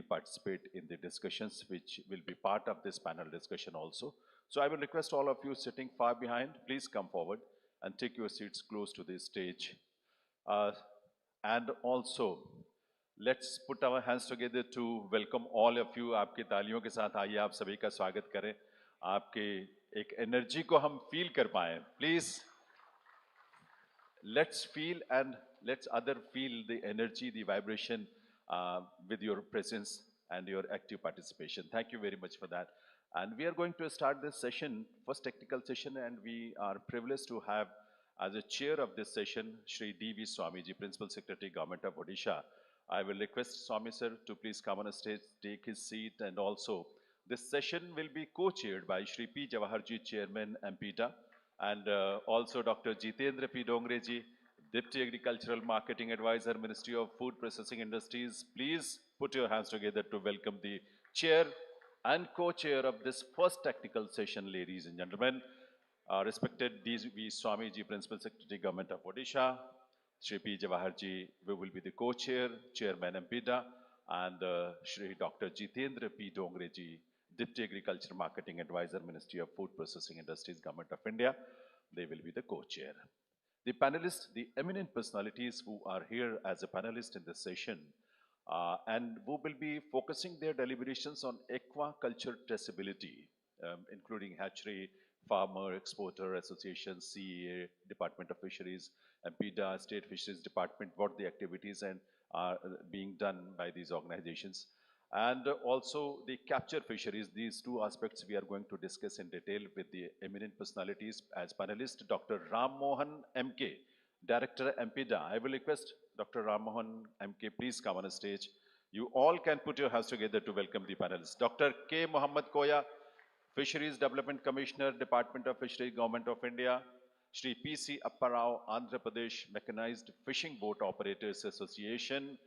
participate in the discussions, which will be part of this panel discussion also. So I will request all of you sitting far behind, please come forward and take your seats close to the stage. And also, let's put our hands together to welcome all of you. आपकी तालियों के साथ आइए आप सभी का स्वागत करें. आपके एक एनर्जी को हम फील कर पाएं. Please, let's feel and let's other feel the energy, the vibration with your presence and your active participation. Thank you very much for that. And we are going to start this session, first technical session, and we are privileged to have as a chair of this session, Shri D.V. Swamiji, Principal Secretary, Government of Odisha. I will request Swami sir to please come on a stage, take his seat, and also this session will be co-chaired by Shri P. Jawaharji, Chairman, MPDA, and also Dr. Jitendra P. Dongreji, Deputy Agricultural Marketing Advisor, Ministry of Food Processing Industries. Please put your hands together to welcome the chair and co-chair of this first technical session, ladies and gentlemen. Respected D.V. Swamiji, Principal Secretary, Government of Odisha, Shri P. Jawaharji, we will be the co-chair, Chairman MPDA, and Shri Dr. Jitendra P. Dongreji, Deputy Agriculture Marketing Advisor, Ministry of Food Processing Industries, Government of India. They will be the co-chair. The panelists, the eminent personalities who are here as a panelist in this session, and who will be focusing their deliberations on aquaculture traceability, including hatchery, farmer, exporter association, CEA, Department of Fisheries, MPDA, State Fisheries Department, what the activities and are being done by these organizations. And also the capture fisheries, these two aspects we are going to discuss in detail with the eminent personalities as panelist, Dr. Ram Mohan MK, Director MPDA. I will request Dr. Ram Mohan MK, please come on the stage. You all can put your hands together to welcome the panelists. Dr. K. Muhammad Koya, Fisheries Development Commissioner, Department of Fisheries, Government of India. Shri P.C. Apparao, Andhra Pradesh Mechanized Fishing Boat Operators Association.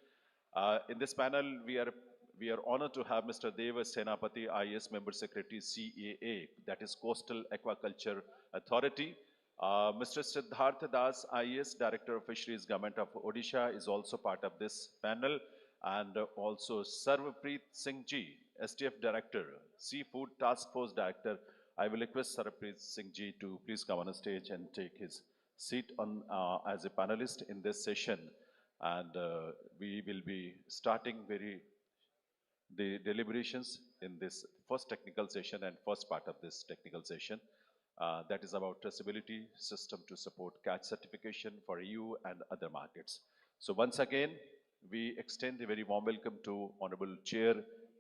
In this panel, we are honored to have Mr. Deva Senapati, IAS Member Secretary, CAA, that is Coastal Aquaculture Authority. Mr. Siddhartha Das, IAS Director of Fisheries, Government of Odisha, is also part of this panel. And also Sarvpreet Singh Ji, STF Director, Seafood Task Force Director. I will request Sarvpreet Singh Ji to please come on the stage and take his seat on as a panelist in this session. And we will be starting the deliberations in this first technical session and first part of this technical session. That is about traceability system to support catch certification for EU and other markets. So once again, we extend a very warm welcome to Honorable Chair,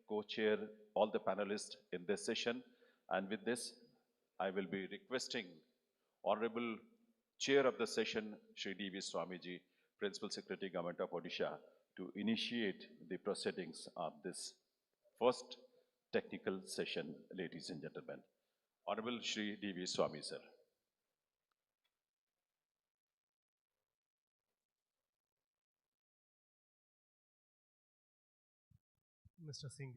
Co-Chair, all the panelists in this session. And with this, I will be requesting Honorable Chair of the session, Shri D.V. Swamiji, Principal Secretary, Government of Odisha, to initiate the proceedings of this first technical session, ladies and gentlemen. Honorable Shri D.V. Swami, sir. Mr. Singh.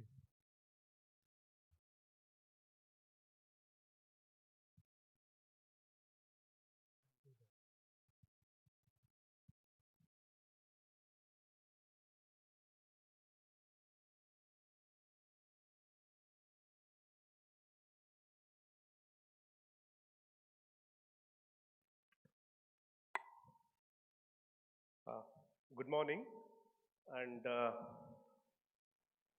Good morning, and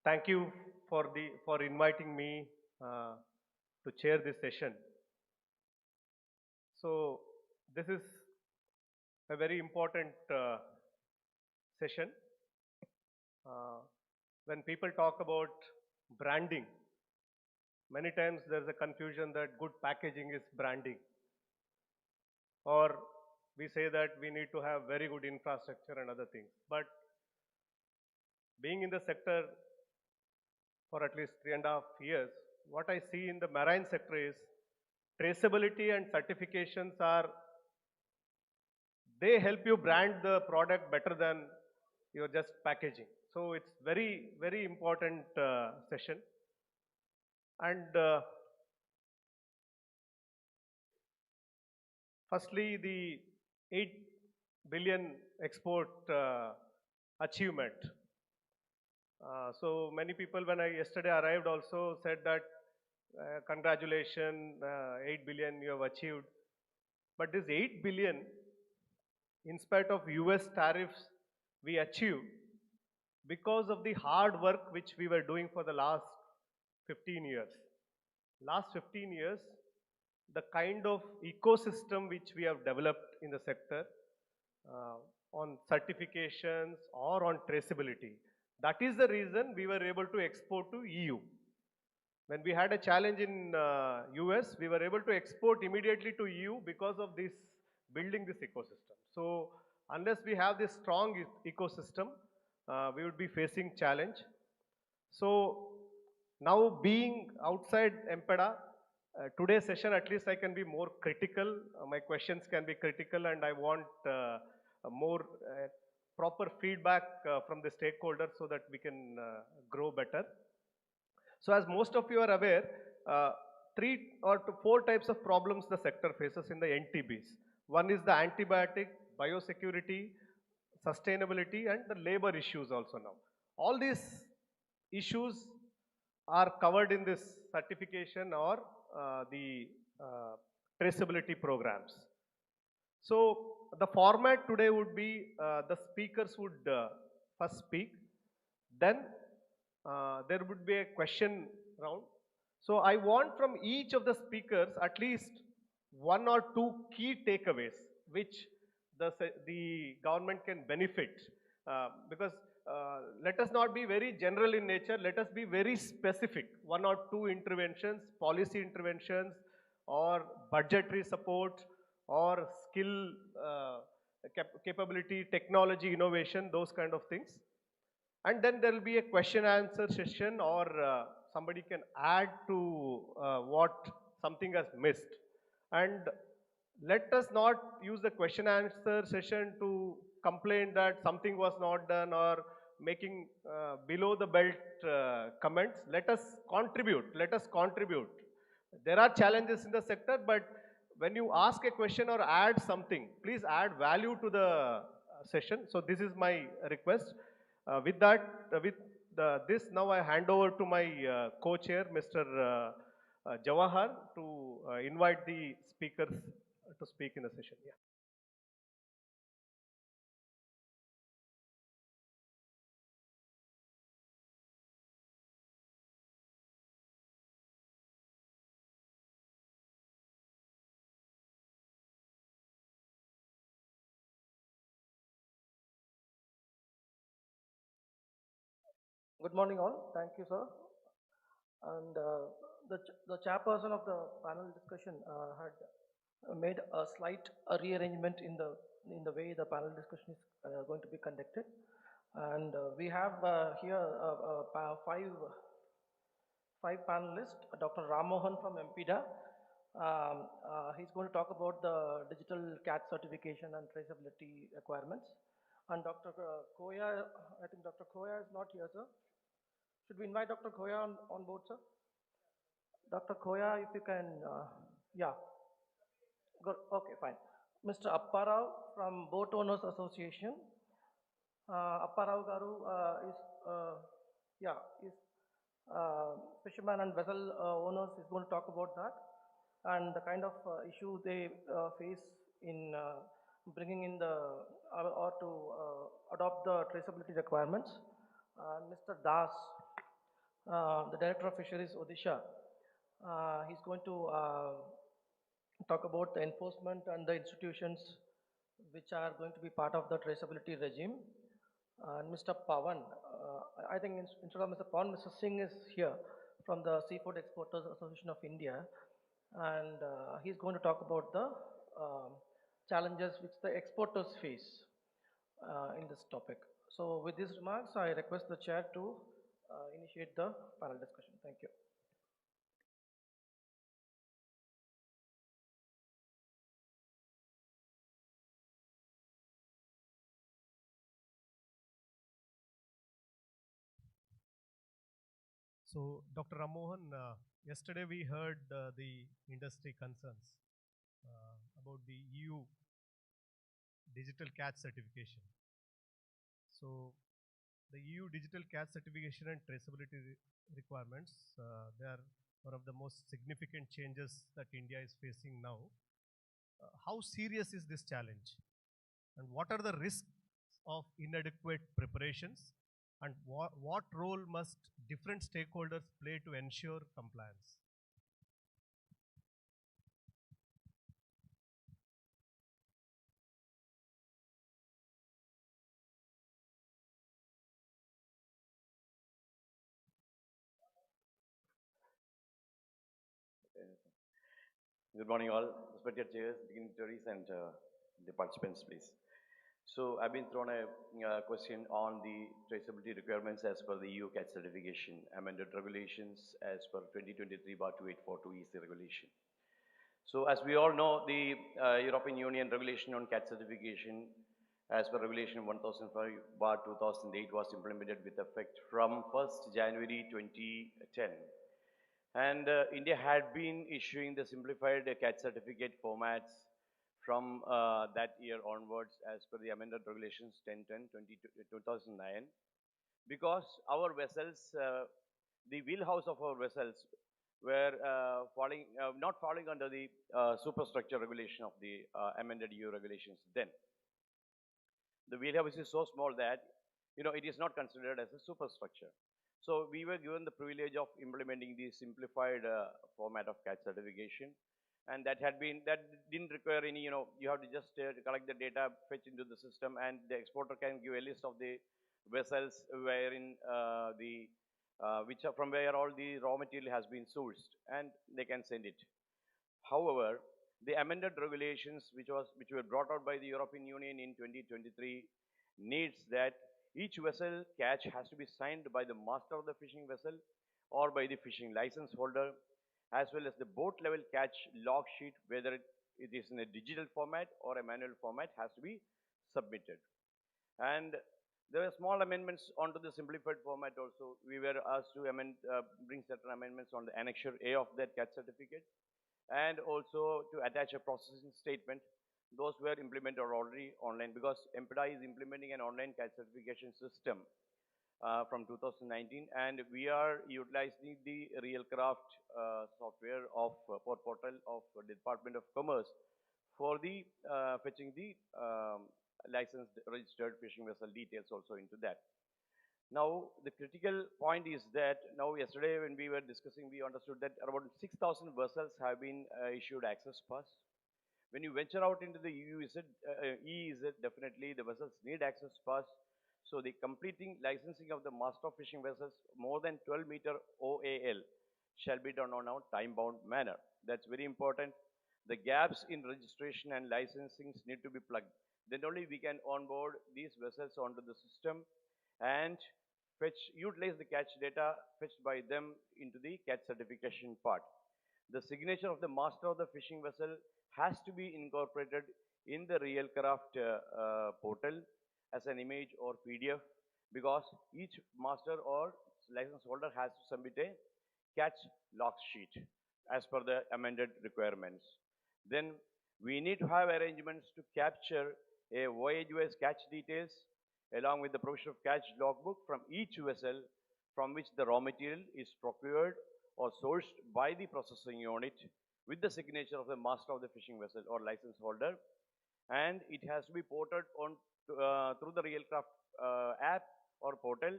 thank you for inviting me to chair this session. So this is a very important session. When people talk about branding, many times there's a confusion that good packaging is branding, or we say that we need to have very good infrastructure and other things. But being in the sector for at least 3.5 years, what I see in the marine sector is traceability and certifications they help you brand the product better than your just packaging. So it's very, very important session. And firstly, the 8 billion export achievement. So many people, when I yesterday arrived, also said that congratulations, 8 billion you have achieved. But this 8 billion, in spite of US tariffs, we achieved because of the hard work which we were doing for the last 15 years. Last 15 years, the kind of ecosystem which we have developed in the sector uh, on certifications or on traceability, that is the reason we were able to export to EU. When we had a challenge in US, we were able to export immediately to EU because of this building this ecosystem. So unless we have this strong ecosystem, we would be facing challenge. So now being outside EMPEDA, today's session at least I can be more critical. My questions can be critical and I want a more proper feedback from the stakeholders so that we can grow better. So as most of you are aware, uh, three or four types of problems the sector faces in the NTBs. One is the antibiotic, biosecurity, sustainability, and the labor issues also now. All these issues are covered in this certification or the traceability programs. So the format today would be the speakers would first speak, then there would be a question round. So I want from each of the speakers at least one or two key takeaways which the government can benefit. Because let us not be very general in nature, let us be very specific. One or two interventions, policy interventions, or budgetary support, or skill capability, technology, innovation, those kind of things. And then there will be a question answer session or somebody can add to what something has missed. And let us not use the question answer session to complain that something was not done or making below the belt comments. Let us contribute. Let us contribute. There are challenges in the sector, but when you ask a question or add something, please add value to the session. So this is my request. With that, this now I hand over to my co-chair, Mr. Jawahar, to invite the speakers to speak in the session. Yeah. Good morning, all. Thank you, sir. And the chairperson of the panel discussion had made a slight rearrangement in the way the panel discussion is going to be conducted. And we have here five panelists. Dr. Ramohan from MPDA. He's going to talk about the digital CAT certification and traceability requirements. And Dr. Koya, I think Dr. Koya is not here, sir. Should we invite Dr. Koya on board, sir? Dr. Koya, if you can, yeah, good, okay, fine. Mr. Apparao from Boat Owners Association. Apparao Garu is fisherman and vessel owners is going to talk about that and the kind of issue they face in bringing in the or to adopt the traceability requirements. Mr. Das, the Director of Fisheries, Odisha, he's going to talk about the enforcement and the institutions which are going to be part of the traceability regime. And Mr. Pawan, I think instead of Mr. Pawan, Mr. Singh is here from the Seafood Exporters Association of India. And he's going to talk about the challenges which the exporters face in this topic. So with these remarks, I request the chair to initiate the panel discussion. Thank you. So, Dr. Ramohan, yesterday we heard the industry concerns about the EU digital catch certification. So, the EU digital catch certification and traceability requirements, they are one of the most significant changes that India is facing now. How serious is this challenge? And what are the risks of inadequate preparations? And what role must different stakeholders play to ensure compliance? Good morning, all. Respected chairs, dignitaries, and the participants, please. So, I've been thrown a question on the traceability requirements as per the EU CAT certification, amended regulations as per 2023/2842 EC regulation. So, as we all know, the European Union regulation on CAT certification, as per regulation 1005/2008, was implemented with effect from 1st January 2010. And India had been issuing the simplified CAT certificate formats from that year onwards as per the amended regulations 1010/2009, because our vessels, the wheelhouse of our vessels were not falling under the superstructure regulation of the amended EU regulations then. The wheelhouse is so small that, it is not considered as a superstructure. So we were given the privilege of implementing the simplified format of CAT certification. And that didn't require any, you have to just collect the data, fetch into the system, and the exporter can give a list of the vessels wherein from where all the raw material has been sourced, and they can send it. However, the amended regulations which were brought out by the European Union in 2023 needs that each vessel catch has to be signed by the master of the fishing vessel or by the fishing license holder, as well as the boat level catch log sheet, whether it is in a digital format or a manual format, has to be submitted. And there were small amendments onto the simplified format also. We were asked to bring certain amendments on the Annexure A of that CAT certificate, and also to attach a processing statement. Those were implemented already online, because EMPEDA is implementing an online CAT certification system from 2019, and we are utilizing the RealCraft software of Port Portal of the Department of Commerce for the fetching the licensed registered fishing vessel details also into that. Now, the critical point is that now yesterday when we were discussing, we understood that around 6,000 vessels have been issued access pass. When you venture out into the EEZ, definitely the vessels need access pass. So the completing licensing of the master fishing vessels more than 12-meter OAL shall be done on a time-bound manner. That's very important. The gaps in registration and licensing need to be plugged. Then only we can onboard these vessels onto the system and utilize the catch data fetched by them into the CAT certification part. The signature of the master of the fishing vessel has to be incorporated in the RealCraft portal as an image or PDF, because each master or license holder has to submit a catch log sheet as per the amended requirements. Then we need to have arrangements to capture a voyage-wise catch details along with the provision of catch logbook from each vessel from which the raw material is procured or sourced by the processing unit, with the signature of the master of the fishing vessel or license holder, and it has to be ported on through the RealCraft app or portal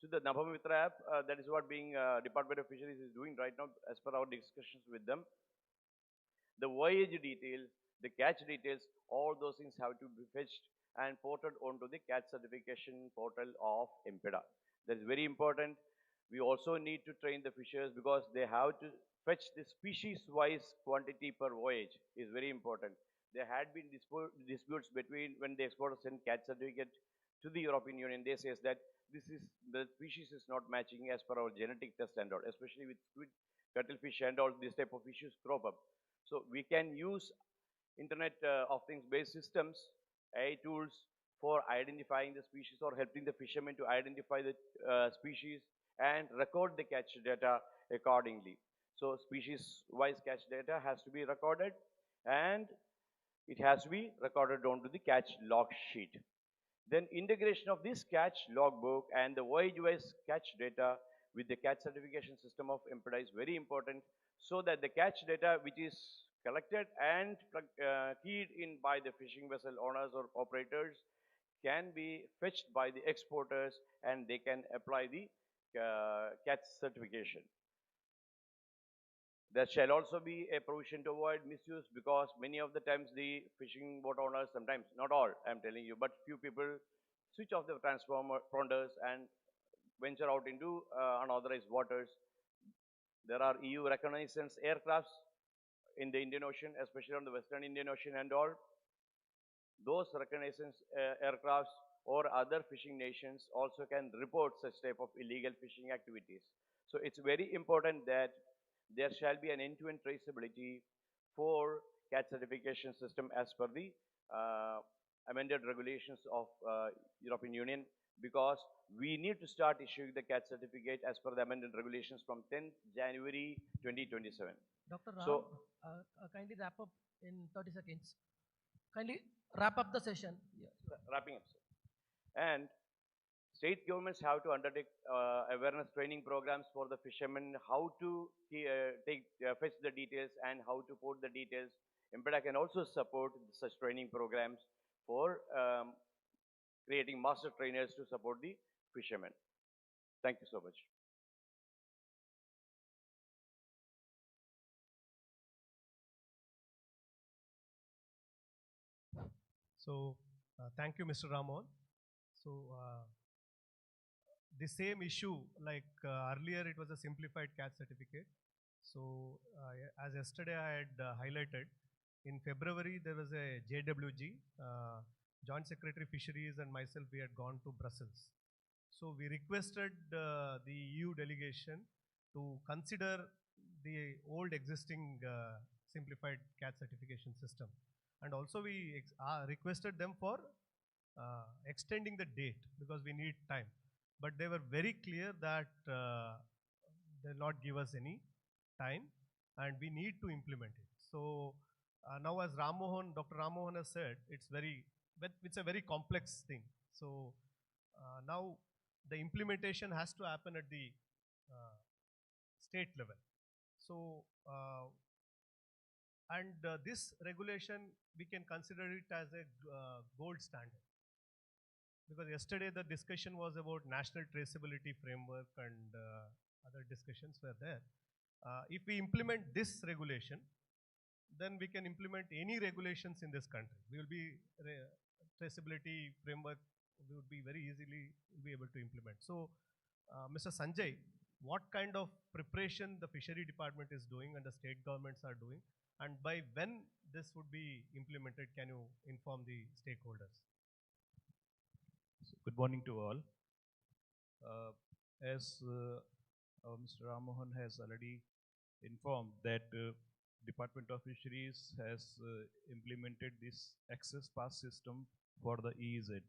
to the Nabhamitra app. That is what Department of Fisheries is doing right now as per our discussions with them. The voyage details, the catch details, all those things have to be fetched and ported onto the catch certification portal of EMPEDA. That is very important. We also need to train the fishers, because they have to fetch the species-wise quantity per voyage is very important. There had been disputes between when the exporter sent catch certificate to the European Union. They say that the species is not matching as per our genetic test and all, especially with squid, cuttlefish and all this type of issues crop up. So we can use Internet of Things based systems, AI tools, for identifying the species or helping the fishermen to identify the species and record the catch data accordingly. So species-wise catch data has to be recorded, and it has to be recorded onto the catch log sheet. Then integration of this catch logbook and the voyage-wise catch data with the catch certification system of MPDA is very important, so that the catch data which is collected and keyed in by the fishing vessel owners or operators can be fetched by the exporters and they can apply the catch certification. There shall also be a provision to avoid misuse, because many of the times the fishing boat owners, sometimes, not all, I'm telling you, but few people switch off the transponders and venture out into unauthorized waters. There are EU reconnaissance aircrafts in the Indian Ocean, especially on the Western Indian Ocean and all. Those reconnaissance aircrafts or other fishing nations also can report such type of illegal fishing activities. So it's very important that there shall be an end-to-end traceability for catch certification system as per the amended regulations of European Union, because we need to start issuing the catch certificate as per the amended regulations from 10th January 2027. Dr. Ram, So- kindly wrap up in 30 seconds. Kindly wrap up the session. Yeah. Wrapping up, sir. And state governments have to undertake awareness training programs for the fishermen, how to fetch the details and how to put the details. MPDA can also support such training programs for creating master trainers to support the fishermen. Thank you so much. So, thank you, Mr. Ramon. So, the same issue, like earlier it was a simplified catch certificate. So, as yesterday I had highlighted, in February there was a JWG, Joint Secretary Fisheries and myself, we had gone to Brussels. So we requested the EU delegation to consider the old existing simplified catch certification system. And also we requested them for extending the date because we need time. But they were very clear that they'll not give us any time and we need to implement it. So now as Dr. Ram Mohan has said, it's a very complex thing. So now the implementation has to happen at the state level. So, this regulation, we can consider it as a gold standard. Because yesterday the discussion was about national traceability framework and other discussions were there. If we implement this regulation, then we can implement any regulations in this country. We will be traceability framework, we would be very easily be able to implement. So, Mr. Sanjay, what kind of preparation the fishery department is doing and the state governments are doing, and by when this would be implemented, can you inform the stakeholders? So good morning to all. As Mr. Ram Mohan has already informed that Department of Fisheries has implemented this access pass system for the EEZ.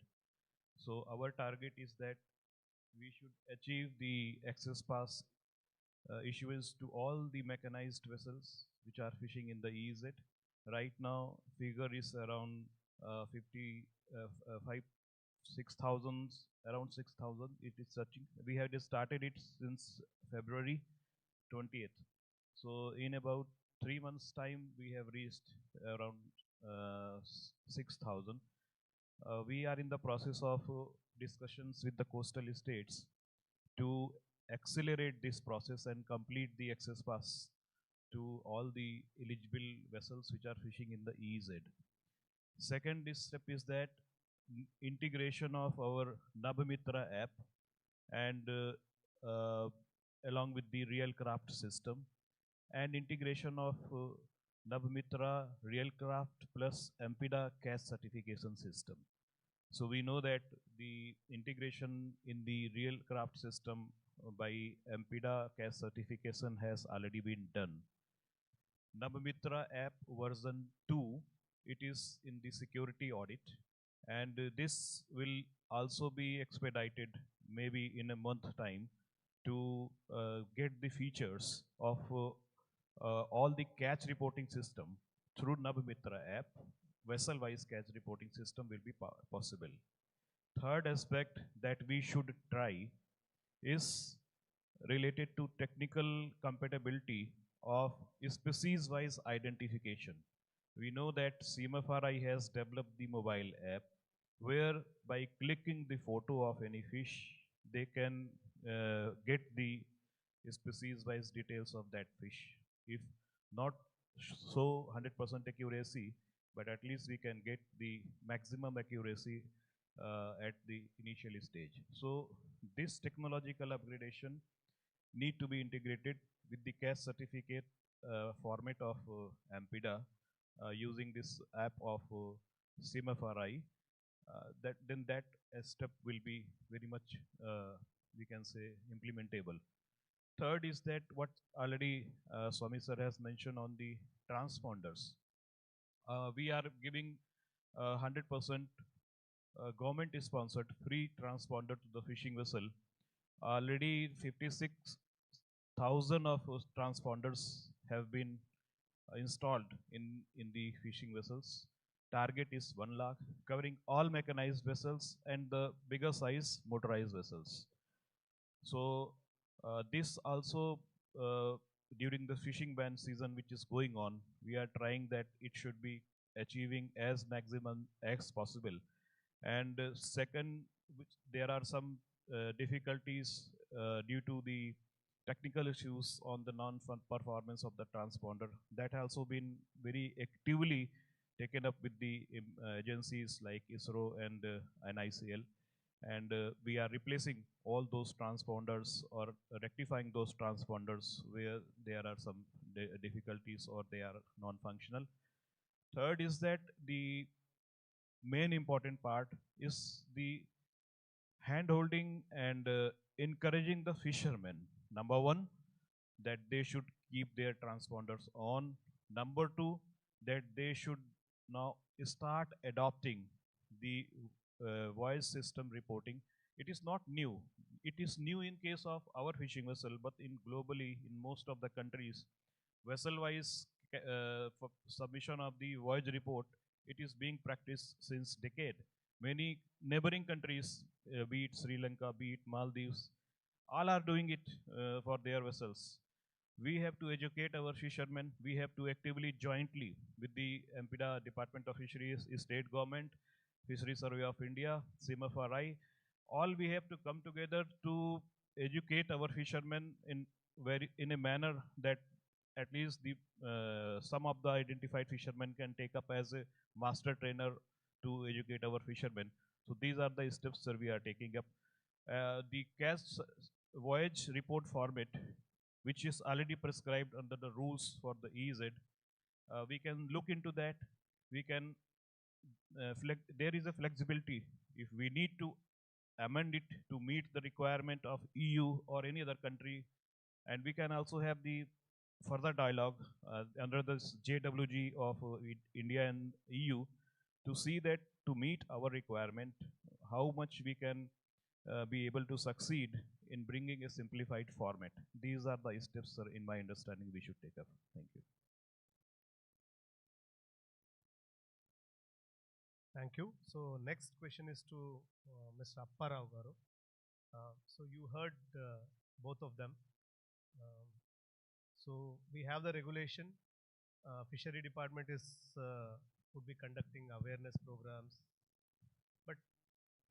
So our target is that we should achieve the access pass issuance to all the mechanized vessels which are fishing in the EEZ. Right now, figure is around 6,000, around 6,000 it is searching. We have started it since February 20th. So in about 3 months time, we have reached around 6,000. We are in the process of discussions with the coastal states to accelerate this process and complete the access pass to all the eligible vessels which are fishing in the EEZ. Second step is that integration of our Nabamitra app and along with the Realcraft system, and integration of Nabamitra, Realcraft plus MPDA catch certification system. So we know that the integration in the Realcraft system by MPDA catch certification has already been done. Nabamitra app version 2, it is in the security audit, and this will also be expedited maybe in a month time to get the features of all the catch reporting system through Nabamitra app. Vessel-wise catch reporting system will be possible. third aspect that we should try is related to technical compatibility of species-wise identification. We know that CMFRI has developed the mobile app where by clicking the photo of any fish, they can get the species-wise details of that fish. If not so 100% accuracy, but at least we can get the maximum accuracy at the initial stage. So this technological upgradation need to be integrated with the caste certificate format of AMPIDA using this app of CMFRI. That step will be very much we can say implementable. Third is that what already Swami sir has mentioned on the transponders. We are giving 100% government sponsored free transponder to the fishing vessel. Already 56,000 of those transponders have been installed in the fishing vessels. Target is 1 lakh, covering all mechanized vessels and the bigger size motorized vessels. So this also during the fishing ban season which is going on, we are trying that it should be achieving as maximum as possible. And second, there are some difficulties due to the technical issues on the non-performance of the transponder. That has also been very actively taken up with the agencies like ISRO and NICL. And we are replacing all those transponders or rectifying those transponders where there are some difficulties or they are non-functional. Third is that the main important part is the hand-holding and encouraging the fishermen. Number one, that they should keep their transponders on. Number two, that they should now start adopting the voice system reporting. It is not new. It is new in case of our fishing vessel, but in globally, in most of the countries, vessel-wise for submission of the voyage report, it is being practiced since decade. Many neighboring countries, be it Sri Lanka, be it Maldives, all are doing it for their vessels. We have to educate our fishermen. We have to actively, jointly with the MPDA, Department of Fisheries, State Government, Fishery Survey of India, CMFRI, all we have to come together to educate our fishermen in a manner that at least the some of the identified fishermen can take up as a master trainer to educate our fishermen. So these are the steps that we are taking up. The CAS voyage report format, which is already prescribed under the rules for the EZ, we can look into that. We can there is a flexibility if we need to amend it to meet the requirement of EU or any other country, and we can also have the further dialogue under this JWG of India and EU to see that to meet our requirement, how much we can be able to succeed in bringing a simplified format. These are the steps, sir, in my understanding we should take up. Thank you. Thank you. So next question is to Mr. Apparao Garu. So you heard both of them. So we have the regulation. Fishery department is would be conducting awareness programs. But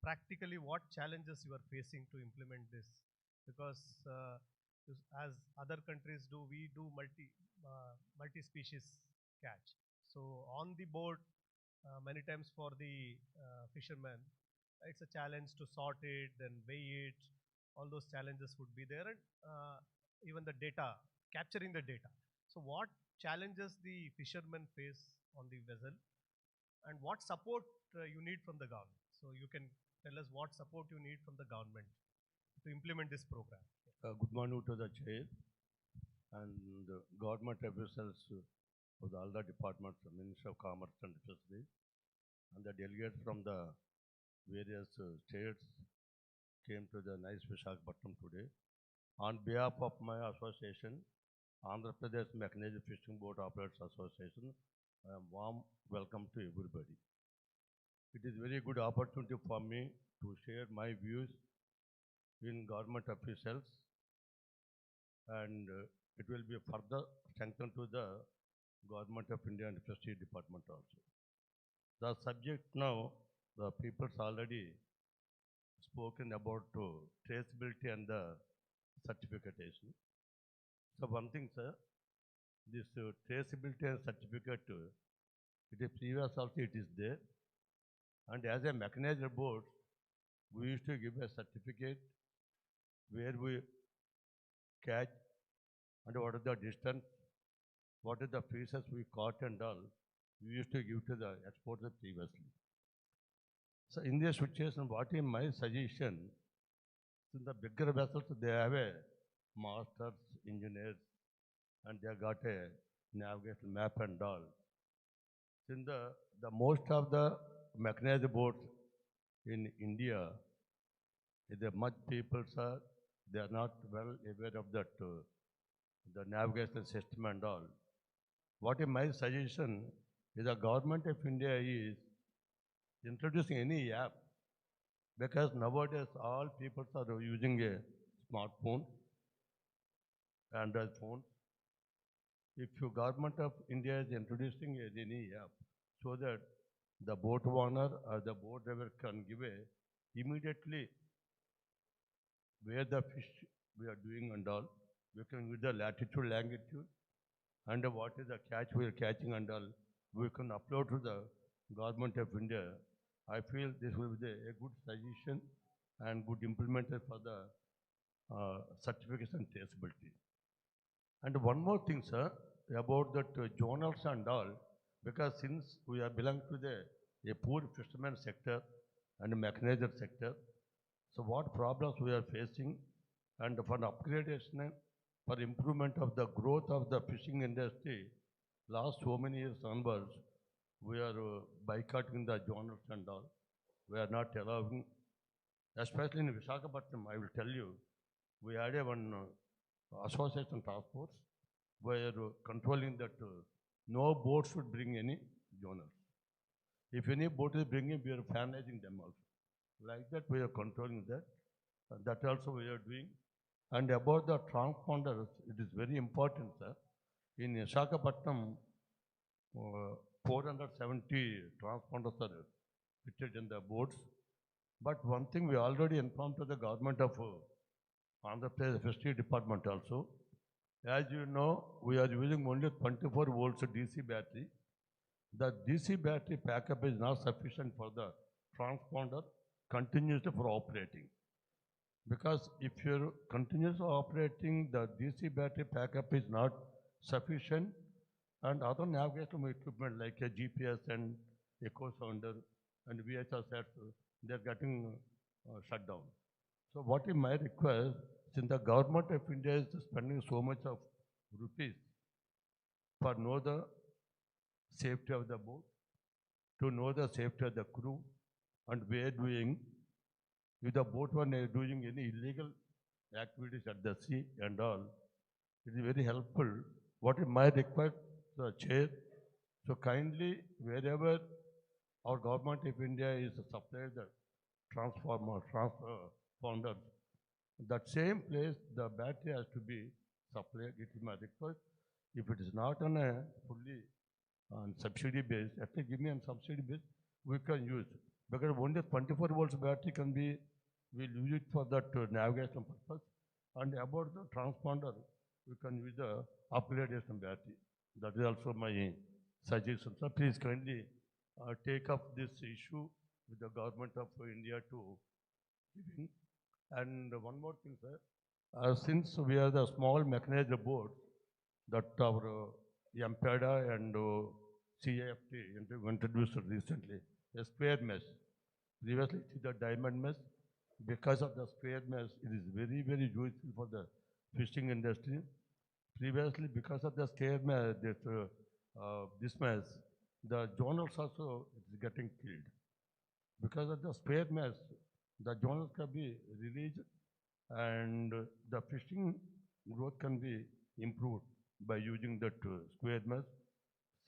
practically, what challenges you are facing to implement this? Because as other countries do, we do multi-species catch. So on the board, many times for the fishermen, it's a challenge to sort it, then weigh it. All those challenges would be there, and even the data, capturing the data. So what challenges the fishermen face on the vessel, and what support you need from the government? So you can tell us what support you need from the government to implement this program. Good morning to the chair and the government officials of all the departments, Ministry of Commerce and Fisheries, and the delegates from the various states came to the nice Visakhapatnam today. On behalf of my association, Andhra Pradesh Mechanized Fishing Boat Operators Association, I am warm welcome to everybody. It is very good opportunity for me to share my views in government officials, and it will be further strengthened to the Government of India and Fishery Department also. The subject now, the people's already spoken about traceability and the certification. So one thing, sir, this traceability and certificate, it is previous also it is there. And as a mechanized board, we used to give a certificate where we catch and what is the distance, what is the pieces we caught and all. We used to give to the exporters previously. So in this situation, what is my suggestion? In the bigger vessels, they have a masters, engineers, and they got a navigation map and all. In the most of the mechanized boats in India, the much people, sir, they are not well aware of that, the navigation system and all. What is my suggestion is the government of India is introducing any app, because nowadays all people are using a smartphone, Android phone. If your government of India is introducing any app, so that the boat owner or the boat driver can give a immediately where the fish we are doing and all, we can give the latitude, longitude, and what is the catch we are catching and all, we can upload to the government of India. I feel this will be a good suggestion and good implemented for the certification traceability. And one more thing, sir, about that journals and all, because since we are belong to a poor fisherman sector and mechanized sector, so what problems we are facing, and for upgradation, for improvement of the growth of the fishing industry, last so many years onwards, we are boycotting the journals and all. We are not allowing, especially in Visakhapatnam, I will tell you, we had one association task force where controlling that no boat should bring any journals. If any boat is bringing, we are finalizing them also. Like that, we are controlling that. That also we are doing. And about the transponders, it is very important, sir. In Visakhapatnam, 470 transponders are fitted in the boats. But one thing we already informed to the government of Andhra Pradesh Fishery Department also. As you know, we are using only 24 volts DC battery. The DC battery backup is not sufficient for the transponder continuously for operating. Because if you're continuously operating, the DC battery backup is not sufficient, and other navigation equipment like a GPS and echo sounder and VHR sets, they're getting shut down. So what is my request, since the government of India is spending so much of rupees for know the safety of the boat, to know the safety of the crew, and we are doing, if the boat one is doing any illegal activities at the sea and all, it is very helpful. What is my request, the chair, so kindly wherever our government of India is supplied the transponders, that same place the battery has to be supplied. It is my request. If it is not on a fully on subsidy base, at least give me on subsidy base, we can use. Because only 24 volts battery can be, we'll use it for that navigation purpose. And about the transponder, we can use the upgradation battery. That is also my suggestion. So please kindly take up this issue with the government of India to giving. And one more thing, sir. Since we are the small mechanized board that our MPEDA and CAFT introduced recently, a square mesh. Previously, it is the diamond mesh. Because of the square mesh, it is very, very useful for the fishing industry. Previously, because of the square mesh, this mesh, the journals also is getting killed. Because of the square mesh, the journals can be released and the fishing growth can be improved by using that square mesh.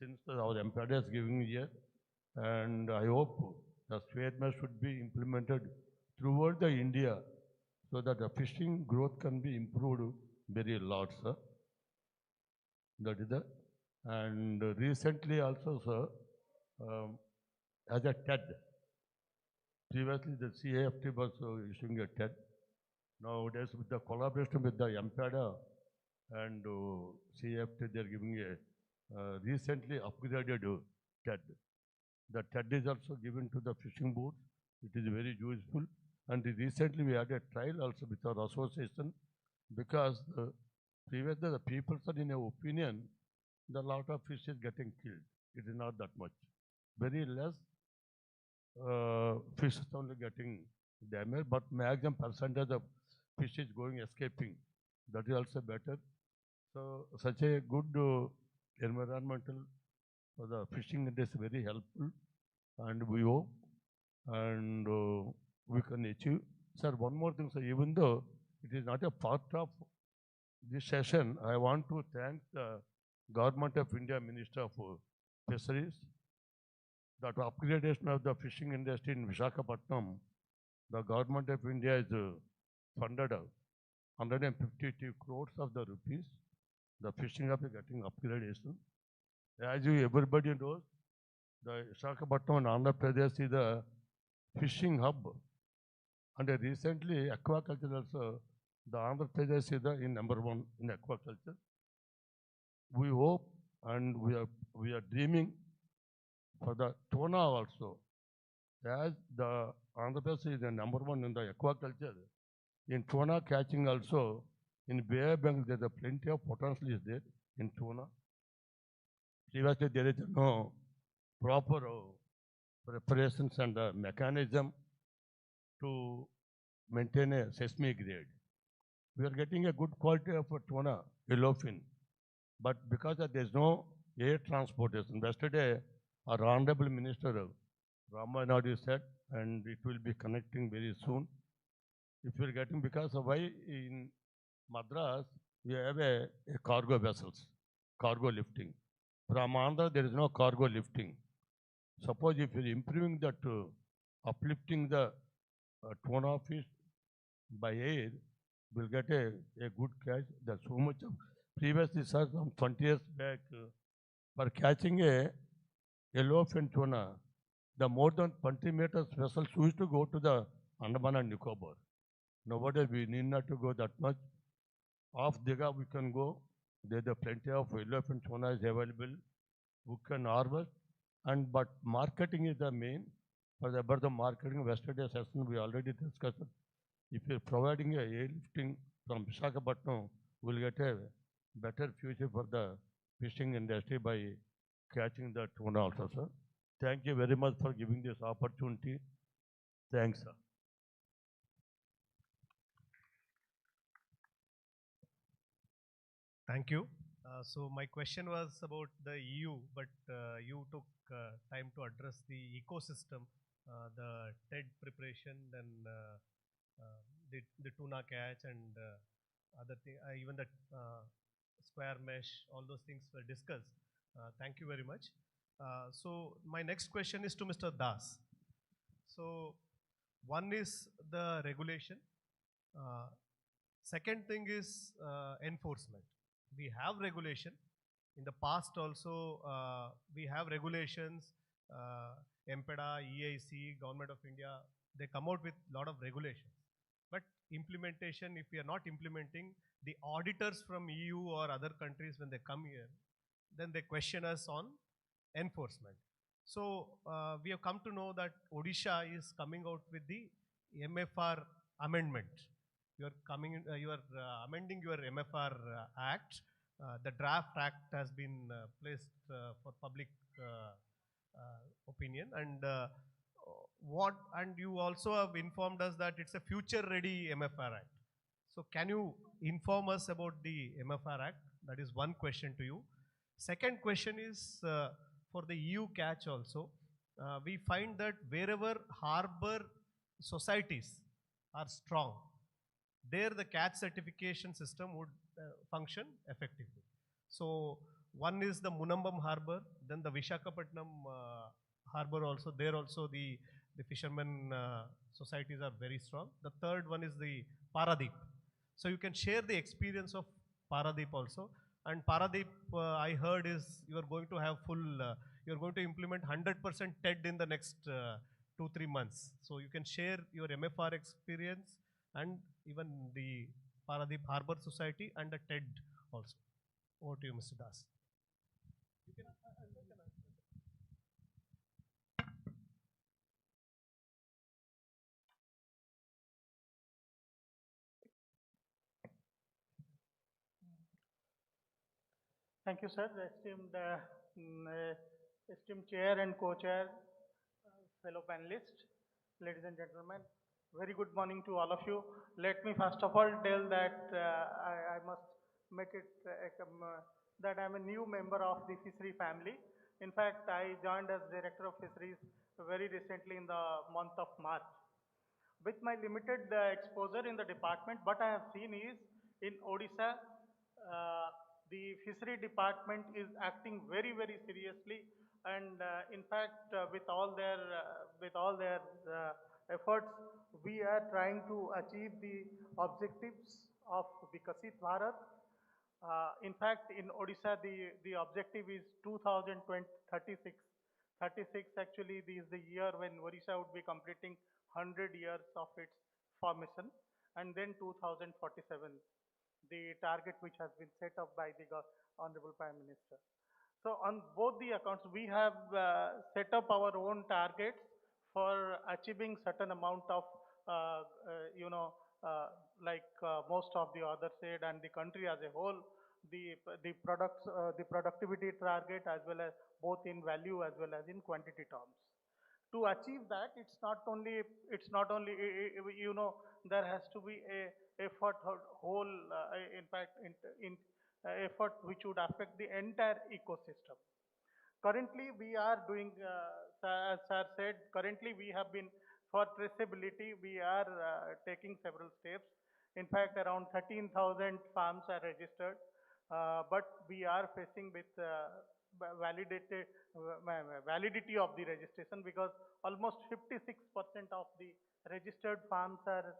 Since our employer is giving here, and I hope the SWAMES should be implemented throughout the India so that the fishing growth can be improved very lot, sir. That is the, and recently also, sir, as a TED, previously the CAFT was issuing a TED. Nowadays, with the collaboration with the MPADA and CAFT, they are giving a recently upgraded TED. The TED is also given to the fishing boats. It is very useful. And recently we had a trial also with our association because previously the people are in a opinion, the lot of fish is getting killed. It is not that much. Very less fish is only getting damaged, but maximum percentage of fish is going escaping. That is also better. So such a good environmental for the fishing is very helpful, and we hope and we can achieve. Sir, one more thing, sir, even though it is not a part of this session, I want to thank the Government of India Minister of Fisheries, that upgradation of the fishing industry in Visakhapatnam. The Government of India is funded 152 crores of the rupees. The fishing up is getting upgradation. As you everybody knows, the Visakhapatnam and Andhra Pradesh is the fishing hub. And recently, aquaculture also, the Andhra Pradesh is the in #1 in aquaculture. We hope and we are dreaming for the tuna also. As the Andhra Pradesh is the #1 in the aquaculture, in tuna catching also, in Bay of Bengal, there's a plenty of potential is there in tuna. Previously, there is no proper preparations and mechanism to maintain a sesame grade. We are getting a good quality of tuna, yellowfin, but because there's no air transportation. Yesterday, our Honorable Minister Rama Naidu said, and it will be connecting very soon. If you're getting, because of why in Madras, we have a cargo vessels, cargo lifting. From Andhra, there is no cargo lifting. Suppose if you're improving that, uplifting the tuna fish by air, we'll get a good catch. There's so much of, previously, sir, some 20 years back, for catching a yellowfin tuna, the more than 20 meters vessels used to go to the Andaman and Nicobar. Nowadays, we need not to go that much. Off Diga, we can go. There's plenty of yellowfin tuna is available. We can harvest. And but marketing is the main. For about the marketing, yesterday session we already discussed. If you're providing a airlifting from Visakhapatnam, we'll get a better future for the fishing industry by catching the tuna also, sir. Thank you very much for giving this opportunity. Thanks, sir. Thank you. So my question was about the EU, but you took time to address the ecosystem, the TED preparation, then the tuna catch and other thing, even the square mesh, all those things were discussed. Thank you very much. So my next question is to Mr. Das. So one is the regulation. Second thing is enforcement. We have regulation. In the past also, we have regulations, MPEDA, EIC, Government of India, they come out with a lot of regulations. But implementation, if we are not implementing, the auditors from EU or other countries, when they come here, then they question us on enforcement. So we have come to know that Odisha is coming out with the MFR amendment. You are amending your MFR Act. The draft act has been placed for public opinion, and you also have informed us that it's a future-ready MFR Act. So can you inform us about the MFR Act? That is one question to you. Second question is for the EU catch also. We find that wherever harbor societies are strong, there the catch certification system would function effectively. So one is the Munambam harbor, then the Visakhapatnam harbor also, there also the The fishermen societies are very strong. The third one is the Paradeep. So you can share the experience of Paradeep also. And Paradeep, I heard is you are going to have you are going to implement 100% TED in the next 2-3 months. So you can share your MFR experience and even the Paradeep Harbor Society and the TED also. Over to you, Mr. Das. Thank you, sir. Esteemed chair and co-chair, fellow panelists, ladies and gentlemen, very good morning to all of you. Let me first of all tell that I must make it that I'm a new member of the fishery family. In fact, I joined as director of fisheries very recently in the month of March. With my limited exposure in the department, what I have seen is in Odisha, the fishery department is acting very, very seriously, and in fact, with all their efforts, we are trying to achieve the objectives of Vikasit Bharat. In fact, in Odisha, the objective is 2036. 36 actually is the year when Odisha would be completing 100 years of its formation, and then 2047, the target which has been set up by the Honorable Prime Minister. So on both the accounts, we have set up our own targets for achieving certain amount of, most of the others said, and the country as a whole, the productivity target as well as both in value as well as in quantity terms. To achieve that, it's not only there has to be a effort whole in fact in effort which would affect the entire ecosystem. Currently, we are doing, as sir said, currently we have been, for traceability, we are taking several steps. In fact, around 13,000 farms are registered, but we are facing with validity of the registration, because almost 56% of the registered farms are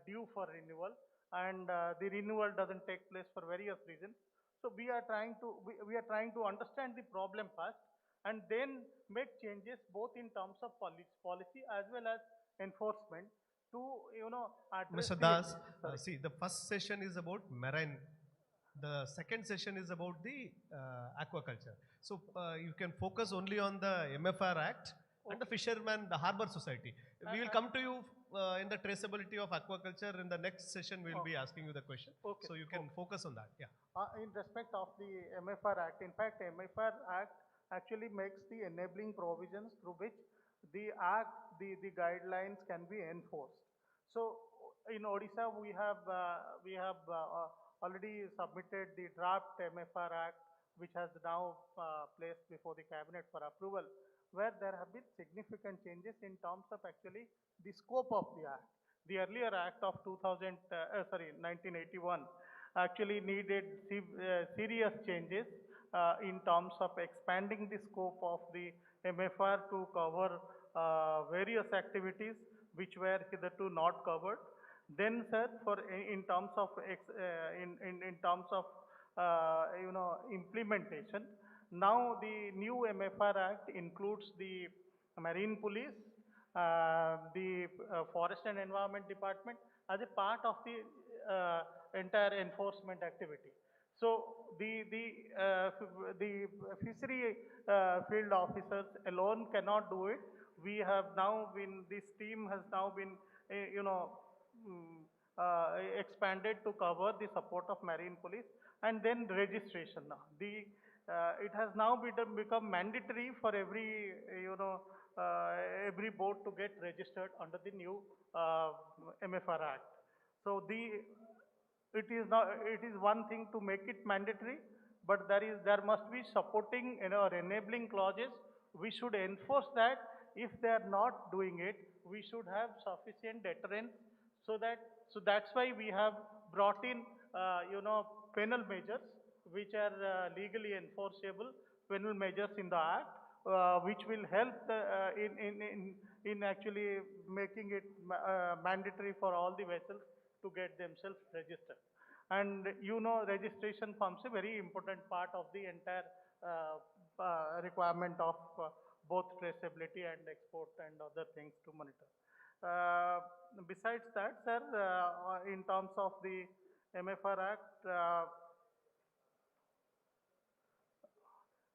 due for renewal, and the renewal doesn't take place for various reasons. So we are trying to understand the problem first, and then make changes both in terms of policy as well as enforcement to address. Mr. Das, see, the first session is about marine. The second session is about the aquaculture. So you can focus only on the MFR Act and the fishermen, the Harbor Society. We will come to you in the traceability of aquaculture. In the next session, we will be asking you the question. Okay. So you can focus on that. Yeah. In respect of the MFR Act, in fact, MFR Act actually makes the enabling provisions through which the Act, the guidelines can be enforced. So in Odisha, we have already submitted the draft MFR Act, which has now placed before the Cabinet for approval, where there have been significant changes in terms of actually the scope of the Act. The earlier Act of 1981 actually needed serious changes in terms of expanding the scope of the MFR to cover various activities which were hitherto not covered. Then, sir, in terms of implementation, now the new MFR Act includes the Marine Police, the Forest and Environment Department as a part of the entire enforcement activity. So the fishery field officers alone cannot do it. We have now been, this team has now been, expanded to cover the support of Marine Police, and then registration. Now, it has now become mandatory for every boat to get registered under the new MFR Act. So it is one thing to make it mandatory, but there must be supporting or enabling clauses. We should enforce that. If they are not doing it, we should have sufficient deterrence. So that's why we have brought in penal measures which are legally enforceable, penal measures in the Act, which will help in actually making it mandatory for all the vessels to get themselves registered. And you know, registration forms a very important part of the entire requirement of both traceability and export and other things to monitor. Besides that, sir, in terms of the MFR Act,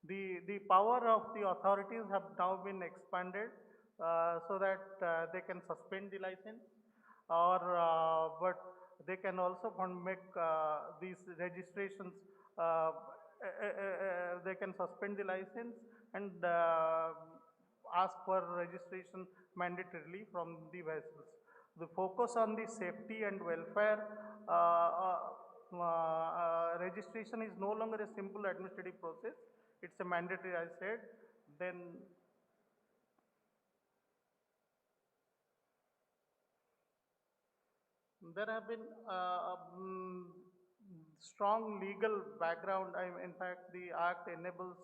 the power of the authorities have now been expanded so that they can suspend the license or but they can also make these registrations they can suspend the license and ask for registration mandatorily from the vessels. The focus on the safety and welfare registration is no longer a simple administrative process. It's a mandatory, I said. Then there have been strong legal background. In fact, the Act enables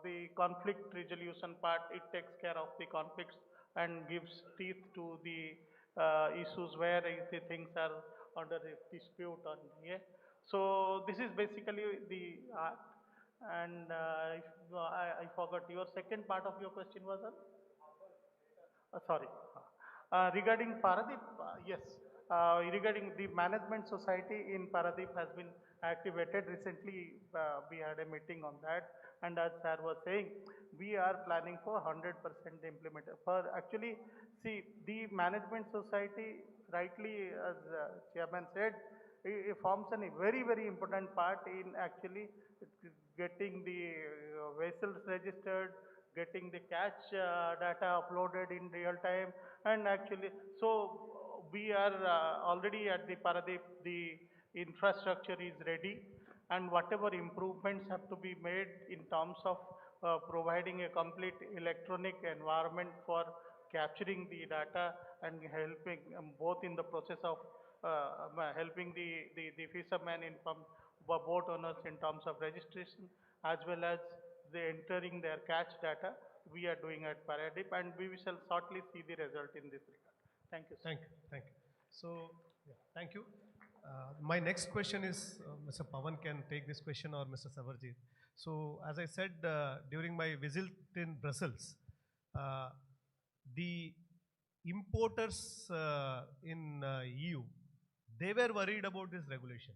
the conflict resolution part. It takes care of the conflicts and gives teeth to the issues where the things are under dispute on here. So this is basically the Act. And I forgot your second part of your question was on? Sorry. Regarding Paradeep, yes. Regarding the management society in Paradeep has been activated. Recently, we had a meeting on that. And as sir was saying, we are planning for 100% implementation. For actually, see, the management society, rightly as chairman said, it forms a very, very important part in actually getting the vessels registered, getting the catch data uploaded in real time, and actually, so we are already at the Paradeep, the infrastructure is ready, and whatever improvements have to be made in terms of providing a complete electronic environment for capturing the data and helping both in the process of helping the fishermen in boat owners in terms of registration as well as they entering their catch data, we are doing at Paradeep, and we shall shortly see the result in this regard. Thank you, sir. Thank you. Thank you. So, yeah, thank you. My next question is, Mr. Pawan can take this question or Mr. Savarjit. So, as I said during my visit in Brussels, the importers in EU, they were worried about this regulation.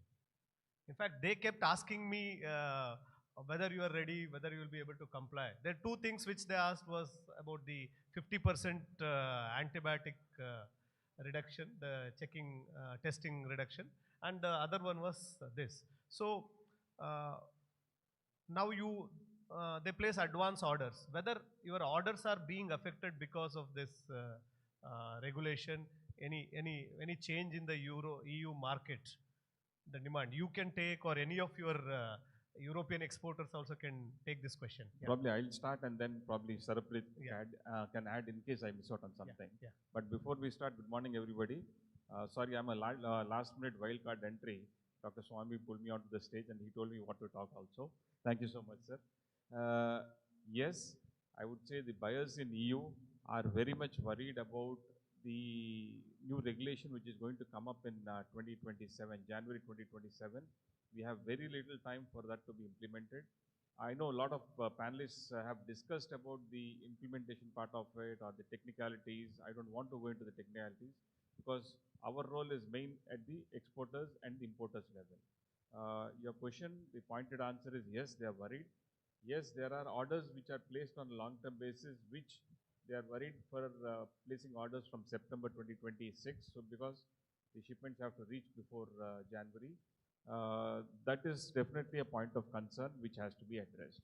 In fact, they kept asking me whether you are ready, whether you will be able to comply. There are two things which they asked was about the 50% antibiotic reduction, the checking, testing reduction, and the other one was this. So now they place advance orders. Whether your orders are being affected because of this regulation, any change in the EU market, the demand you can take, or any of your European exporters also can take this question. Yeah. Probably I'll start and then probably Saraprit Yeah. can add in case I miss out on something. Yeah. But before we start, good morning everybody. Sorry, I'm a last minute wildcard entry. Dr. Swami pulled me onto the stage and he told me what to talk also. Thank you so much, sir. Yes, I would say the buyers in EU are very much worried about the new regulation which is going to come up in 2027, January 2027. We have very little time for that to be implemented. I know a lot of panelists have discussed about the implementation part of it or the technicalities. I don't want to go into the technicalities because our role is main at the exporters and the importers level. Your question, the pointed answer is yes, they are worried. Yes, there are orders which are placed on a long-term basis, which they are worried for placing orders from September 2026. So because the shipments have to reach before January, that is definitely a point of concern which has to be addressed.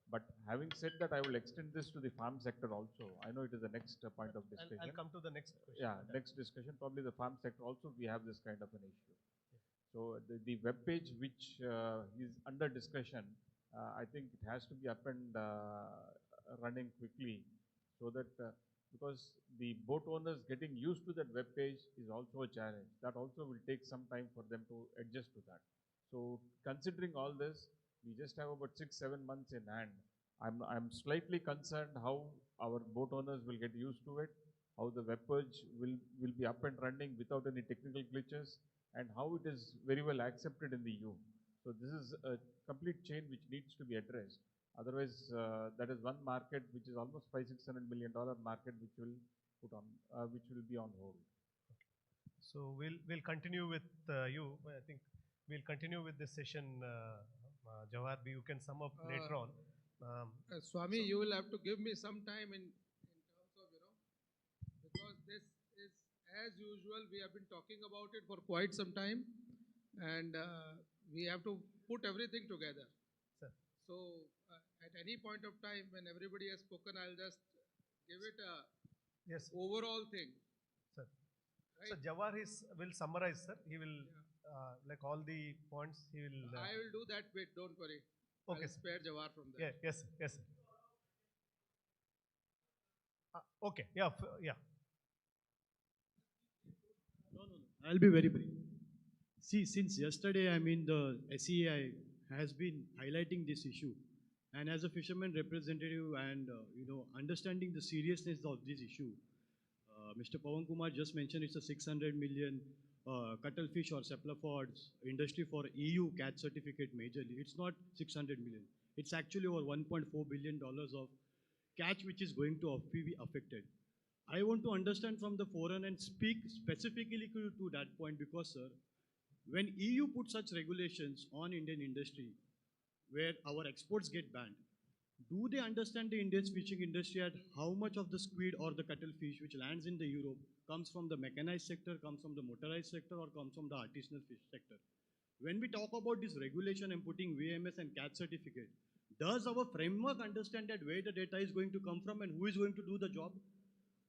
But having said that, I will extend this to the farm sector also. I know it is the next point of discussion. I'll come to the next question. Yeah, next discussion, probably the farm sector also, we have this kind of an issue. So the web page which is under discussion, I think it has to be up and running quickly so that because the boat owners getting used to that web page is also a challenge. That also will take some time for them to adjust to that. So considering all this, we just have about 6-7 months in hand. I'm slightly concerned how our boat owners will get used to it, how the web purge will be up and running without any technical glitches, and how it is very well accepted in the EU. So this is a complete chain which needs to be addressed. Otherwise, that is one market which is almost $500–600 million market which will which will be on hold. So we'll continue with you. I think we'll continue with this session, Jawahar. You can sum up later on. Swami, you will have to give me some time in terms of, because this is as usual, we have been talking about it for quite some time, and we have to put everything together. Sir. So at any point of time when everybody has spoken, I'll just give it a Yes, overall thing. sir. Right? So Jawahar will summarize, sir. He will like all the points. He will. I will do that bit, don't worry. Okay, I'll sir. spare Jawahar from that. Yeah. Yes. Sir. Yes. Sir. Okay. Yeah. Yeah. No. I'll be very brief. See, since yesterday, I mean, the SEI has been highlighting this issue. And as a fisherman representative and, understanding the seriousness of this issue, Mr. Pawan Kumar just mentioned it's a 600 million cuttlefish or cephalopods industry for EU catch certificate majorly. It's not 600 million. It's actually over $1.4 billion of catch which is going to be affected. I want to understand from the forum and speak specifically to that point because, sir, when EU put such regulations on Indian industry, where our exports get banned, do they understand the Indian fishing industry at how much of the squid or the cuttlefish which lands in the Europe comes from the mechanized sector, comes from the motorized sector, or comes from the artisanal fish sector? When we talk about this regulation and putting VMS and catch certificate, does our framework understand that where the data is going to come from and who is going to do the job?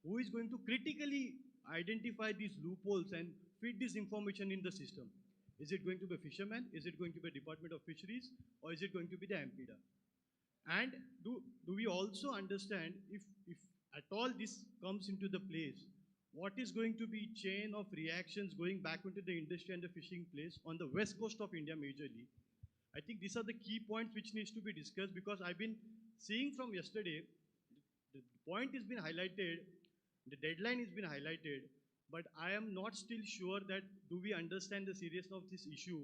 Who is going to critically identify these loopholes and feed this information in the system? Is it going to be a fisherman? Is it going to be a Department of Fisheries? Or is it going to be the MPDA? And do we also understand if at all this comes into the place, what is going to be chain of reactions going back into the industry and the fishing place on the west coast of India majorly? I think these are the key points which needs to be discussed because I've been seeing from yesterday, the point has been highlighted, the deadline has been highlighted, but I am not still sure that do we understand the seriousness of this issue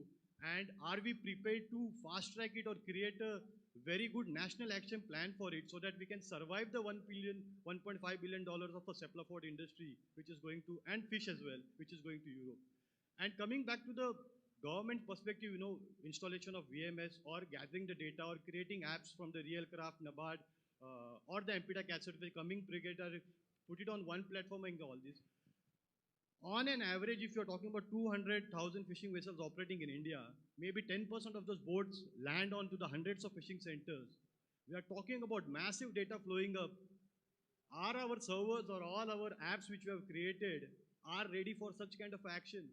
and are we prepared to fast track it or create a very good national action plan for it so that we can survive the $1.5 billion of a cephalopod industry which is going to, and fish as well, which is going to Europe. And coming back to the government perspective, installation of VMS or gathering the data or creating apps from the Realcraft, NABARD or the MPDA catch certificate coming together, put it on one platform and all this. On an average, if you're talking about 200,000 fishing vessels operating in India, maybe 10% of those boats land onto the hundreds of fishing centers. We are talking about massive data flowing up. Are our servers or all our apps which we have created are ready for such kind of action?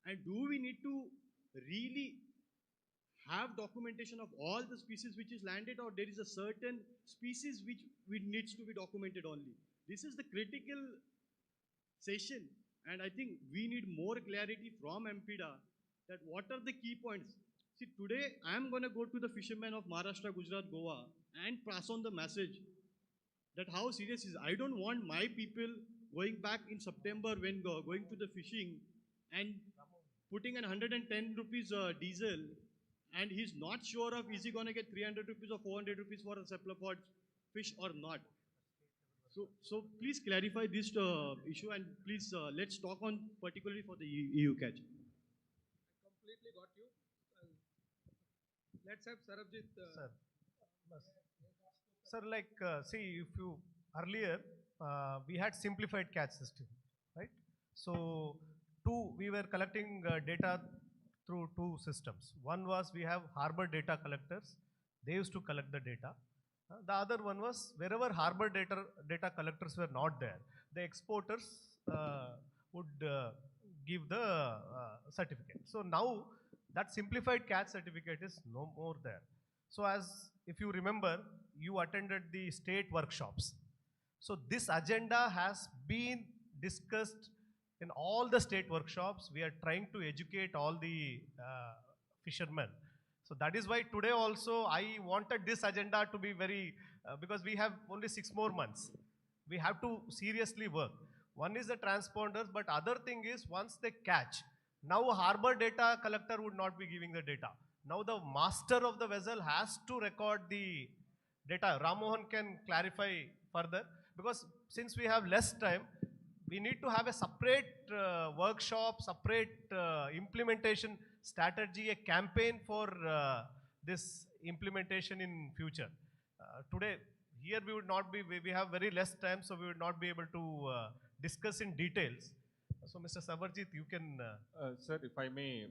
And do we need to really have documentation of all the species which is landed, or there is a certain species which needs to be documented only? This is the critical session. And I think we need more clarity from MPDA that what are the key points. See, today I am going to go to the fishermen of Maharashtra, Gujarat, Goa and pass on the message that how serious is. I don't want my people going back in September when going to the fishing and putting an 110 rupees diesel and he's not sure of is he going to get 300 rupees or 400 rupees for a cephalopod fish or not. So please clarify this issue and please let's talk on particularly for the EU catch. I completely got you. Let's have Sarabjit. Sir. Sir, like, see, if you earlier we had simplified catch system, right? So we were collecting data through two systems. One was we have harbor data collectors. They used to collect the data. The other one was wherever harbor data collectors were not there, the exporters would give the certificate. So now that simplified catch certificate is no more there. So as if you remember, you attended the state workshops. So this agenda has been discussed in all the state workshops. We are trying to educate all the fishermen So that is why today also I wanted this agenda to be very, because we have only 6 more months. We have to seriously work. One is the transponders, but other thing is once they catch, now harbor data collector would not be giving the data. Now the master of the vessel has to record the data. Ramohan can clarify further, because since we have less time, we need to have a separate workshop, separate implementation strategy, a campaign for this implementation in future. Today, here we would not be, we have very less time, so we would not be able to discuss in details. So Mr. Sabarjit, you can. Sir, if I may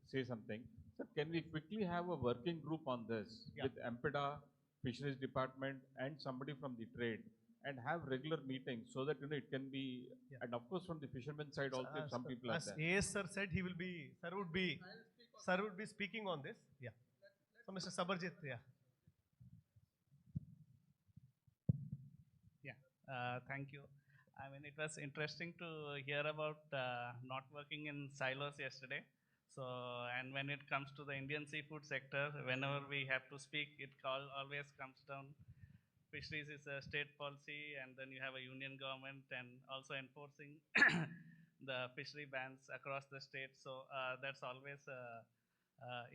say something. Sir, can we quickly have a working group on this Yeah. with AMPEDA, Fisheries Department, and somebody from the trade, and have regular meetings so that it can be, Yeah. and of course from the fisherman side also, if some people are As there. AS sir said, sir would be speaking on this. Yeah. So Mr. Sabarjit, yeah. Thank you. I mean, it was interesting to hear about not working in silos yesterday. So, and when it comes to the Indian seafood sector, whenever we have to speak, it always comes down. Fisheries is a state policy, and then you have a union government and also enforcing the fishery bans across the state. So that's always a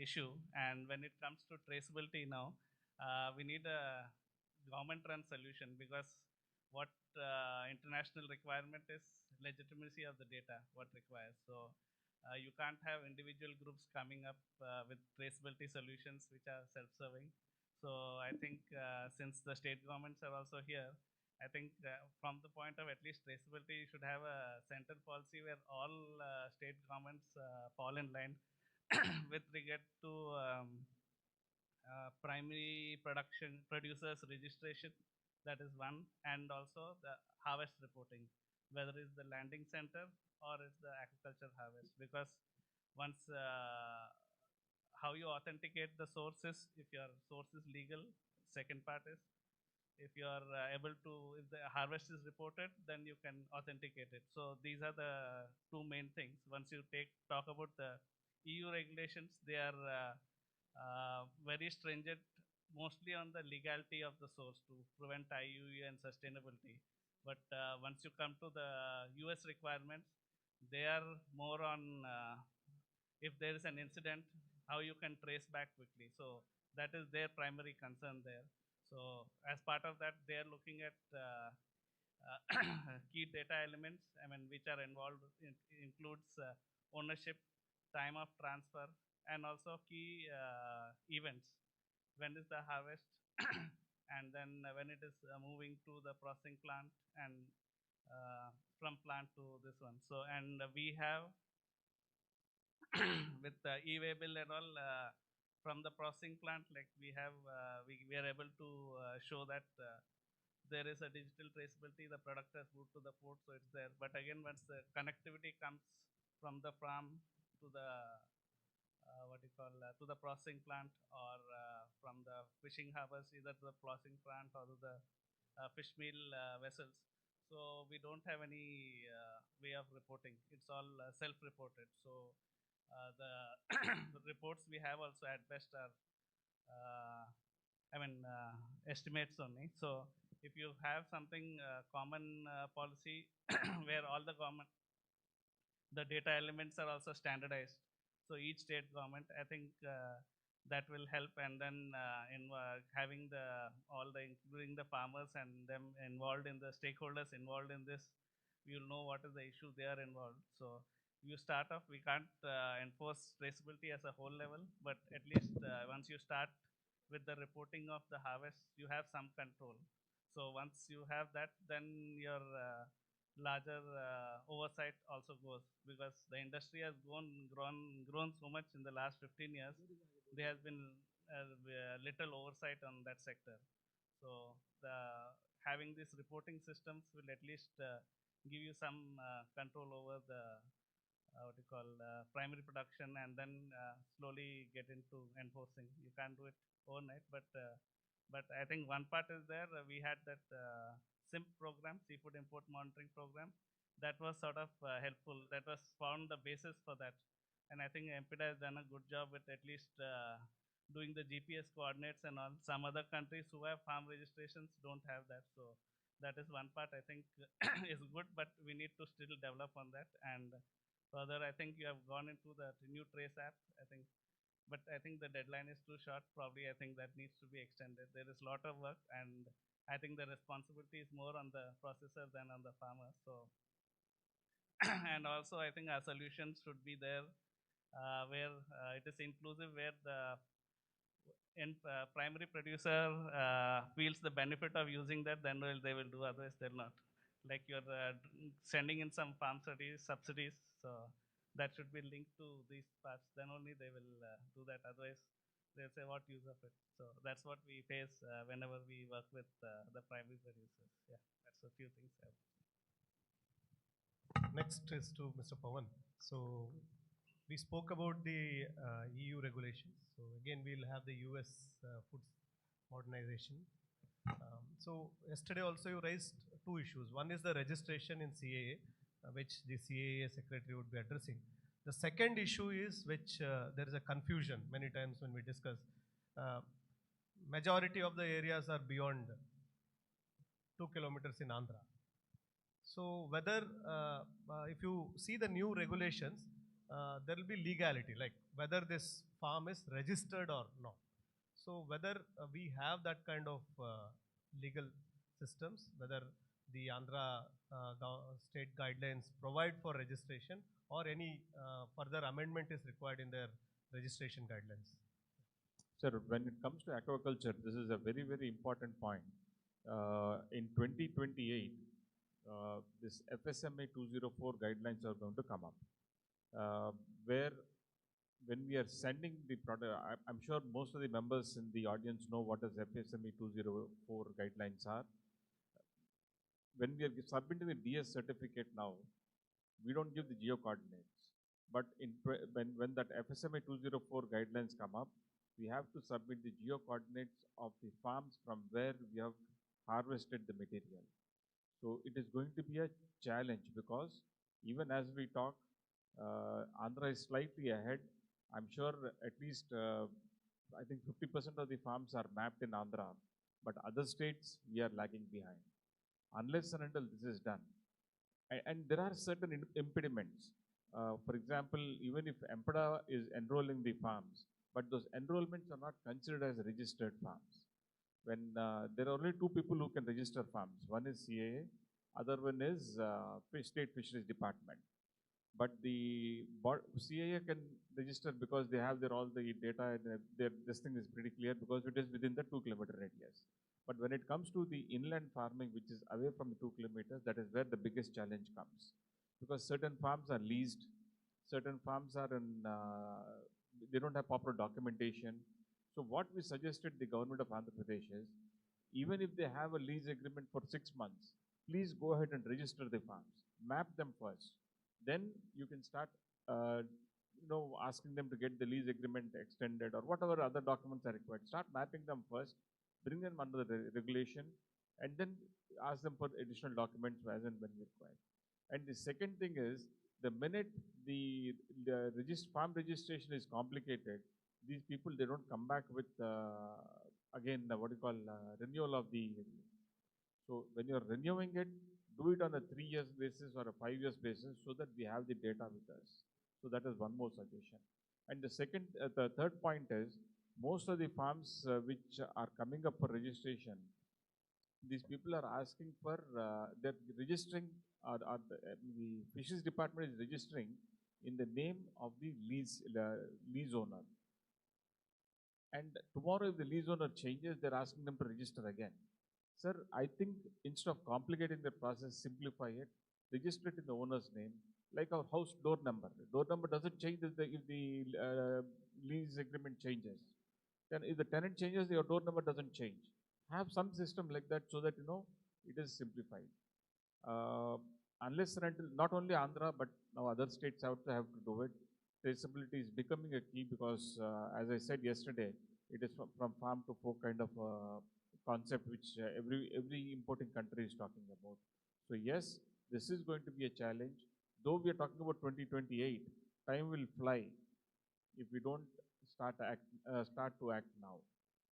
issue. And when it comes to traceability now, we need a government-run solution, because what international requirement is legitimacy of the data, what requires. So you can't have individual groups coming up with traceability solutions which are self-serving. So I think since the state governments are also here, I think from the point of at least traceability, you should have a central policy where all state governments fall in line with regard to primary producers registration. That is one, and also the harvest reporting, whether it's the landing center or it's the agriculture harvest. Because once how you authenticate the sources, if your source is legal. Second part is if you are able to, if the harvest is reported, then you can authenticate it. So these are the two main things. Once you talk about the EU regulations, they are very stringent, mostly on the legality of the source to prevent IUU and sustainability. But once you come to the US requirements, they are more on if there is an incident, how you can trace back quickly. So that is their primary concern there. So as part of that, they are looking at key data elements, I mean, which are involved, includes ownership, time of transfer, and also key events. When is the harvest, and then when it is moving to the processing plant, and from plant to this one. So, and we have with the e-waybill and all, from the processing plant, like we have, we are able to show that there is a digital traceability, the product has moved to the port, so it's there. But again, once the connectivity comes from the farm to the what you call to the processing plant, or from the fishing harbors, either to the processing plant or to the fish meal vessels. So we don't have any way of reporting. It's all self-reported. So the reports we have also at best are, I mean, estimates only. So if you have something common policy where all the government, the data elements are also standardized. So each state government, I think that will help. And then in having the all the, including the farmers and them involved in the stakeholders involved in this, we will know what is the issue they are involved. So you start off, we can't enforce traceability as a whole level, but at least once you start with the reporting of the harvest, you have some control. So once you have that, then your larger oversight also goes, because the industry has grown so much in the last 15 years. There has been little oversight on that sector. So having these reporting systems will at least give you some control over the what you call primary production, and then slowly get into enforcing. You can't do it overnight, but I think one part is there. We had that SIMP program, Seafood Import Monitoring Program, that was sort of helpful. That was found the basis for that. And I think MPDA has done a good job with at least doing the GPS coordinates and all. Some other countries who have farm registrations don't have that. So that is one part I think is good, but we need to still develop on that. And further, I think you have gone into the Renew Trace app, I think, but I think the deadline is too short. Probably I think that needs to be extended. There is a lot of work, and I think the responsibility is more on the processor than on the farmer. So, and also I think our solutions should be there where it is inclusive, where the primary producer feels the benefit of using that, then they will do, otherwise they'll not. Like you're sending in some farm subsidies, so that should be linked to these parts, then only they will do that, otherwise they'll say what use of it. So that's what we face whenever we work with the primary producers. Yeah, that's a few things. Next is to Mr. Pawan. So we spoke about the EU regulations. So again, we'll have the US food modernization. So yesterday also you raised two issues. One is the registration in CAA, which the CAA secretary would be addressing. The second issue is which there is a confusion many times when we discuss. Majority of the areas are beyond 2 kilometers in Andhra. So whether, if you see the new regulations, there will be legality, like whether this farm is registered or not. So whether we have that kind of legal systems, whether the Andhra state guidelines provide for registration or any further amendment is required in their registration guidelines. Sir, when it comes to aquaculture, this is a very, very important point. In 2028, this FSMA 204 guidelines are going to come up, where when we are sending the product, I'm sure most of the members in the audience know what is FSMA 204 guidelines are. When we are submitting the DS certificate now, we don't give the geo coordinates. But when that FSMA 204 guidelines come up, we have to submit the geo coordinates of the farms from where we have harvested the material. So it is going to be a challenge, because even as we talk, Andhra is slightly ahead. I'm sure at least, I think 50% of the farms are mapped in Andhra, but other states, we are lagging behind. Unless and until this is done. And there are certain impediments. For example, even if MPDA is enrolling the farms, but those enrollments are not considered as registered farms. When there are only two people who can register farms. One is CAA, other one is State Fisheries Department. But the CAA can register because they have all the data, and this thing is pretty clear because it is within the 2 kilometer radius. But when it comes to the inland farming, which is away from the 2 kilometers, that is where the biggest challenge comes. Because certain farms are leased, certain farms are in, they don't have proper documentation. So what we suggested the government of Andhra Pradesh is, even if they have a lease agreement for 6 months, please go ahead and register the farms, map them first. Then you can start, asking them to get the lease agreement extended or whatever other documents are required. Start mapping them first, bring them under the regulation, and then ask them for additional documents as and when required. And the second thing is, the minute the farm registration is complicated, these people, they don't come back with, renewal of the. So when you're renewing it, do it on a 3 years basis or a 5 years basis so that we have the data with us. So that is one more suggestion. And the third point is, most of the farms which are coming up for registration, these people are asking for, they're registering, the Fisheries Department is registering in the name of the lease owner. And tomorrow if the lease owner changes, they're asking them to register again. Sir, I think instead of complicating the process, simplify it, register it in the owner's name, like our house door number. Door number doesn't change if the lease agreement changes. Then if the tenant changes, your door number doesn't change. Have some system like that so that, it is simplified. Unless and until, not only Andhra, but now other states have to do it. Traceability is becoming a key because, as I said yesterday, it is from farm to fork kind of concept which every importing country is talking about. So yes, this is going to be a challenge. Though we are talking about 2028, time will fly if we don't start to act now.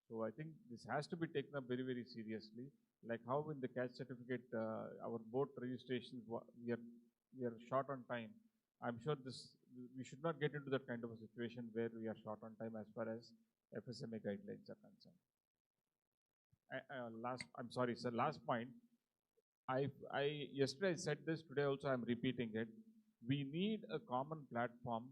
So I think this has to be taken up very, very seriously. Like how in the caste certificate, our boat registrations, we are short on time. I'm sure we should not get into that kind of a situation where we are short on time as far as FSMA guidelines are concerned. I'm sorry, sir. Last point. Yesterday I said this. Today also I'm repeating it. We need a common platform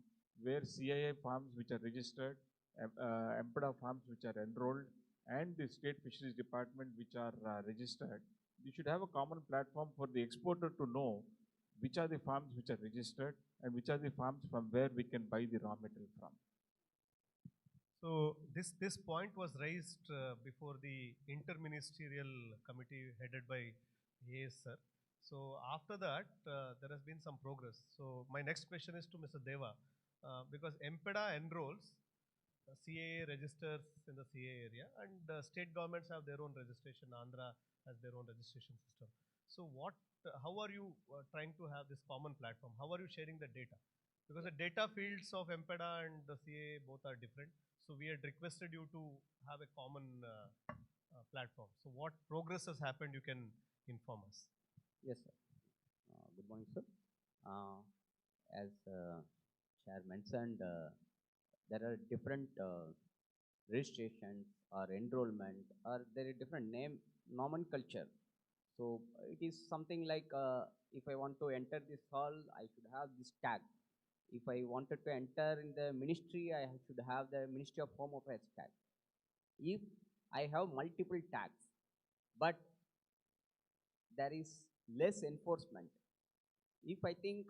where CII farms which are registered, EMPEDA farms which are enrolled, and the State Fisheries Department which are registered. We should have a common platform for the exporter to know which are the farms which are registered and which are the farms from where we can buy the raw material from. So this point was raised before the interministerial committee headed by AS sir. So after that, there has been some progress. So my next question is to Mr. Deva, because EMPEDA enrolls, CAA registers in the CAA area, and state governments have their own registration. Andhra has their own registration system. So how are you trying to have this common platform? How are you sharing the data? Because the data fields of EMPEDA and the CAA both are different. So we had requested you to have a common platform. So what progress has happened, you can inform us. Yes, sir. Good morning, sir. As Chair mentioned, there are different registrations or enrollment, or there is different name nomenclature. So it is something like if I want to enter this hall, I should have this tag. If I wanted to enter in the ministry, I should have the Ministry of Home Affairs tag. If I have multiple tags, but there is less enforcement, if I think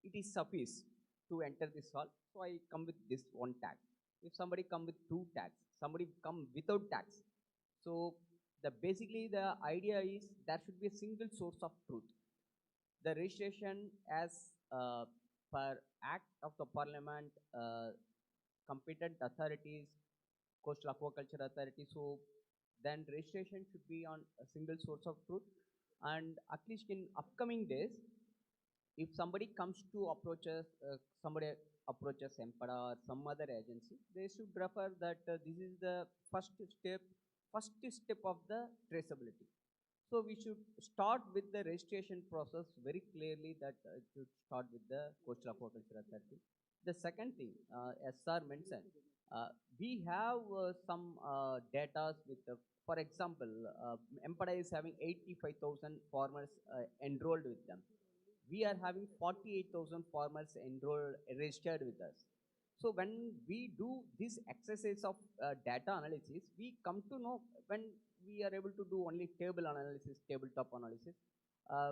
it is suffice to enter this hall, so I come with this one tag. If somebody come with two tags, somebody come without tags. So basically the idea is there should be a single source of truth. The registration as per Act of the Parliament, competent authorities, Coastal Aquaculture Authority, so then registration should be on a single source of truth. And at least in upcoming days, if somebody comes to somebody approaches EMPEDA or some other agency, they should refer that this is the first step of the traceability. So we should start with the registration process very clearly, that it should start with the Coastal Aquaculture Authority. The second thing, as sir mentioned, we have some data with, for example, EMPEDA is having 85,000 farmers enrolled with them. We are having 48,000 farmers registered with us. So when we do this exercise of data analysis, we come to know, when we are able to do only table analysis, tabletop analysis,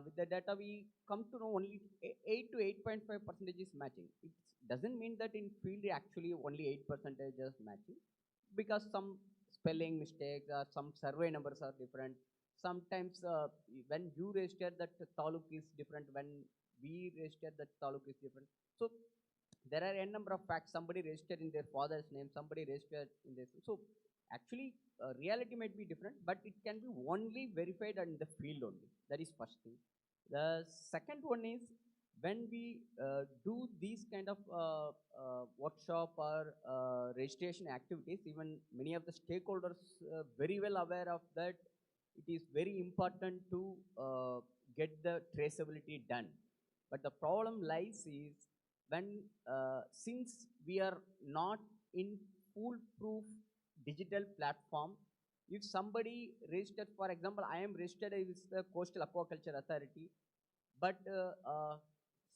with the data we come to know only 8 to 8.5% is matching. It doesn't mean that in field actually only 8% is matching, because some spelling mistakes or some survey numbers are different. Sometimes when you register, that taluk is different, when we register, that taluk is different. So there are a number of facts. Somebody registered in their father's name, somebody registered in this. So actually reality might be different, but it can be only verified in the field only. That is first thing. The second one is, when we do these kind of workshop or registration activities, even many of the stakeholders very well aware of that, it is very important to get the traceability done. But the problem lies is, when since we are not in foolproof digital platform, if somebody registered, for example, I am registered with the Coastal Aquaculture Authority, but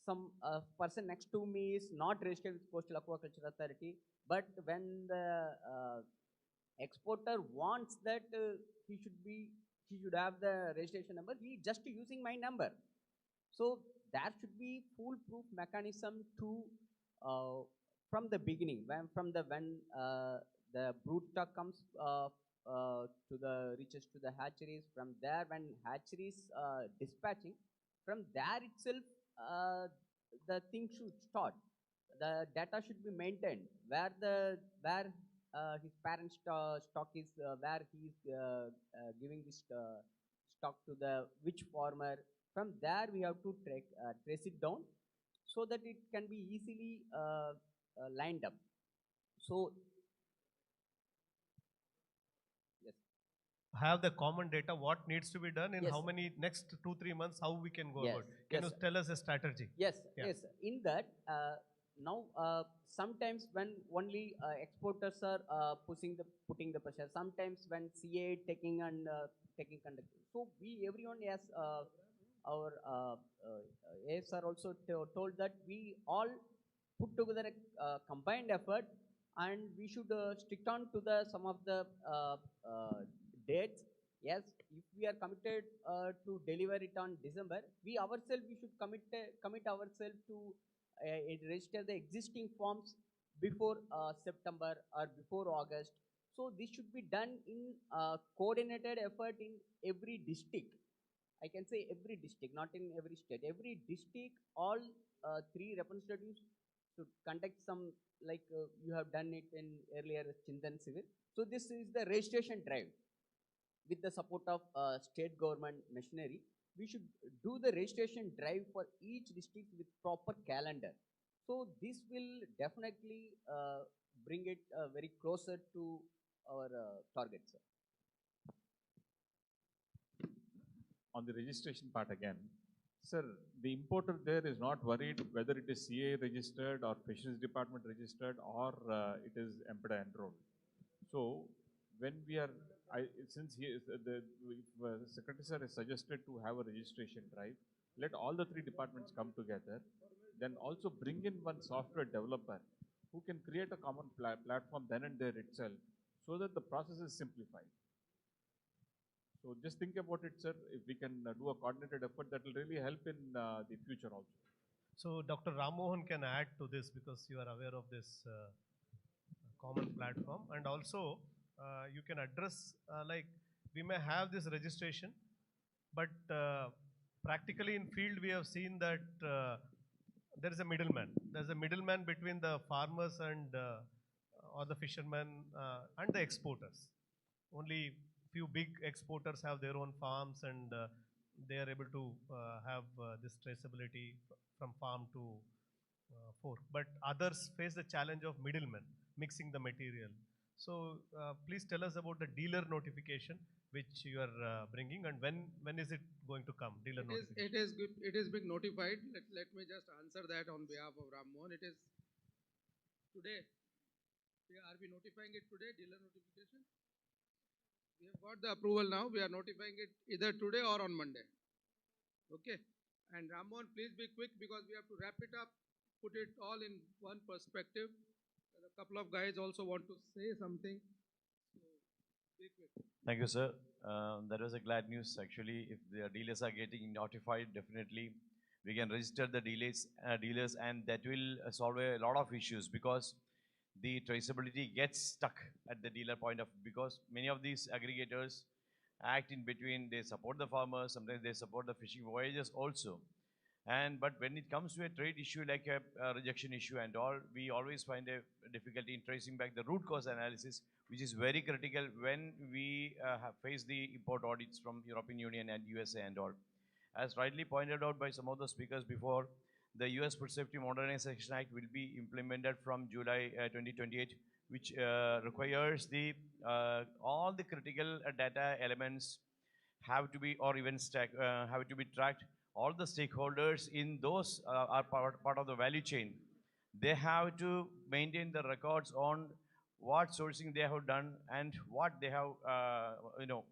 some person next to me is not registered with Coastal Aquaculture Authority, but when the exporter wants that he should have the registration number, he just using my number. So there should be foolproof mechanism to from the beginning, when the brood stock comes reaches to the hatcheries. From there, when hatcheries dispatching, from there itself the thing should start. The data should be maintained, where his parent stock is, where he is giving this stock to the which farmer. From there we have to trace it down. so that it can be easily lined up. So, yes. Have the common data, what needs to be done in Yes. how many next 2-3 months, how we can go Yes, about. Can yes. you tell us a strategy? Yes, Yeah. yes. In that, now sometimes when only exporters are putting the pressure, sometimes when CA taking conduct. So everyone has our ASR also told that we all put together a combined effort, and we should stick on to the some of the dates. Yes, if we are committed to deliver it on December, we should commit ourselves to register the existing forms before September or before August. So this should be done in coordinated effort in every district. I can say every district, not in every state. Every district, all three representatives should conduct some, like you have done it in earlier Chindan Civil. So this is the registration drive. With the support of state government machinery, we should do the registration drive for each district with proper calendar. So this will definitely bring it very closer to our targets. On the registration part again, sir, the importer there is not worried whether it is CA registered or Fisheries Department registered or it is EMPDA enrolled. So when we are, since he is, the Secretary Sir has suggested to have a registration drive, let all the three departments come together, then also bring in one software developer who can create a common platform then and there itself, so that the process is simplified. So just think about it, sir. If we can do a coordinated effort, that will really help in the future also. So Dr. Ram Mohan can add to this because you are aware of this common platform, and also you can address like we may have this registration, but practically in field we have seen that there is a middleman. There is a middleman between the farmers and or the fishermen and the exporters. Only few big exporters have their own farms, and they are able to have this traceability from farm to fork. But others face the challenge of middlemen mixing the material. So please tell us about the dealer notification which you are bringing, and when is it going to come? Dealer notification. It is good. It is being notified. Let me just answer that on behalf of Ram Mohan. It is today. Are we notifying it today? Dealer notification. We have got the approval now. We are notifying it either today or on Monday. Okay. And Ram Mohan, please be quick because we have to wrap it up, put it all in one perspective. A couple of guys also want to say something. So, be quick. Thank you, sir. That was a glad news. Actually, if the dealers are getting notified, definitely we can register the dealers, and that will solve a lot of issues, because the traceability gets stuck at the dealer point of, because many of these aggregators act in between. They support the farmers, sometimes they support the fishing voyages also. But when it comes to a trade issue like a rejection issue and all, we always find a difficulty in tracing back the root cause analysis, which is very critical when we have faced the import audits from European Union and USA and all. As rightly pointed out by some of the speakers before, the US Food Safety Modernization Act will be implemented from July 2028, which requires the all the critical data elements have to be, or even have to be tracked. All the stakeholders in those are part of the value chain. They have to maintain the records on what sourcing they have done and what they have,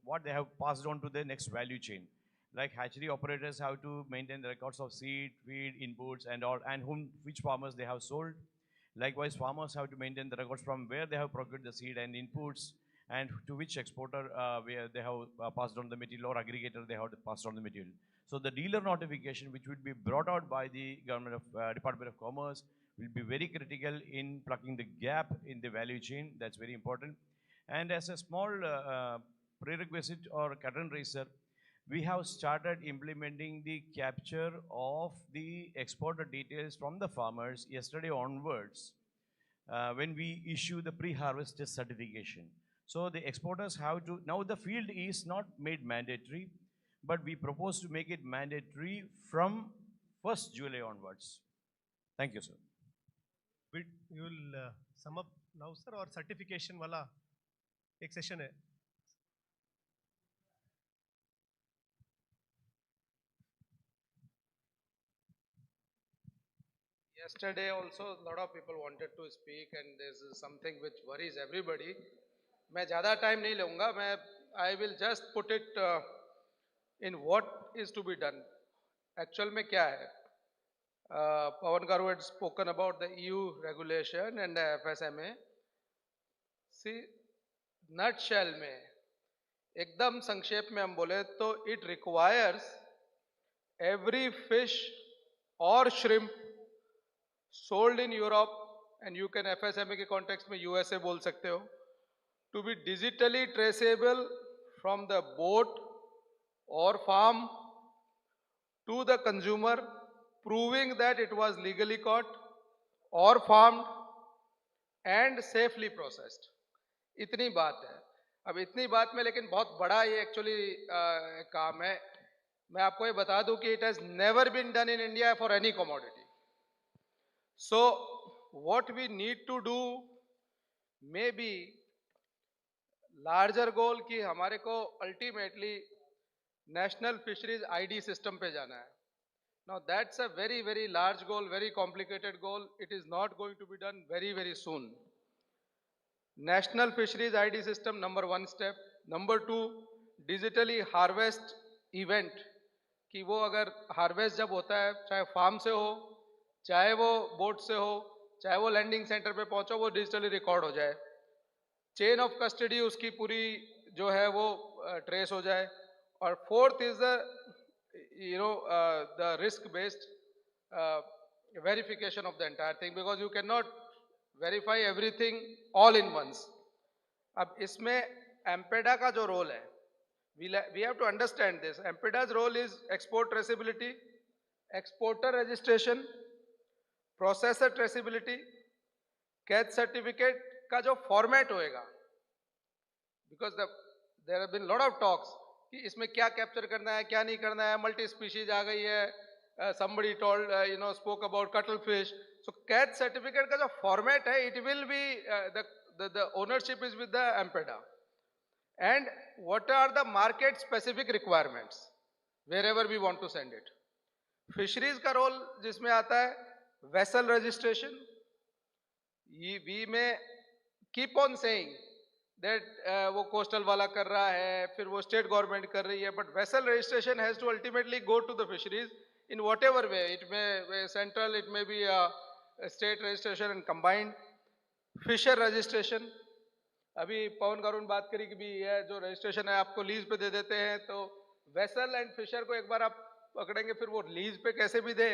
what they have passed on to the next value chain. Like hatchery operators have to maintain the records of seed, feed, inputs, and all, and which farmers they have sold. Likewise, farmers have to maintain the records from where they have procured the seed and inputs, and to which exporter where they have passed on the material, or aggregator they have passed on the material. So the dealer notification, which would be brought out by the government of Department of Commerce, will be very critical in plugging the gap in the value chain. That's very important. And as a small prerequisite or curtain raiser, we have started implementing the capture of the exporter details from the farmers yesterday onwards when we issue the pre-harvest test certification. So the exporters have to, now the field is not made mandatory, but we propose to make it mandatory from 1st July onwards. Thank you, sir. You will sum up now, sir, और certification वाला एक session है. Yesterday also a lot of people wanted to speak and there's something which worries everybody. मैं ज़्यादा time नहीं लूँगा. I will just put it in what is to be done. Actual में क्या है? Pawan Garu had spoken about the EU regulation and the FSMA. See, nutshell में एकदम संक्षेप में हम बोले तो it requires every fish or shrimp sold in Europe, and you can FSMA के context में USA बोल सकते हो, to be digitally traceable from the boat or farm to the consumer, proving that it was legally caught or farmed and safely processed. इतनी बात है. अब इतनी बात में लेकिन बहुत बड़ा ये एक्चुअली काम है. मैं आपको ये बता दूं कि it has never been done in India for any commodity. So what we need to do may be larger goal कि हमारे को ultimately national fisheries ID system पे जाना है. Now that's a very, very large goal, very complicated goal. It is not going to be done very, very soon. National Fisheries ID system, number one step. Number two, digitally harvest event. कि वो अगर harvest जब होता है, चाहे farm से हो, चाहे वो boat से हो, चाहे वो landing center पे पहुंचो, वो digitally record हो जाए. Chain of custody उसकी पूरी जो है वो trace हो जाए. और fourth is the the risk-based verification of the entire thing, because you cannot verify everything all in once. अब इसमें एम्पेडा का जो रोल है, we have to understand this. एम्पेडा's role is export traceability, exporter registration, processor traceability, catch certificate का जो format होएगा, because there have been lot of talks कि इसमें क्या कैप्चर करना है, क्या नहीं करना है, मल्टी स्पीशीज आ गई है, somebody told spoke about cuttlefish. So catch certificate का जो format है, it will be the ownership is with the AMPEDA. And what are the market specific requirements wherever we want to send it. Fisheries का role जिसमें आता है vessel registration. We may keep on saying that वो coastal वाला कर रहा है, फिर वो state government कर रही है, but vessel registration has to ultimately go to the fisheries in whatever way. It may be central, it may be a state registration and combined. Fisher registration. अभी पवन गारू ने बात करी कि भी ये जो registration है आपको लीज पे दे देते हैं, तो vessel and fisher को एक बार आप पकड़ेंगे, फिर वो लीज पे कैसे भी दे,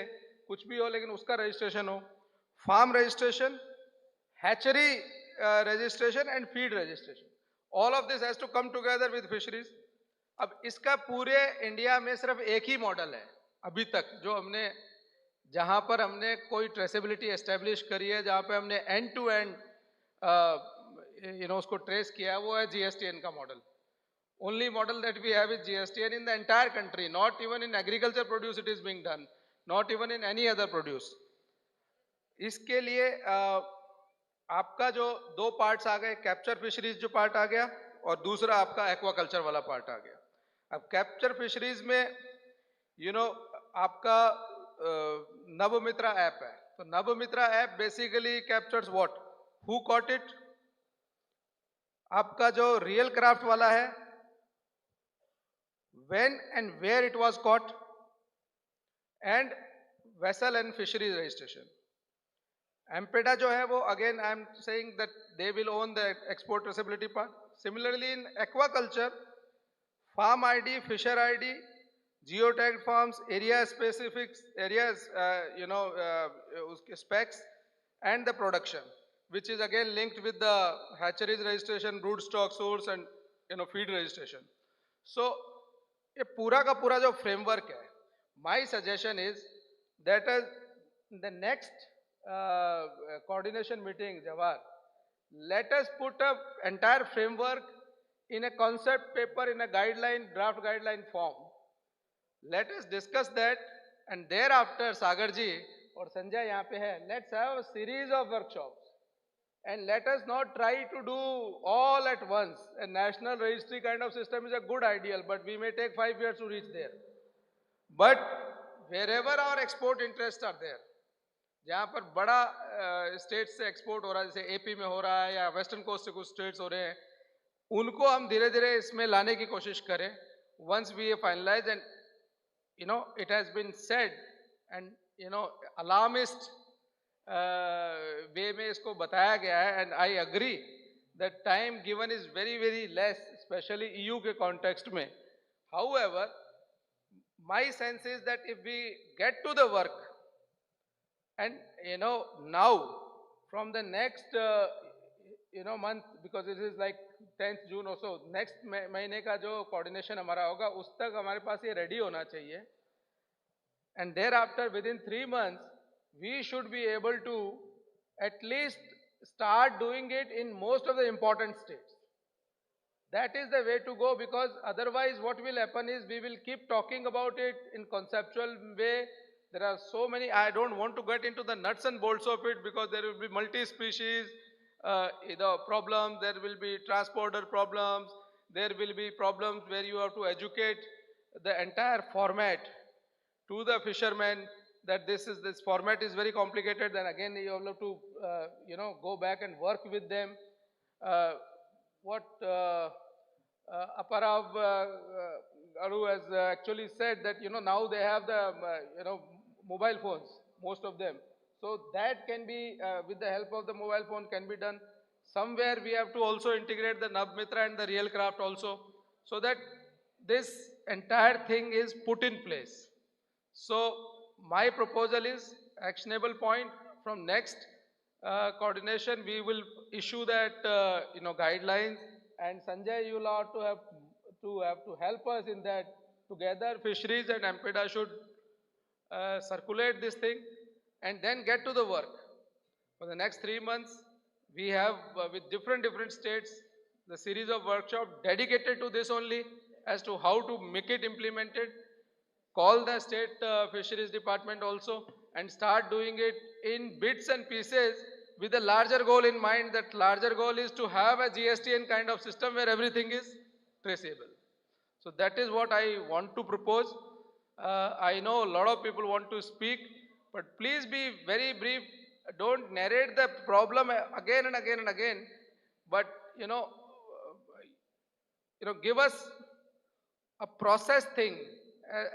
कुछ भी हो, लेकिन उसका registration हो. Farm registration, hatchery registration and feed registration. All of this has to come together with fisheries. अब इसका पूरे इंडिया में सिर्फ एक ही मॉडल है अभी तक जो हमने, जहां पर हमने कोई ट्रेसेबिलिटी एस्टेब्लिश करी है, जहां पे हमने एंड टू एंड उसको ट्रेस किया, वो है GSTN का model. Only model that we have is GSTN in the entire country. Not even in agriculture produce it is being done. Not even in any other produce. इसके लिए आपका जो दो पार्ट्स आ गए, कैप्चर फिशरीज जो part आ गया और दूसरा आपका एक्वाकल्चर वाला पार्ट आ गया. अब कैप्चर फिशरीज में आपका नवमित्रा ऐप है, तो Navmitra app basically captures what, who caught it. आपका जो रियल क्राफ्ट वाला है, when and where it was caught, and vessel and fisheries registration. MPEDA जो है वो again I am saying that they will own the export traceability part. Similarly in aquaculture, farm ID, fisher ID, geotagged farms, area specific areas, उसके specs and the production, which is again linked with the hatcheries registration, brood stock source and feed registration. So ये पूरा का पूरा जो framework है, my suggestion is that in the next coordination meeting, Jawahar, let us put a entire framework in a concept paper, in a guideline, draft guideline form. Let us discuss that, and thereafter, Sagar ji, और संजय यहाँ पे है, let's have a series of workshops and let us not try to do all at once. A national registry kind of system is a good ideal, but we may take 5 years to reach there. But wherever our export interests are there, जहाँ पर बड़ा state से export हो रहा है, जैसे AP में हो रहा है या वेस्टर्न कोस्ट से कुछ स्टेट्स हो रहे हैं, उनको हम धीरे धीरे इसमें लाने की कोशिश करें. Once we finalize, and you know, it has been said, and you know, alarmist वे में इसको बताया गया है, and I agree that time given is very less, especially EU के context में. However, my sense is that if we get to the work, and you know, now from the next you know month, because it is like 10th June or so, next महीने का जो coordination हमारा होगा, उस तक हमारे पास ये ready होना चाहिए. And thereafter, within 3 months, we should be able to at least start doing it in most of the important states. That is the way to go, because otherwise what will happen is we will keep talking about it in conceptual way. There are so many, I don't want to get into the nuts and bolts of it, because there will be multi-species problems, there will be transporter problems, there will be problems where you have to educate the entire format to the fishermen that this format is very complicated. Then again you have to you know, go back and work with them. What Aparav Garu has actually said, that you know, now they have the you know, mobile phones, most of them. So that can be with the help of the mobile phone can be done. Somewhere we have to also integrate the Navmitra and the Real Craft also, so that this entire thing is put in place. So my proposal is actionable point from next coordination. We will issue that you know, guidelines, and Sanjay, you will have to help us in that. Together, fisheries and MPDA should circulate this thing and then get to the work. For the next 3 months, we have with different states the series of workshops dedicated to this only, as to how to make it implemented. Call the state fisheries department also and start doing it in bits and pieces with a larger goal in mind. That larger goal is to have a GSTN kind of system where everything is traceable. So that is what I want to propose. I know a lot of people want to speak, but please be very brief. Don't narrate the problem again and again and again, but you know, give us a process thing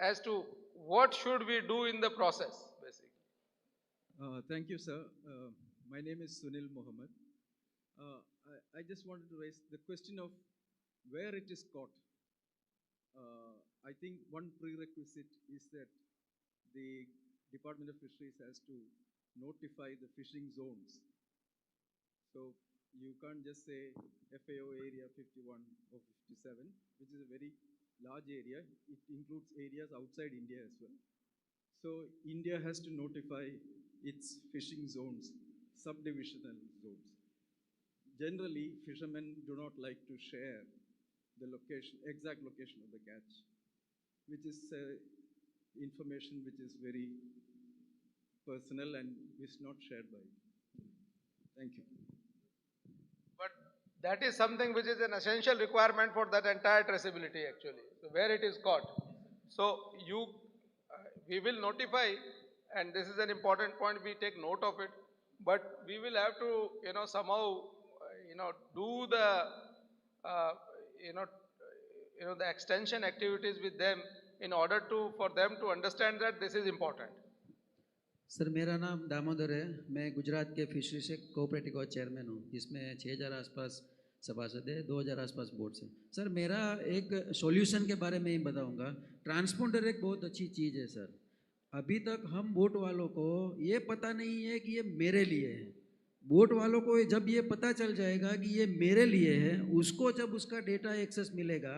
as to what should we do in the process, basically. Thank you, sir. My name is Sunil Mohammed. I just wanted to raise the question of where it is caught. I think one prerequisite is that the Department of Fisheries has to notify the fishing zones. So you can't just say FAO area 51 or 57, which is a very large area. It includes areas outside India as well. So India has to notify its fishing zones, subdivisional zones. Generally, fishermen do not like to share the exact location of the catch, which is information which is very personal and is not shared by you. Thank you. But that is something which is an essential requirement for that entire traceability actually, so where it is caught. So we will notify, and this is an important point, we take note of it, but we will have to, somehow, do the, the extension activities with them in order for them to understand that this is important. Sir मेरा नाम दामोदर है, मैं गुजरात के fishery से cooperative का chairman हूँ, जिसमें 6000 आसपास सभासद है, 2000 आसपास बोर्ड से। सर मेरा एक सॉल्यूशन के बारे में ही बताऊँगा। ट्रांसपोंडर एक बहुत अच्छी चीज़ है सर। अभी तक हम बोट वालों को ये पता नहीं है कि ये मेरे लिए है। बोट वालों को जब ये पता चल जाएगा कि ये मेरे लिए है, उसको जब उसका डेटा एक्सेस मिलेगा,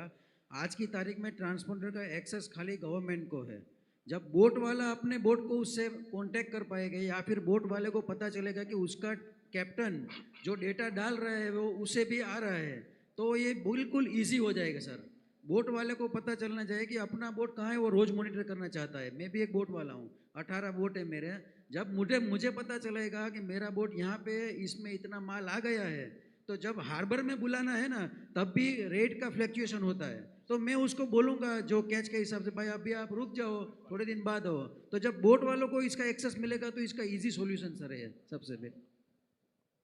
आज की तारीख में ट्रांसपोंडर का एक्सेस खाली गवर्नमेंट को है। जब बोट वाला अपने बोट को उससे कांटेक्ट कर पाएगा, या फिर बोट वाले को पता चलेगा कि उसका कैप्टन जो डेटा डाल रहा है वो उसे भी आ रहा है, तो ये बिल्कुल इजी हो जाएगा सर। बोट वाले को पता चलना चाहिए कि अपना बोट कहाँ है, वो रोज़ मॉनिटर करना चाहता है। मैं भी एक बोट वाला हूँ, 18 बोट है मेरे। जब मुझे मुझे पता चलेगा कि मेरा बोट यहाँ पे इसमें इतना माल आ गया है, तो जब हार्बर में बुलाना है ना, तब भी रेट का फ्लक्चुएशन होता है, तो मैं उसको बोलूँगा जो कैच के हिसाब से, भाई अभी आप रुक जाओ, थोड़े दिन बाद हो। तो जब बोट वालों को इसका एक्सेस मिलेगा तो इसका इजी सॉल्यूशन सर है सबसे बेस्ट।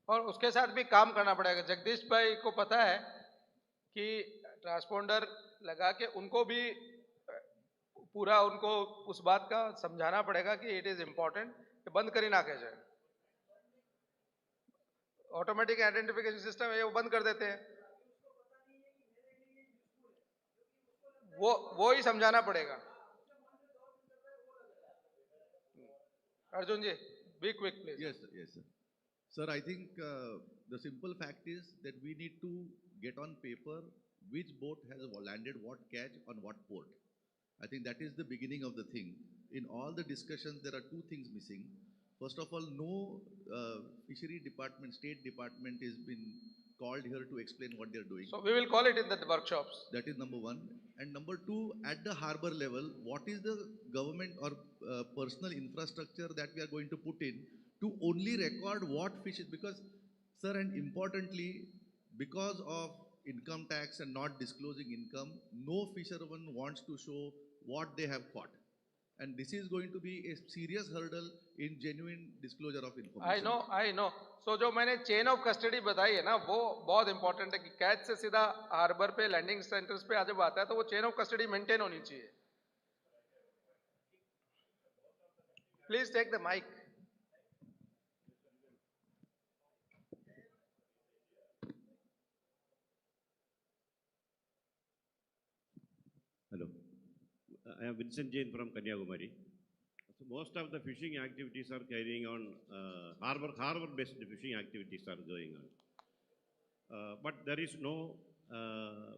और उसके साथ भी काम करना पड़ेगा। जगदीश भाई को पता है कि ट्रांसपोंडर लगा के उनको भी पूरा उनको उस बात का समझाना पड़ेगा कि इट इज इम्पोर्टेंट कि बंद करी ना के जाए। ऑटोमेटिक आइडेंटिफिकेशन सिस्टम है, वो बंद कर देते हैं। वो ही समझाना पड़ेगा। Arjun ji, be quick please. Yes, sir. Yes, sir. Sir, I think the simple fact is that we need to get on paper which boat has landed what catch on what port. I think that is the beginning of the thing. In all the discussions, there are two things missing. First of all, no fishery department, state department has been called here to explain what they are doing. So we will call it in the workshops. That is number one. And number two, at the harbor level, what is the government or personal infrastructure that we are going to put in to only record what fish is? Because, sir, and importantly, because of income tax and not disclosing income, no fisherman wants to show what they have caught. And this is going to be a serious hurdle in genuine disclosure of information. I know. So जो मैंने chain of custody बताई है ना, वो बहुत important है कि catch से सीधा हार्बर पे, लैंडिंग सेंटर्स पे जब आता है तो वो चेन ऑफ कस्टडी मेंटेन होनी चाहिए। Please take the mic. Hello, I am Vincent Jain from Kanyakumari. So most of the fishing activities are carrying on harbor-based fishing activities are going on, but there is no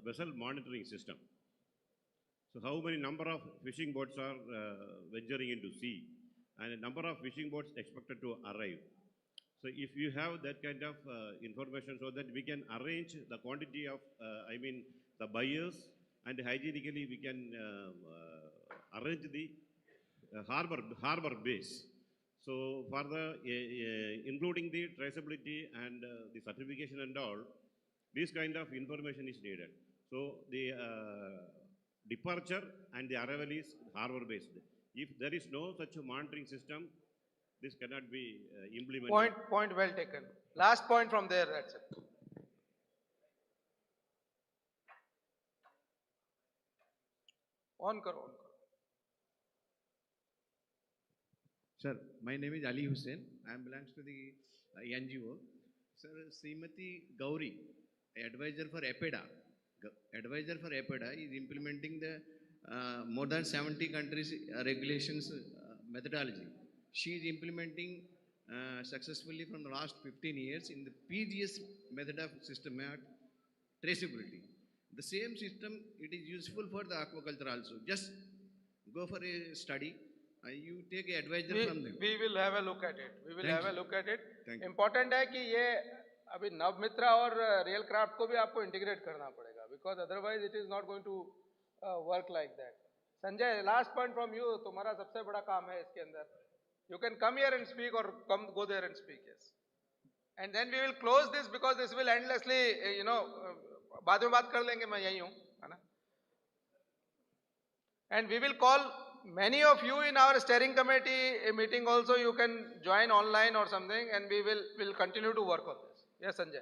vessel monitoring system. So how many number of fishing boats are venturing into sea, and a number of fishing boats expected to arrive. So if you have that kind of information, so that we can arrange the quantity of, the buyers, and hygienically we can arrange the harbor base. So for the including the traceability and the certification and all, this kind of information is needed. So the departure and the arrival is harbor based. If there is no such a monitoring system, this cannot be implemented. Point well taken. Last point from there, that's it. On karo. Sir, my name is Ali Hussain. I belongs to the NGO. Sir, Srimati Gauri, advisor for EPEDA. Advisor for EPEDA is implementing the more than 70 countries regulations methodology. She is implementing successfully from the last 15 years in the PGS method of systematic traceability. The same system, it is useful for the aquaculture also. Just go for a study. You take an advisor from them. We will have a look at it. We will Thank have a you. look at it. Thank you. Important है कि ये अभी नवमित्रा और real craft को भी आपको integrate करना पड़ेगा, because otherwise it is not going to work like that. Sanjay, last point from you. तुम्हारा सबसे बड़ा काम है इसके अंदर. You can come here and speak or go there and speak. Yes. And then we will close this because this will endlessly, बाद में बात कर लेंगे, मैं यही हूँ, है ना? And we will call many of you in our steering committee meeting also. You can join online or something, and we will continue to work on this. Yes, Sanjay.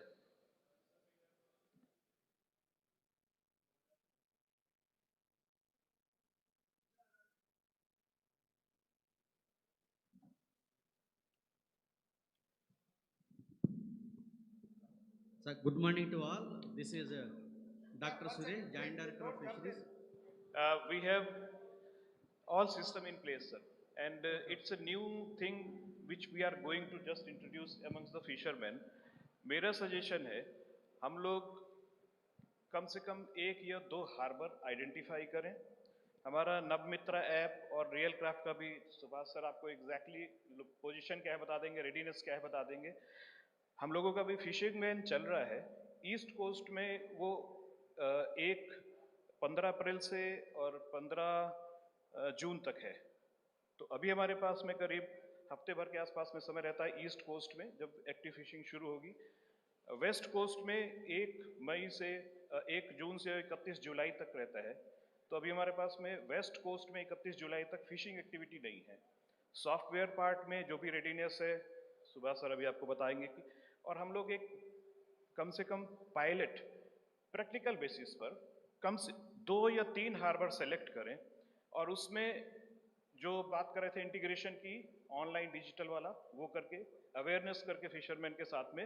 Sir, good morning to all. This is Dr. Suresh, Joint Director of Fisheries. We have all system in place, sir, and it's a new thing which we are going to just introduce amongst the fishermen. मेरा suggestion है हम लोग कम से कम 1 या 2 harbour identify करें. हमारा नवमित्रा app और real craft का भी सुभाष सर आपको एग्जैक्टली पोजीशन क्या है बता देंगे, रेडीनेस क्या है बता देंगे. हम लोगों का भी फिशिंग मैन चल रहा है ईस्ट कोस्ट में, वो 15 अप्रैल से और 15 जून तक है. तो अभी हमारे पास में करीब हफ्ते भर के आसपास में समय रहता है ईस्ट कोस्ट में जब एक्टिव फिशिंग शुरू होगी। वेस्ट कोस्ट में 1 जून से 31 जुलाई तक रहता है। तो अभी हमारे पास में वेस्ट कोस्ट में 31 जुलाई तक फिशिंग एक्टिविटी नहीं है। सॉफ्टवेयर पार्ट में जो भी रेडीनेस है सुभाष सर अभी आपको बताएंगे कि, और हम लोग एक कम से कम पायलट प्रैक्टिकल बेसिस पर कम से 2 या 3 हार्बर सेलेक्ट करें और उसमें जो बात कर रहे थे इंटीग्रेशन की ऑनलाइन डिजिटल वाला वो करके अवेयरनेस करके फिशरमैन के साथ में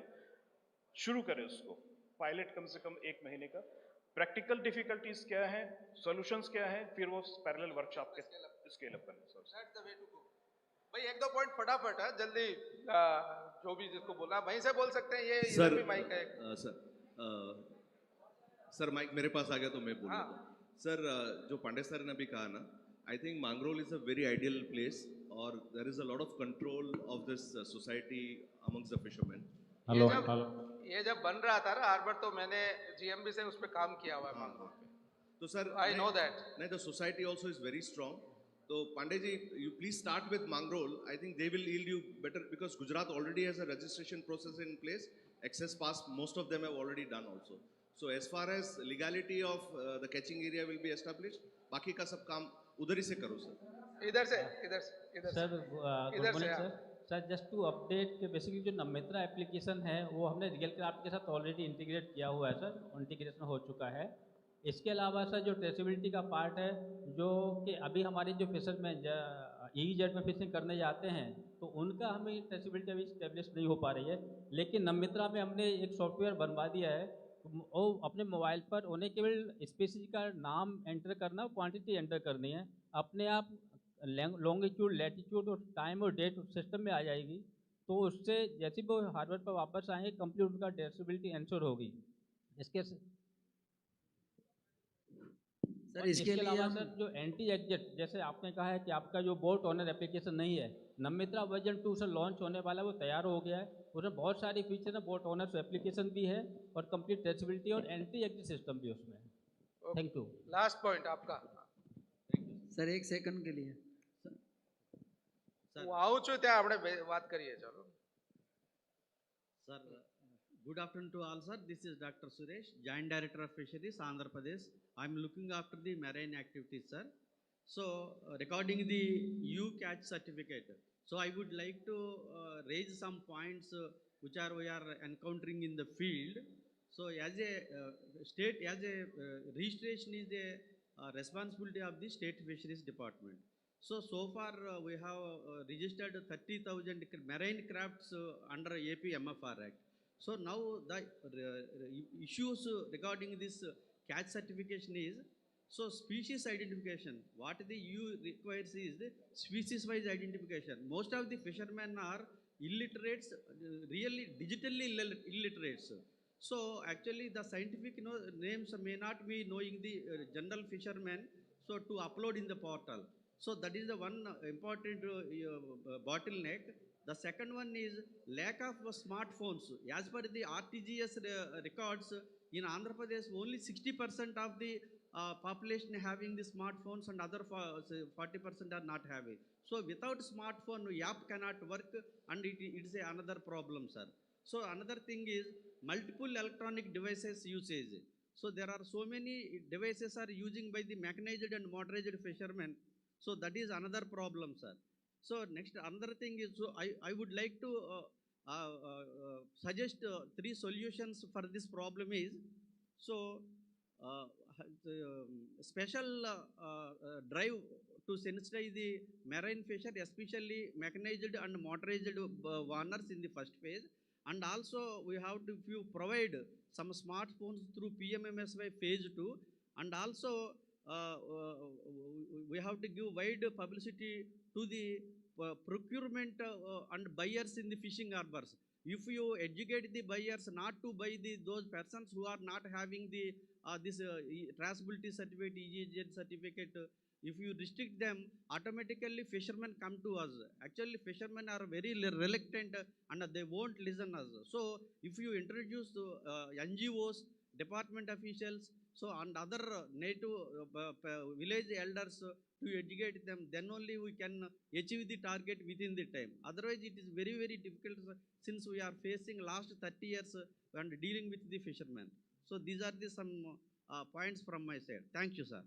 शुरू करें उसको पायलट कम से कम 1 महीने का। प्रैक्टिकल डिफिकल्टीज क्या है, सॉल्यूशंस क्या है, फिर वो पैरेलल वर्कशॉप के स्केल अप करें। भाई 1-2 पॉइंट फटाफट है जल्दी, जो भी जिसको बोला वहीं से बोल सकते हैं। ये सर इधर भी माइक है। सर माइक मेरे पास आ गया तो मैं बोल रहा हूँ। सर जो पांडे सर ने अभी कहा ना, I think Mangrol is a very ideal place और there is a lot of control of this society amongst the fisherman. ये जब बन रहा था ना हार्बर तो मैंने जीएमबी से उस पर काम किया हुआ है मांगरोल पे। तो सर I know that. नहीं, the society also is very strong. So Pandey ji, you please start with Mangrol. I think they will yield you better because Gujarat already has a registration process in place. Access pass, most of them have already done also. So as far as legality of the catching area will be established, बाकी का सब काम उधर ही से करो sir. इधर से sir good morning sir. Sir just to update कि बेसिकली जो नमित्रा एप्लीकेशन है वो हमने रियल क्राफ्ट के साथ ऑलरेडी इंटीग्रेट किया हुआ है सर, इंटीग्रेशन हो चुका है। इसके अलावा सर जो ट्रेसिबिलिटी का पार्ट है जो कि अभी हमारी जो फिशरमैन EEZ में फिशिंग करने जाते हैं तो उनका हमें ट्रेसिबिलिटी अभी स्टेब्लिश नहीं हो पा रही है, लेकिन नमित्रा में हमने एक सॉफ्टवेयर बनवा दिया है। वो अपने मोबाइल पर उन्हें केवल स्पीसीज का नाम एंटर करना, क्वांटिटी एंटर करनी है, अपने आप लॉन्गिट्यूड लैटिट्यूड और टाइम और डेट सिस्टम में आ जाएगी। तो उससे जैसे वो हार्बर पर वापस आएंगे कंप्लीट उनका ट्रेसिबिलिटी इंश्योर होगी। इसके सर इसके लिए अलावा हम सर जो एंटी एग्जिट जैसे आपने कहा है कि आपका जो बोट ओनर एप्लीकेशन नहीं है, नमित्रा वर्जन 2 से लॉन्च होने वाला है, वो तैयार हो गया है। उसमें बहुत सारी फीचर है, बोट ओनर्स एप्लीकेशन भी है और कंप्लीट ट्रेसिबिलिटी और एंटी एग्जिट सिस्टम भी उसमें है। Thank you. लास्ट पॉइंट आपका सर 1 सेकंड के लिए હું આવું છું ત્યાં આપણે વાત કરીએ। ચલો Sir, good afternoon to all, sir. This is Dr. Suresh, Joint Director of Fisheries, Andhra Pradesh. I'm looking after the marine activities, sir. So, regarding the catch certificate, so I would like to raise some points which we are encountering in the field. So, as a state, as a registration is the responsibility of the State Fisheries Department. So far we have registered 30,000 marine crafts under AP MFR Act. So now the issues regarding this catch certification is, so species identification, what the EU requires is the species wise identification. Most of the fishermen are illiterates, really digitally illiterates. So actually the scientific names may not be knowing the general fishermen, so to upload in the portal. So that is the one important bottleneck. The second one is lack of smartphones. As per the RTGS records, in Andhra Pradesh, only 60% of the population having the smartphones and other 40% are not having. So without smartphone, app cannot work and it is another problem, sir. So another thing is multiple electronic devices usage. So there are so many devices are using by the mechanized and motorized fishermen. So that is another problem, sir. So next, another thing is, so I would like to suggest 3 solutions for this problem is, so special drive to sensitize the marine fisher, especially mechanized and motorized warners in the first phase. And also we have to provide some smartphones through PMMSY phase 2, and also we have to give wide publicity to the procurement and buyers in the fishing harbors. If you educate the buyers not to buy those persons who are not having the this traceability certificate, EEZ certificate, if you restrict them, automatically fishermen come to us. Actually fishermen are very reluctant and they won't listen us. So if you introduce NGOs, department officials, So, and other native village elders to educate them, then only we can achieve the target within the time. Otherwise, it is very, very difficult since we are facing last 30 years and dealing with the fishermen. So, these are the some points from my side. Thank you, sir.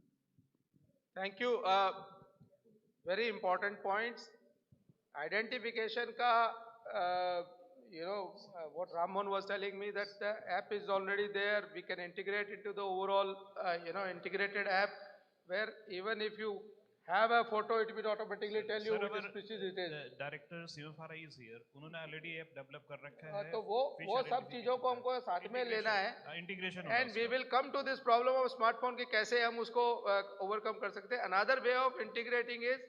Thank you. Very important points. Identification ka, what Ramon was telling me, that the app is already there. We can integrate into the overall, integrated app, where even if you have a photo, it will automatically tell you which species it is. Director CFRI is here. उन्होंने already app develop कर रखा है. तो वो सब चीजों को हमको साथ में लेना है. Integration. And we will come to this problem of smartphone कि कैसे हम उसको overcome कर सकते हैं. Another way of integrating is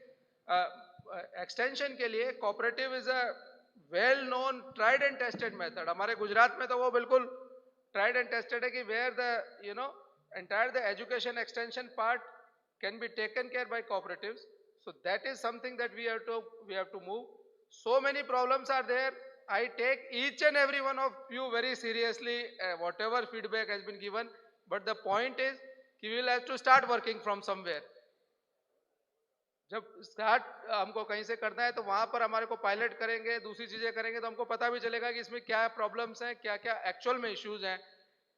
extension के लिए cooperative is a well-known, tried and tested method. हमारे गुजरात में तो वो बिल्कुल tried and tested है कि where the entire the education extension part can be taken care by cooperatives. So that is something that we have to move. So many problems are there. I take each and every one of you very seriously, whatever feedback has been given. But the point is, we will have to start working from somewhere. जब start हमको कहीं से करना है तो वहां पर हमारे को पायलट करेंगे, दूसरी चीजें करेंगे तो हमको पता भी चलेगा कि इसमें क्या प्रॉब्लम्स हैं, क्या क्या एक्चुअल में इश्यूज हैं.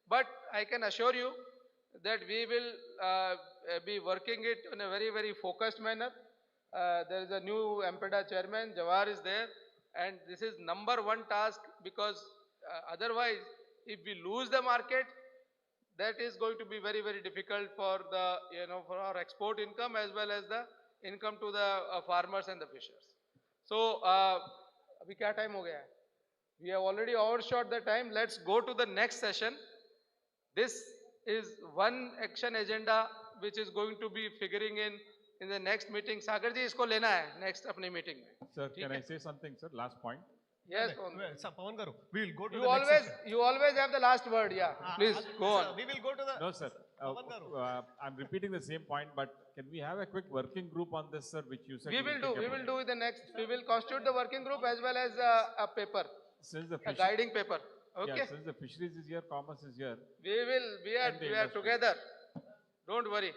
But I can assure you that we will be working it in a very, very focused manner. There is a new MPEDA chairman, Jawahar is there, and this is number one task, because otherwise, if we lose the market, that is going to be very, very difficult for the, for our export income as well as the income to the farmers and the fishers. So, abhi kya time ho gaya hai? We have already overshot the time. Let's go to the next session. This is one action agenda which is going to be figuring in the next meeting. Sagar ji, isko lena hai next apni meeting mein. Sir, can I say something, sir? Last point. Yes, Pawan Garu, we will go to you the always, next session. You always have the last word, yeah. Please, go on. We will go to the... No, sir. I'm repeating the same point, but can we have a quick working group on this, sir, which you said We will do the next. We will constitute the working group as well as a paper, since the a guiding paper. Okay. Yeah, since the fisheries is here, commerce is here. We are together. Don't worry.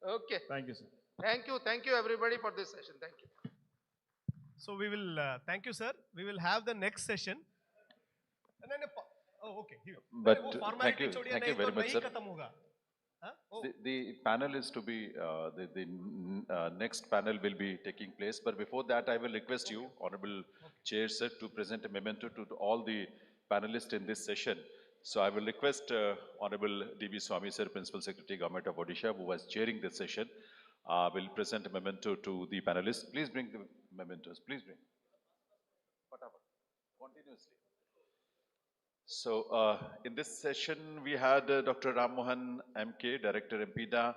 Okay. Thank you, sir. Thank you everybody for this session. Thank you. So we will, thank you, sir. We will have the next session. And then okay. Here. But thank you very much, sir. The panel is to be, the next panel will be taking place. But before that, I will request you, Honorable Chair, sir, to present a memento to all the panelists in this session. So I will request Honorable D.B. Swami, sir, Principal Secretary, Government of Odisha, who was chairing this session, will present a memento to the panelists. Please bring the mementos. Please bring. Continuously. So in this session, we had Dr. Ram Mohan MK, Director MPEDA,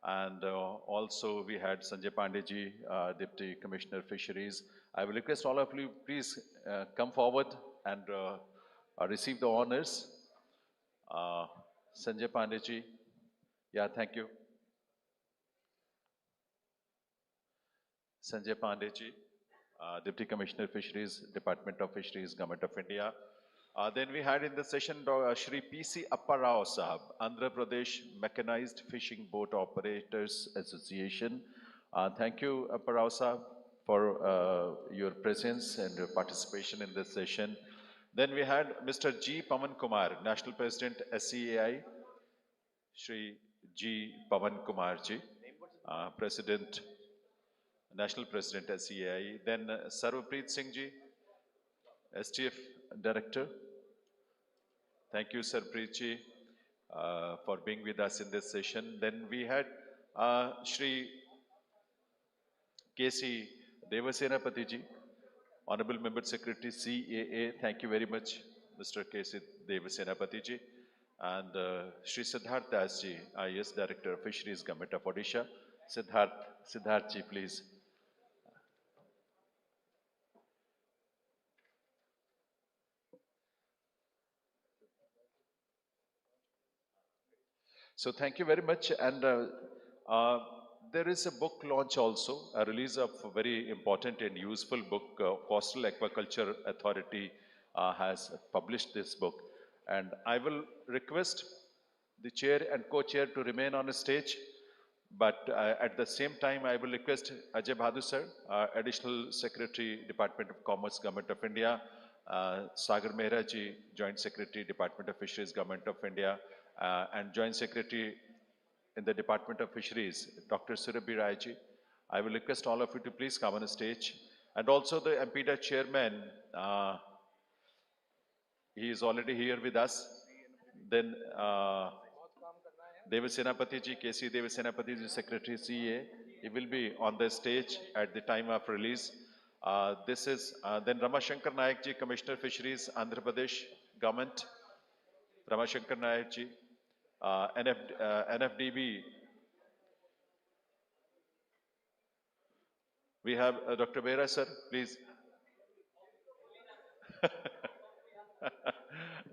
and also we had Sanjay Pandeyji, Deputy Commissioner Fisheries. I will request all of you, please come forward and receive the honors. Sanjay Pandeyji, yeah, thank you. Sanjay Pandeyji, Deputy Commissioner Fisheries, Department of Fisheries, Government of India. Then we had in the session Shri P.C. Appa Rao Sahab, Andhra Pradesh Mechanized Fishing Boat Operators Association. Thank you, Appa Rao Sahab, for your presence and your participation in this session. Then we had Mr. G. Pawan Kumar, National President SCAI, Shri G. Pawan Kumar ji, President, National President SCAI. Then Sarvpreet Singh ji, STF Director. Thank you, Sarvpreet ji, for being with us in this session. Then we had Shri K.C. Devasenapati ji, Honorable Member Secretary CAA. Thank you very much, Mr. K.C. Devasenapati ji. And Shri Siddharth Das ji, IAS Director of Fisheries, Government of Odisha. Siddharth ji, please. So thank you very much. And there is a book launch also, a release of a very important and useful book. Coastal Aquaculture Authority has published this book. And I will request the chair and co-chair to remain on the stage. But at the same time, I will request Ajay Bhadu sir, Additional Secretary, Department of Commerce, Government of India, Sagar Mehra ji, Joint Secretary, Department of Fisheries, Government of India, and Joint Secretary in the Department of Fisheries, Dr. Surabhi Rai ji. I will request all of you to please come on the stage. And also the MPDA chairman, he is already here with us. Then Deva Senapati ji, KC Deva Senapati ji, Secretary CA, he will be on the stage at the time of release. This is then Ramashankar Nayak ji, Commissioner Fisheries, Andhra Pradesh Government. Ramashankar Nayak ji, NFDB. We have Dr. Bera sir, please.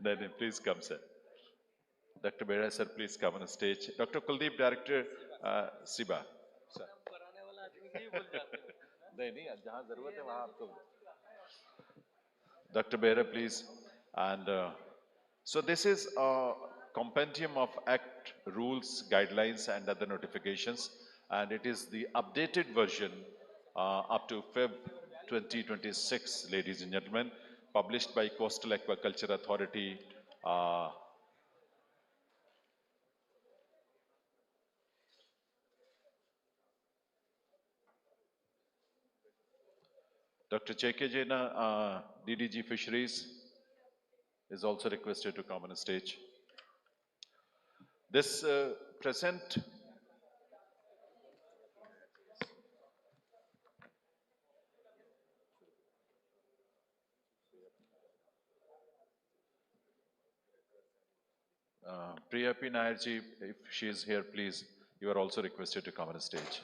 Then please come, sir. Dr. Bera sir, please come on the stage. Dr. Kuldeep, Director, SIBA. Sir. Dr. Bera, please. And so this is a compendium of Act, rules, guidelines, and other notifications. And it is the updated version up to Feb 2026, ladies and gentlemen, published by Coastal Aquaculture Authority. Dr. J.K. Jaina, DDG Fisheries, is also requested to come on the stage. This present Priya P. Nair ji, if she is here, please, you are also requested to come on the stage.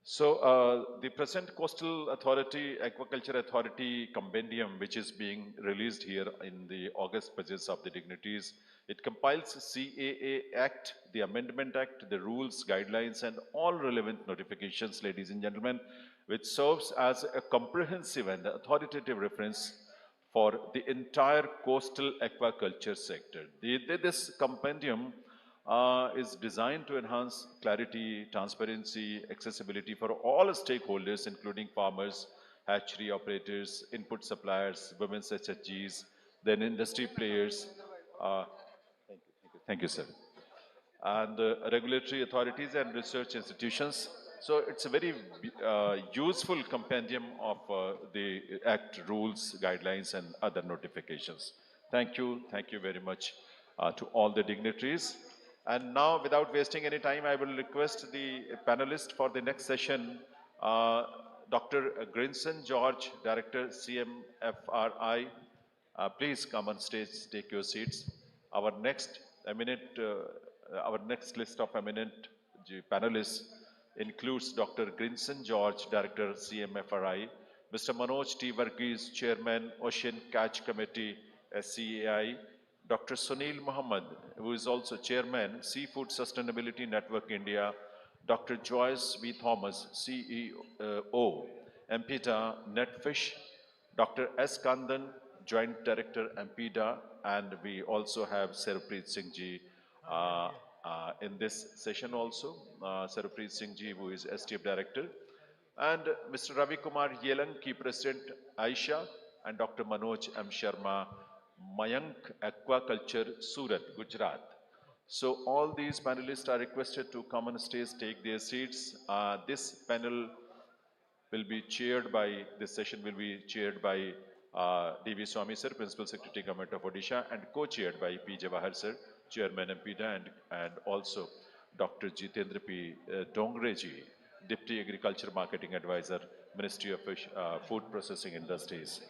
So the present Coastal Authority, Aquaculture Authority compendium, which is being released here in the August budgets of the dignitaries, it compiles CAA Act, the Amendment Act, the rules, guidelines, and all relevant notifications, ladies and gentlemen, which serves as a comprehensive and authoritative reference for the entire coastal aquaculture sector. This compendium is designed to enhance clarity, transparency, accessibility for all stakeholders, including farmers, hatchery operators, input suppliers, women's HHGs, then industry players. Thank you, sir. And regulatory authorities and research institutions. So it's a very useful compendium of the Act, rules, guidelines, and other notifications. Thank you very much to all the dignitaries. And now, without wasting any time, I will request the panelist for the next session, Dr. Grinson George, Director, CMFRI. Please come on stage, take your seats. Our next list of eminent panelists includes Dr. Grinson George, Director, CMFRI, Mr. Manoj T. Varghese, Chairman, Ocean Catch Committee, SCAI, Dr. Sunil Muhammad, who is also Chairman, Seafood Sustainability Network India, Dr. Joyce V. Thomas, CEO, MPDA Netfish, Dr. S. Kandan, Joint Director, MPDA, and we also have Sarpreet Singh ji in this session also, Sarpreet Singh ji, who is STF Director, and Mr. Ravi Kumar Yelang, Key President, Aisha, and Dr. Manoj M. Sharma, Mayank Aquaculture, Surat, Gujarat. So all these panelists are requested to come on stage, take their seats. This panel will be chaired by, this session will be chaired by D.V. Swami sir, Principal Secretary, Government of Odisha, and co-chaired by P. Jawahar sir, Chairman MPDA, and also Dr. Jitendra P. Dongre ji, Deputy Agriculture Marketing Advisor, Ministry of Food Processing Industries.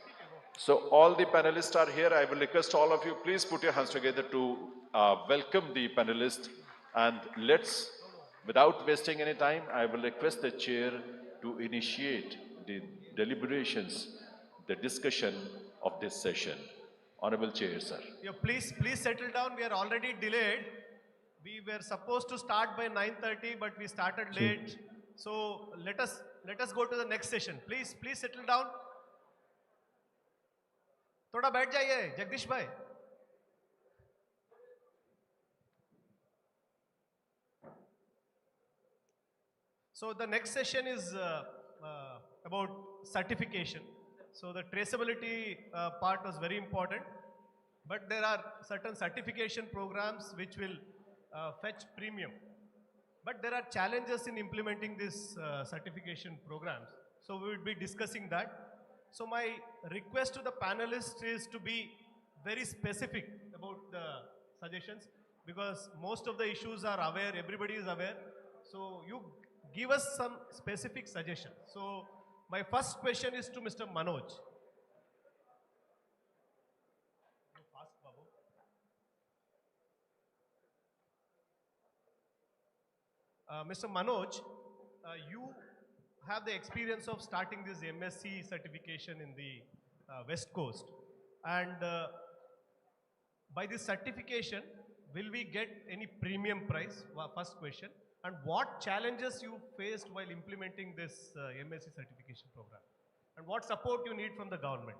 So all the panelists are here. I will request all of you, please put your hands together to welcome the panelists. And let's, without wasting any time, I will request the chair to initiate the deliberations, the discussion of this session. Honorable Chair, sir. Yeah, please settle down. We are already delayed. We were supposed to start by 9:30, but we started late. So let us go to the next session. Please settle down. थोड़ा बैठ जाइए जगदीश भाई. So the next session is about certification. So the traceability part was very important, but there are certain certification programs which will fetch premium. But there are challenges in implementing these certification programs. So we will be discussing that. So my request to the panelists is to be very specific about the suggestions, because most of the issues are aware, everybody is aware. So you give us some specific suggestions. So my first question is to Mr. Manoj. Mr. Manoj, you have the experience of starting this MSc certification in the West Coast. And by this certification, will we get any premium price? First question. And what challenges you faced while implementing this MSc certification program? And what support you need from the government?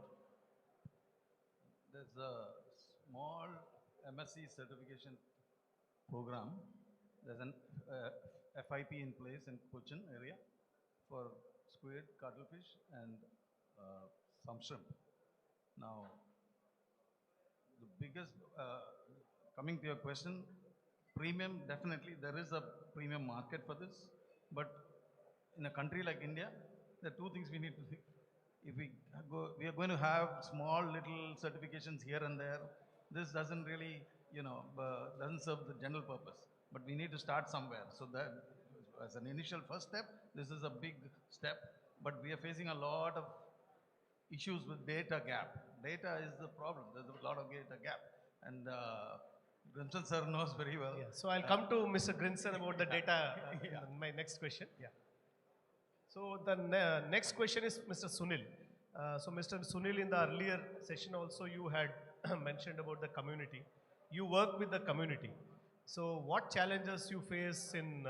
There's a small MSc certification program. There's an FIP in place in Cochin area for squid, cuttlefish, and some shrimp. Now, the biggest, coming to your question, premium, definitely there is a premium market for this, but in a country like India, there are two things we need to think. If we are going to have small little certifications here and there, this doesn't really, doesn't serve the general purpose. But we need to start somewhere. So that as an initial first step, this is a big step, but we are facing a lot of issues with data gap. Data is the problem. There's a lot of data gap. And Grimson sir knows very well. Yeah. So I'll come to Mr. Grimson about the data in my next question. Yeah. So the next question is Mr. Sunil. So Mr. Sunil, in the earlier session also you had mentioned about the community. You work with the community. So what challenges you face in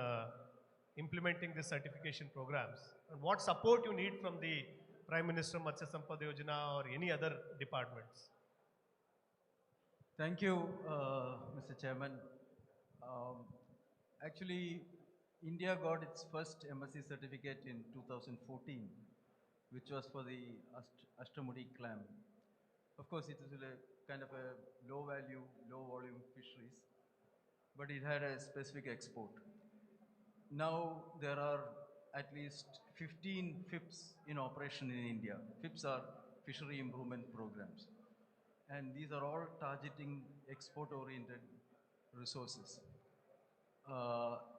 implementing the certification programs? And what support you need from the Prime Minister Matsya Sampada Yojana or any other departments? Thank you, Mr. Chairman. Actually, India got its first MSc certificate in 2014, which was for the Ashtamudi clam. Of course, it is a kind of a low value, low volume fisheries, but it had a specific export. Now there are at least 15 FIPS in operation in India. FIPS are fishery improvement programs. And these are all targeting export-oriented resources.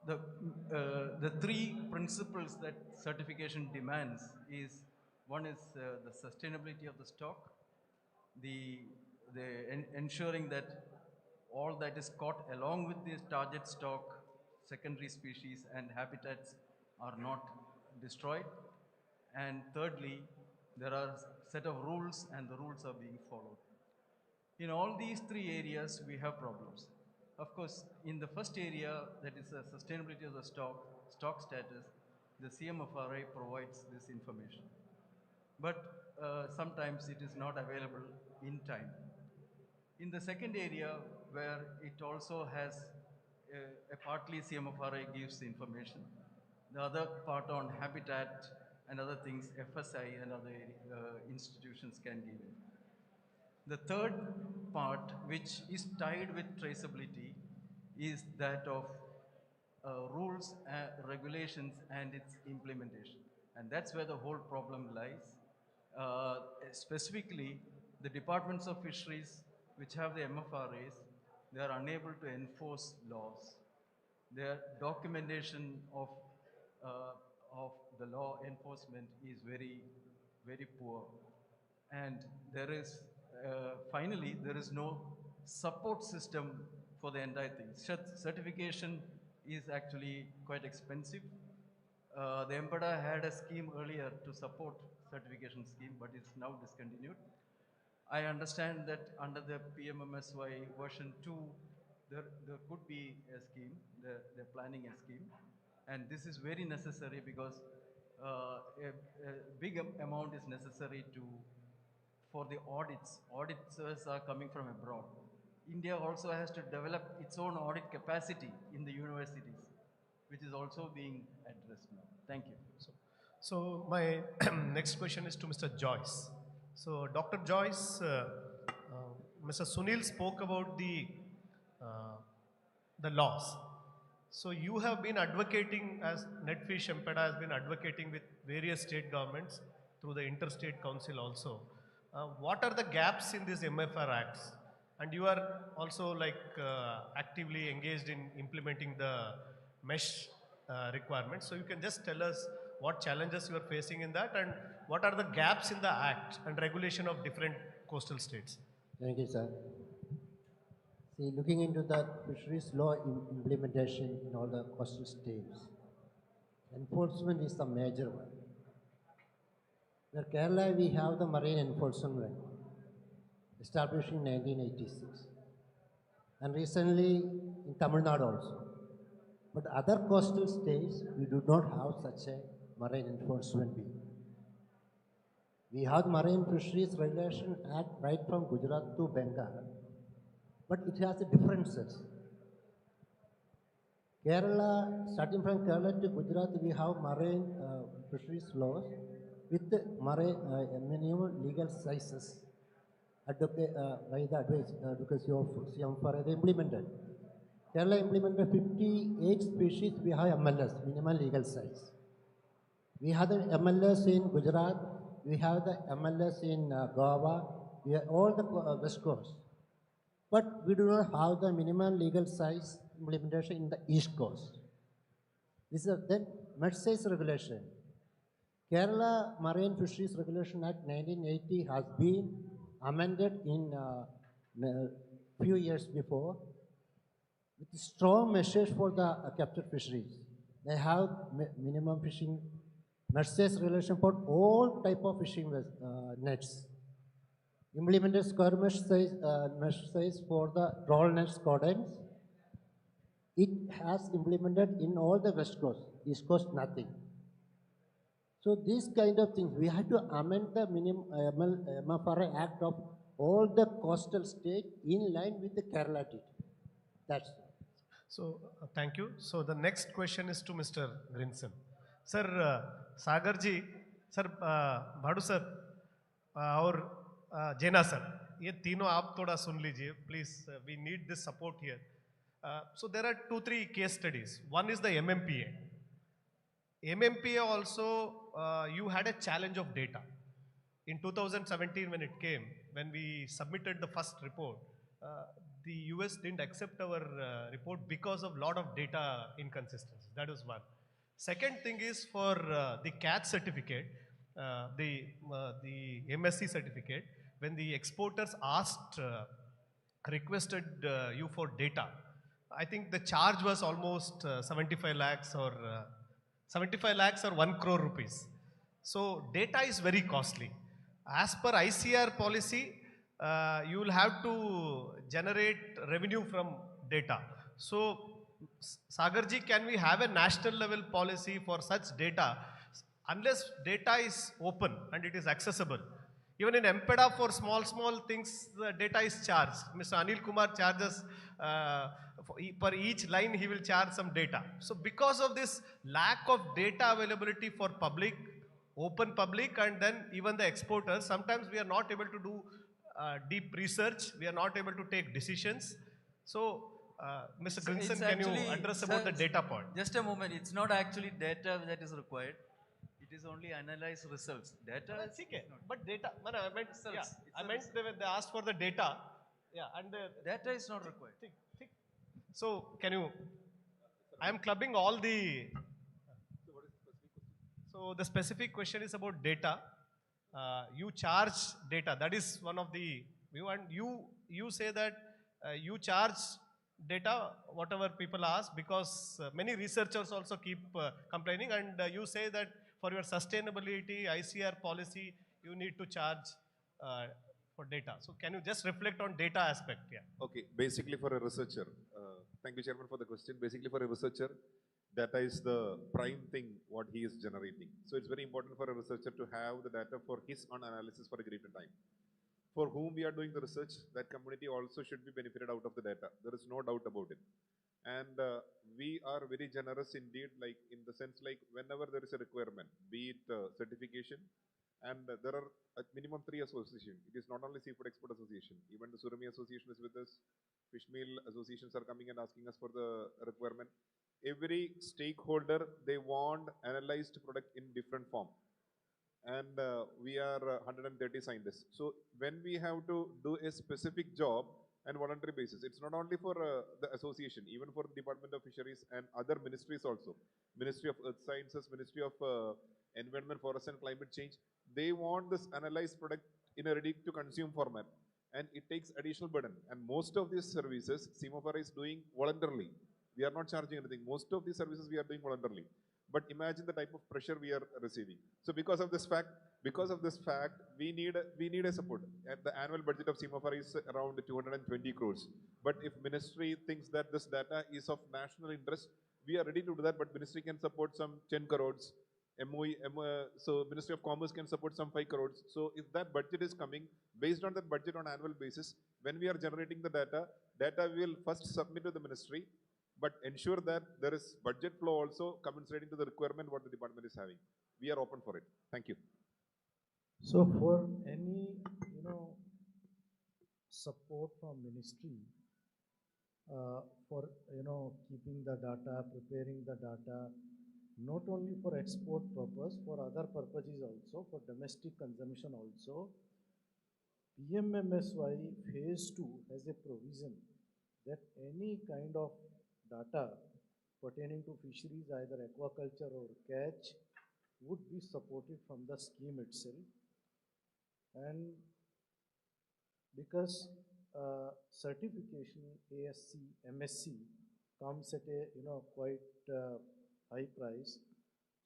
The three principles that certification demands is, one is the sustainability of the stock, ensuring that all that is caught along with this target stock, secondary species and habitats are not destroyed. And thirdly, there are a set of rules and the rules are being followed. In all these three areas, we have problems. Of course, in the first area, that is the sustainability of the stock status, the CMFRA provides this information. But sometimes it is not available in time. In the second area, where it also has a partly CMFRA gives the information, the other part on habitat and other things, FSI and other institutions can give it. The third part, which is tied with traceability, is that of rules, regulations, and its implementation. And that's where the whole problem lies. Specifically, the departments of fisheries, which have the MFRAs, they are unable to enforce laws. Their documentation of the law enforcement is very, very poor. And there is, finally, there is no support system for the entire thing. Certification is actually quite expensive. The EMPADA had a scheme earlier to support certification scheme, but it's now discontinued. I understand that under the PMMSY version 2, there could be a scheme, they're planning a scheme. And this is very necessary because a big amount is necessary for the audits. Auditors are coming from abroad. India also has to develop its own audit capacity in the universities. which is also being addressed now. Thank you. So my next question is to Mr. Joyce. So Dr. Joyce, Mr. Sunil spoke about the laws. So you have been advocating, as Netfish MPEDA has been advocating with various state governments through the Interstate Council also. What are the gaps in these MFR acts? And you are also actively engaged in implementing the mesh requirements. So you can just tell us what challenges you are facing in that and what are the gaps in the act and regulation of different coastal states. Thank you, sir. See, looking into the fisheries law implementation in all the coastal states, enforcement is the major one. In Kerala, we have the Marine Enforcement Act, established in 1986, and recently in Tamil Nadu also. But other coastal states, we do not have such a Marine Enforcement Bill. We have Marine Fisheries Regulation Act right from Gujarat to Bengal, but it has differences. Kerala, starting from Kerala to Gujarat, we have marine fisheries laws with marine minimum legal sizes by the advocacy of CMFR implemented. Kerala implemented 58 species, we have MLS, minimum legal size. We have the MLS in Gujarat, we have the MLS in Goa, we have all the West Coast. But we do not have the minimum legal size implementation in the East Coast. This is then mesh size regulation. Kerala Marine Fisheries Regulation Act 1980 has been amended in a few years before with strong measures for the captured fisheries. They have minimum fishing mesh size regulation for all type of fishing nets. Implemented square mesh size for the trawl nets cordons. It has implemented in all the West Coast, East Coast nothing. So these kind of things, we have to amend the minimum MFRA Act of all the coastal states in line with the Kerala did. That's it. So thank you. So the next question is to Mr. Grinson. Sir, Sagarji, sir, Bhadu sir, और Jena sir, ये तीनों आप थोड़ा सुन लीजिए, please. We need this support here. So there are 2-3 case studies. One is the MMPA. MMPA also, you had a challenge of data. In 2017 when it came, when we submitted the first report, the US didn't accept our report because of lot of data inconsistencies. That is one. Second thing is for the CAT certificate, the MSC certificate, when the exporters requested you for data, I think the charge was almost 75 lakhs or 1 crore rupees. So data is very costly. As per ICR policy, you will have to generate revenue from data. So Sagarji, can we have a national level policy for such data? Unless data is open and it is accessible. Even in MPEDA for small things, the data is charged. Mr. Anil Kumar charges, per each line he will charge some data. So because of this lack of data availability for public, open public, and then even the exporters, sometimes we are not able to do deep research, we are not able to take decisions. So Mr. Grinson, can you address about the data part? Just a moment, it's not actually data that is required. It is only analyze results. Data is okay. But data, I meant they asked for the data. Yeah, and data is not required. So can you, I am clubbing all the, so the specific question is about data. You charge data, that is one of the view, and you say that you charge data, whatever people ask, because many researchers also keep complaining, and you say that for your sustainability, ICR policy, you need to charge for data. So can you just reflect on data aspect? Yeah. Okay, basically for a researcher, thank you Chairman for the question. Basically for a researcher, data is the prime thing what he is generating. So it's very important for a researcher to have the data for his own analysis for a greater time. For whom we are doing the research, that community also should be benefited out of the data. There is no doubt about it. And we are very generous indeed, like in the sense like whenever there is a requirement, be it certification, and there are at minimum 3 associations. It is not only Seafood Export Association, even the Surami Association is with us. Fish meal associations are coming and asking us for the requirement. Every stakeholder, they want analyzed product in different form. And we are 130 scientists. So when we have to do a specific job and voluntary basis, it's not only for the association, even for the Department of Fisheries and other ministries also. Ministry of Earth Sciences, Ministry of Environment, Forest and Climate Change, they want this analyzed product in a ready to consume format. And it takes additional burden. And most of these services, CMFR is doing voluntarily. We are not charging anything. Most of these services we are doing voluntarily. But imagine the type of pressure we are receiving. So because of this fact, we need a support. And the annual budget of CMFR is around 220 crores. But if ministry thinks that this data is of national interest, we are ready to do that. But ministry can support some 10 crores. So Ministry of Commerce can support some 5 crores. So if that budget is coming, based on that budget on annual basis, when we are generating the data we will first submit to the ministry, but ensure that there is budget flow also commensurating to the requirement what the department is having. We are open for it. Thank you. So for any, support from ministry for, keeping the data, preparing the data, not only for export purpose, for other purposes also, for domestic consumption also, PMMSY phase 2 has a provision that any kind of data pertaining to fisheries, either aquaculture or catch, would be supported from the scheme itself. And because certification ASC, MSC comes at a quite high price.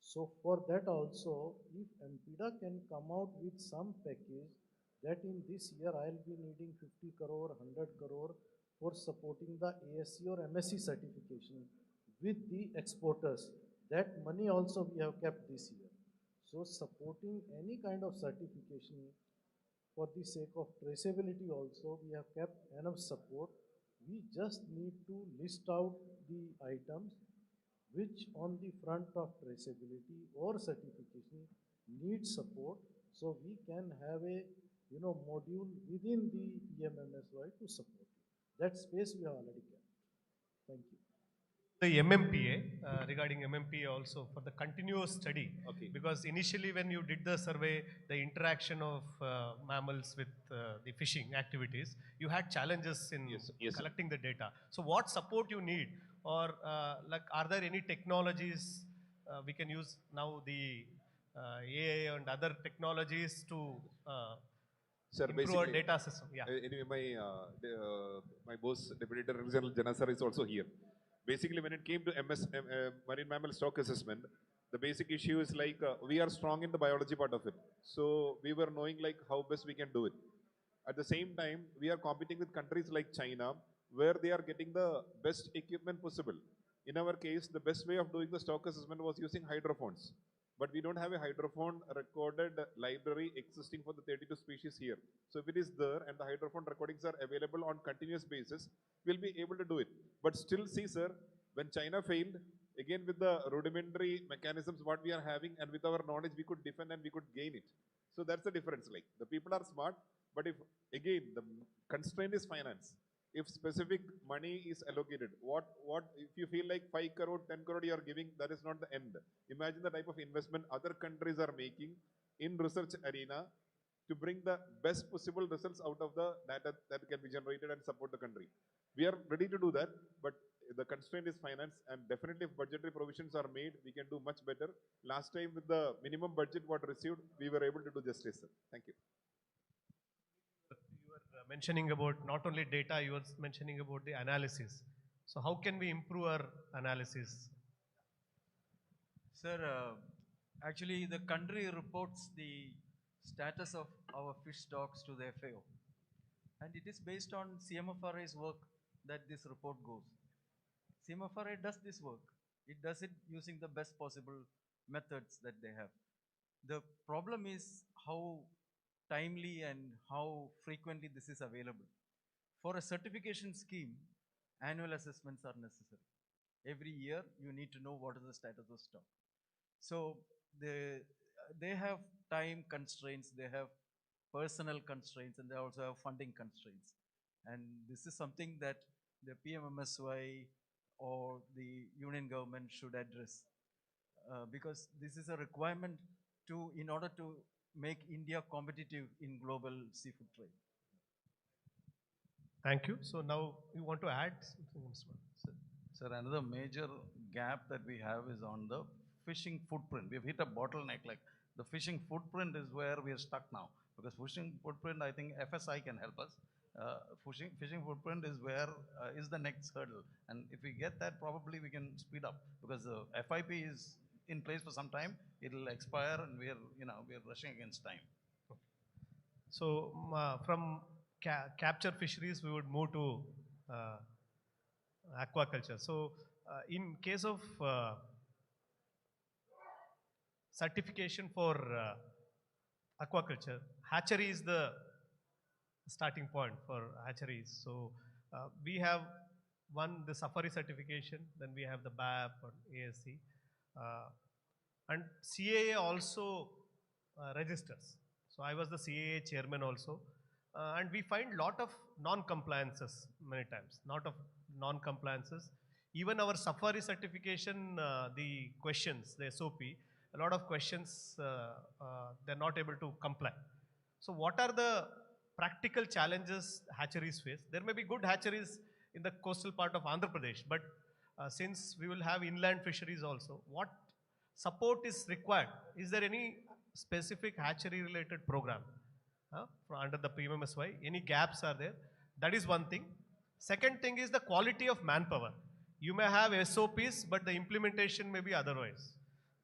So for that also, if MPDA can come out with some package that in this year I'll be needing 50 crore, 100 crore for supporting the ASC or MSC certification with the exporters, that money also we have kept this year. So supporting any kind of certification for the sake of traceability also, we have kept enough support. We just need to list out the items which on the front of traceability or certification need support, so we can have a module within the PMMSY to support it. That space we have already kept. Thank you. The MMPA, regarding MMPA also for the continuous study, because initially when you did the survey, the interaction of mammals with the fishing activities, you had challenges in collecting the data. So what support you need, or are there any technologies we can use now, the AI and other technologies to improve our data system? Yeah. Anyway, my boss, Deputy Director General Jana sir, is also here. Basically, when it came to marine mammal stock assessment, the basic issue is like we are strong in the biology part of it. So we were knowing like how best we can do it. At the same time, we are competing with countries like China, where they are getting the best equipment possible. In our case, the best way of doing the stock assessment was using hydrophones. But we don't have a hydrophone recorded library existing for the 32 species here. So if it is there and the hydrophone recordings are available on continuous basis, we'll be able to do it. But still, see sir, when China failed, again with the rudimentary mechanisms what we are having and with our knowledge, we could defend and we could gain it. So that's the difference. Like the people are smart, but if again the constraint is finance. If specific money is allocated, what if you feel like 5 crore, 10 crore you are giving, that is not the end. Imagine the type of investment other countries are making in research arena to bring the best possible results out of the data that can be generated and support the country. We are ready to do that, but the constraint is finance, and definitely if budgetary provisions are made, we can do much better. Last time with the minimum budget what received, we were able to do justice, sir. Thank you. Mentioning about not only data, you were mentioning about the analysis. So how can we improve our analysis? Sir, actually the country reports the status of our fish stocks to the FAO. And it is based on CMFRA's work that this report goes. CMFRA does this work. It does it using the best possible methods that they have. The problem is how timely and how frequently this is available. For a certification scheme, annual assessments are necessary. Every year, you need to know what is the status of stock. So they have time constraints, they have personnel constraints, and they also have funding constraints. And this is something that the PMMSY or the union government should address, because this is a requirement in order to make India competitive in global seafood trade. Thank you. So now you want to add something, Mr. Sir. Sir, another major gap that we have is on the fishing footprint. We've hit a bottleneck. Like the fishing footprint is where we are stuck now. Because fishing footprint, I think FSI can help us. Fishing footprint is where is the next hurdle. And if we get that, probably we can speed up. Because the FIP is in place for some time. It'll expire, and we're rushing against time. So from capture fisheries, we would move to aquaculture. So in case of certification for aquaculture, hatchery is the starting point for hatcheries. So we have the safari certification, then we have the BAP or ASC, and CAA also registers. So I was the CAA chairman also, and we find lot of non-compliances many times, Even our safari certification, the questions, the SOP, a lot of questions, they're not able to comply. So what are the practical challenges hatcheries face? There may be good hatcheries in the coastal part of Andhra Pradesh, but since we will have inland fisheries also, what support is required? Is there any specific hatchery related program under the PMMSY? Any gaps are there? That is one thing. Second thing is the quality of manpower. You may have SOPs, but the implementation may be otherwise.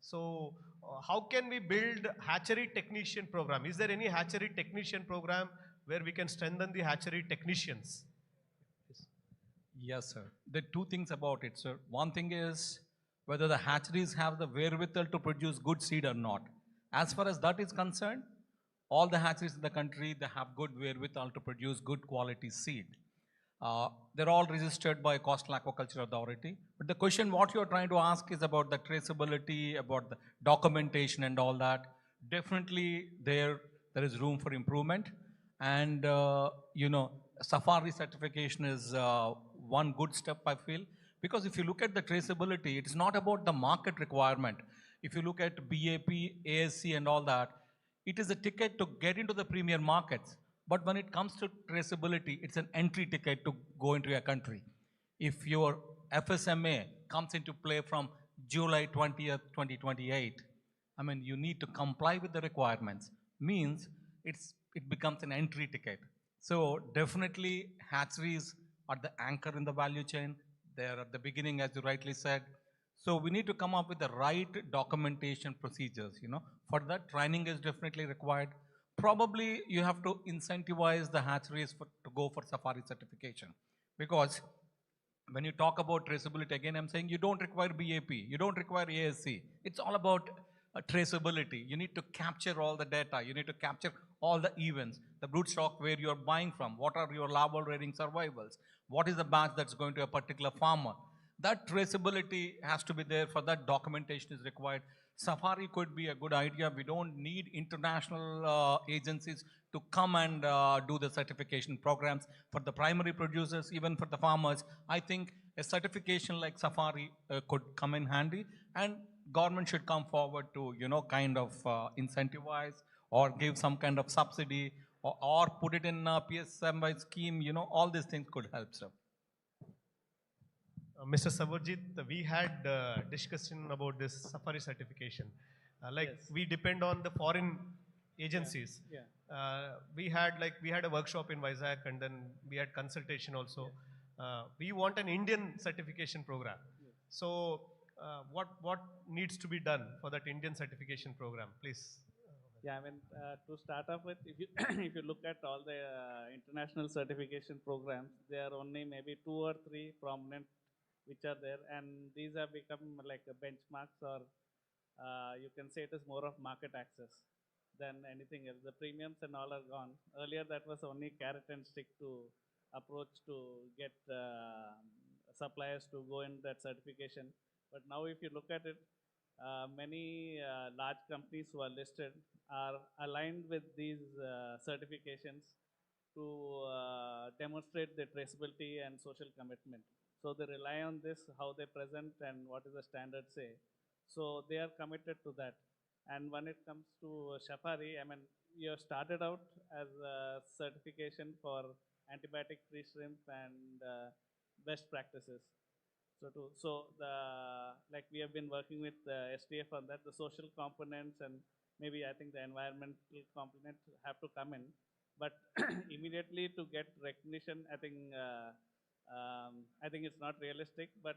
So how can we build hatchery technician program? Is there any hatchery technician program where we can strengthen the hatchery technicians? Yes, sir. There are two things about it, sir. One thing is whether the hatcheries have the wherewithal to produce good seed or not. As far as that is concerned, all the hatcheries in the country, they have good wherewithal to produce good quality seed. They're all registered by Coastal Aquaculture Authority. But the question what you're trying to ask is about the traceability, about the documentation and all that. Definitely there is room for improvement. And, safari certification is one good step, I feel. Because if you look at the traceability, it's not about the market requirement. If you look at BAP, ASC and all that, it is a ticket to get into the premier markets. But when it comes to traceability, it's an entry ticket to go into a country. If your FSMA comes into play from July 20th, 2028, you need to comply with the requirements. Means it becomes an entry ticket. So definitely hatcheries are the anchor in the value chain. They're at the beginning, as you rightly said. So we need to come up with the right documentation procedures. For that, training is definitely required. Probably you have to incentivize the hatcheries to go for safari certification. Because when you talk about traceability, again, I'm saying you don't require BAP, you don't require ASC. It's all about traceability. You need to capture all the data. You need to capture all the events, the brood stock where you're buying from, what are your larval rearing survivals, what is the batch that's going to a particular farmer. That traceability has to be there. For that, documentation is required. Safari could be a good idea. We don't need international agencies to come and do the certification programs. For the primary producers, even for the farmers, I think a certification like Safari could come in handy, and government should come forward to, incentivize or give some kind of subsidy or put it in a PSMY scheme, all these things could help, sir. Mr. Savarjit, we had discussion about this safari certification. We depend on the foreign agencies. We had a workshop in Vizag, and then we had consultation also. We want an Indian certification program. So what needs to be done for that Indian certification program, please? Yeah, to start off with, if you if you look at all the international certification programs, there are only maybe 2 or 3 prominent which are there, and these have become like a benchmarks, or you can say it is more of market access than anything else. The premiums and all are gone. Earlier that was only carrot and stick to approach to get suppliers to go in that certification. But now if you look at it, many large companies who are listed are aligned with these certifications to demonstrate their traceability and social commitment. So they rely on this, how they present and what is the standard say. So they are committed to that. And when it comes to Shafari, I mean, you have started out as a certification for antibiotic-free shrimp and best practices. So like we have been working with STF on that, the social components and maybe I think the environmental component have to come in. But immediately to get recognition, I think it's not realistic. But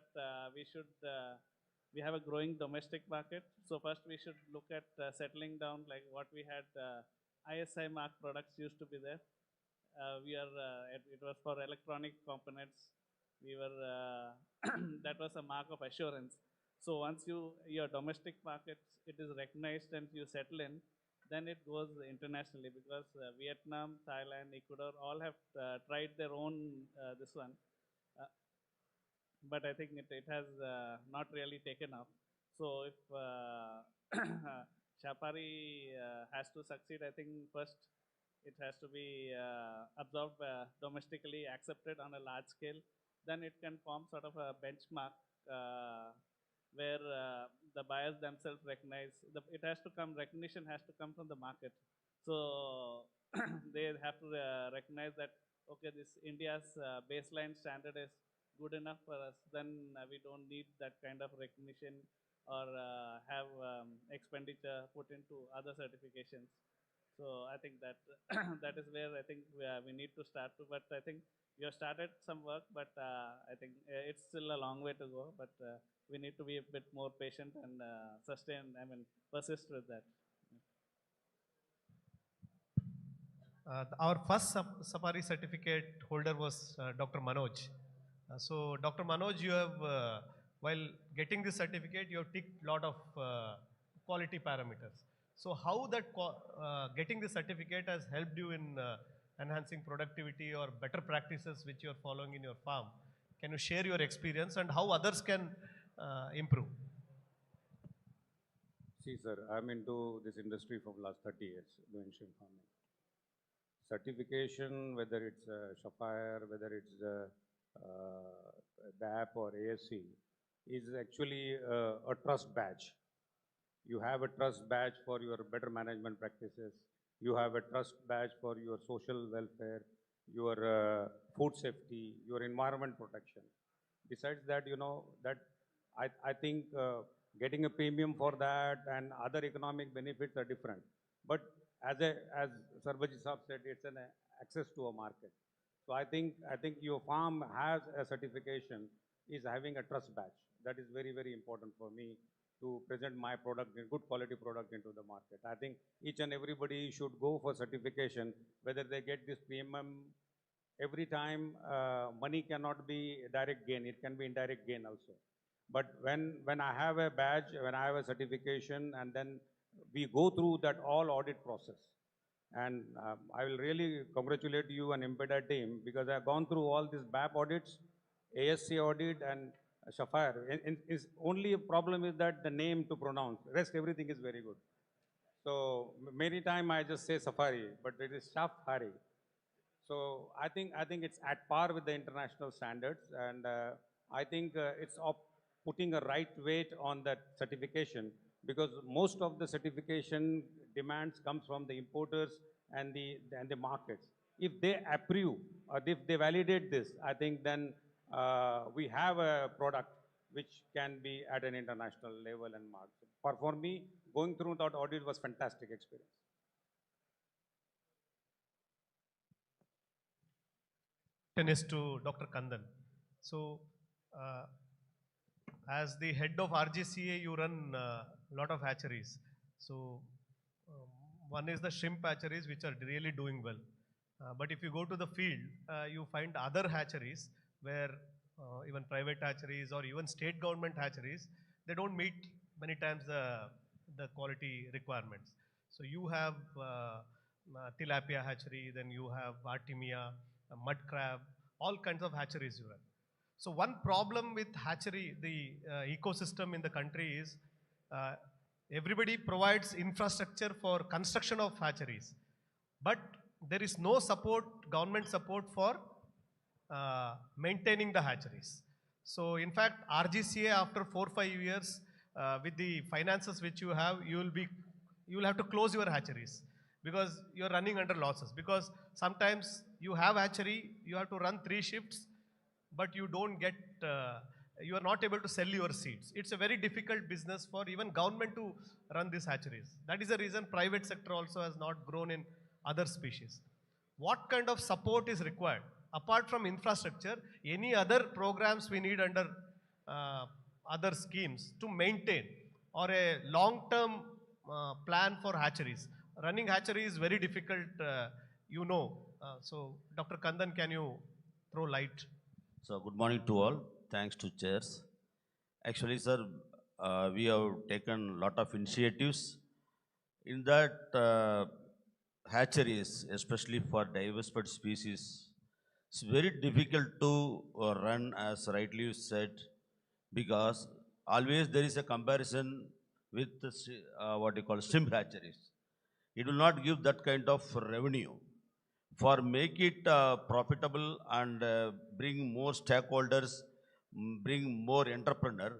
we have a growing domestic market. So first we should look at settling down like what we had. ISI mark products used to be there. It was for electronic components. We were that was a mark of assurance. So once your domestic markets, it is recognized and you settle in, then it goes internationally because Vietnam, Thailand, Ecuador all have tried their own this one. But I think it has not really taken up. So if Shapari has to succeed, I think first it has to be absorbed domestically, accepted on a large scale. Then it can form sort of a benchmark where the buyers themselves recognize. Recognition has to come from the market. So they have to recognize that, okay, this India's baseline standard is good enough for us, then we don't need that kind of recognition or have expenditure put into other certifications. So I think that that is where I think we need to start to. But I think you have started some work, but I think it's still a long way to go. But we need to be a bit more patient and persist with that. Our first Safari certificate holder was Dr. Manoj. So Dr. Manoj, you have, while getting this certificate, you have ticked a lot of quality parameters. So how that getting the certificate has helped you in enhancing productivity or better practices which you are following in your farm? Can you share your experience and how others can improve? See, sir, I'm into this industry for the last 30 years doing shrimp farming. Certification, whether it's Sapphire, whether it's DAP or ASC, is actually a trust badge. You have a trust badge for your better management practices. You have a trust badge for your social welfare, your food safety, your environment protection. Besides that, you know, that I think getting a premium for that and other economic benefits are different. But as Sarbaji Saab said, it's an access to a market. So I think your farm has a certification, is having a trust badge. That is very, very important for me to present my product, a good quality product into the market. I think each and everybody should go for certification, whether they get this premium every time. Money cannot be direct gain, it can be indirect gain also. But when I have a badge, when I have a certification, and then we go through that all audit process. And I will really congratulate you and Impeda team because I have gone through all these BAP audits, ASC audit and Sapphire. Is only a problem is that the name to pronounce. Rest everything is very good. So many times I just say Safari, but it is Shafari. So I think it's at par with the international standards, and I think it's putting a right weight on that certification because most of the certification demands comes from the importers and the markets. If they approve or if they validate this, I think then we have a product which can be at an international level and market. For me, going through that audit was fantastic experience. Is to Dr. Kandan. So, as the head of RGCA, you run a lot of hatcheries. So, one is the shrimp hatcheries, which are really doing well. But if you go to the field, you find other hatcheries where even private hatcheries or even state government hatcheries, they don't meet many times the quality requirements. So you have tilapia hatchery, then you have Artemia, mud crab, all kinds of hatcheries you run. So one problem with hatchery, the ecosystem in the country is uh, everybody provides infrastructure for construction of hatcheries, but there is no support, government support for maintaining the hatcheries. So in fact, RGCA after 4-5 years, with the finances which you have, you will have to close your hatcheries because you are running under losses. Because sometimes you have hatchery, you have to run 3 shifts, but you don't get, you are not able to sell your seeds. It's a very difficult business for even government to run these hatcheries. That is the reason private sector also has not grown in other species. What kind of support is required? Apart from infrastructure, any other programs we need under other schemes to maintain, or a long-term plan for hatcheries? Running hatchery is very difficult, you know. So Dr. Kandan, can you throw light? So good morning to all. Thanks to chairs. Actually, sir, we have taken a lot of initiatives. In that, hatcheries, especially for diversified species, it's very difficult to run, as rightly you said, because always there is a comparison with the, what you call shrimp hatcheries. It will not give that kind of revenue. For make it profitable and bring more stakeholders, bring more entrepreneur,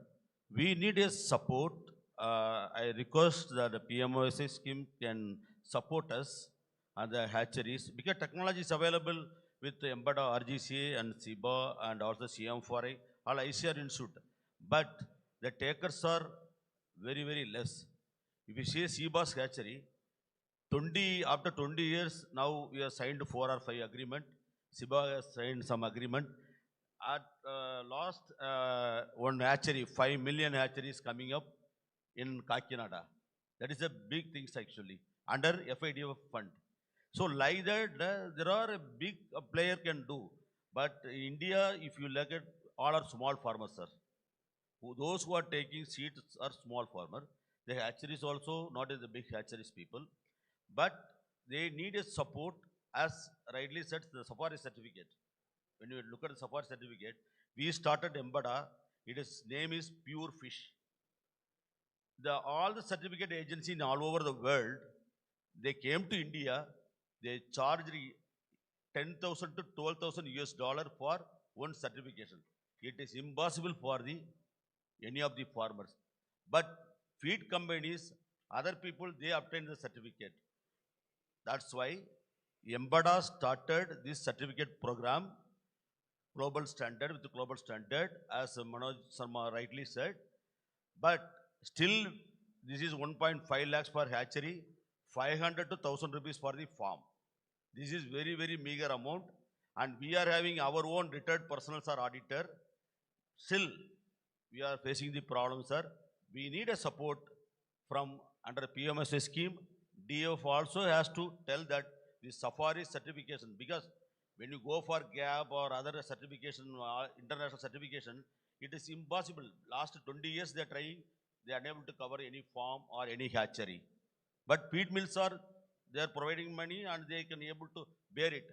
we need a support. I request that the PMOSA scheme can support us and the hatcheries, because technology is available with the Embeda RGCA and SIBA and also CM4I, all ICR Institute. But the takers are very, very less. If you see SIBA's hatchery, after 20 years, now we have signed 4 or 5 agreement. SIBA has signed some agreement. At last one hatchery, 5 million hatcheries coming up in Kakinada. That is a big thing actually, under FIDF fund. So like that, there are a big player can do. But India, if you look at, all are small farmers, sir. Those who are taking seeds are small farmers. The hatcheries also not as the big hatcheries people. But they need a support, as rightly said, the safari certificate. When you look at the safari certificate, we started Embeda. Its name is Pure Fish. All the certificate agencies all over the world, they came to India. They charged 10,000 to 12,000 US dollar for one certification. It is impossible for any of the farmers. But feed companies, other people, they obtain the certificate. That's why Embeda started this certificate program, global standard, with the global standard, as Manoj Sharma rightly said. But still, this is 1.5 lakhs per hatchery, 500 to 1,000 rupees for the farm. This is very, very meager amount. And we are having our own retired personnel, sir, auditor. Still, we are facing the problem, sir. We need a support from under PMSA scheme. DF also has to tell that the safari certification, because when you go for GAP or other certification, international certification, it is impossible. Last 20 years they are trying, they are unable to cover any farm or any hatchery. But feed mills are, they are providing money and they can able to bear it.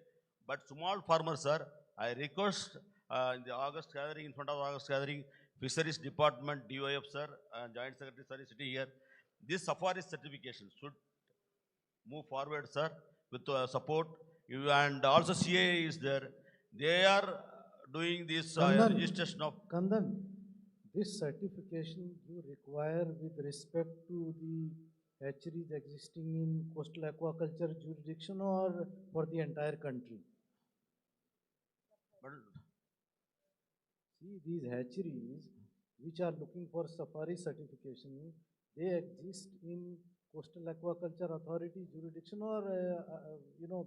But small farmers, sir, I request in the August gathering, in front of August gathering, Fisheries Department, DOF, sir, and Joint Secretary, sir, is sitting here. This safari certification should move forward, sir, with support. And also CA is there. They are doing this registration of... Kandan, this certification you require with respect to the hatcheries existing in coastal aquaculture jurisdiction or for the entire country? But see, these hatcheries which are looking for safari certification, they exist in coastal aquaculture authority jurisdiction or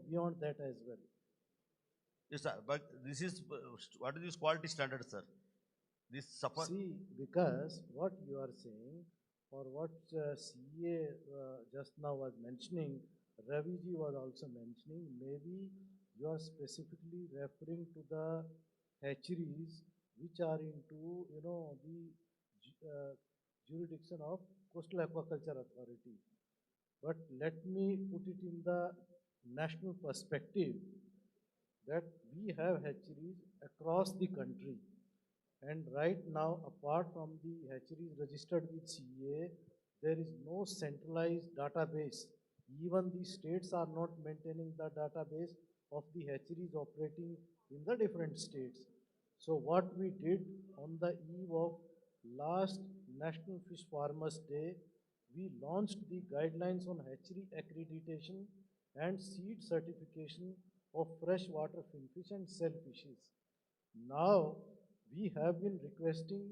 beyond that as well? Yes, sir, but this is, what is this quality standard, sir? This safari... See, because what you are saying, or what CA just now was mentioning, Ravi ji was also mentioning, maybe you are specifically referring to the hatcheries which are into, the jurisdiction of Coastal Aquaculture Authority. But let me put it in the national perspective that we have hatcheries across the country. And right now, apart from the hatcheries registered with CEA, there is no centralized database. Even the states are not maintaining the database of the hatcheries operating in the different states. So what we did on the eve of last National Fish Farmers Day, we launched the guidelines on hatchery accreditation and seed certification of freshwater finfish and shellfishes. Now, we have been requesting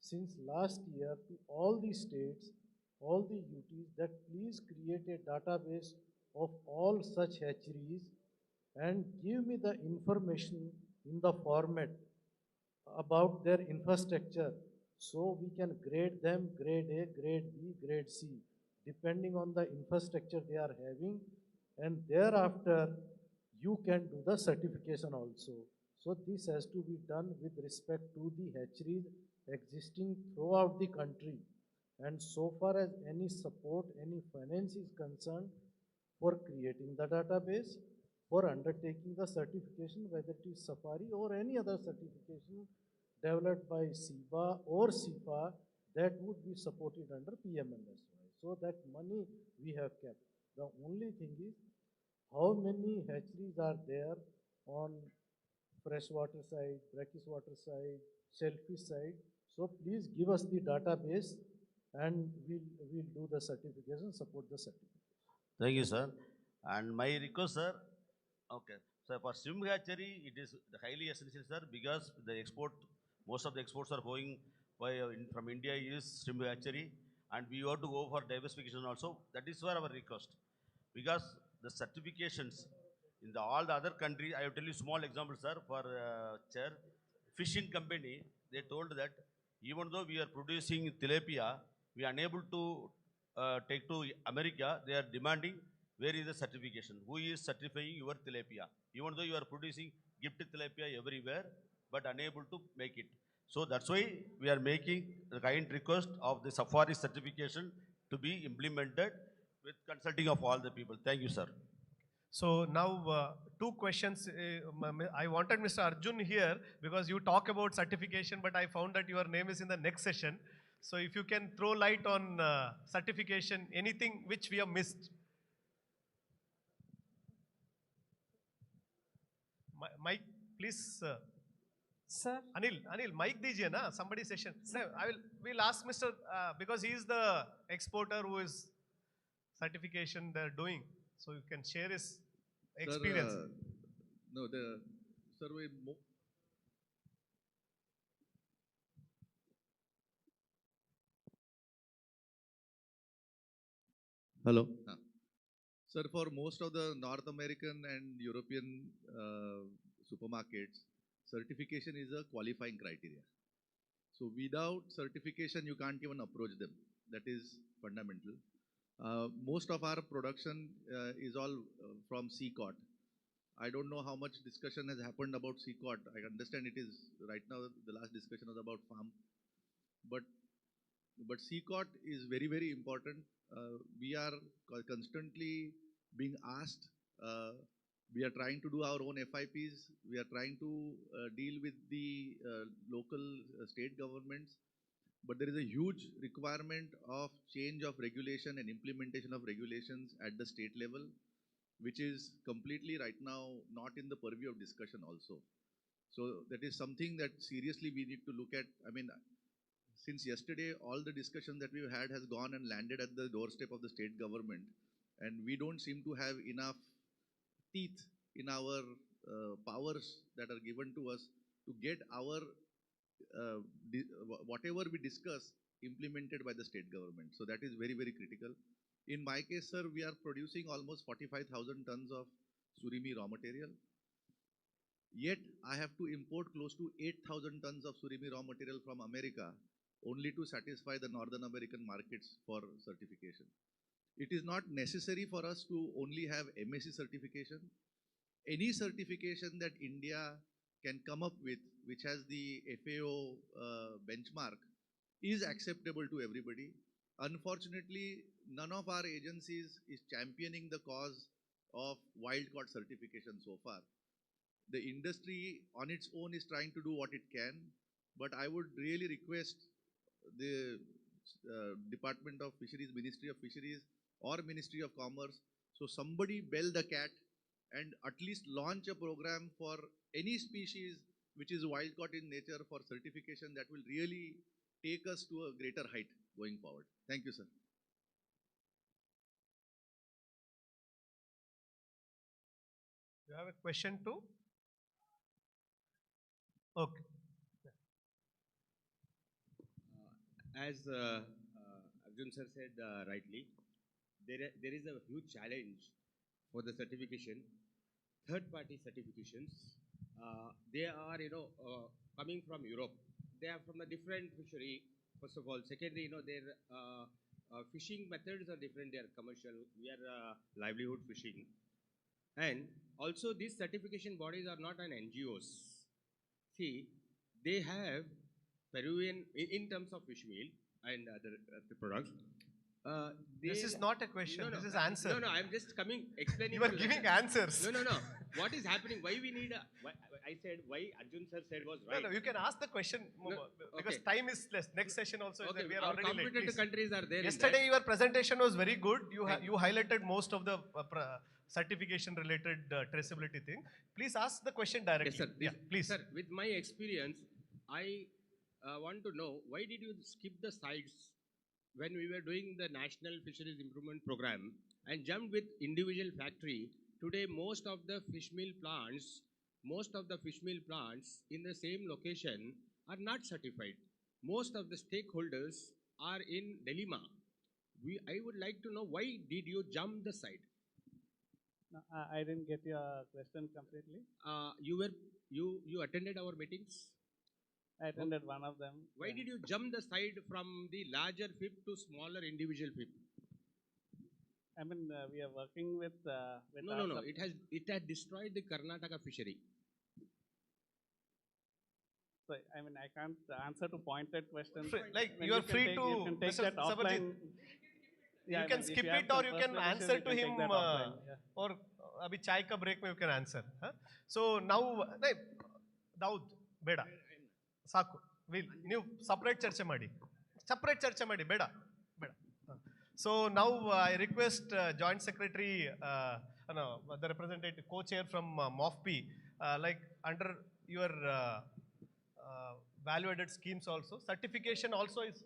since last year to all the states, all the UTs, that please create a database of all such hatcheries and give me the information in the format about their infrastructure, so we can grade them grade A, grade B, grade C, depending on the infrastructure they are having, and thereafter you can do the certification also. So this has to be done with respect to the hatcheries existing throughout the country. And so far as any support, any finance is concerned for creating the database, for undertaking the certification, whether it is Safari or any other certification developed by SIBA or SIFA, that would be supported under PMLSY. So that money we have kept. The only thing is, how many hatcheries are there on freshwater side, brackish water side, shellfish side? So please give us the database and we'll do the certification, support the certification. Thank you, sir. And my request, sir, okay. So for shrimp hatchery, it is highly essential, sir, because the export, most of the exports are going from India is shrimp hatchery, and we want to go for diversification also. That is for our request, because the certifications in all the other countries, I will tell you small example, sir, for chair, fishing company, they told that even though we are producing tilapia, we are unable to take to America. They are demanding, where is the certification? Who is certifying your tilapia? Even though you are producing gift tilapia everywhere, but unable to make it. So that's why we are making the kind request of the Safari certification to be implemented with consulting of all the people. Thank you, sir. So now two questions. I wanted Mr. Arjun here because you talk about certification, but I found that your name is in the next session. So if you can throw light on certification, anything which we have missed. Mike, please. Sir. Anil, mic dijiye na, somebody session. No, we'll ask Mr. Because he is the exporter who is certification they're doing. So you can share his experience. Sir, no, the survey. Hello. Sir, for most of the North American and European supermarkets, certification is a qualifying criteria. So without certification, you can't even approach them. That is fundamental. Most of our production is all from CCOT. I don't know how much discussion has happened about CCOT. I understand it is right now, the last discussion was about farm. But CCOT is very, very important. We are constantly being asked. We are trying to do our own FIPs. We are trying to deal with the local state governments. But there is a huge requirement of change of regulation and implementation of regulations at the state level, which is completely right now not in the purview of discussion also. So that is something that seriously we need to look at. I mean, since yesterday, all the discussion that we've had has gone and landed at the doorstep of the state government. And we don't seem to have enough teeth in our powers that are given to us to get our whatever we discuss implemented by the state government. So that is very, very critical. In my case, sir, we are producing almost 45,000 tons of surimi raw material. Yet I have to import close to 8,000 tons of surimi raw material from America only to satisfy the Northern American markets for certification. It is not necessary for us to only have MSC certification. Any certification that India can come up with, which has the FAO benchmark, is acceptable to everybody. Unfortunately, none of our agencies is championing the cause of wild-caught certification so far. The industry on its own is trying to do what it can, but I would really request the Department of Fisheries, Ministry of Fisheries or Ministry of Commerce, so somebody bell the cat and at least launch a program for any species which is wild caught in nature for certification that will really take us to a greater height going forward. Thank you, sir. You have a question too? Okay. As Arjun sir said rightly, there is a huge challenge for the certification. Third-party certifications, they are, coming from Europe. They are from a different fishery, first of all. Secondly, their fishing methods are different. They are commercial. We are livelihood fishing. And also, these certification bodies are not an NGOs. See, they have Peruvian, in terms of fish meal and other products. This is not a question, No, this is no, answer. No, I'm just explaining. You are to giving that. answers. No. What is happening? Why we need I said, why Arjun sir said was right. No, you can ask the question because okay. time is less. Next session also is Okay, that we are our already late. competitor Please. countries are there in Yesterday that. your presentation was very good. You highlighted most of the certification related traceability thing. Please ask the question directly. Yes, sir. Yeah, please. Sir, with my experience, I want to know, why did you skip the sites when we were doing the National Fisheries Improvement Program and jumped with individual factory? Today, most of the fish meal plants in the same location are not certified. Most of the stakeholders are in dilemma. I would like to know, why did you jump the site? No, I didn't get your question completely. You attended our meetings? I attended one of them. Why did you jump the side from the larger FIP to smaller individual FIP? I mean, we are working with. No. It has destroyed the Karnataka fishery. So, I mean, I can't answer to pointed questions. Like When you are can free take- to you can take Mr. that offline. Sabarjit. Yeah, You I can mean, if skip you have it or some you can personal answer issues, to you can him take that offline, yeah. or abhi chai ka break mein you can answer. Huh? So now, Daud, beda, saku, ನೀವು separate ಚರ್ಚೆ ಮಾಡಿ. Separate ಚರ್ಚೆ ಮಾಡಿ, ಬೇಡ. So now I request Joint Secretary, the representative co-chair from MOFP, like under your value-added schemes also, certification also is.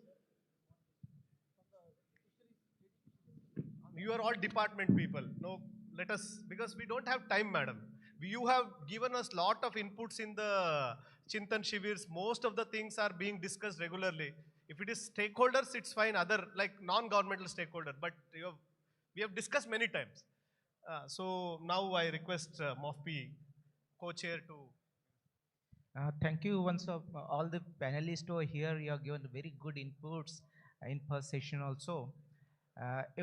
You are all department people. No, let us, because we don't have time, madam. You have given us lot of inputs in the Chintan Shivers. Most of the things are being discussed regularly. If it is stakeholders, it's fine, other like non-governmental stakeholder, but we have discussed many times. So now I request MOFP co-chair to. Thank you once of all the panelists over here. You have given very good inputs in first session also.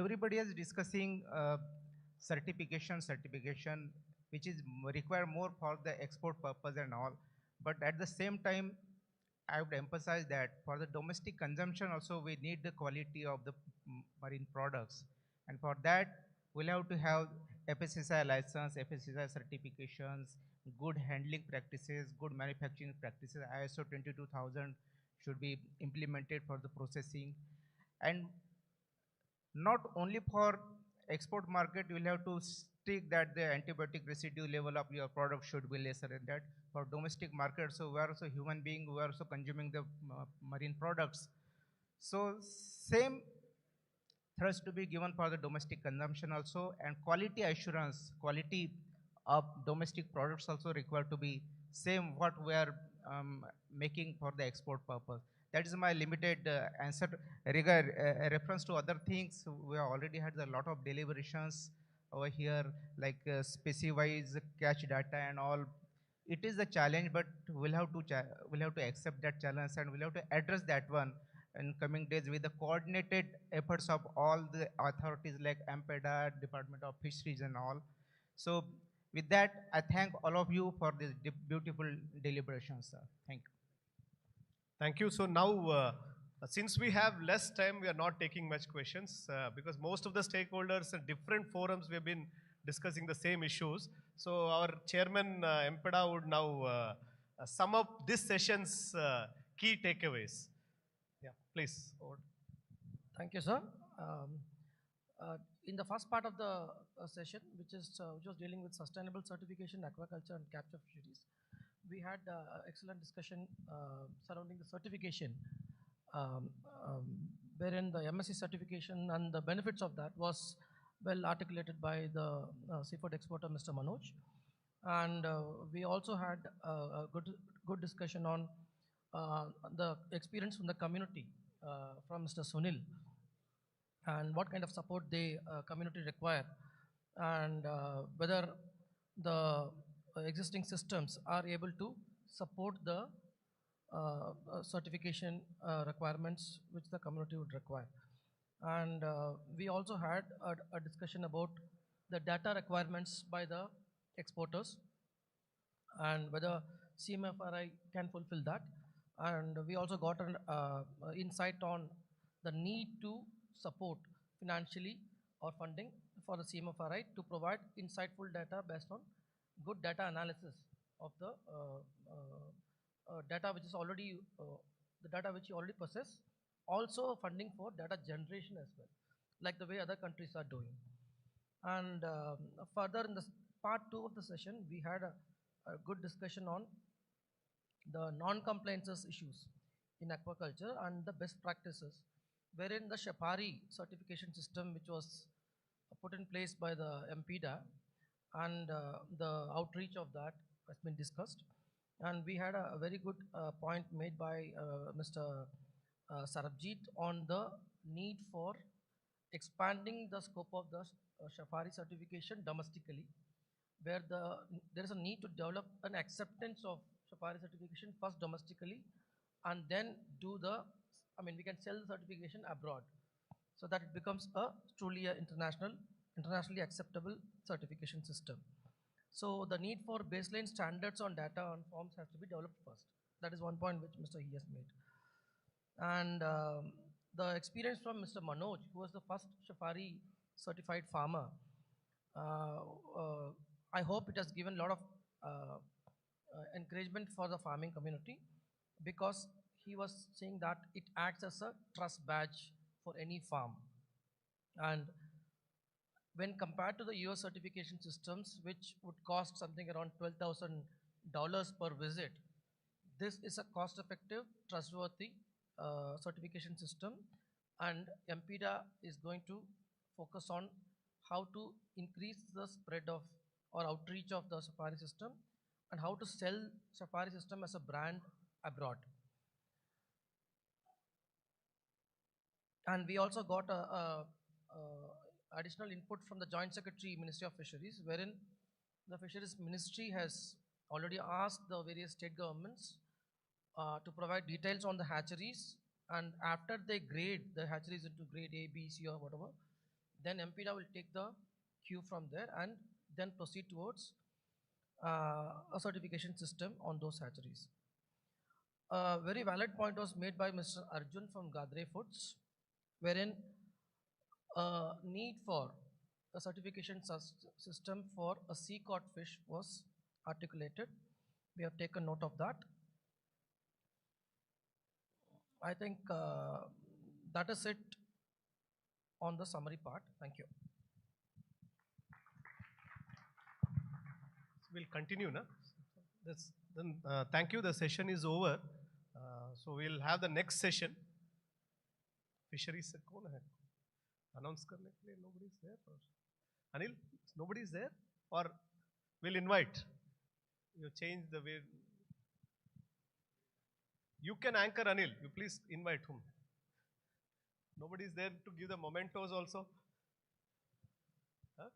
Everybody is discussing certification, which is require more for the export purpose and all. But at the same time, I would emphasize that for the domestic consumption also, we need the quality of the marine products. And for that, we'll have to have FSSAI license, FSSAI certifications, good handling practices, good manufacturing practices. ISO 22000 should be implemented for the processing. And not only for export market, you will have to stick that the antibiotic residue level of your product should be lesser than that. For domestic market, so we are also human being, we are also consuming the marine products. So same thrust to be given for the domestic consumption also, and quality assurance, quality of domestic products also required to be same what we are making for the export purpose. That is my limited answer. Reference to other things, we have already had a lot of deliberations over here, like species-wise catch data and all. It is a challenge, but we'll have to accept that challenge, and we'll have to address that one in coming days with the coordinated efforts of all the authorities like AMPEDA, Department of Fisheries and all. So with that, I thank all of you for this beautiful deliberations, sir. Thank you. Thank you. So now, since we have less time, we are not taking much questions because most of the stakeholders and different forums we have been discussing the same issues. So our chairman, MPEDA, would now sum up this session's key takeaways. Yeah, please. Over. Thank you, sir. In the first part of the session, which was dealing with sustainable certification, aquaculture, and capture fisheries, we had excellent discussion surrounding the certification, wherein the MSc certification and the benefits of that was well articulated by the seafood exporter, Mr. Manoj. And we also had a good discussion on the experience from the community from Mr. Sunil, and what kind of support the community require, and whether the existing systems are able to support the certification requirements which the community would require. And we also had a discussion about the data requirements by the exporters and whether CMFRI can fulfill that. And we also got an insight on the need to support financially or funding for the CMFRI to provide insightful data based on good data analysis of the data which is already, the data which you already possess, also funding for data generation as well, like the way other countries are doing. And further in the part 2 of the session, we had a good discussion on the non-compliances issues in aquaculture and the best practices, wherein the Shapari certification system, which was put in place by the MPDA, and the outreach of that has been discussed. And we had a very good point made by Mr. Sarabjit on the need for expanding the scope of the Shapari certification domestically, where there is a need to develop an acceptance of Shapari certification first domestically, and then do we can sell the certification abroad, so that it becomes a truly internationally acceptable certification system. So the need for baseline standards on data on forms has to be developed first. That is one point which Mr. He has made. And the experience from Mr. Manoj, who was the first Shapari certified farmer, I hope it has given a lot of encouragement for the farming community, because he was saying that it acts as a trust badge for any farm. And when compared to the US certification systems, which would cost something around $12,000 per visit, this is a cost-effective, trustworthy certification system, and MPDA is going to focus on how to increase the spread of or outreach of the Shapari system, and how to sell Shapari system as a brand abroad. And we also got additional input from the Joint Secretary, Ministry of Fisheries, wherein the Fisheries Ministry has already asked the various state governments to provide details on the hatcheries, and after they grade the hatcheries into grade A, B, C or whatever, then MPDA will take the cue from there and then proceed towards a certification system on those hatcheries. A very valid point was made by Mr. Arjun from Gadre Foods, wherein need for a certification system for a sea caught fish was articulated. We have taken note of that. I think that is it on the summary part. Thank you. We'll continue now. Then thank you. The session is over. So we'll have the next session. Fisheries se kaun hai? Announce karne ke liye nobody is there? Or Anil, nobody is there? Or we'll invite. You change the way. You can anchor Anil. You please invite whom. Nobody is there to give the mementos also. Huh?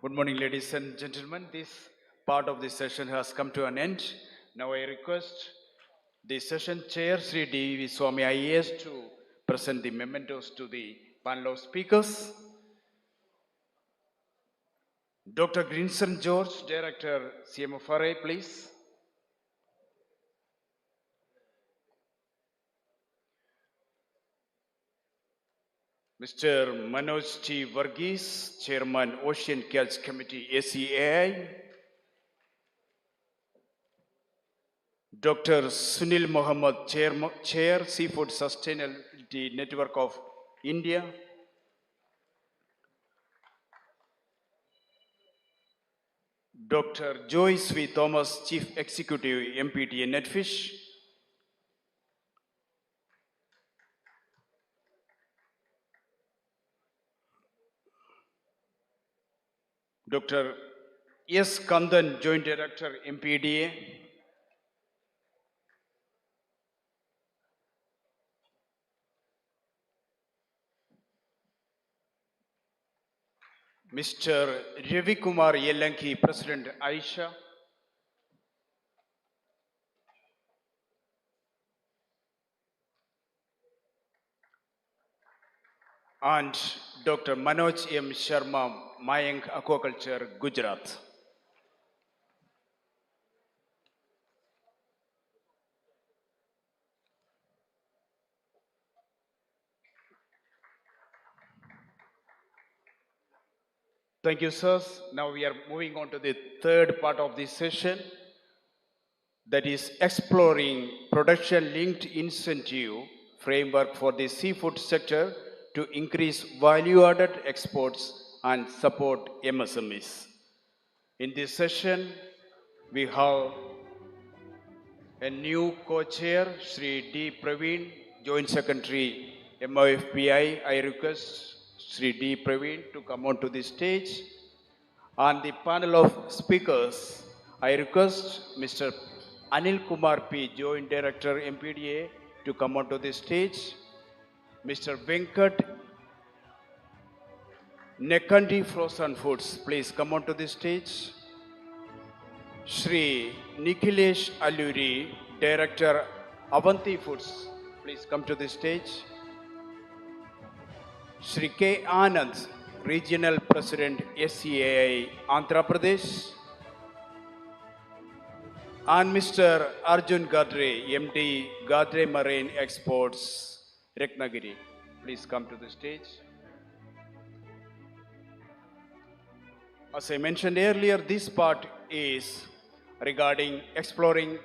Good morning, ladies and gentlemen. This part of the session has come to an end. Now I request the session chair, Sri D.V. Swami IAS, to present the mementos to the panel of speakers. Dr. Greenson George, Director, CMFRI, please. Mr. Manoj T. Varghese, Chairman, Ocean Catch Committee, ACAI. Dr. Sunil Mohammed, Chair Seafood Sustainability Network of India. Dr. Joyce V. Thomas, Chief Executive, MPTA Netfish. Dr. S. Kandan, Joint Director, MPDA. Mr. Ravi Kumar Yellanki, President, Aisha. And Dr. Manoj M. Sharma, Mayank Aquaculture, Gujarat. Thank you, sirs. Now we are moving on to the third part of this session, that is exploring production-linked incentive framework for the seafood sector to increase value-added exports and support MSMEs. In this session, we have a new co-chair, Sri D. Praveen, Joint Secretary, MOFPI. I request Sri D. Praveen to come onto the stage. On the panel of speakers, I request Mr. Anil Kumar P., Joint Director, MPDA, to come onto the stage. Mr. Venkat Nekandi Frozen Foods, please come onto the stage. Shri Nikhilesh Alluri, Director, Avanti Foods, please come to the stage. Shri K. Anand, Regional President, SCAI, Andhra Pradesh. And Mr. Arjun Gadre, MD, Gadre Marine Exports, Ratnagiri, please come to the stage. As I mentioned earlier, this part is regarding exploring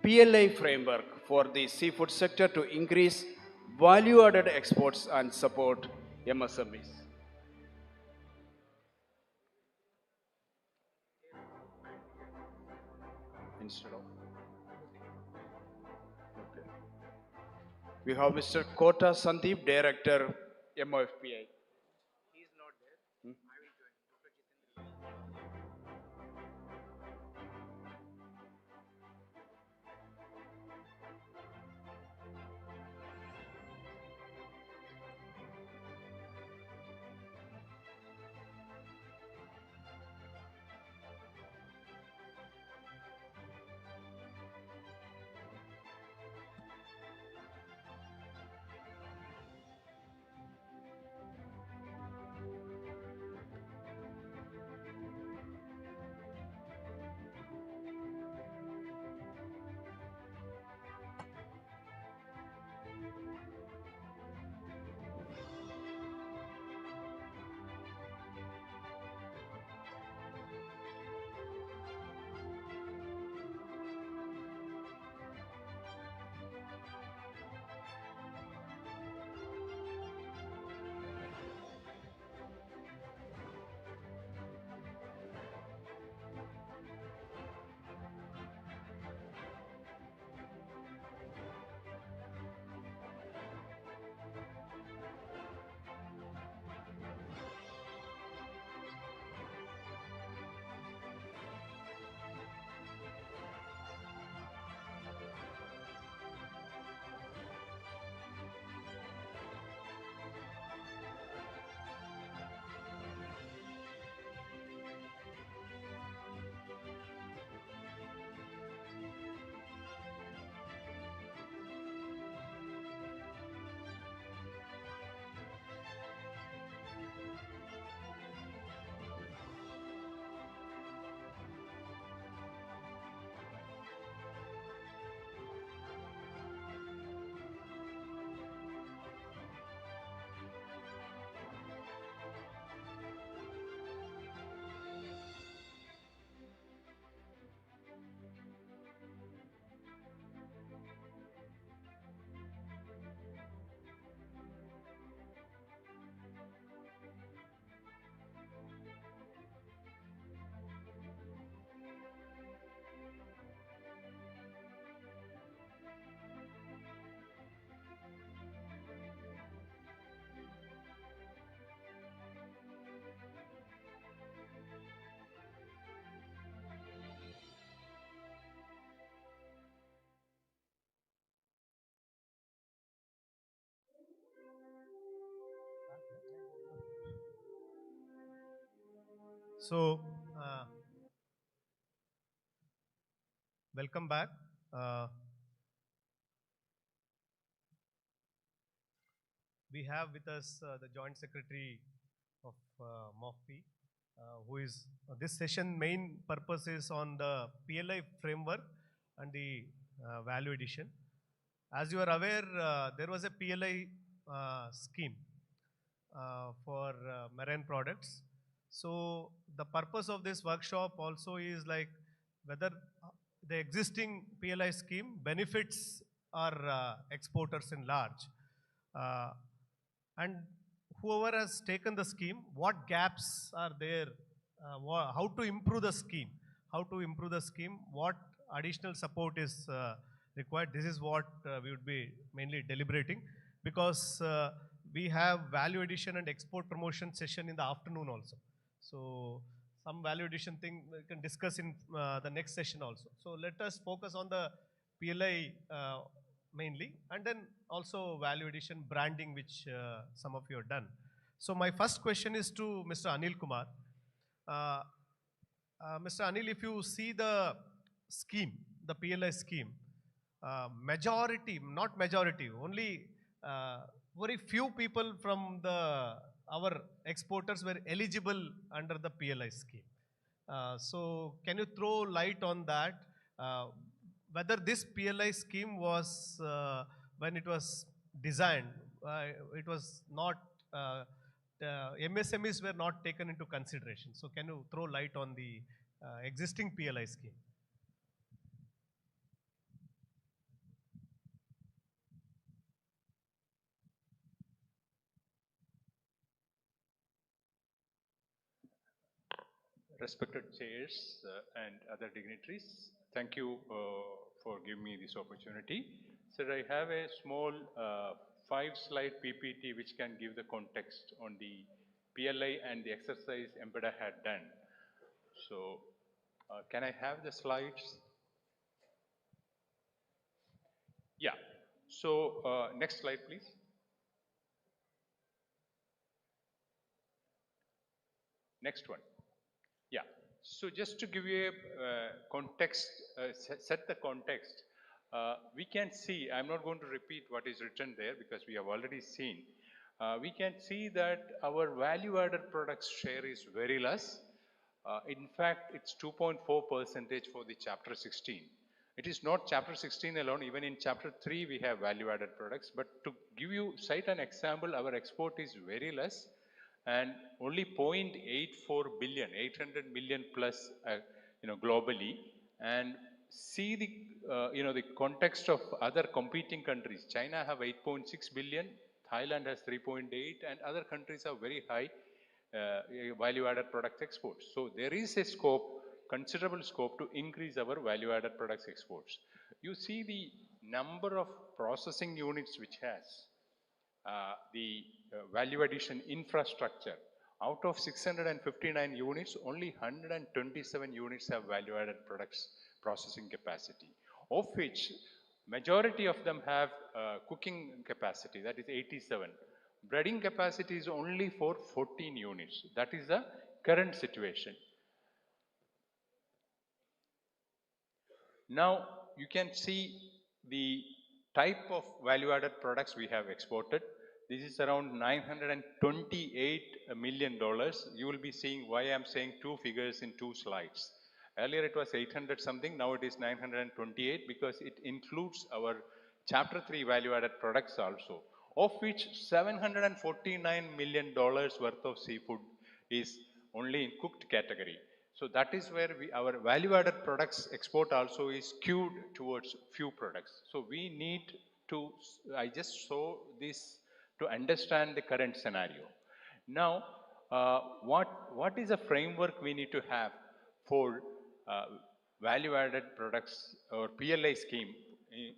PLI framework for the seafood sector to increase value-added exports and support MSMEs. Instead of. Okay. We have Mr. Kota Sandeep, Director, MOFPI. So, welcome back. We have with us the Joint Secretary of MOFPI, who is this session main purpose is on the PLI framework and the value addition. As you are aware, there was a PLI scheme for marine products. So the purpose of this workshop also is like whether the existing PLI scheme benefits our exporters in large. And whoever has taken the scheme, what gaps are there, how to improve the scheme, what additional support is required. This is what we would be mainly deliberating, because we have value addition and export promotion session in the afternoon also. So some value addition thing we can discuss in the next session also. So let us focus on the PLI mainly, and then also value addition branding, which some of you have done. So my first question is to Mr. Anil Kumar. Mr. Anil, if you see the scheme, the PLI scheme, majority, not majority, only very few people from our exporters were eligible under the PLI scheme. So can you throw light on that? Whether this PLI scheme was, when it was designed, it was not, MSMEs were not taken into consideration. So can you throw light on the existing PLI scheme? Respected chairs and other dignitaries, thank you for giving me this opportunity. Sir, I have a small 5-slide PPT which can give the context on the PLI and the exercise MPEDA had done. So, can I have the slides? Yeah. So, next slide, please. Next one. Yeah. So just to give you a context, set the context, we can see, I'm not going to repeat what is written there because we have already seen. We can see that our value-added products share is very less. In fact, it's 2.4% for the Chapter 16. It is not Chapter 16 alone, even in Chapter 3 we have value-added products. But to give you, cite an example, our export is very less, and only 0.84 billion, 800 million plus, globally. And see the, the context of other competing countries. China have 8.6 billion, Thailand has 3.8, and other countries have very high value-added product exports. So there is a scope, considerable scope to increase our value-added products exports. You see the number of processing units which has the value addition infrastructure. Out of 659 units, only 127 units have value-added products processing capacity, of which majority of them have cooking capacity, that is 87. Breading capacity is only for 14 units. That is the current situation. Now, you can see the type of value-added products we have exported. This is around $928 million. You will be seeing why I'm saying two figures in two slides. Earlier it was 800 something, now it is 928 because it includes our Chapter 3 value-added products also, of which $749 million worth of seafood is only in cooked category. So that is where our value-added products export also is skewed towards few products. So we need to, I just saw this to understand the current scenario. Now, what is a framework we need to have for value-added products or PLI scheme,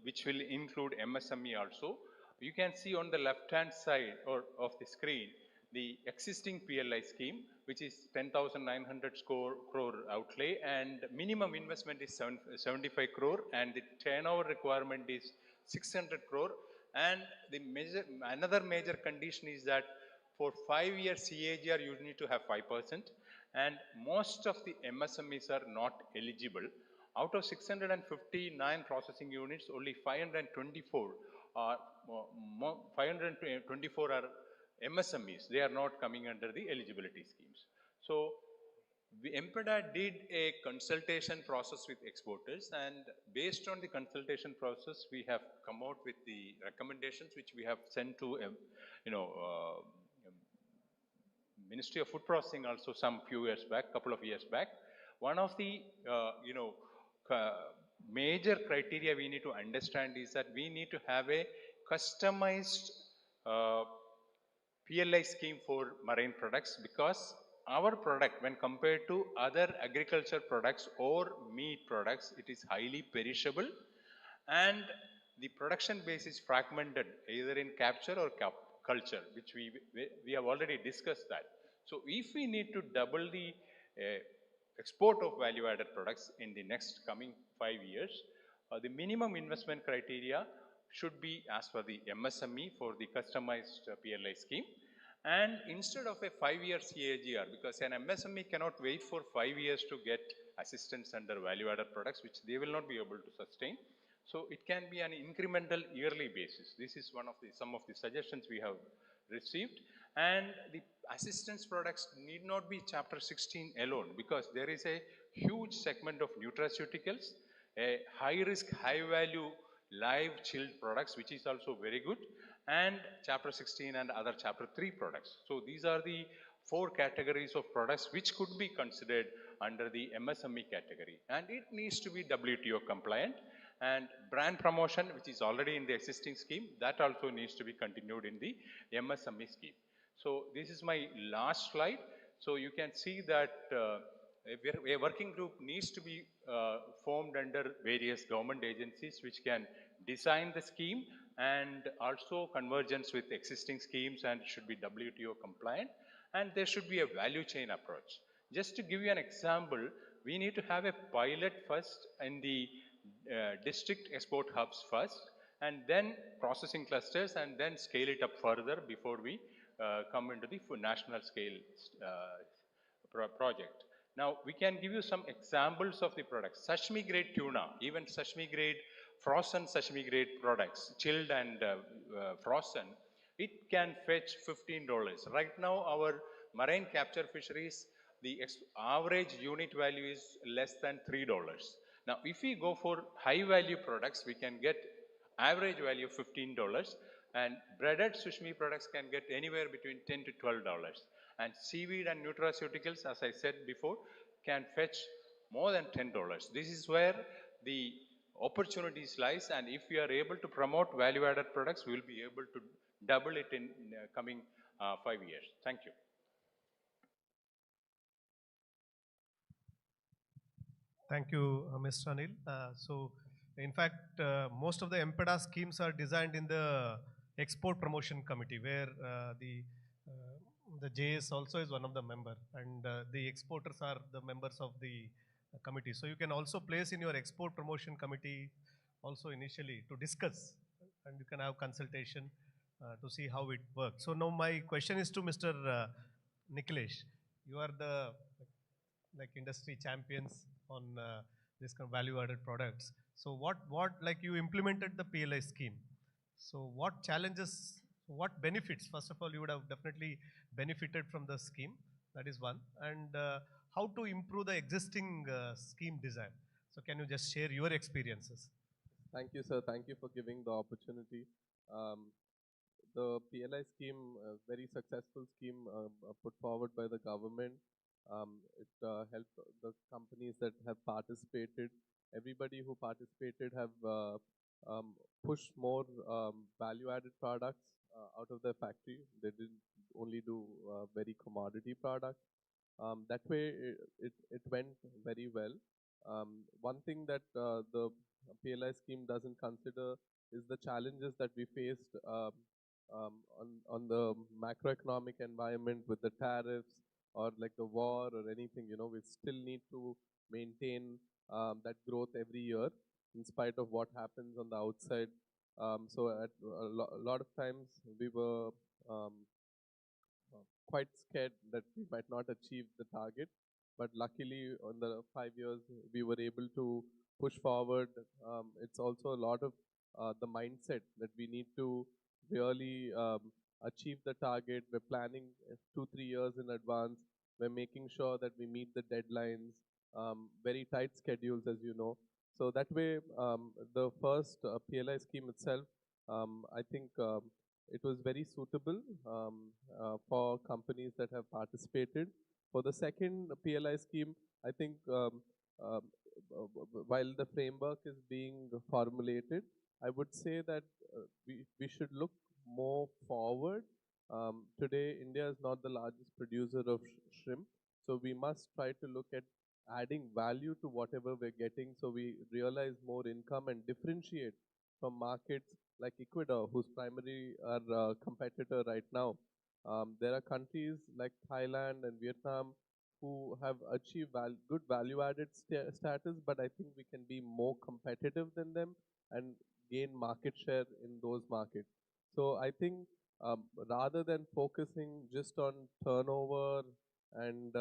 which will include MSME also? You can see on the left-hand side of the screen, the existing PLI scheme, which is 10,900 crore outlay, and minimum investment is 75 crore, and the turnover requirement is 600 crore. And the another major condition is that For 5-year CAGR, you need to have 5%, and most of the MSMEs are not eligible. Out of 659 processing units, only 524 are 524 are MSMEs. They are not coming under the eligibility schemes. So MPDA did a consultation process with exporters, and based on the consultation process, we have come out with the recommendations which we have sent to, Ministry of Food Processing also some few years back, couple of years back. One of the, major criteria we need to understand is that we need to have a customized PLI scheme for marine products, because our product, when compared to other agriculture products or meat products, it is highly perishable, and the production base is fragmented either in capture or culture, which we have already discussed that. So if we need to double the export of value-added products in the next coming 5 years, the minimum investment criteria should be as per the MSME for the customized PLI scheme. And instead of a 5-year CAGR, because an MSME cannot wait for 5 years to get assistance under value-added products, which they will not be able to sustain. So it can be an incremental yearly basis. This is some of the suggestions we have received. And the assistance products need not be Chapter 16 alone, because there is a huge segment of nutraceuticals, a high-risk, high-value live chilled products, which is also very good, and Chapter 16 and other Chapter 3 products. So these are the 4 categories of products which could be considered under the MSME category. And it needs to be WTO compliant. And brand promotion, which is already in the existing scheme, that also needs to be continued in the MSME scheme. So this is my last slide. So you can see that a working group needs to be formed under various government agencies which can design the scheme, and also convergence with existing schemes, and should be WTO compliant, and there should be a value chain approach. Just to give you an example, we need to have a pilot first in the district export hubs first, and then processing clusters, and then scale it up further before we come into the national scale project. Now, we can give you some examples of the products. Sashimi grade tuna, even sashimi grade, frozen sashimi grade products, chilled and frozen, it can fetch $15. Right now, our marine capture fisheries, the average unit value is less than $3. Now, if we go for high value products, we can get average value of $15, and breaded sushimi products can get anywhere between $10 to $12. And seaweed and nutraceuticals, as I said before, can fetch more than $10. This is where the opportunities lies, and if we are able to promote value-added products, we will be able to double it in coming 5 years. Thank you. Thank you, Mr. Anil. So, in fact, most of the MPDA schemes are designed in the Export Promotion Committee, where the JS also is one of the member, and the exporters are the members of the committee. So you can also place in your Export Promotion Committee also initially to discuss, and you can have consultation to see how it works. So now my question is to Mr. Nikhilesh. You are the industry champions on this kind of value-added products. So what you implemented the PLI scheme. So what challenges, what benefits? First of all, you would have definitely benefited from the scheme. That is one. And how to improve the existing scheme design. So can you just share your experiences? Thank you, sir. Thank you for giving the opportunity. The PLI scheme, very successful scheme put forward by the government. It helped the companies that have participated. Everybody who participated have pushed more value-added products out of their factory. They didn't only do very commodity products. That way, it went very well. One thing that the PLI scheme doesn't consider is the challenges that we faced on the macroeconomic environment with the tariffs, or like the war or anything. We still need to maintain that growth every year in spite of what happens on the outside. So at a lot of times we were quite scared that we might not achieve the target. But luckily, on the 5 years, we were able to push forward. It's also a lot of the mindset that we need to really achieve the target. We're planning 2-3 years in advance. We're making sure that we meet the deadlines, very tight schedules, as you know. So that way, the first PLI scheme itself, I think it was very suitable for companies that have participated. For the second PLI scheme, I think um, while the framework is being formulated, I would say that we should look more forward. Today, India is not the largest producer of shrimp, so we must try to look at adding value to whatever we're getting, so we realize more income and differentiate from markets like Ecuador, whose primary our competitor right now. There are countries like Thailand and Vietnam who have achieved good value-added status, but I think we can be more competitive than them and gain market share in those markets. So I think rather than focusing just on turnover and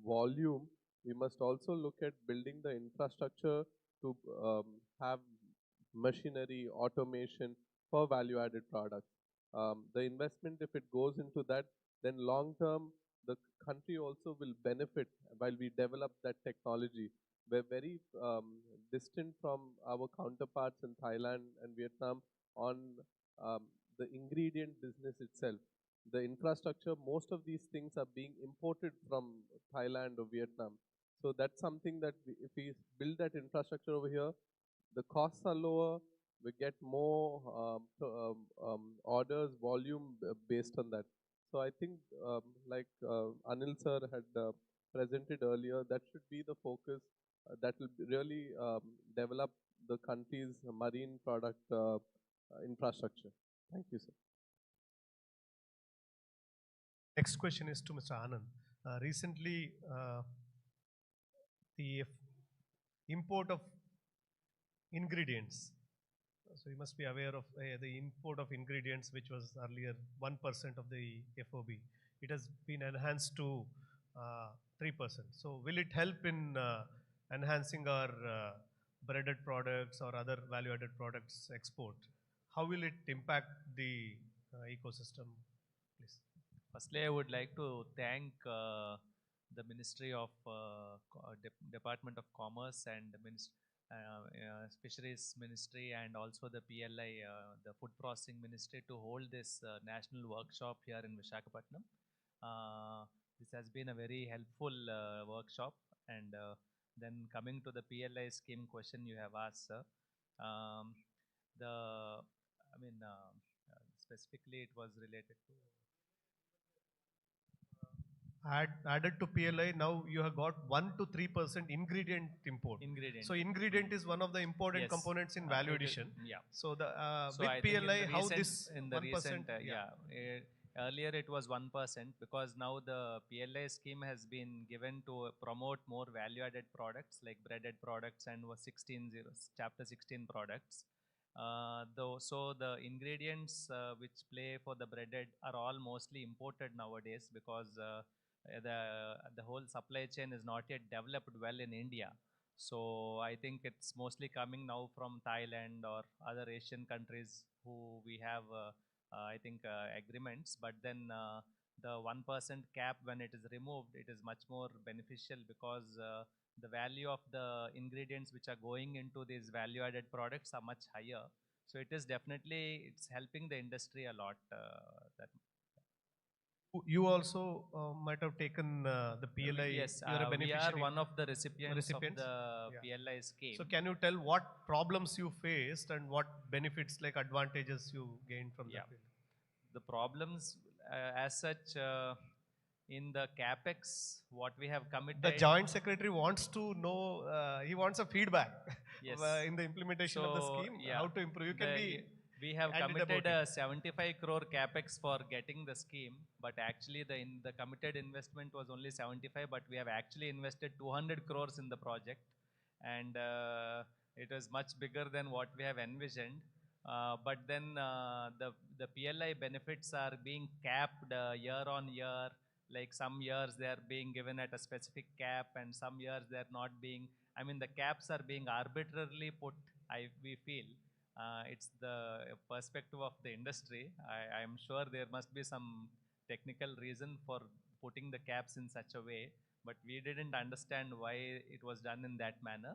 volume, we must also look at building the infrastructure to have machinery, automation for value-added products. The investment, if it goes into that, then long-term, the country also will benefit while we develop that technology. We're very distant from our counterparts in Thailand and Vietnam on the ingredient business itself. The infrastructure, most of these things are being imported from Thailand or Vietnam. So that's something that if we build that infrastructure over here, the costs are lower, we get more orders, volume based on that. So I think like Anil sir had presented earlier, that should be the focus. That will really develop the country's marine product infrastructure. Thank you, sir. Next question is to Mr. Anand. Recently, the import of ingredients. So you must be aware of the import of ingredients, which was earlier 1% of the FOB. It has been enhanced to 3%. So will it help in enhancing our breaded products or other value-added products export? How will it impact the ecosystem, please? Firstly, I would like to thank the Ministry of Department of Commerce and the Fisheries Ministry and also the PLI, the Food Processing Ministry, to hold this national workshop here in Visakhapatnam. This has been a very helpful workshop. And then coming to the PLI scheme question you have asked, sir, specifically it was related to added to PLI, now you have got 1 to 3% ingredient import. So ingredient is one of the important components in value addition. Yeah. So the So with I think PLI, in the how recent, this in the 1%? recent, earlier it was 1%, because now the PLI scheme has been given to promote more value-added products like breaded products and was chapter 16 products. So the ingredients which play for the breaded are all mostly imported nowadays, because the whole supply chain is not yet developed well in India. So I think it's mostly coming now from Thailand or other Asian countries who we have I think agreements. But then the 1% cap, when it is removed, it is much more beneficial, because the value of the ingredients which are going into these value added products are much higher. So it is definitely, it's helping the industry a lot. You also might have taken the PLI. Yes, you are a beneficiary. we are one of the recipients of the PLI scheme. So can you tell what problems you faced and what benefits, like advantages, you gained from that? The problems as such in the CapEx, what we have committed. The Joint Secretary wants to know, he wants a feedback in the implementation of the scheme, how to improve. You can be we have committed a 75 crore capex for getting the scheme, but actually the committed investment was only 75, but we have actually invested 200 crores in the project, and it was much bigger than what we have envisioned. but then the PLI benefits are being capped year on year. Like some years they are being given at a specific cap, and some years they are not being. I mean, the caps are being arbitrarily put. We feel it's the perspective of the industry. I am sure there must be some technical reason for putting the caps in such a way, but we didn't understand why it was done in that manner.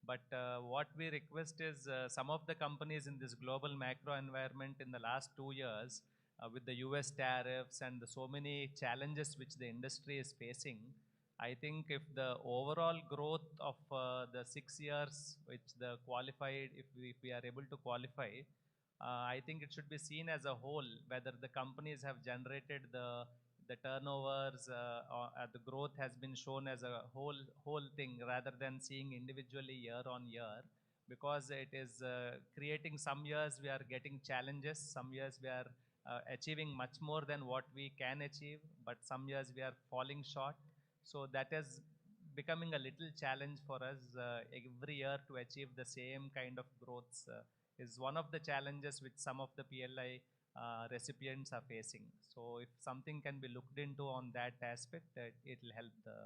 But what we request is some of the companies in this global macro environment in the last 2 years, with the US tariffs and so many challenges which the industry is facing, I think if the overall growth of the 6 years, which the qualified, if we are able to qualify, I think it should be seen as a whole, whether the companies have generated the turnovers, or the growth has been shown as a whole thing rather than seeing individually year on year, because it is creating some years we are getting challenges, some years we are achieving much more than what we can achieve, but some years we are falling short. So that is becoming a little challenge for us every year to achieve the same kind of growths. Is one of the challenges which some of the PLI recipients are facing. So if something can be looked into on that aspect, it will help the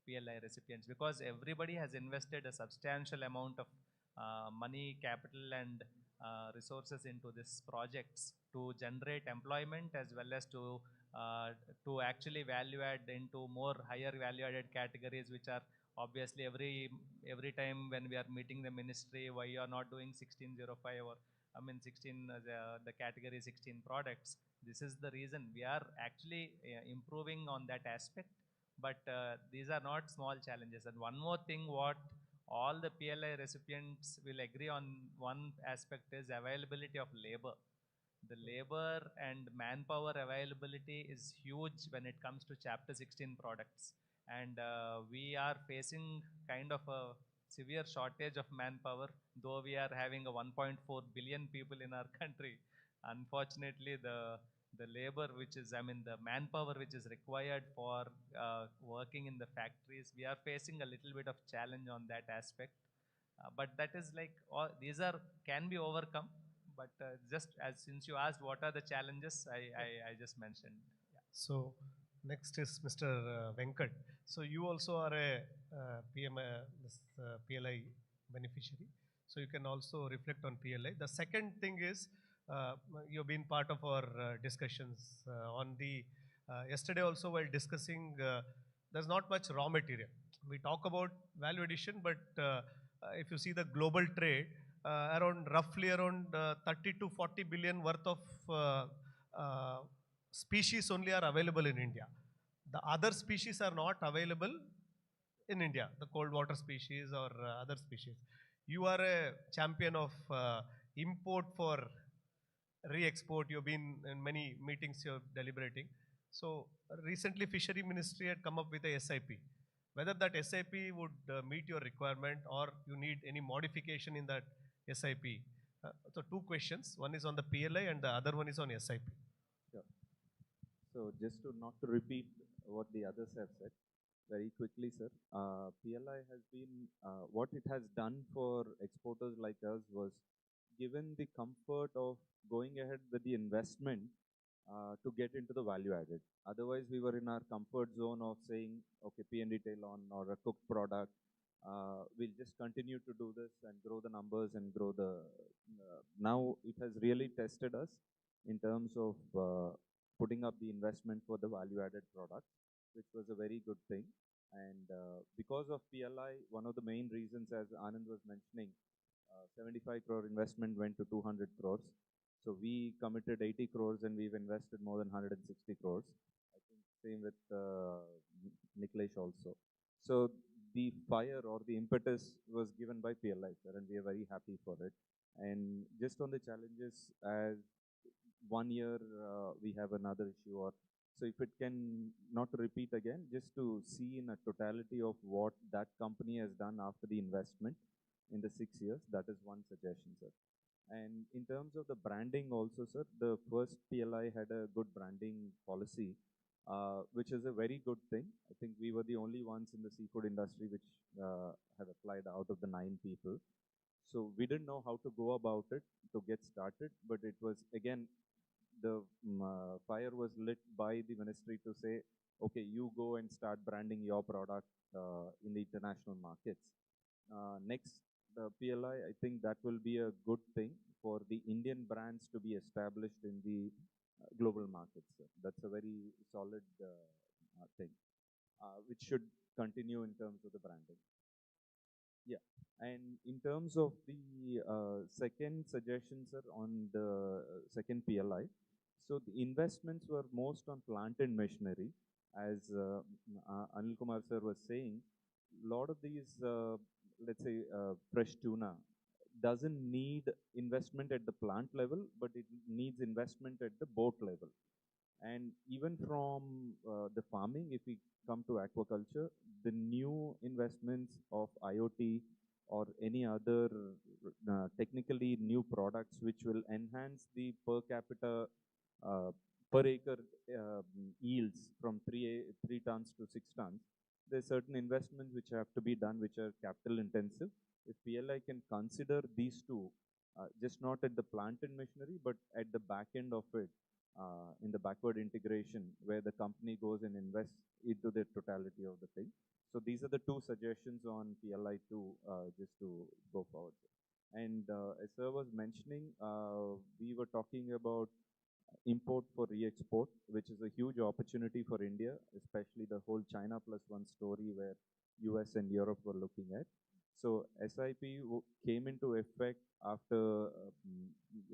PLI recipients, because everybody has invested a substantial amount of money, capital and resources into these projects to generate employment, as well as to actually value add into more higher value added categories, which are obviously every time when we are meeting the ministry, why you are not doing 1605 or 16 the category 16 products. This is the reason we are actually improving on that aspect, but these are not small challenges. And one more thing, what all the PLI recipients will agree on, one aspect is availability of labor. The labor and manpower availability is huge when it comes to Chapter 16 products, and we are facing kind of a severe shortage of manpower, though we are having a 1.4 billion people in our country. Unfortunately, the labor which is, the manpower which is required for working in the factories, we are facing a little bit of challenge on that aspect. But that is like, these can be overcome. But just as since you asked what are the challenges, I just mentioned. Yeah. So next is Mr. Venkat. So you also are a PLI beneficiary. So you can also reflect on PLI. The second thing is, you've been part of our discussions on the, yesterday also while discussing, there's not much raw material. We talk about value addition, but if you see the global trade, roughly around 30 to 40 billion worth of species only are available in India. The other species are not available in India, the cold water species or other species. You are a champion of import for re-export. You've been in many meetings, you're deliberating. So recently Fishery Ministry had come up with a SIP. Whether that SIP would meet your requirement or you need any modification in that SIP. So two questions. One is on the PLI and the other one is on SIP. Sure. So just not to repeat what the others have said, very quickly, sir. PLI has been, what it has done for exporters like us was given the comfort of going ahead with the investment to get into the value added. Otherwise, we were in our comfort zone of saying, okay, P&D tail on or a cooked product. We'll just continue to do this and grow the numbers and grow the. Now it has really tested us in terms of putting up the investment for the value added product, which was a very good thing. And because of PLI, one of the main reasons, as Anand was mentioning, 75 crore investment went to 200 crores. So we committed 80 crores and we've invested more than 160 crores. I think same with Niklesh also. So the fire or the impetus was given by PLI, sir, and we are very happy for it. And just on the challenges, as 1 year we have another issue, or so if it can not repeat again, just to see in a totality of what that company has done after the investment in the 6 years, that is one suggestion, sir. And in terms of the branding also, sir, the first PLI had a good branding policy, which is a very good thing. I think we were the only ones in the seafood industry which have applied out of the 9 people. So we didn't know how to go about it to get started, but it was again, the fire was lit by the ministry to say, okay, you go and start branding your product in the international markets. Next, the PLI, I think that will be a good thing for the Indian brands to be established in the global markets. That's a very solid thing, which should continue in terms of the branding. Yeah, and in terms of the second suggestion, sir, on the second PLI, so the investments were most on plant and machinery, as Anil Kumar sir was saying. A lot of these, let's say, fresh tuna doesn't need investment at the plant level, but it needs investment at the boat level. And even from the farming, if we come to aquaculture, the new investments of IoT or any other technically new products which will enhance the per capita per acre yields from 3 tons to 6 tons, there are certain investments which have to be done which are capital intensive. If PLI can consider these two, just not at the plant and machinery, but at the back end of it, in the backward integration, where the company goes and invests into the totality of the thing. So these are the two suggestions on PLI 2, just to go forward. And as sir was mentioning, we were talking about import for re-export, which is a huge opportunity for India, especially the whole China plus one story where US and Europe were looking at. So SIP came into effect after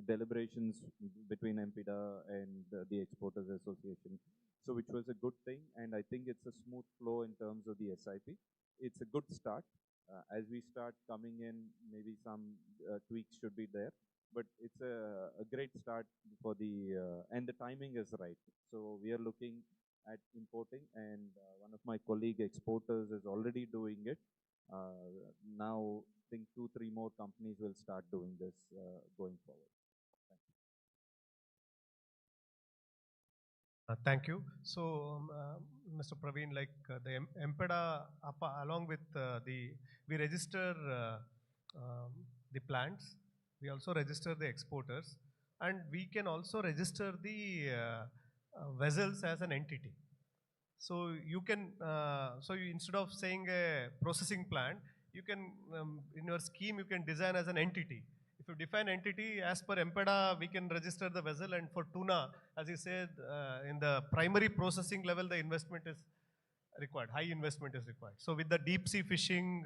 deliberations between MPDA and the Exporters Association, so which was a good thing, and I think it's a smooth flow in terms of the SIP. It's a good start. As we start coming in, maybe some tweaks should be there, but it's a great start for the, and the timing is right. So we are looking at importing, and one of my colleague exporters is already doing it. Now, I think 2-3 more companies will start doing this going forward. Thank you. So, Mr. Praveen, like the MPEDA, along with we register the plants, we also register the exporters, and we can also register the vessels as an entity. So you can, instead of saying a processing plant, you can, in your scheme, you can design as an entity. If you define entity as per MPEDA, we can register the vessel, and for tuna, as you said, in the primary processing level, the investment is required, high investment is required. So with the deep sea fishing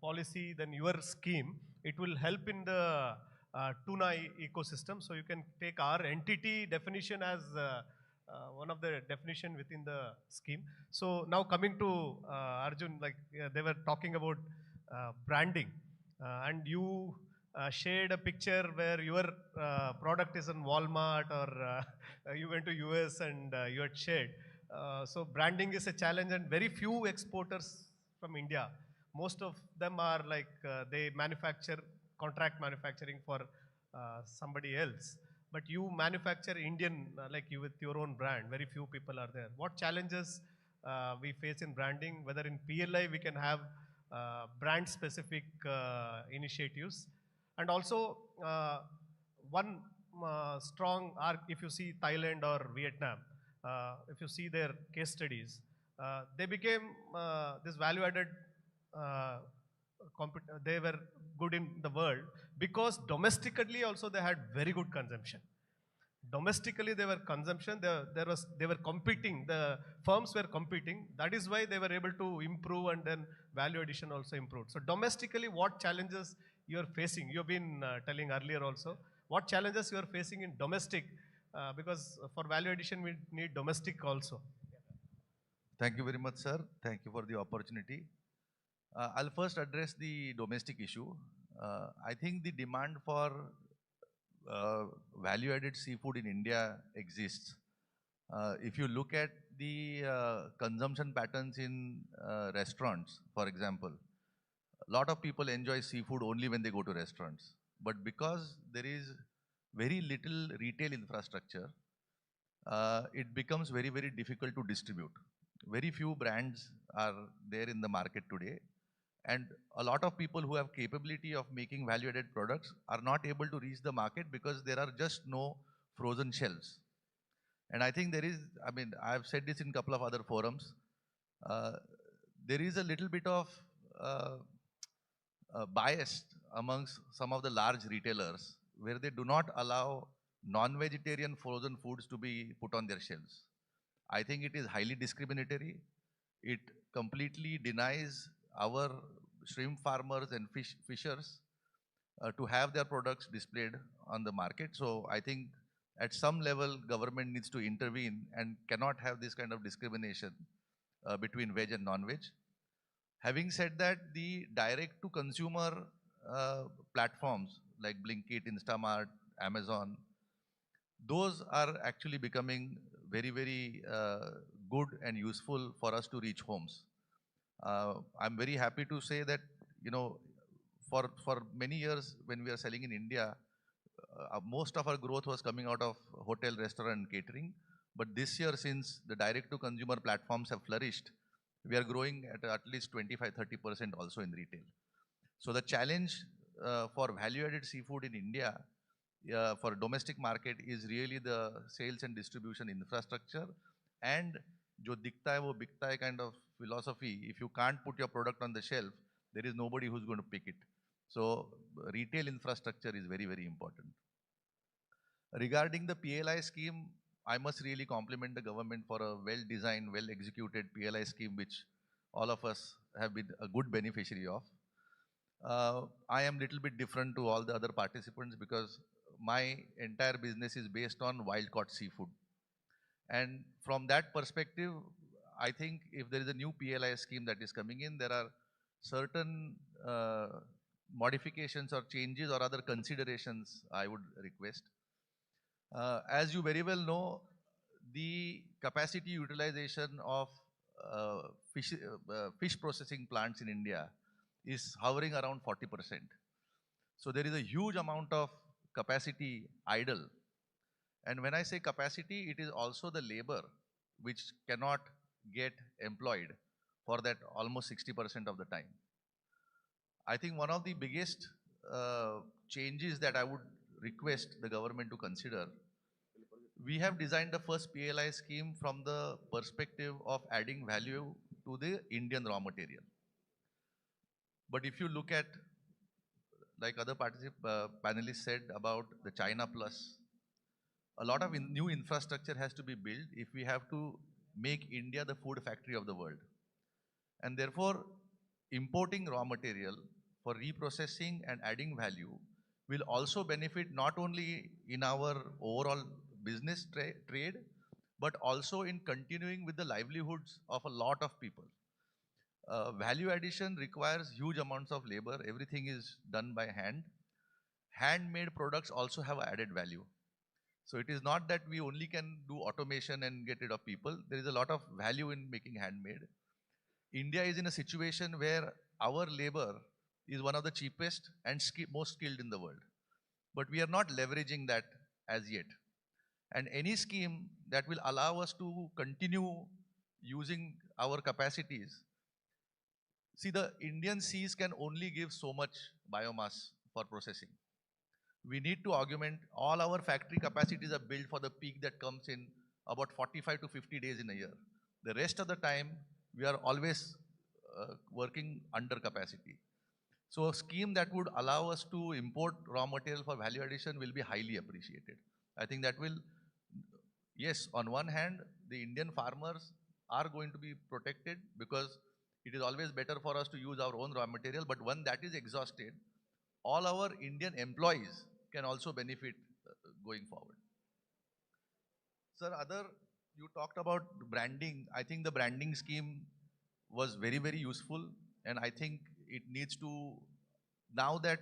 policy, then your scheme, it will help in the tuna ecosystem. So you can take our entity definition as one of the definition within the scheme. So now coming to Arjun, like they were talking about branding, and you shared a picture where your product is in Walmart, or you went to US and you had shared. So branding is a challenge, and very few exporters from India, most of them are like they manufacture, contract manufacturing for somebody else. But you manufacture Indian, like you with your own brand, very few people are there. What challenges we face in branding, whether in PLI we can have brand specific initiatives, and also one strong arc, if you see Thailand or Vietnam, if you see their case studies, they became this value added, they were good in the world because domestically also they had very good consumption. Domestically they were consumption, they were competing, the firms were competing. That is why they were able to improve, and then value addition also improved. So domestically, what challenges you are facing? You have been telling earlier also. What challenges you are facing in domestic? Because for value addition, we need domestic also. Thank you very much, sir. Thank you for the opportunity. I'll first address the domestic issue. I think the demand for value-added seafood in India exists. If you look at the consumption patterns in restaurants, for example, a lot of people enjoy seafood only when they go to restaurants. But because there is very little retail infrastructure, it becomes very, very difficult to distribute. Very few brands are there in the market today. And a lot of people who have capability of making value-added products are not able to reach the market because there are just no frozen shelves. And I think there is, I mean, I've said this in a couple of other forums, there is a little bit of bias amongst some of the large retailers where they do not allow non-vegetarian frozen foods to be put on their shelves. I think it is highly discriminatory. It completely denies our shrimp farmers and fishers to have their products displayed on the market. So I think at some level, government needs to intervene and cannot have this kind of discrimination between veg and non-veg. Having said that, the direct-to-consumer platforms like Blinkit, Instamart, Amazon, those are actually becoming very, very good and useful for us to reach homes. I'm very happy to say that, you know, for many years when we are selling in India, most of our growth was coming out of hotel, restaurant, and catering. But this year, since the direct-to-consumer platforms have flourished, we are growing at least 25-30% also in retail. So the challenge for value-added seafood in India for domestic market is really the sales and distribution infrastructure and jo dikhta hai wo bikta hai kind of philosophy. If you can't put your product on the shelf, there is nobody who's going to pick it. So retail infrastructure is very, very important. Regarding the PLI scheme, I must really compliment the government for a well-designed, well-executed PLI scheme, which all of us have been a good beneficiary of. I am little bit different to all the other participants because my entire business is based on wild-caught seafood. And from that perspective, I think if there is a new PLI scheme that is coming in, there are certain modifications or changes or other considerations I would request. As you very well know, the capacity utilization of fish processing plants in India is hovering around 40%. So there is a huge amount of capacity idle. And when I say capacity, it is also the labor which cannot get employed for that almost 60% of the time. I think one of the biggest changes that I would request the government to consider, we have designed the first PLI scheme from the perspective of adding value to the Indian raw material. But if you look at, like other panelists said about the China Plus, a lot of new infrastructure has to be built if we have to make India the food factory of the world. And therefore, importing raw material for reprocessing and adding value will also benefit not only in our overall business trade, but also in continuing with the livelihoods of a lot of people. Value addition requires huge amounts of labor. Everything is done by hand. Handmade products also have added value. So it is not that we only can do automation and get rid of people. There is a lot of value in making handmade. India is in a situation where our labor is one of the cheapest and most skilled in the world. But we are not leveraging that as yet. And any scheme that will allow us to continue using our capacities. See, the Indian seas can only give so much biomass for processing. We need to augment. All our factory capacities are built for the peak that comes in about 45 to 50 days in a year. The rest of the time, we are always working under capacity. So a scheme that would allow us to import raw material for value addition will be highly appreciated. I think that will, yes, on one hand, the Indian farmers are going to be protected because it is always better for us to use our own raw material, but when that is exhausted, all our Indian employees can also benefit going forward. Sir, you talked about branding. I think the branding scheme was very, very useful, and I think it needs to, now that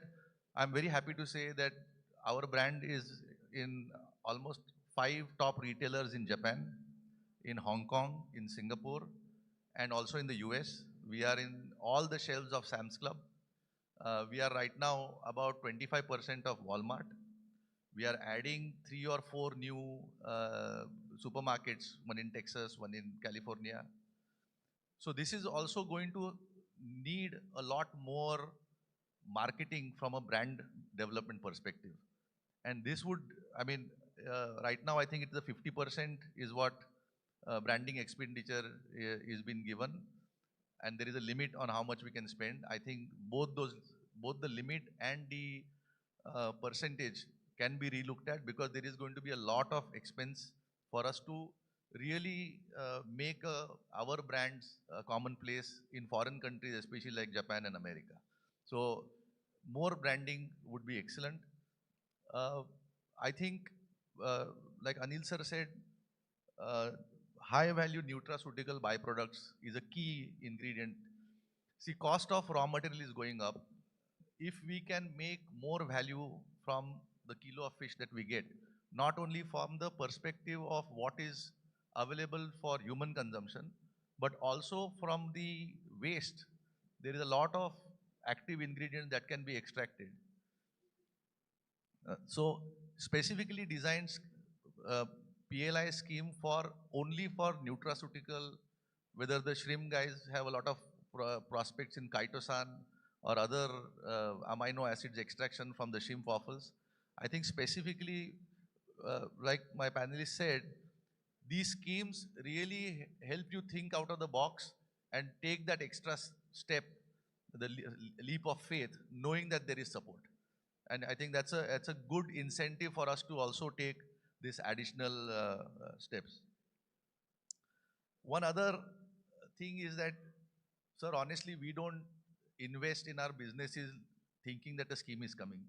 I'm very happy to say that our brand is in almost 5 top retailers in Japan, in Hong Kong, in Singapore, and also in the US. We are in all the shelves of Sam's Club. We are right now about 25% of Walmart. We are adding 3 or 4 new supermarkets, one in Texas, one in California. So this is also going to need a lot more marketing from a brand development perspective. And this would, I mean, right now I think it's the 50% is what branding expenditure is been given, and there is a limit on how much we can spend. I think both the limit and the percentage can be relooked at, because there is going to be a lot of expense for us to really make our brands commonplace in foreign countries, especially like Japan and America. So more branding would be excellent. I think, like Anil sir said, high value nutraceutical byproducts is a key ingredient. See, cost of raw material is going up. If we can make more value from the kilo of fish that we get, not only from the perspective of what is available for human consumption, but also from the waste, there is a lot of active ingredients that can be extracted. So specifically designed PLI scheme for only for nutraceutical, whether the shrimp guys have a lot of prospects in chitosan or other amino acids extraction from the shrimp offals. I think specifically, like my panelist said, these schemes really help you think out of the box and take that extra step, the leap of faith, knowing that there is support. And I think that's a good incentive for us to also take these additional steps. One other thing is that, sir, honestly, we don't invest in our businesses thinking that a scheme is coming.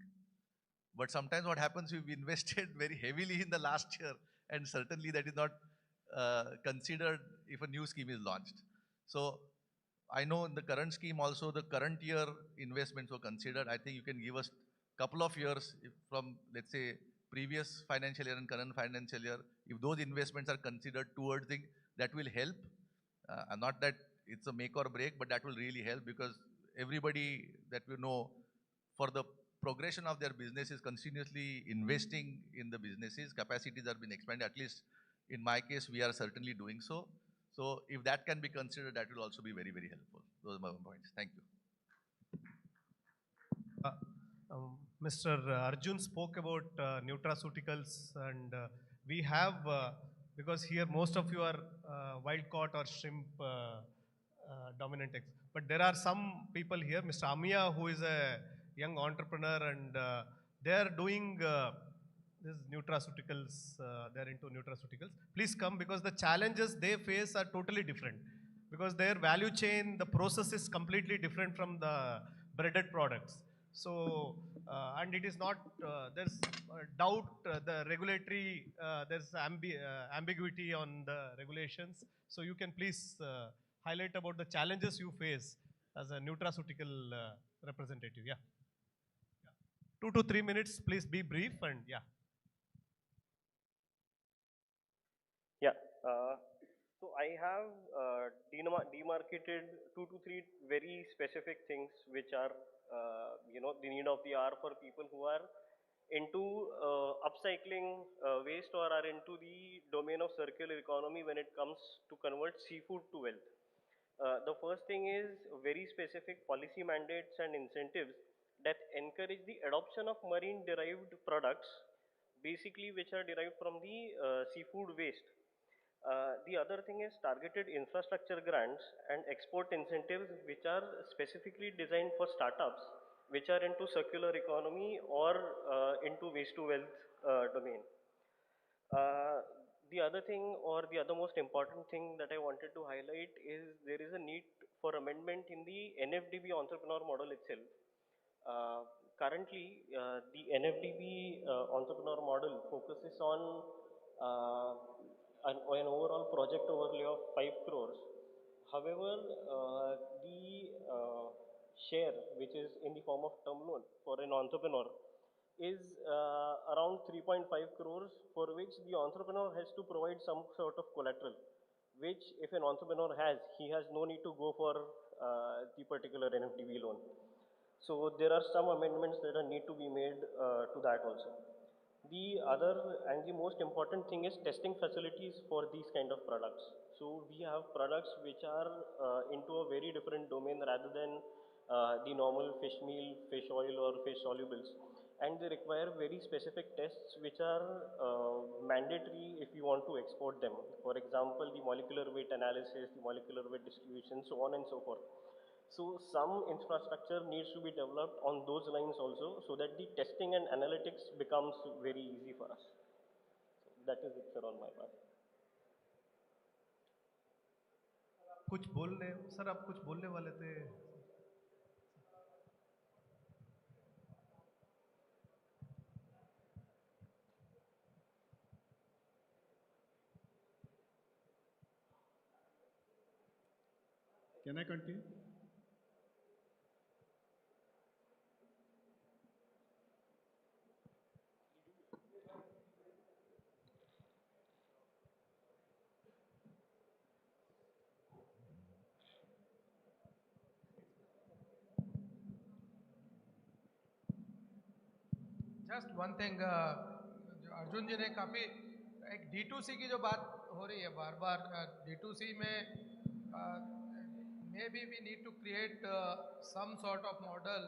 But sometimes what happens, we've invested very heavily in the last year, and certainly that is not considered if a new scheme is launched. So I know in the current scheme also, the current year investments were considered. I think you can give us couple of years from, let's say, previous financial year and current financial year. If those investments are considered towards it, that will help. Not that it's a make or break, but that will really help, because everybody that we know, for the progression of their businesses, continuously investing in the businesses, capacities are being expanded. At least in my case, we are certainly doing so. So if that can be considered, that will also be very, very helpful. Those are my points. Thank you. Mr. Arjun spoke about nutraceuticals, and we have, because here most of you are wild caught or shrimp dominant eggs, but there are some people here, Mr. Amiya, who is a young entrepreneur, and they are doing this nutraceuticals, they're into nutraceuticals. Please come, because the challenges they face are totally different, because their value chain, the process is completely different from the breaded products. So, and it is not, there's doubt, the regulatory, there's ambiguity on the regulations. So you can please highlight about the challenges you face as a nutraceutical representative. Yeah. 2 to 3 minutes, please be brief, and yeah. Yeah. So I have demarcated 2 to 3 very specific things which are the need of the hour for people who are into upcycling waste or are into the domain of circular economy when it comes to convert seafood to wealth. The first thing is very specific policy mandates and incentives that encourage the adoption of marine derived products, basically which are derived from the seafood waste. The other thing is targeted infrastructure grants and export incentives which are specifically designed for startups which are into circular economy or into waste to wealth domain. The other thing, or the other most important thing that I wanted to highlight, is there is a need for amendment in the NFDB entrepreneur model itself. Currently, the NFDB entrepreneur model focuses on an overall project overlay of 5 crores. However, the share, which is in the form of term loan for an entrepreneur, is around 3.5 crores, for which the entrepreneur has to provide some sort of collateral, which if an entrepreneur has, he has no need to go for the particular NFDB loan. So there are some amendments that are need to be made to that also. The other and the most important thing is testing facilities for these kind of products. So we have products which are into a very different domain rather than the normal fish meal, fish oil or fish solubles. And they require very specific tests which are mandatory if you want to export them. For example, the molecular weight analysis, the molecular weight distribution, so on and so forth. So some infrastructure needs to be developed on those lines also so that the testing and analytics becomes very easy for us. So that is it, sir, on my part. कुछ बोलने sir आप कुछ बोलने वाले थे Can I continue? Just one thing Arjun ji ने काफ़ी एक D2C की जो बात हो रही है बार बार D2C में maybe we need to create some sort of model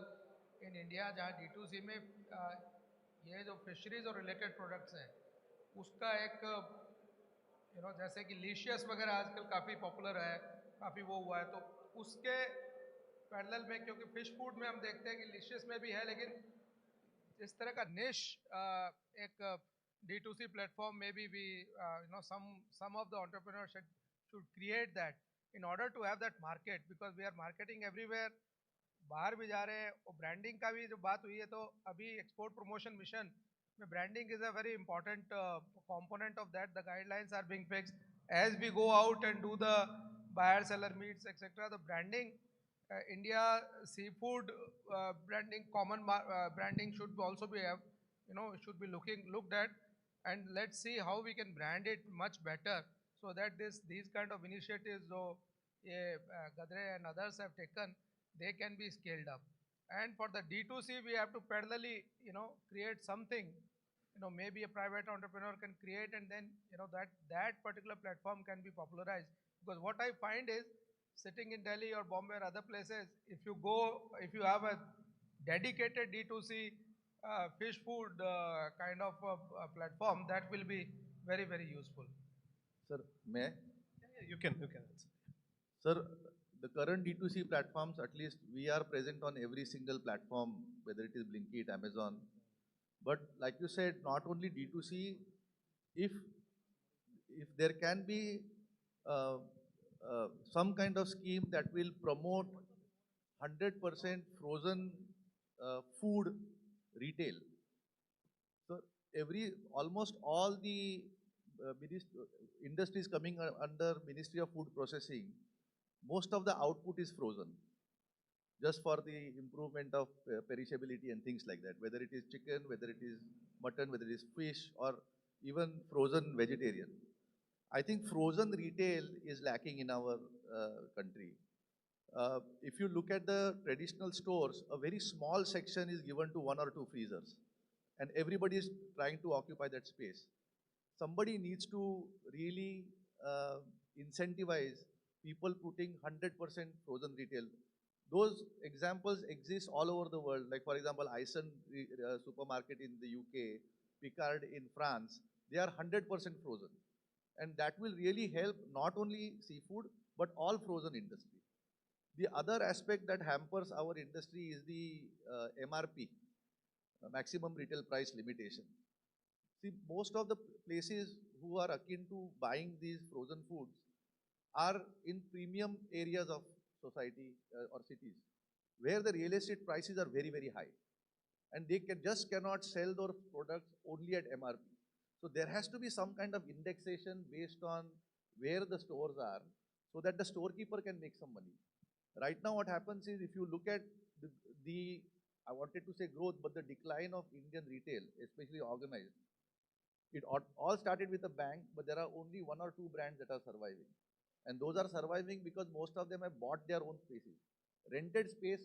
in India जहाँ D2C में ये जो फिशरीज और रिलेटेड प्रोडक्ट्स हैं उसका एक जैसे कि लीशियस वगैरह आजकल काफ़ी पॉपुलर है काफ़ी वो हुआ है तो उसके पैरेलल में क्योंकि फिश फूड में हम देखते हैं कि लीशियस में भी है लेकिन इस तरह का निश एक D2C प्लेटफॉर्म में भी some of the entrepreneurs should create that in order to have that market because we are marketing everywhere बाहर भी जा रहे हैं और ब्रांडिंग का भी जो बात हुई है तो अभी एक्सपोर्ट प्रमोशन मिशन में branding is a very important component of that. The guidelines are being fixed as we go out and do the buyer seller meets etc. The branding India seafood branding common branding should also be should be looked at and let's see how we can brand it much better so that these kind of initiatives though Gadre and others have taken they can be scaled up and for the D2C we have to parallelly create something maybe a private entrepreneur can create and then that particular platform can be popularized because what I find is sitting in Delhi or Bombay or other places, if you have a dedicated D2C fish food kind of platform, that will be very, very useful. Sir, may I? Yeah, you can answer. Sir, the current D2C platforms, at least we are present on every single platform, whether it is Blinkit, Amazon. But like you said, not only D2C, if there can be some kind of scheme that will promote 100% frozen food retail. So almost all the industries coming under Ministry of Food Processing, most of the output is frozen, just for the improvement of perishability and things like that, whether it is chicken, whether it is mutton, whether it is fish, or even frozen vegetarian. I think frozen retail is lacking in our country. If you look at the traditional stores, a very small section is given to 1 or 2 freezers, and everybody is trying to occupy that space. Somebody needs to really incentivize people putting 100% frozen retail. Those examples exist all over the world. Like for example, Iceland supermarket in the UK, Picard in France, they are 100% frozen. And that will really help not only seafood, but all frozen industry. The other aspect that hampers our industry is the MRP, maximum retail price limitation. See, most of the places who are akin to buying these frozen foods are in premium areas of society or cities, where the real estate prices are very, very high. And they cannot sell their products only at MRP. So there has to be some kind of indexation based on where the stores are so that the storekeeper can make some money. Right now what happens is if you look at I wanted to say growth, but the decline of Indian retail, especially organized, it all started with a bang, but there are only 1 or 2 brands that are surviving. And those are surviving because most of them have bought their own spaces. Rented space,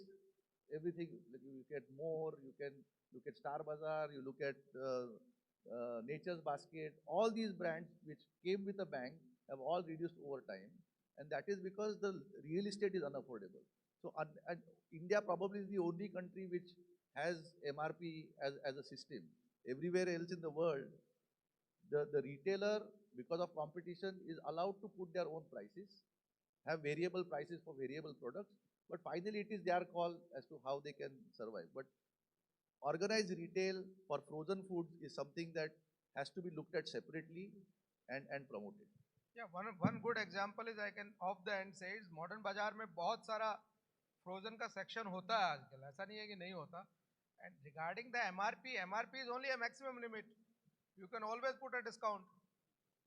everything, you look at More, you can look at Star Bazaar, you look at Nature's Basket, all these brands which came with a bang have all reduced over time, and that is because the real estate is unaffordable. So, and India probably is the only country which has MRP as a system. Everywhere else in the world, the retailer, because of competition, is allowed to put their own prices, have variable prices for variable products, but finally it is their call as to how they can survive. But organized retail for frozen foods is something that has to be looked at separately and promoted. Yeah, one good example is I can off the end say is modern बाजार में बहुत सारा frozen का section होता है आजकल, ऐसा नहीं है कि नहीं होता. And regarding the MRP is only a maximum limit. You can always put a discount.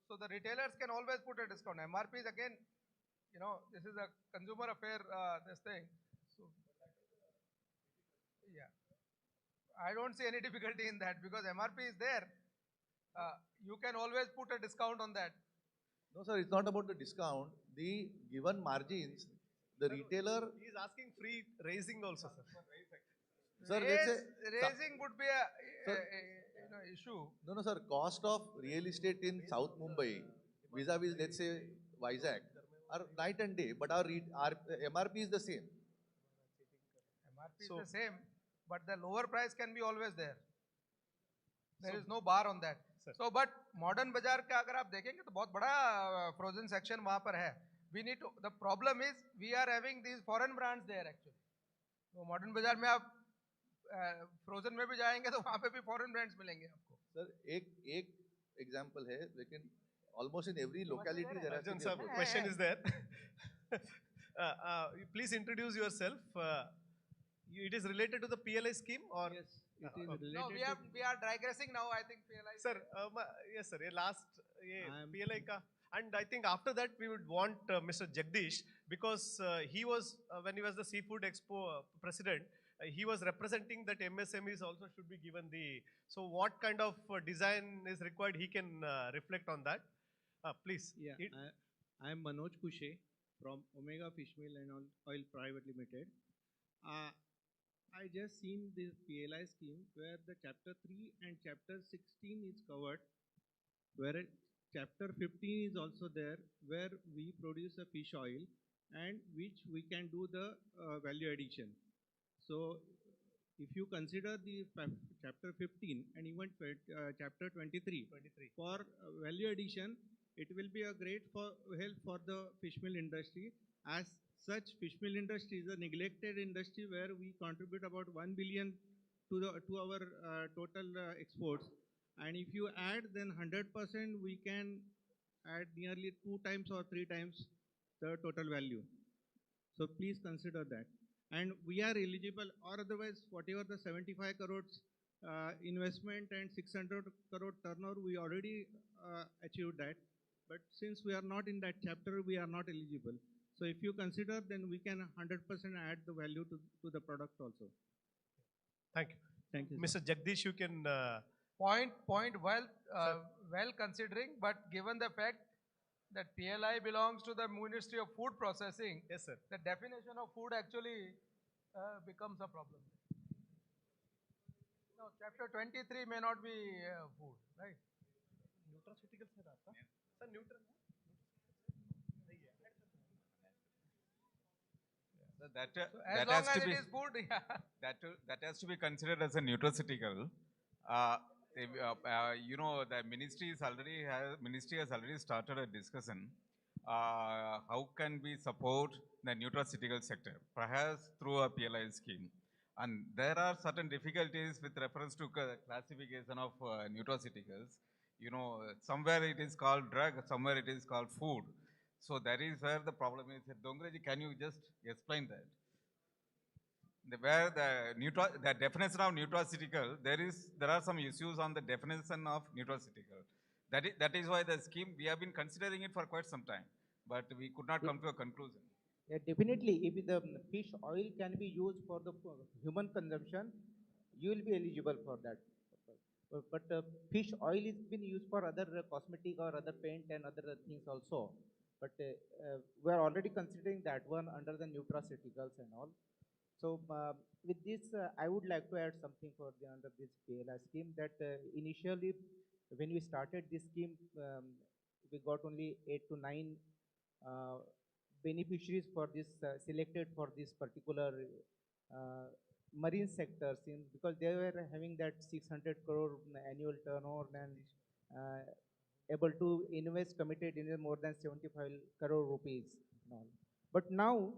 So the retailers can always put a discount. MRP is again, you know, this is a consumer affair, this thing. So, yeah. I don't see any difficulty in that because MRP is there. You can always put a discount on that. No, sir, it's not about the discount. The given margins, the retailer. He is asking free raising also, sir. Sir, let's say, Raising would be a you know, issue. No, sir. Cost of real estate in South Mumbai vis-a-vis, let's say, Vizag are night and day, but our MRP is the same. MRP is the same, but the lower price can be always there. There is no bar on that. So, but modern बाजार का अगर आप देखेंगे तो बहुत बड़ा frozen section वहाँ पर है. We need to. The problem is we are having these foreign brands there actually. तो modern बाजार में आप frozen में भी जाएंगे तो वहाँ पे भी foreign brands मिलेंगे आपको. Sir, एक example है, लेकिन almost in every locality there Arjun sir, question is there. Please introduce yourself. It is related to the PLI scheme or? Yes. No, we are digressing now. I think PLI. Sir, yes, sir. Last PLI ka, and I think after that we would want Mr. Jagdish because he was when he was the Seafood Expo president, he was representing that MSMEs also should be given the. So what kind of design is required? He can reflect on that. Please. Yeah, I am Manoj Kushe from Omega Fishmeal and Oil Private Limited. I just seen this PLI scheme where the chapter 3 and chapter 16 is covered, where chapter 15 is also there, where we produce a fish oil and which we can do the value addition. So if you consider the chapter 15 and even chapter 23, for value addition, it will be a great help for the fish meal industry. As such, fish meal industry is a neglected industry where we contribute about 1 billion to our total exports. And if you add, then 100% we can add nearly 2 times or 3 times the total value. So please consider that. And we are eligible, or otherwise, whatever the 75 crores investment and 600 crore turnover, we already achieved that. But since we are not in that chapter, we are not eligible. So if you consider, then we can 100% add the value to the product also. Thank you. Thank you. Mr. Jagdish, you can. Point well considering, but given the fact that PLI belongs to the Ministry of Food Processing, yes, sir. The definition of food actually becomes a problem. No, chapter 23 may not be food, right? Nutraceutical sir, आपका? Sir, as long as it is food, yeah. That has to be considered as a nutraceutical. You know, the ministry has already started a discussion. How can we support the nutraceutical sector, perhaps through a PLI scheme? And there are certain difficulties with reference to classification of nutraceuticals. You know, somewhere it is called drug, somewhere it is called food. So that is where the problem is. Dongreji, can you just explain that? Where the definition of nutraceutical, there are some issues on the definition of nutraceutical. That is why the scheme, we have been considering it for quite some time, but we could not come to a conclusion. Yeah, definitely, if the fish oil can be used for the human consumption, you will be eligible for that. But fish oil is been used for other cosmetic or other paint and other things also. But we are already considering that one under the nutraceuticals and all. So with this, I would like to add something for under this PLI scheme that initially when we started this scheme, we got only 8 to 9 uh, beneficiaries for this, selected for this particular uh, marine sectors, because they were having that 600 crore annual turnover and able to invest, committed in more than 75 crore rupees and all. But now,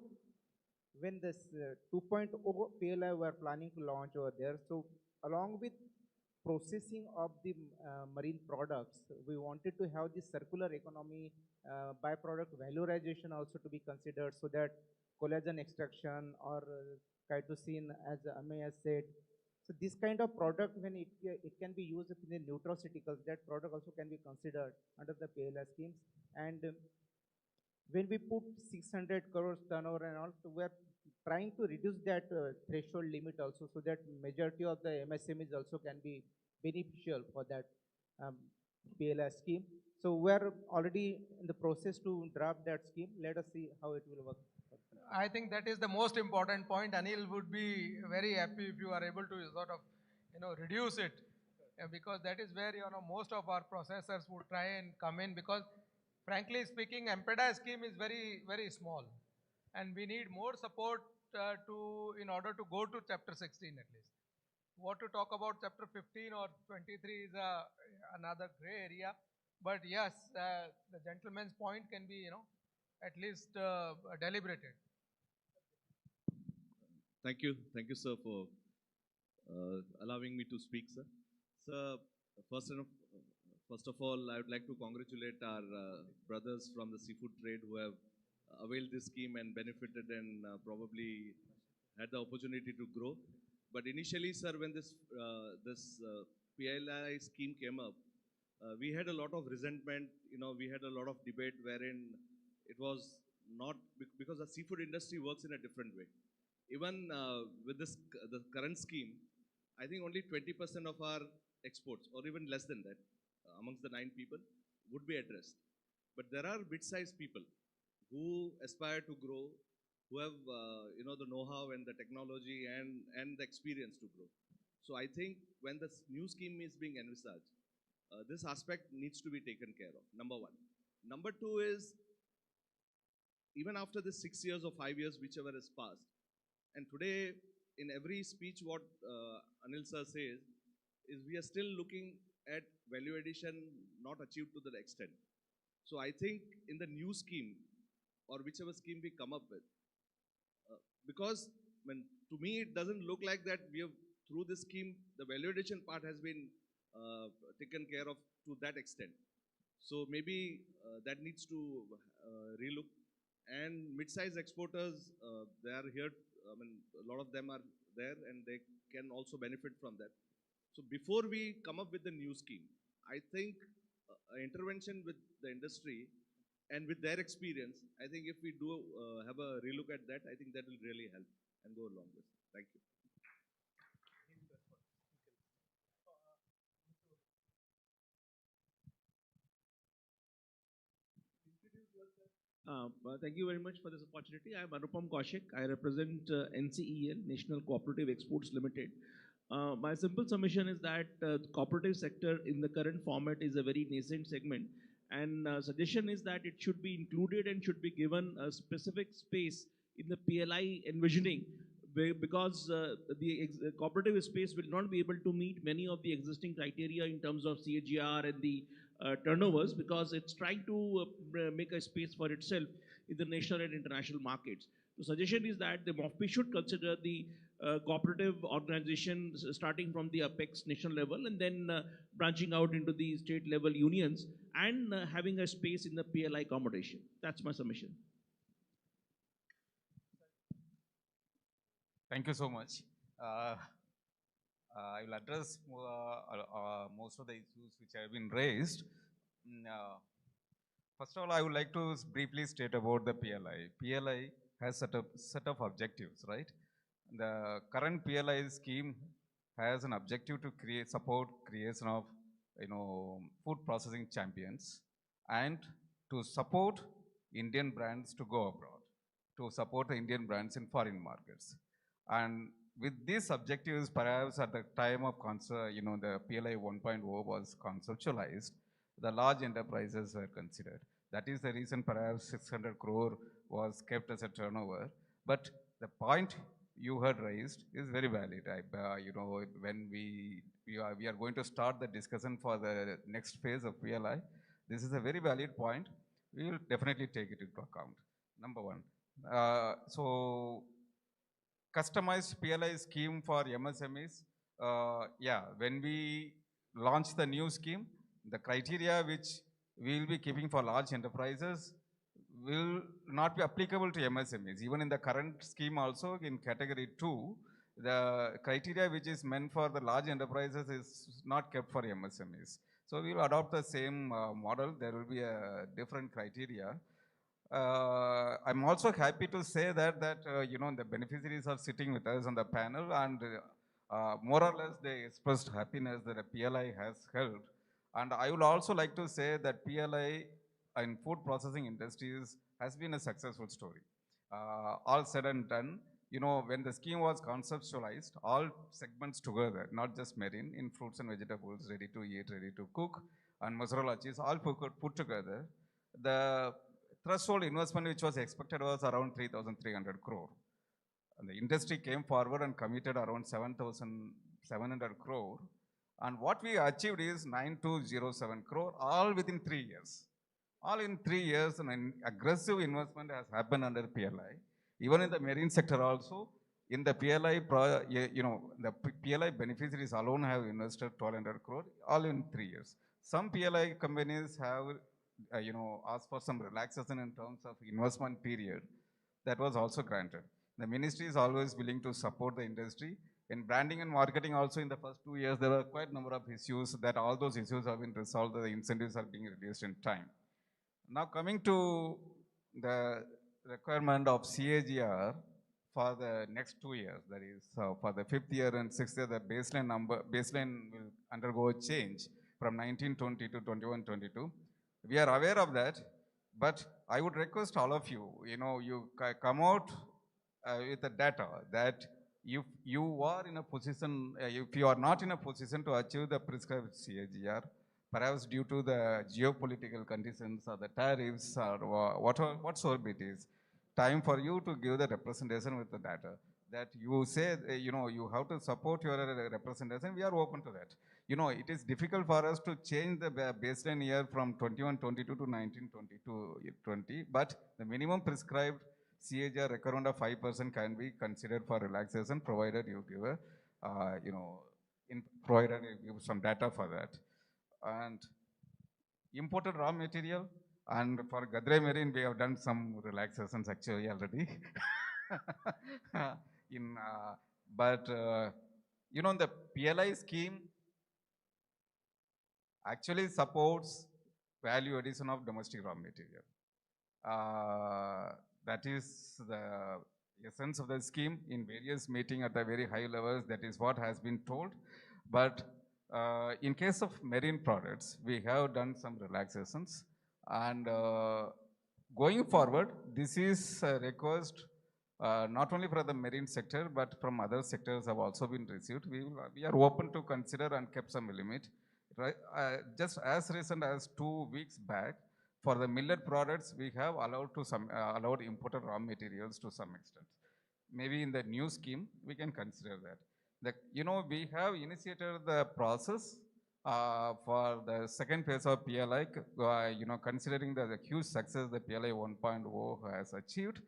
when this 2.0 PLI we are planning to launch over there, so along with processing of the marine products, we wanted to have the circular economy, byproduct valorization also to be considered, so that collagen extraction or chitosan, as Amay has said. So this kind of product, when it can be used in the nutraceuticals, that product also can be considered under the PLI schemes. And when we put 600 crores turnover and all, so we are trying to reduce that threshold limit also, so that majority of the MSMEs also can be beneficial for that PLI scheme. So we are already in the process to draft that scheme. Let us see how it will work. I think that is the most important point. Anil would be very happy if you are able to sort of, reduce it, because that is where, most of our processors would try and come in, because frankly speaking, MPEDA scheme is very, very small, and we need more support in order to go to chapter 16 at least. What to talk about chapter 15 or 23 is another gray area, but yes, the gentleman's point can be, at least deliberated. Thank you, sir, for allowing me to speak, sir. Sir, first of all, I would like to congratulate our brothers from the seafood trade who have availed this scheme and benefited and probably had the opportunity to grow. But initially, sir, when this PLI scheme came up, we had a lot of resentment. We had a lot of debate wherein it was not, because the seafood industry works in a different way. Even with the current scheme, I think only 20% of our exports, or even less than that, amongst the 9 people, would be addressed. But there are mid-sized people who aspire to grow, who have the know-how and the technology and the experience to grow. So I think when the new scheme is being envisaged, this aspect needs to be taken care of, number one. Number two is, even after the 6 years or 5 years, whichever has passed, and today, in every speech, what Anil sir says, is we are still looking at value addition not achieved to that extent. So I think in the new scheme, or whichever scheme we come up with, because to me it doesn't look like that we have, through this scheme, the value addition part has been taken care of to that extent. So maybe that needs to relook. And mid-size exporters, they are here. A lot of them are there, and they can also benefit from that. So before we come up with the new scheme, I think intervention with the industry and with their experience, I think if we do have a relook at that, I think that will really help and go a long way. Thank you. Thank you very much for this opportunity. I am Anupam Kaushik. I represent NCEL, National Cooperative Exports Limited. My simple submission is that the cooperative sector in the current format is a very nascent segment, and suggestion is that it should be included and should be given a specific space in the PLI envisioning, because the cooperative space will not be able to meet many of the existing criteria in terms of CAGR and the turnovers, because it's trying to make a space for itself in the national and international markets. The suggestion is that the MOFPI should consider the cooperative organizations starting from the apex national level and then branching out into the state level unions and having a space in the PLI accommodation. That's my submission. Thank you so much. I will address most of the issues which have been raised. First of all, I would like to briefly state about the PLI. PLI has set of objectives, right? The current PLI scheme has an objective to support creation of food processing champions and to support Indian brands to go abroad, to support the Indian brands in foreign markets. And with these objectives, perhaps at the time of the PLI 1.0 was conceptualized, the large enterprises were considered. That is the reason perhaps 600 crore was kept as a turnover. But the point you had raised is very valid. When we are going to start the discussion for the next phase of PLI, this is a very valid point. We will definitely take it into account. Number one. So customized PLI scheme for MSMEs. When we launch the new scheme, the criteria which we will be keeping for large enterprises will not be applicable to MSMEs. Even in the current scheme also, in category 2, the criteria which is meant for the large enterprises is not kept for MSMEs. So we will adopt the same model. There will be a different criteria. I'm also happy to say that the beneficiaries are sitting with us on the panel, and more or less they expressed happiness that a PLI has helped. And I would also like to say that PLI in food processing industries has been a successful story. All said and done, when the scheme was conceptualized, all segments together, not just marine, in fruits and vegetables, ready to eat, ready to cook, and mozzarella cheese, all put together, the threshold investment which was expected was around 3,300 crore. And the industry came forward and committed around 7,700 crore. And what we achieved is 9,207 crore, all within 3 years. All in 3 years, an aggressive investment has happened under PLI. Even in the marine sector also, in the PLI, the PLI beneficiaries alone have invested 1,200 crore, all in 3 years. Some PLI companies have asked for some relaxation in terms of investment period. That was also granted. The ministry is always willing to support the industry. In branding and marketing also, in the first 2 years, there were quite a number of issues that all those issues have been resolved. The incentives are being reduced in time. Now coming to the requirement of CAGR for the next 2 years, that is for the 5th year and 6th year, the baseline will undergo a change from 1920 to 21-22. We are aware of that, but I would request all of you, you come out with the data that if you are in a position, if you are not in a position to achieve the prescribed CAGR, perhaps due to the geopolitical conditions or the tariffs or whatsoever it is, time for you to give the representation with the data. That you say, you have to support your representation, we are open to that. It is difficult for us to change the baseline year from 21-22 to 19-22-20, but the minimum prescribed CAGR requirement of 5% can be considered for relaxation, provided you give provided you give some data for that. And imported raw material, and for Gadre Marine, we have done some relaxations actually already. The PLI scheme actually supports value addition of domestic raw material. That is the essence of the scheme. In various meetings at the very high levels, that is what has been told. But in case of marine products, we have done some relaxations. And going forward, this is a request not only for the marine sector, but from other sectors have also been received. We are open to consider and kept some limit. Right? Just as recent as 2 weeks back, for the millet products, we have allowed imported raw materials to some extent. Maybe in the new scheme, we can consider that. We have initiated the process for the second phase of PLI, considering the huge success the PLI 1.0 has achieved.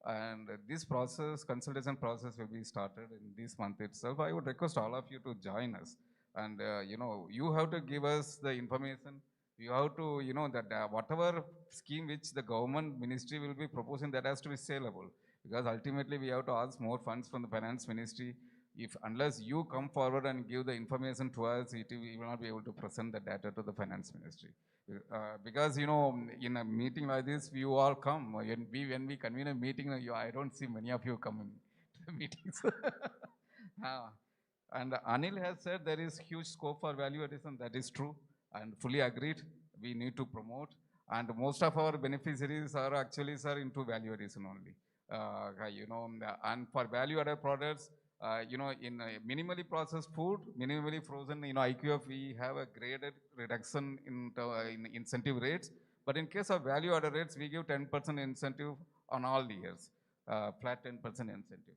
And this process, consultation process will be started in this month itself. I would request all of you to join us. And, you have to give us the information. You have to, that whatever scheme which the government ministry will be proposing, that has to be saleable. Because ultimately we have to ask more funds from the finance ministry. Unless you come forward and give the information to us, we will not be able to present the data to the finance ministry. Because, in a meeting like this, you all come. When we convene a meeting, I don't see many of you coming to the meetings. And Anil has said there is huge scope for value addition. That is true, and fully agreed. We need to promote. And most of our beneficiaries are actually, sir, into value addition only. And for value-added products, in minimally processed food, minimally frozen, IQF, we have a graded reduction in incentive rates. But in case of value-added rates, we give 10% incentive on all the years, flat 10% incentive.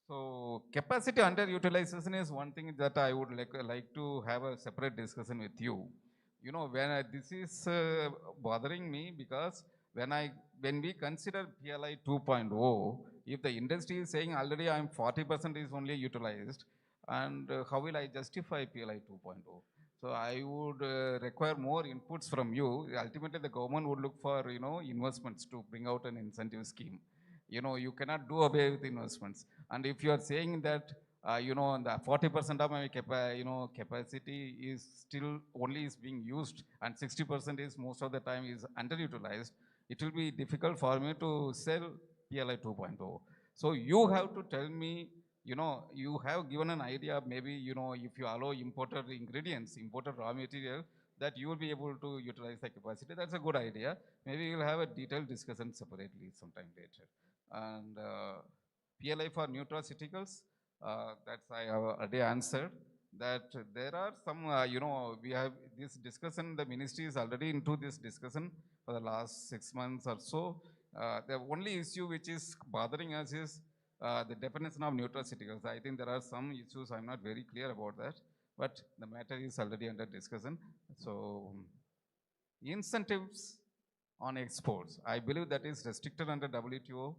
So capacity underutilization is one thing that I would like to have a separate discussion with you. When this is bothering me because when we consider PLI 2.0, if the industry is saying already I'm 40% is only utilized, and how will I justify PLI 2.0? So I would require more inputs from you. Ultimately, the government would look for investments to bring out an incentive scheme. You cannot do away with investments. And if you are saying that the 40% of my capacity is still only is being used and 60% is most of the time is underutilized, it will be difficult for me to sell PLI 2.0. So you have to tell me, you have given an idea, maybe, if you allow imported ingredients, imported raw material, that you will be able to utilize the capacity. That's a good idea. Maybe we'll have a detailed discussion separately sometime later. And PLI for nutraceuticals, that's I have already answered. That there are some, we have this discussion, the ministry is already into this discussion for the last 6 months or so. The only issue which is bothering us is the definition of nutraceuticals. I think there are some issues, I'm not very clear about that, but the matter is already under discussion. So incentives on exports, I believe that is restricted under WTO.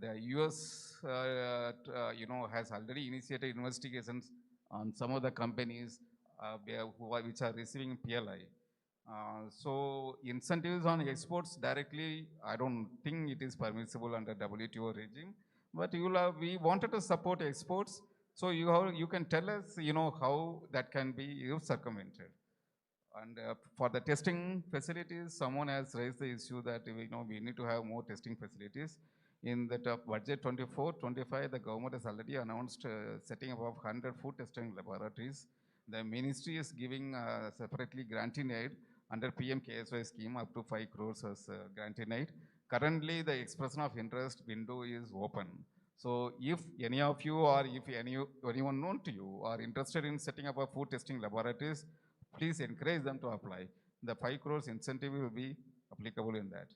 The US, has already initiated investigations on some of the companies which are receiving PLI. So incentives on exports directly, I don't think it is permissible under WTO regime. But we wanted to support exports, so you can tell us, how that can be circumvented. And for the testing facilities, someone has raised the issue that we need to have more testing facilities. In the budget 24-25, the government has already announced setting up of 100 food testing laboratories. The ministry is giving separately granting aid under PM KSY scheme up to 5 crores as granting aid. Currently, the expression of interest window is open. So if any of you or if anyone known to you are interested in setting up a food testing laboratories, please encourage them to apply. The 5 crores incentive will be applicable in that.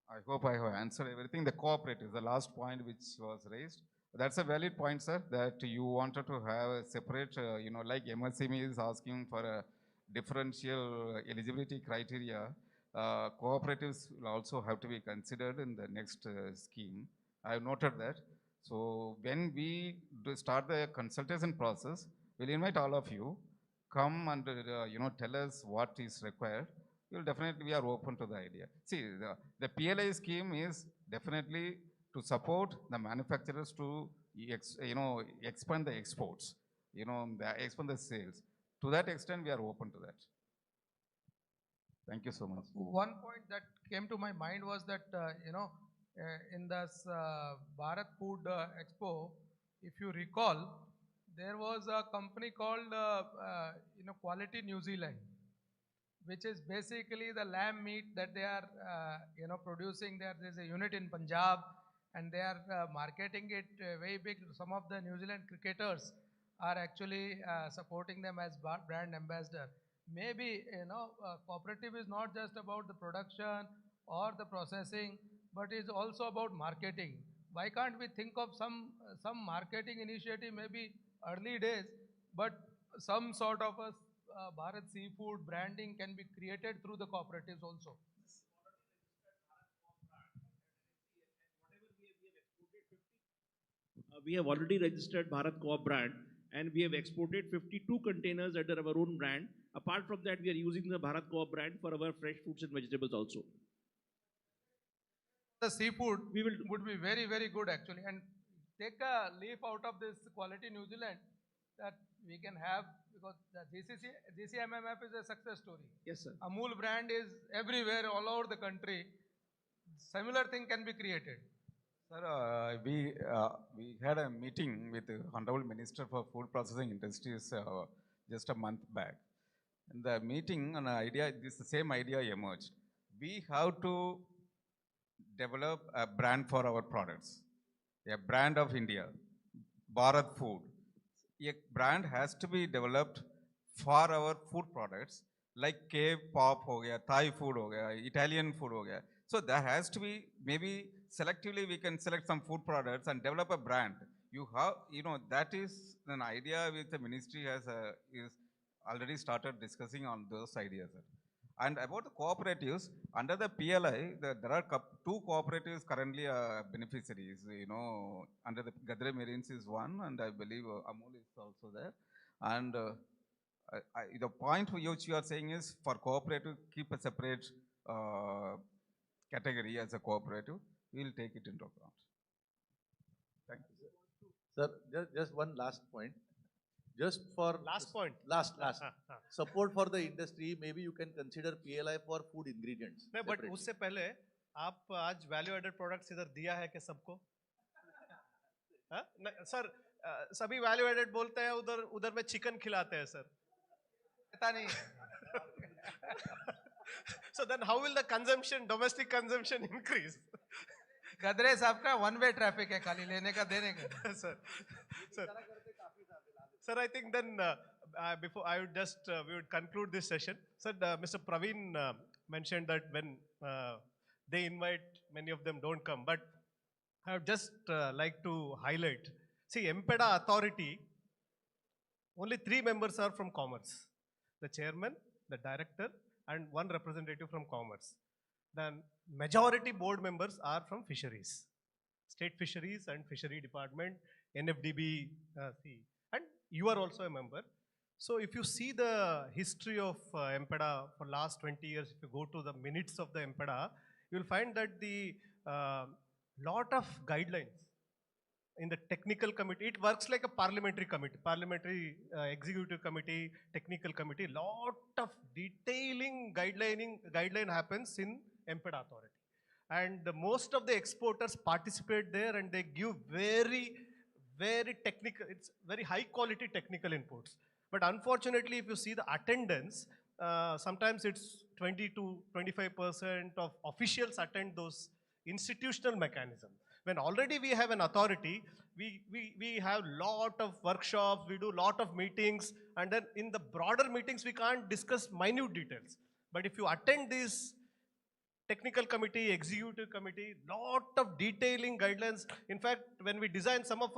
I hope I have answered everything. The cooperatives, the last point which was raised, that's a valid point, sir, that you wanted to have a separate, like MSME is asking for a differential eligibility criteria. Cooperatives will also have to be considered in the next scheme. I have noted that. So when we start the consultation process, we'll invite all of you, come and tell us what is required. We are open to the idea. See, the PLI scheme is definitely to support the manufacturers to expand the exports, expand the sales. To that extent, we are open to that. Thank you so much. One point that came to my mind was that, in this Bharat Food Expo, if you recall, there was a company called, Quality New Zealand, which is basically the lamb meat that they are, producing there. There's a unit in Punjab, and they are marketing it very big. Some of the New Zealand cricketers are actually supporting them as brand ambassador. Maybe, cooperative is not just about the production or the processing, but is also about marketing. Why can't we think of some marketing initiative, maybe early days, but some sort of a Bharat Seafood branding can be created through the cooperatives also? We have already registered Bharat Co-op brand, and we have exported 52 containers under our own brand. Apart from that, we are using the Bharat Co-op brand for our fresh fruits and vegetables also. The seafood would be very, very good actually, and take a leaf out of this Quality New Zealand that we can have, because the GCMMF is a success story. Yes, sir. Amul brand is everywhere, all over the country. Similar thing can be created. Sir, we had a meeting with the Honorable Minister for Food Processing Industries just a month back. In the meeting, the same idea emerged. We have to develop a brand for our products, a brand of India, Bharat Food. A brand has to be developed for our food products like K-pop ho gaya, Thai food ho gaya, Italian food ho gaya. So there has to be, maybe selectively we can select some food products and develop a brand. You have, that is an idea which the ministry is already started discussing on those ideas. Sir. And about the cooperatives, under the PLI, there are two cooperatives currently beneficiaries. Under the Gadre Marines is one, and I believe Amul is also there. And the point which you are saying is for cooperative, keep a separate category as a cooperative. We will take it into account. Thank you, sir. Sir, just one last point. Just for last point. Last. Support for the industry. Maybe you can consider PLI for food ingredients. नहीं, but उससे पहले आप आज value added products इधर दिया है क्या सबको? सर सभी value added बोलते हैं उधर में chicken खिलाते हैं सर. पता नहीं. So then how will the consumption, domestic consumption increase? Gadre साहब का one way traffic है खाली लेने का देने का. Sir, I think then before I would just we would conclude this session. Sir, Mr. Praveen mentioned that when they invite, many of them don't come. But I would just like to highlight. See, MPEDA authority, only 3 members are from commerce: the chairman, the director, and 1 representative from commerce. Then majority board members are from fisheries, state fisheries and fishery department, NFDB. And you are also a member. So if you see the history of MPEDA for last 20 years, if you go to the minutes of the MPEDA, you will find that the lot of guidelines in the technical committee, it works like a parliamentary committee, parliamentary executive committee, technical committee, lot of detailing guideline happens in MPEDA authority. And most of the exporters participate there and they give very technical, it's very high quality technical inputs. But unfortunately, if you see the attendance, sometimes it's 20 to 25% of officials attend those institutional mechanisms. When already we have an authority, we have lot of workshops, we do lot of meetings, and then in the broader meetings, we can't discuss minute details. But if you attend these technical committee, executive committee, lot of detailing guidelines. In fact, when we design some of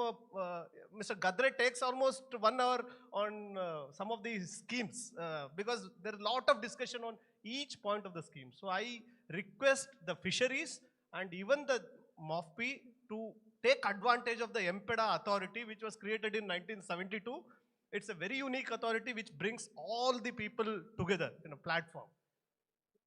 Mr. Gadre takes almost 1 hour on some of these schemes because there is a lot of discussion on each point of the scheme. So I request the fisheries and even the MOFPI to take advantage of the MPEDA authority which was created in 1972. It's a very unique authority which brings all the people together in a platform.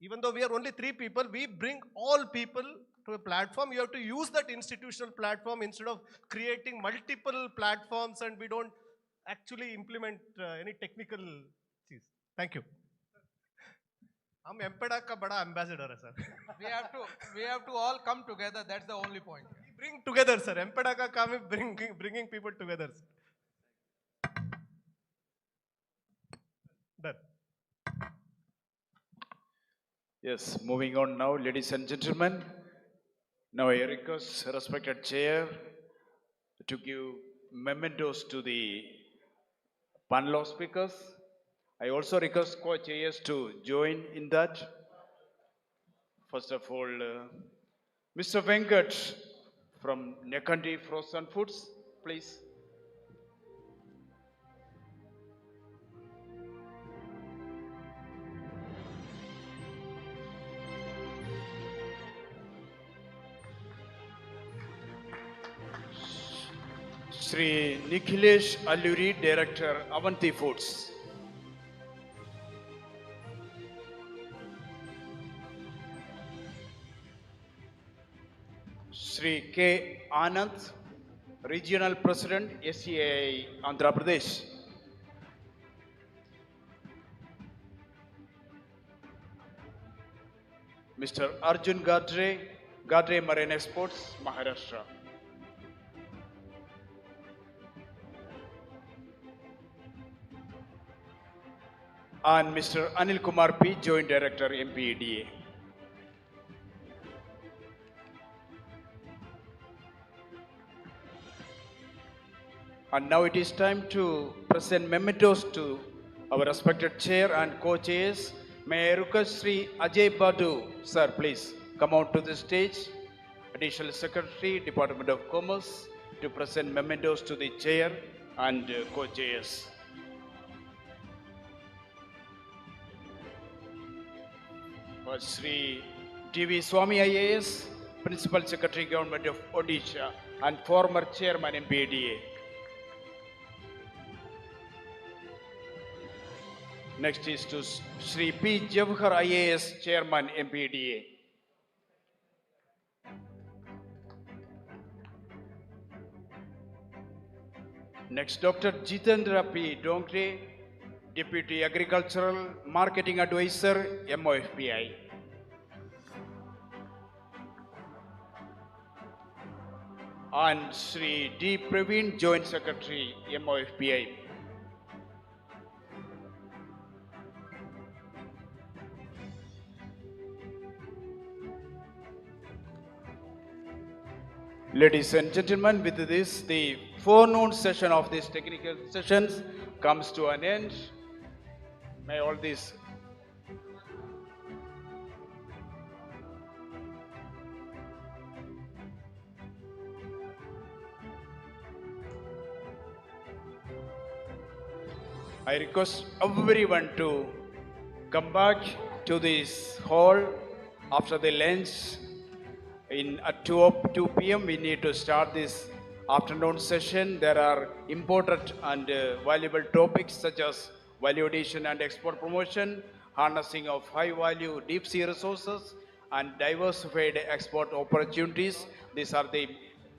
Even though we are only 3 people, we bring all people to a platform. You have to use that institutional platform instead of creating multiple platforms and we don't actually implement any technical things. Thank you. हम MPEDA का बड़ा ambassador है sir. We have to all come together. That's the only point. We bring together sir. MPEDA का काम है bringing people together. Done. Yes, moving on now, ladies and gentlemen. Now I request respected chair to give mementos to the panel of speakers. I also request co-chairs to join in that. First of all, Mr. Venkat from Nekandi Frozen Foods, please. Sri Nikhilesh Alluri, Director, Avanti Foods. Sri K. Anand, Regional President, SCAI, Andhra Pradesh. Mr. Arjun Gadre, Gadre Marine Exports, Maharashtra. And Mr. Anil Kumar P, Joint Director, MPEDA. And now it is time to present mementos to our respected chair and co-chairs. May I request Sri Ajay Badu, sir, please come out to the stage. Additional Secretary, Department of Commerce, to present mementos to the chair and co-chairs. For Sri D.V. Swami IAS, Principal Secretary, Government of Odisha, and former Chairman MPDA. Next is to Sri P. Jawhar IAS, Chairman MPDA. Next, Dr. Jitendra P. Dongre, Deputy Agricultural Marketing Advisor, MOFPI. And Sri D. Praveen, Joint Secretary, MOFPI. Ladies and gentlemen, with this, the forenoon session of these technical sessions comes to an end. May all these I request everyone to come back to this hall after the lunch. At 2 p.m. we need to start this afternoon session. There are important and valuable topics such as value addition and export promotion, harnessing of high value deep sea resources, and diversified export opportunities. These are the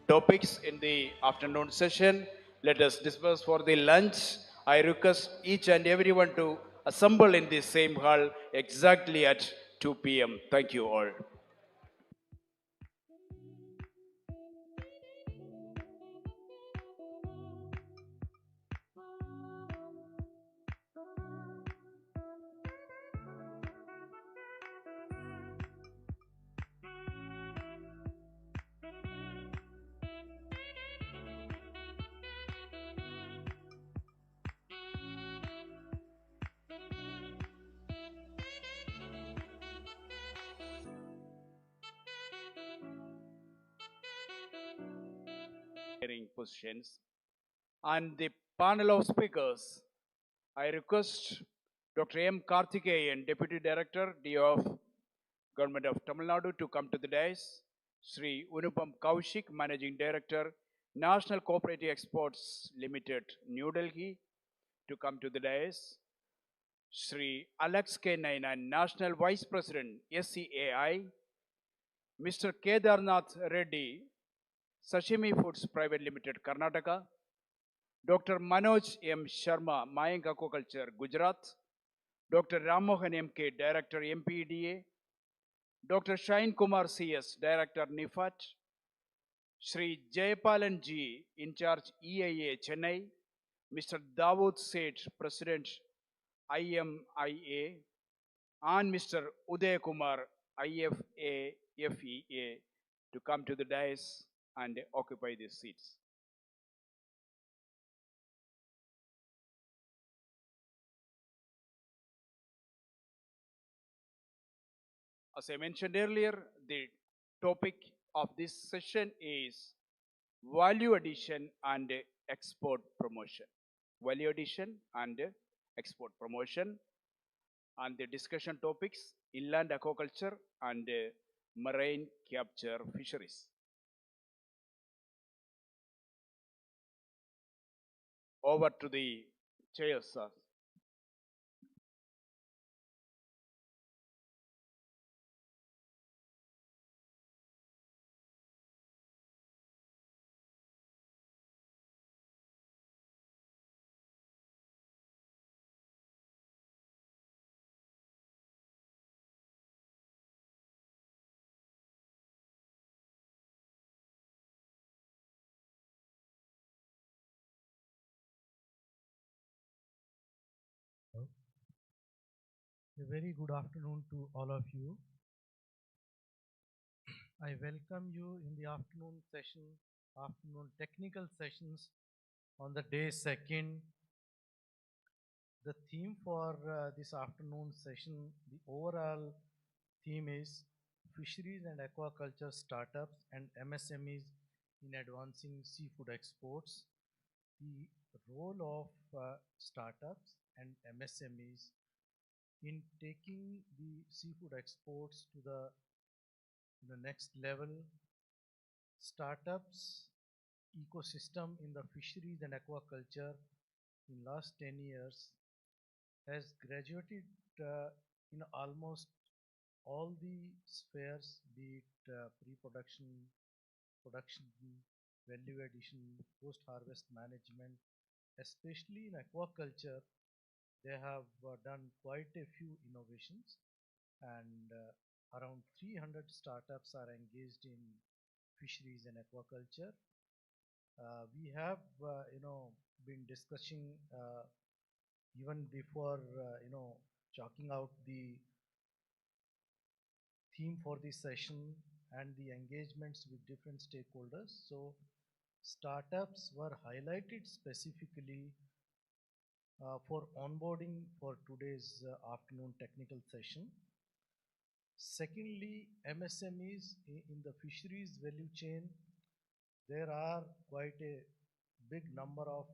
topics in the afternoon session. Let us disperse for the lunch. I request each and everyone to assemble in the same hall exactly at 2 p.m. Thank you all. Positions and the panel of speakers. I request Dr. M. Karthikeyan, Deputy Director, DO of Government of Tamil Nadu, to come to the dais. Sri Unupam Kaushik, Managing Director, National Cooperative Exports Limited, New Delhi, to come to the dais. Sri Alex K. Nainan, National Vice President, SCAI. Mr. Kedarnath Reddy, Sashimi Foods Private Limited, Karnataka. Dr. Manoj M. Sharma, Mayank Aquaculture, Gujarat. Dr. Rammohan M.K., Director, MPDA. Dr. Shain Kumar C.S., Director, NIFAT. Sri Jayapalan G., in charge EIA, Chennai. Mr. Dawood Seth, President, IMIA. And Mr. Uday Kumar, IFA, FEA, to come to the dais and occupy these seats. As I mentioned earlier, the topic of this session is value addition and export promotion. Value addition and export promotion. And the discussion topics, inland aquaculture and marine capture fisheries. Over to the chairs, sir. A very good afternoon to all of you. I welcome you in the afternoon technical sessions On the day second, the theme for this afternoon session, the overall theme is fisheries and aquaculture startups and MSMEs in advancing seafood exports. The role of startups and MSMEs in taking the seafood exports to the next level. Startups ecosystem in the fisheries and aquaculture in last 10 years has graduated in almost all the spheres, be it pre-production, production, value addition, post-harvest management, especially in aquaculture. They have done quite a few innovations, and around 300 startups are engaged in fisheries and aquaculture. We have, been discussing even before, chalking out the theme for this session and the engagements with different stakeholders. So, startups were highlighted specifically for onboarding for today's afternoon technical session. Secondly, MSMEs in the fisheries value chain, there are quite a big number of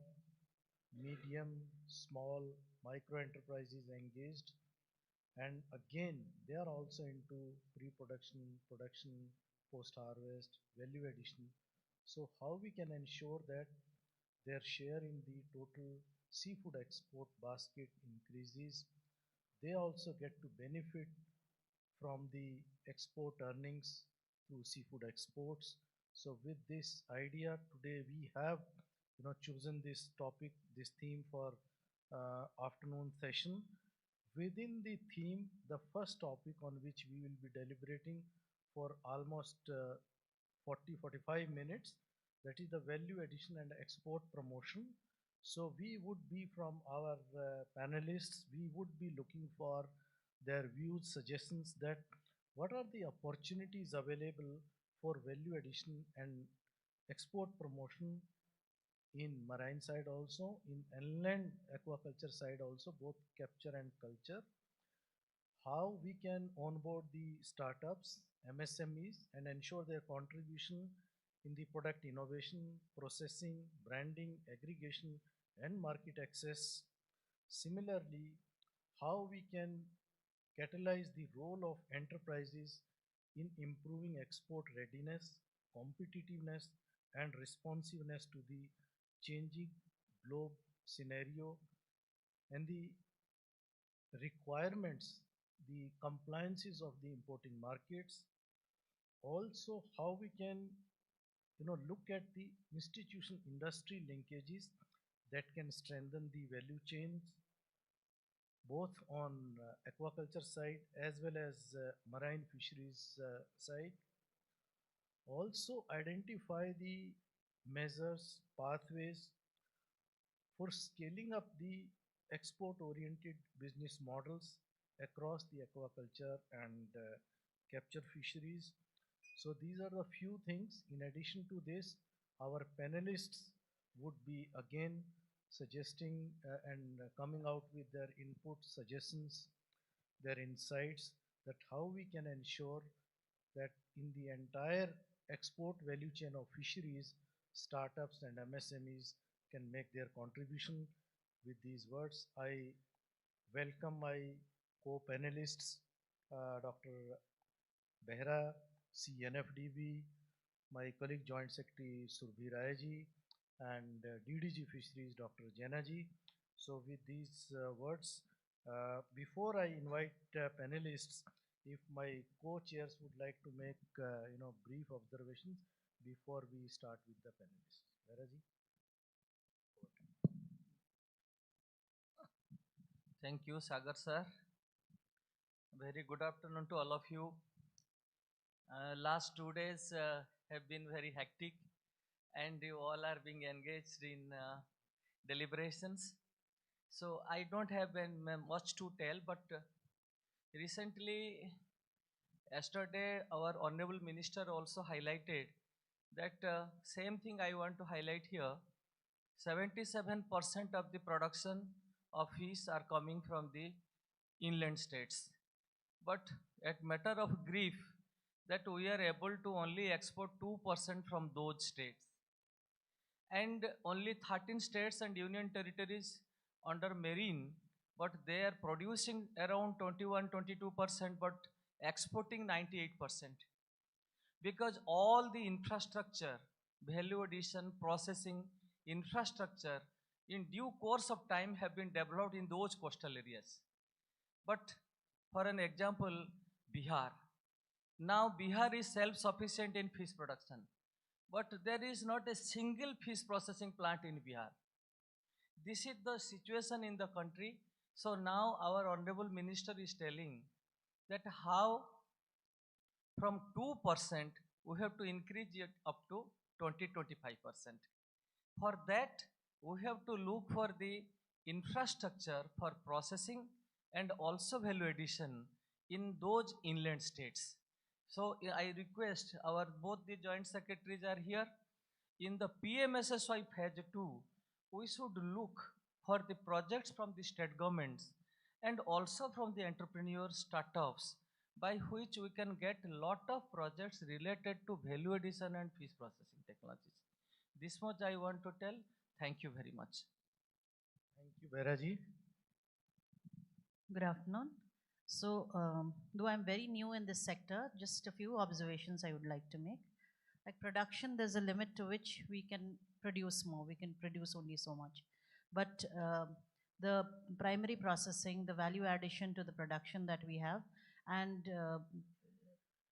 medium, small, micro enterprises engaged, and again they are also into pre-production, production, post-harvest, value addition. So how we can ensure that their share in the total seafood export basket increases, they also get to benefit from the export earnings through seafood exports. So with this idea, today we have chosen this topic, this theme for afternoon session. Within the theme, the first topic on which we will be deliberating for almost 40-45 minutes, that is the value addition and export promotion. So we would be from our panelists, we would be looking for their views, suggestions that what are the opportunities available for value addition and export promotion in marine side also, in inland aquaculture side also, both capture and culture. How we can onboard the startups, MSMEs, and ensure their contribution in the product innovation, processing, branding, aggregation, and market access. Similarly, how we can catalyze the role of enterprises in improving export readiness, competitiveness, and responsiveness to the changing globe scenario and the requirements, the compliances of the importing markets. Also, how we can look at the institution industry linkages that can strengthen the value chains both on aquaculture side as well as marine fisheries side. Also identify the measures, pathways for scaling up the export-oriented business models across the aquaculture and capture fisheries. So these are the few things. In addition to this, our panelists would be again suggesting and coming out with their input, suggestions, their insights that how we can ensure that in the entire export value chain of fisheries, startups and MSMEs can make their contribution. With these words, I welcome my co-panelists, Dr. Behra, CNFDB, my colleague Joint Secretary Surbhi Rayaji, and DDG Fisheries, Dr. Jainaji. So with these words, before I invite panelists, if my co-chairs would like to make brief observations before we start with the panelists. Behraji. Thank you, Sagar sir. Very good afternoon to all of you. Last 2 days have been very hectic, and you all are being engaged in deliberations. So I don't have much to tell, but recently, yesterday, our Honorable Minister also highlighted that same thing I want to highlight here. 77% of the production of fish are coming from the inland states. But at matter of grief that we are able to only export 2% from those states. And only 13 states and union territories under marine, but they are producing around 21-22%, but exporting 98%. Because all the infrastructure, value addition, processing, infrastructure, in due course of time have been developed in those coastal areas. But for an example, Bihar. Now Bihar is self-sufficient in fish production, but there is not a single fish processing plant in Bihar. This is the situation in the country. So now our Honorable Minister is telling that how from 2% we have to increase it up to 20-25%. For that, we have to look for the infrastructure for processing and also value addition in those inland states. So I request our both the joint secretaries are here. In the PMSSY phase 2, we should look for the projects from the state governments and also from the entrepreneur startups by which we can get a lot of projects related to value addition and fish processing technologies. This much I want to tell. Thank you very much. Thank you, Beraji. Good afternoon. So, though I'm very new in this sector, just a few observations I would like to make. Like production, there's a limit to which we can produce more. We can produce only so much. But the primary processing, the value addition to the production that we have, and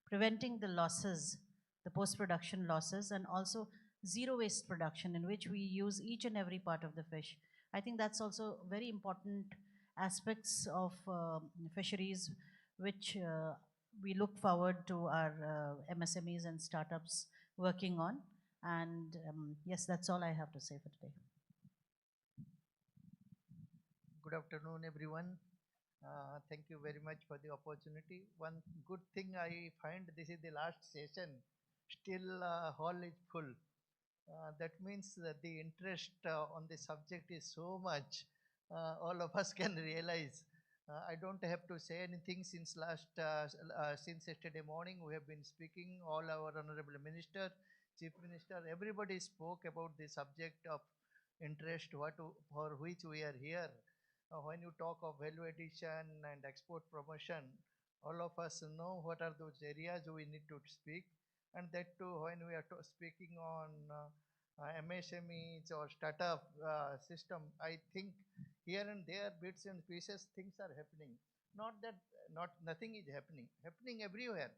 preventing the losses, the post-production losses, and also zero waste production in which we use each and every part of the fish. I think that's also very important aspects of fisheries which we look forward to our MSMEs and startups working on. And yes, that's all I have to say for today. Good afternoon, everyone. Thank you very much for the opportunity. One good thing I find, this is the last session. Still, hall is full. That means that the interest on the subject is so much. All of us can realize. I don't have to say anything since since yesterday morning. We have been speaking. All our honorable minister, chief minister, everybody spoke about the subject of interest, for which we are here. When you talk of value addition and export promotion, all of us know what are those areas we need to speak. And that too, when we are speaking on MSMEs or startup system, I think here and there, bits and pieces, things are happening. Not that nothing is happening everywhere.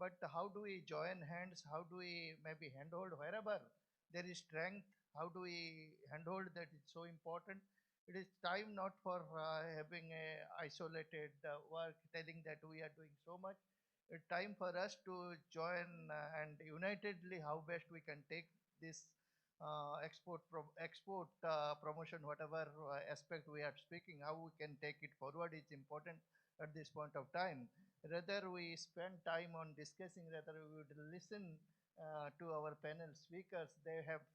But how do we join hands? How do we maybe handhold wherever there is strength? How do we handhold that? It's so important. It is time not for having a isolated work, telling that we are doing so much. It's time for us to join and unitedly how best we can take this export promotion, whatever aspect we are speaking, how we can take it forward is important at this point of time. Rather we spend time on discussing, rather we would listen to our panel speakers. They have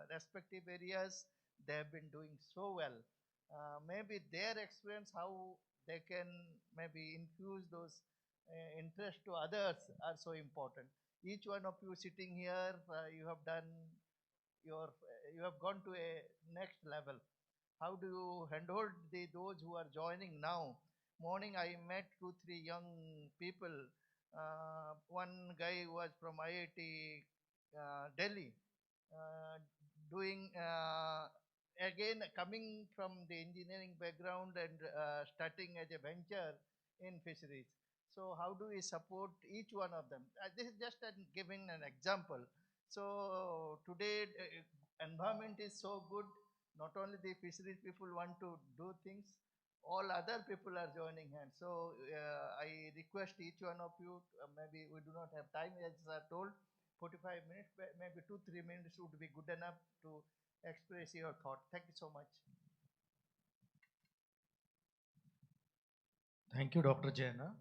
respective areas. They have been doing so well. Maybe their experience, how they can maybe infuse those interest to others are so important. Each one of you sitting here, you have done you have gone to a next level. How do you handhold those who are joining now? Morning I met 2-3 young people. One guy was from IIT Delhi, doing again coming from the engineering background and starting as a venture in fisheries. So how do we support each one of them? This is just giving an example. So today environment is so good. Not only the fisheries people want to do things, all other people are joining hands. So I request each one of you, maybe we do not have time as I told, 45 minutes, maybe 2-3 minutes would be good enough to express your thought. Thank you so much. Thank you, Dr. Jaina.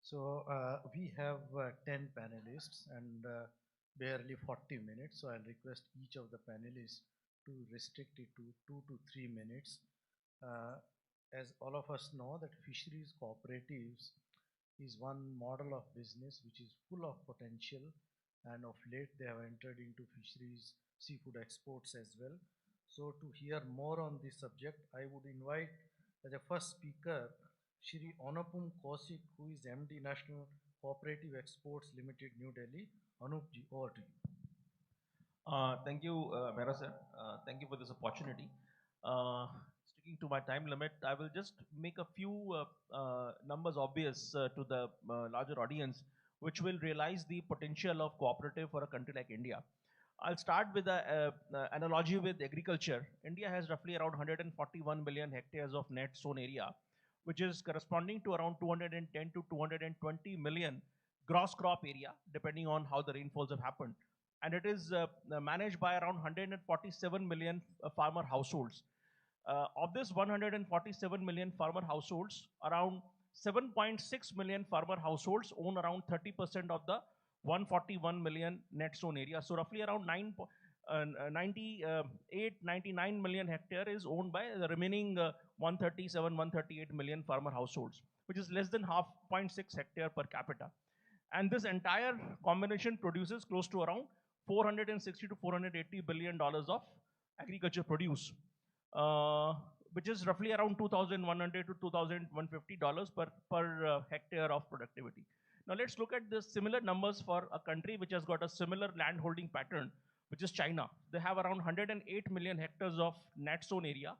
So we have 10 panelists and barely 40 minutes. So I'll request each of the panelists to restrict it to 2 to 3 minutes. As all of us know that fisheries cooperatives is one model of business which is full of potential, and of late they have entered into fisheries seafood exports as well. So to hear more on this subject, I would invite as a first speaker Shri Anupam Kaushik, who is MD National Cooperative Exports Limited, New Delhi. Anupji, over to you. Thank you, Mehra sir. Thank you for this opportunity. Sticking to my time limit, I will just make a few numbers obvious to the larger audience, which will realize the potential of cooperative for a country like India. I'll start with an analogy with agriculture. India has roughly around 141 million hectares of net sown area, which is corresponding to around 210 to 220 million gross crop area, depending on how the rainfalls have happened. And it is managed by around 147 million farmer households. Of this 147 million farmer households, around 7.6 million farmer households own around 30% of the 141 million net sown area. So roughly around 99 million hectare is owned by the remaining 137, 138 million farmer households, which is less than 0.6 hectare per capita. And this entire combination produces close to around 460 to 480 billion dollars of agriculture produce, which is roughly around 2,100 to 2,150 dollars per hectare of productivity. Now let's look at the similar numbers for a country which has got a similar land holding pattern, which is China. They have around 108 million hectares of net sown area,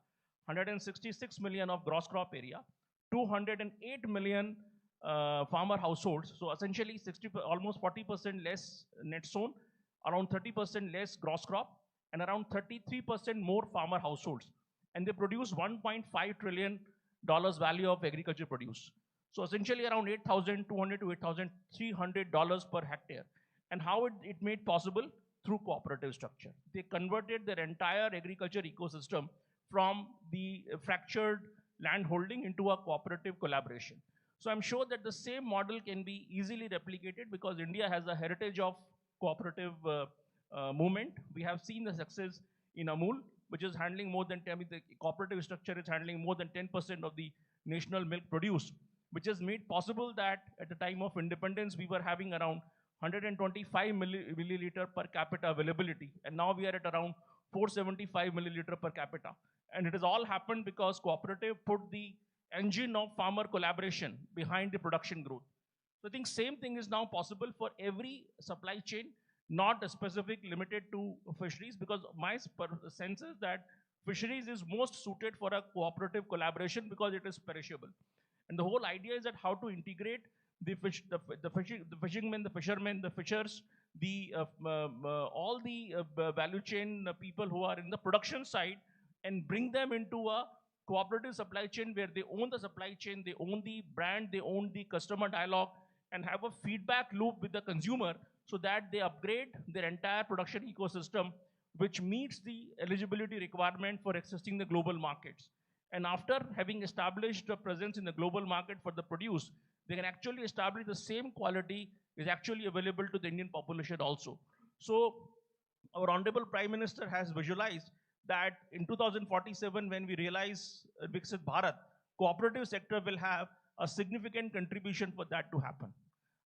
166 million of gross crop area, 208 million farmer households. So essentially almost 40% less net sown, around 30% less gross crop, and around 33% more farmer households. And they produce $1.5 trillion value of agriculture produce. So essentially around $8,200 to $8,300 per hectare. And how it made possible? Through cooperative structure. They converted their entire agriculture ecosystem from the fractured land holding into a cooperative collaboration. So I'm sure that the same model can be easily replicated because India has a heritage of cooperative movement. We have seen the success in Amul, which is handling more than 10, the cooperative structure is handling more than 10% of the national milk produce, which has made possible that at the time of independence, we were having around 125 milliliter per capita availability. And now we are at around 475 milliliter per capita. And it has all happened because cooperative put the engine of farmer collaboration behind the production growth. So I think same thing is now possible for every supply chain, not specific limited to fisheries, because my sense is that fisheries is most suited for a cooperative collaboration because it is perishable. And the whole idea is that how to integrate the fishermen, the fishers, all the value chain people who are in the production side, and bring them into a cooperative supply chain where they own the supply chain, they own the brand, they own the customer dialogue, and have a feedback loop with the consumer so that they upgrade their entire production ecosystem, which meets the eligibility requirement for accessing the global markets. And after having established a presence in the global market for the produce, they can actually establish the same quality is actually available to the Indian population also. So our Honorable Prime Minister has visualized that in 2047, when we realize Viksit Bharat, cooperative sector will have a significant contribution for that to happen.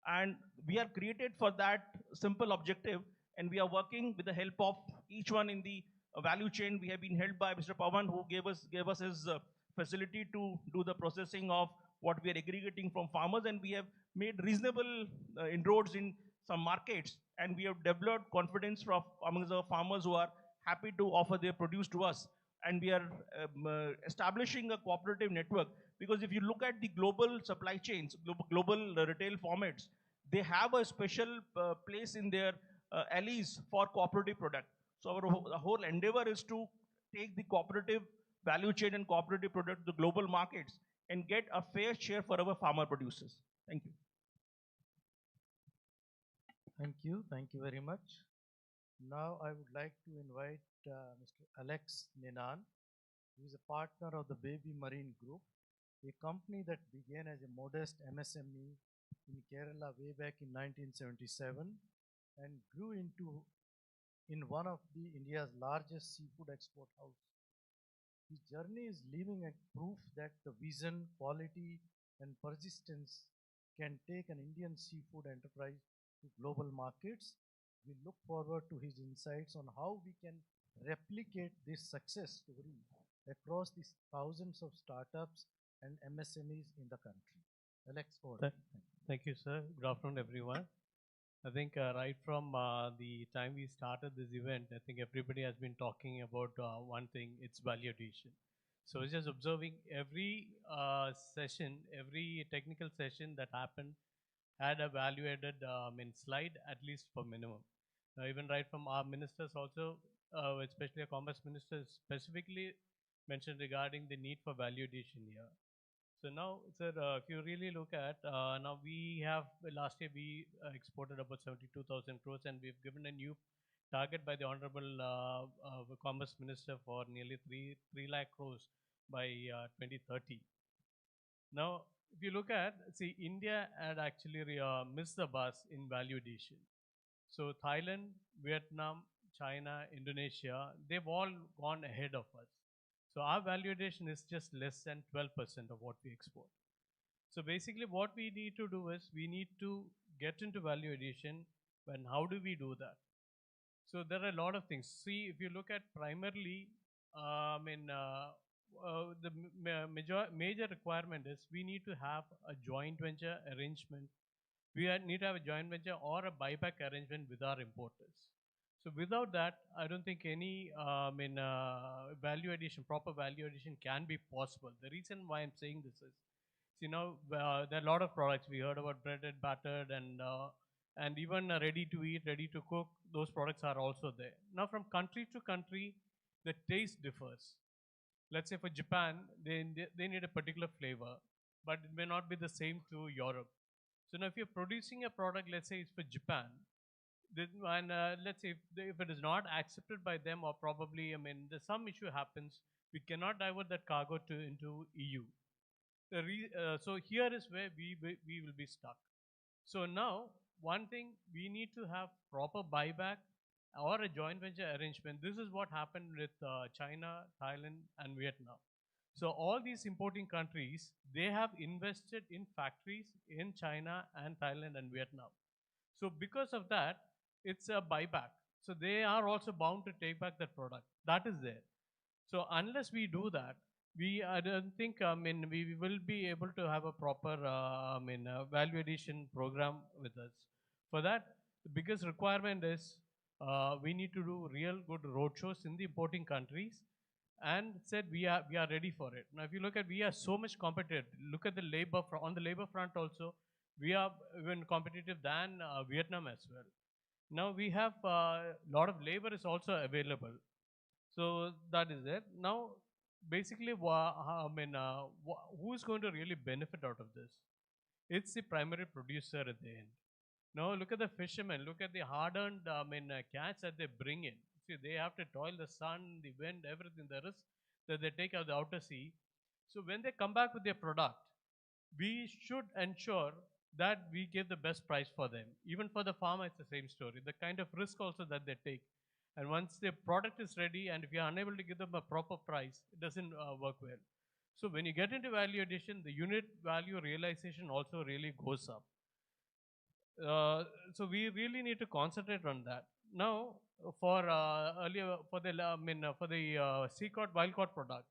And we are created for that simple objective, and we are working with the help of each one in the value chain. We have been helped by Mr. Pawan, who gave us his facility to do the processing of what we are aggregating from farmers, and we have made reasonable inroads in some markets, and we have developed confidence from amongst the farmers who are happy to offer their produce to us. And we are establishing a cooperative network, because if you look at the global supply chains, global retail formats, they have a special place in their alleys for cooperative product. So our whole endeavor is to take the cooperative value chain and cooperative product to global markets and get a fair share for our farmer producers. Thank you. Thank you. Thank you very much. Now I would like to invite Mr. Alex Ninan, who is a partner of the Baby Marine Group, a company that began as a modest MSME in Kerala way back in 1977 and grew into in one of the India's largest seafood export house. His journey is living a proof that the vision, quality, and persistence can take an Indian seafood enterprise to global markets. We look forward to his insights on how we can replicate this success story across these thousands of startups and MSMEs in the country. Alex, over. Thank you, sir. Good afternoon, everyone. I think right from the time we started this event, I think everybody has been talking about one thing, it's value addition. So I was just observing every session, every technical session that happened had a value added slide, at least for minimum. Now, even right from our ministers also, especially our commerce minister specifically mentioned regarding the need for value addition here. So now, sir, if you really look at, now we have, last year we exported about 72,000 crores, and we've given a new target by the Honorable Commerce Minister for nearly 3 lakh crores by 2030. Now, if you look at, see, India had actually missed the bus in value addition. So Thailand, Vietnam, China, Indonesia, they've all gone ahead of us. So our value addition is just less than 12% of what we export. So basically what we need to do is we need to get into value addition, and how do we do that? So there are a lot of things. See, if you look at primarily, the major requirement is we need to have a joint venture arrangement. We need to have a joint venture or a buyback arrangement with our importers. So without that, I don't think any value addition, proper value addition can be possible. The reason why I'm saying this is, there are a lot of products. We heard about breaded, battered, and even ready to eat, ready to cook. Those products are also there. Now, from country to country, the taste differs. Let's say for Japan, they need a particular flavor, but it may not be the same to Europe. So now if you're producing a product, let's say it's for Japan, and let's say if it is not accepted by them, or probably, there's some issue happens, we cannot divert that cargo into EU. So here is where we will be stuck. So now, one thing, we need to have proper buyback or a joint venture arrangement. This is what happened with China, Thailand, and Vietnam. So all these importing countries, they have invested in factories in China and Thailand and Vietnam. So because of that, it's a buyback. So they are also bound to take back that product. That is there. So unless we do that, I don't think, we will be able to have a proper, value addition program with us. For that, the biggest requirement is we need to do real good roadshows in the importing countries, and said we are ready for it. Now, if you look at, we are so much competitive. Look at the labor on the labor front also, we are even competitive than Vietnam as well. Now we have a lot of labor is also available. So that is it. Now, basically, who is going to really benefit out of this? It's the primary producer at the end. Now look at the fishermen. Look at the hard-earned catch that they bring in. See, they have to toil the sun, the wind, everything, the risk that they take out of the outer sea. So when they come back with their product, we should ensure that we give the best price for them. Even for the farmer, it's the same story. The kind of risk also that they take. And once the product is ready, and if you are unable to give them a proper price, it doesn't work well. So when you get into value addition, the unit value realization also really goes up. So we really need to concentrate on that. Now, for sea caught, wild caught product.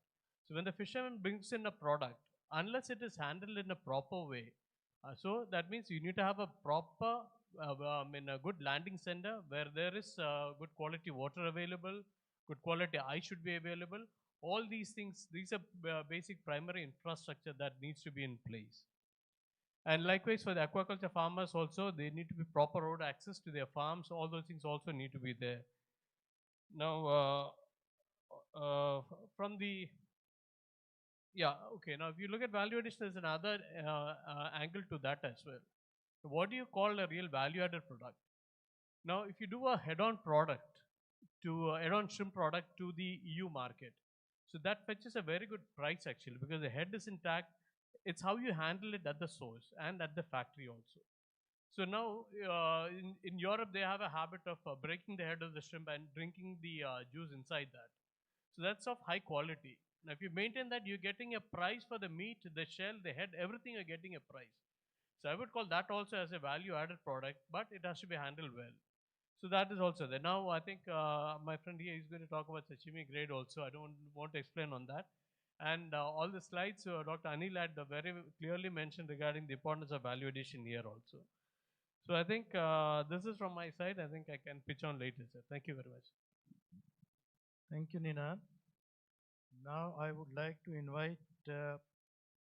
So when the fisherman brings in a product, unless it is handled in a proper way, so that means you need to have a proper, a good landing center where there is good quality water available, good quality ice should be available. All these things, these are basic primary infrastructure that needs to be in place. And likewise for the aquaculture farmers also, they need to be proper road access to their farms. All those things also need to be there. Now, now if you look at value addition, there's another angle to that as well. So what do you call a real value-added product? Now, if you do a head-on product, head-on shrimp product to the EU market, so that fetches a very good price actually, because the head is intact. It's how you handle it at the source and at the factory also. So now in Europe, they have a habit of breaking the head of the shrimp and drinking the juice inside that. So that's of high quality. Now, if you maintain that, you're getting a price for the meat, the shell, the head, everything you're getting a price. So I would call that also as a value-added product, but it has to be handled well. So that is also there. Now I think my friend here is going to talk about sashimi grade also. I don't want to explain on that. And all the slides Dr. Anil had very clearly mentioned regarding the importance of value addition here also. So I think this is from my side. I think I can pitch on later, sir. Thank you very much. Thank you, Ninad. Now I would like to invite,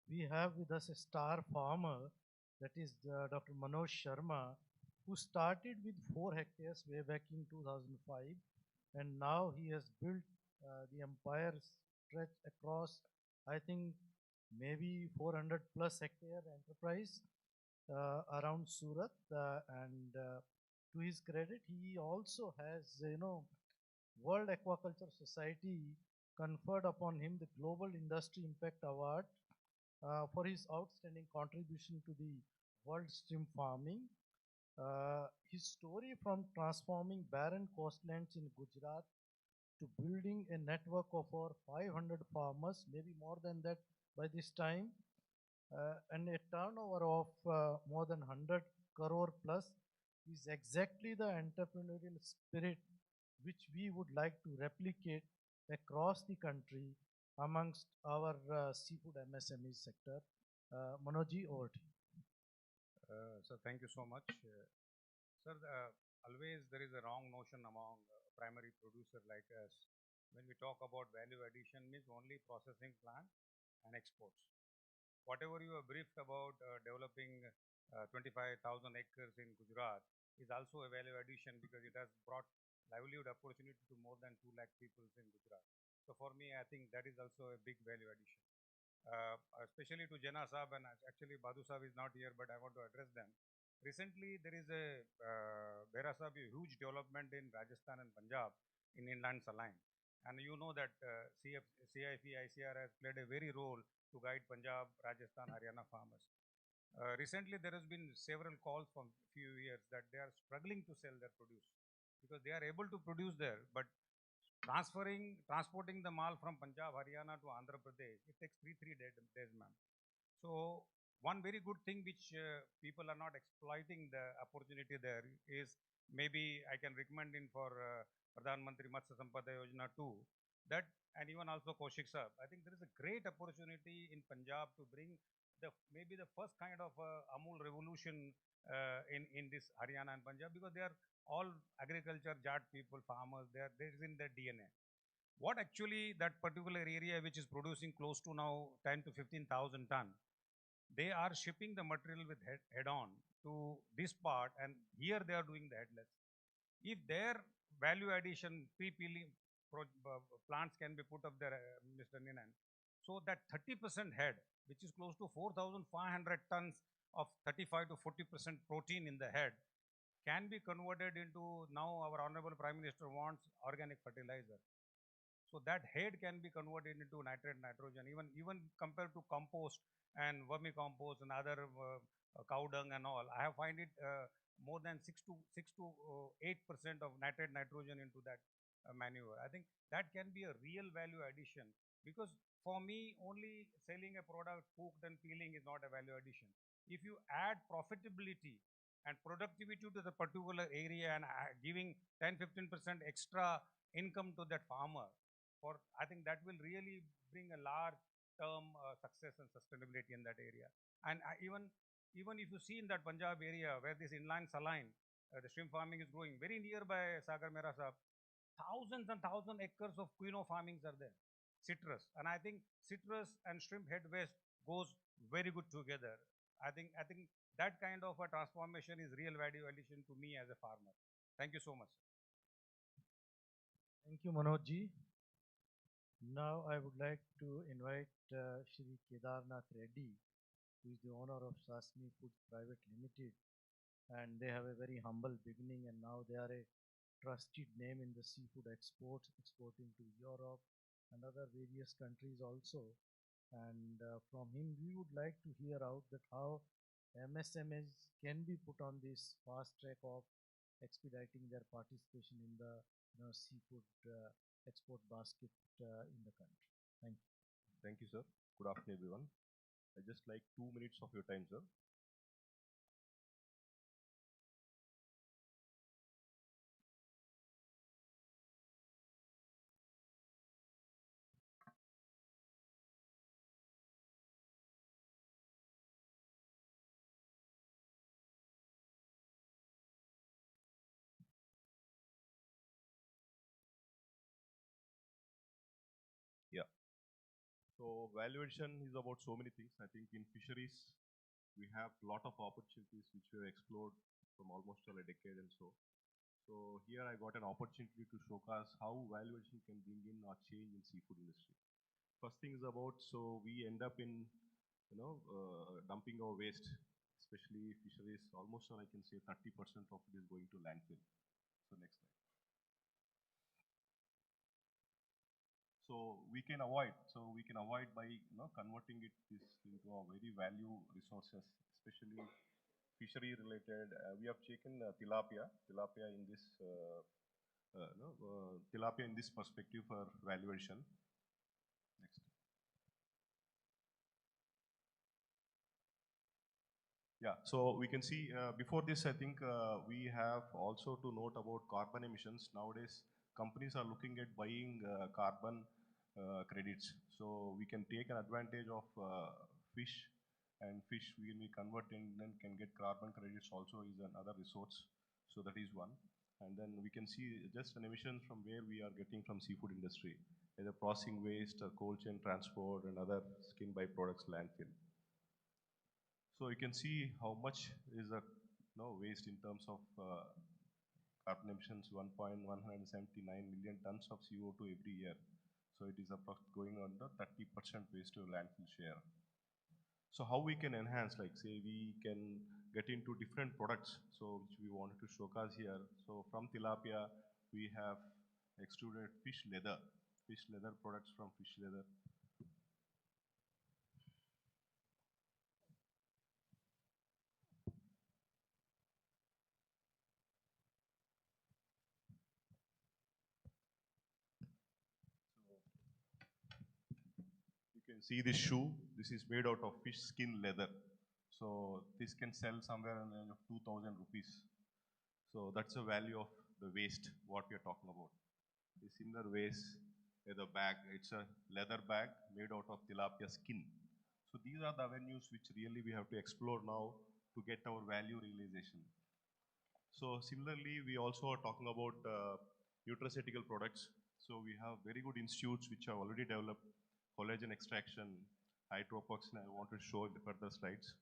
we have with us a star farmer, that is Dr. Manoj Sharma, who started with 4 hectares way back in 2005, and now he has built the empire stretch across, I think, maybe 400 plus hectare enterprise around Surat, and to his credit, he also has, World Aquaculture Society conferred upon him the Global Industry Impact Award for his outstanding contribution to the world shrimp farming. His story from transforming barren coastlands in Gujarat to building a network of over 500 farmers, maybe more than that by this time, and a turnover of more than 100 crore plus is exactly the entrepreneurial spirit which we would like to replicate across the country amongst our seafood MSME sector. Manojji, over to you. Sir, thank you so much. Sir, always there is a wrong notion among primary producer like us. When we talk about value addition means only processing plant and exports. Whatever you have briefed about developing 25,000 acres in Gujarat is also a value addition because it has brought livelihood opportunity to more than 2 lakh people in Gujarat. So for me, I think that is also a big value addition. Especially to Jena Saab, and actually Badhu Saab is not here, but I want to address them. Recently, there is a Bera Saab, a huge development in Rajasthan and Punjab in inland saline. And you know that CIP, ICR has played a very role to guide Punjab, Rajasthan, Haryana farmers. Recently, there has been several calls from few years that they are struggling to sell their produce because they are able to produce there, but transporting the mal from Punjab, Haryana to Andhra Pradesh, it takes three days, ma'am. So one very good thing which people are not exploiting the opportunity there is maybe I can recommend in for Pradhan Mantri Matsya Sampada Yojana too, that, and even also Kaushik Saab, I think there is a great opportunity in Punjab to bring maybe the first kind of Amul revolution in this Haryana and Punjab, because they are all agriculture, Jat people, farmers, there is in their DNA. What actually that particular area which is producing close to now 10 to 15,000 ton, they are shipping the material with head on to this part, and here they are doing the headless. If their value addition pre-peeling plants can be put up there, Mr. Ninan, so that 30% head, which is close to 4,500 tons of 35 to 40% protein in the head, can be converted into, now our Honorable Prime Minister wants organic fertilizer. So that head can be converted into nitrate, nitrogen, even compared to compost and vermicompost and other cow dung and all. I have find it more than 6 to 8% of nitrate, nitrogen into that manure. I think that can be a real value addition, because for me, only selling a product cooked and peeling is not a value addition. If you add profitability and productivity to the particular area and giving 10-15% extra income to that farmer, I think that will really bring a large term success and sustainability in that area. And even if you see in that Punjab area where this inland saline, the shrimp farming is growing very nearby Sagar Mera Saab, thousands and thousands acres of quinoa farmings are there, citrus, and I think citrus and shrimp head waste goes very good together. I think that kind of a transformation is real value addition to me as a farmer. Thank you so much. Thank you, Manojji. Now I would like to invite Shri Kedarnath Reddy, who is the owner of Sasmi Foods Private Limited, and they have a very humble beginning, and now they are a trusted name in the seafood exports, exporting to Europe and other various countries also. And from him, we would like to hear out that how MSMEs can be put on this fast track of expediting their participation in the seafood export basket in the country. Thank you. Thank you, sir. Good afternoon, everyone. I just like 2 minutes of your time, sir. Yeah. So valuation is about so many things. I think in fisheries, we have a lot of opportunities which we have explored from almost a decade and so. So here I got an opportunity to showcase how valuation can bring in a change in seafood industry. First thing is about, so we end up in, dumping our waste, especially fisheries, almost I can say 30% of it is going to landfill. So next slide. So we can avoid by converting this into a very value resources, especially fishery related. We have taken tilapia in this tilapia in this perspective for valuation. Next. Yeah, so we can see before this, I think we have also to note about carbon emissions. Nowadays, companies are looking at buying carbon credits. So we can take an advantage of fish, and fish when we convert in then can get carbon credits also is another resource. So that is one. And then we can see just an emission from where we are getting from seafood industry, either processing waste or cold chain transport and other skin byproducts landfill. So you can see how much is the waste in terms of carbon emissions, 1.179 million tons of CO2 every year. So it is going on the 30% waste to landfill share. So how we can enhance, like say we can get into different products, so which we wanted to showcase here. So from tilapia, we have extruded fish leather products from fish leather. You can see this shoe. This is made out of fish skin leather. So this can sell somewhere in the range of 2,000 rupees. So that's the value of the waste, what we are talking about. The similar waste, the bag, it's a leather bag made out of tilapia skin. So these are the avenues which really we have to explore now to get our value realization. So similarly, we also are talking about nutraceutical products. So we have very good institutes which have already developed collagen extraction, hydropoxin. I want to show in the further slides.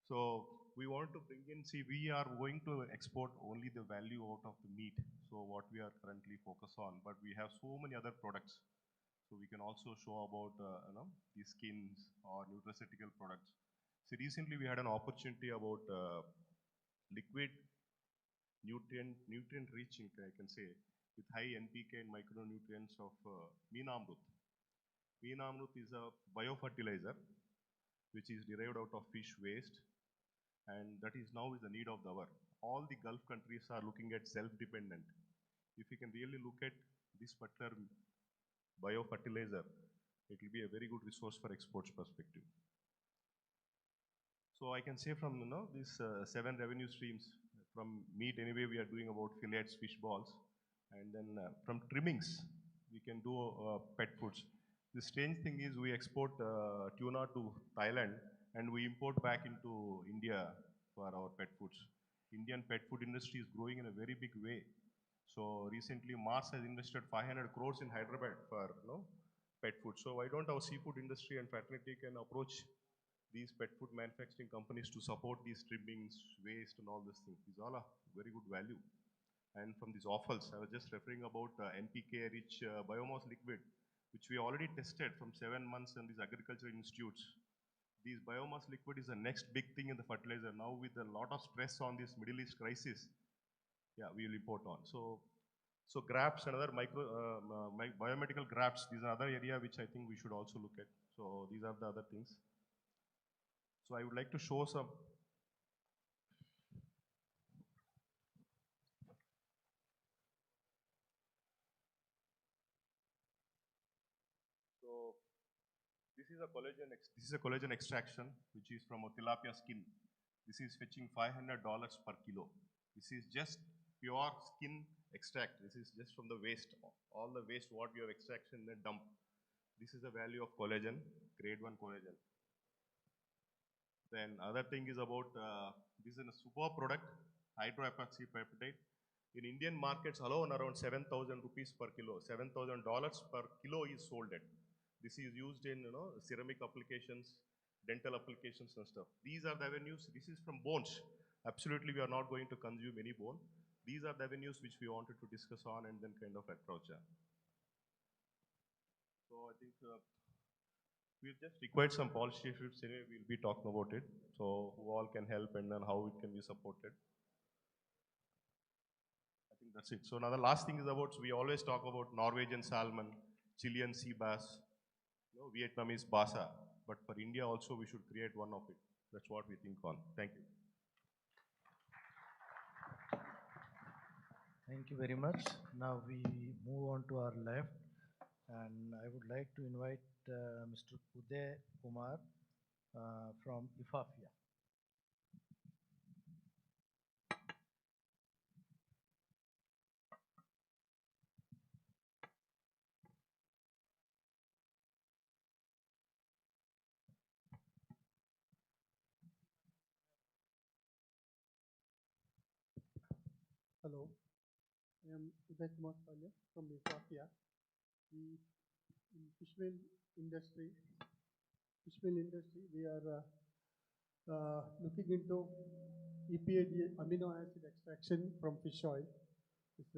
So we want to bring in, see, we are going to export only the value out of the meat. So what we are currently focused on, but we have so many other products. So we can also show about the skins or nutraceutical products. So recently we had an opportunity about liquid nutrient rich, I can say, with high NPK and micronutrients of Meenamrut. Meenamrut is a biofertilizer which is derived out of fish waste, and that is now is the need of the hour. All the Gulf countries are looking at self-dependent. If you can really look at this particular biofertilizer, it will be a very good resource for exports perspective. So I can say from these 7 revenue streams, from meat anyway we are doing about fillets, fish balls, and then from trimmings we can do pet foods. The strange thing is we export tuna to Thailand and we import back into India for our pet foods. Indian pet food industry is growing in a very big way. So recently Mars has invested 500 crores in Hyderabad for pet food. So why don't our seafood industry and fraternity can approach these pet food manufacturing companies to support these trimmings, waste and all these things. These all are very good value. And from these offals, I was just referring about NPK rich biomass liquid, which we already tested from 7 months in these agriculture institutes. These biomass liquid is the next big thing in the fertilizer. Now with a lot of stress on this Middle East crisis, yeah, we will import on. So grafts and other biomedical grafts, these are another area which I think we should also look at. So these are the other things. So I would like to show some. So this is a collagen extraction, which is from a tilapia skin. This is fetching $500 per kilo. This is just pure skin extract. This is just from the waste. All the waste what you have extraction in the dump. This is the value of collagen, grade 1 collagen. Then other thing is about, this is a super product, hydroepoxy peptide. In Indian markets alone, around 7,000 rupees per kilo, $7,000 per kilo is sold at. This is used in, ceramic applications, dental applications and stuff. These are the avenues. This is from bones. Absolutely, we are not going to consume any bone. These are the avenues which we wanted to discuss on and then kind of approach. So I think we've just required some policy issues. Anyway, we'll be talking about it. So who all can help and then how it can be supported. I think that's it. So now the last thing is about, so we always talk about Norwegian salmon, Chilean sea bass, Vietnamese basa. But for India also, we should create one of it. That's what we think on. Thank you. Thank you very much. Now we move on to our left, and I would like to invite Mr. Uday Kumar from IFAFIA. Hello, I am Uday Kumar Salya from IFAFIA. We in fishmeal industry, we are looking into EPA amino acid extraction from fish oil. It's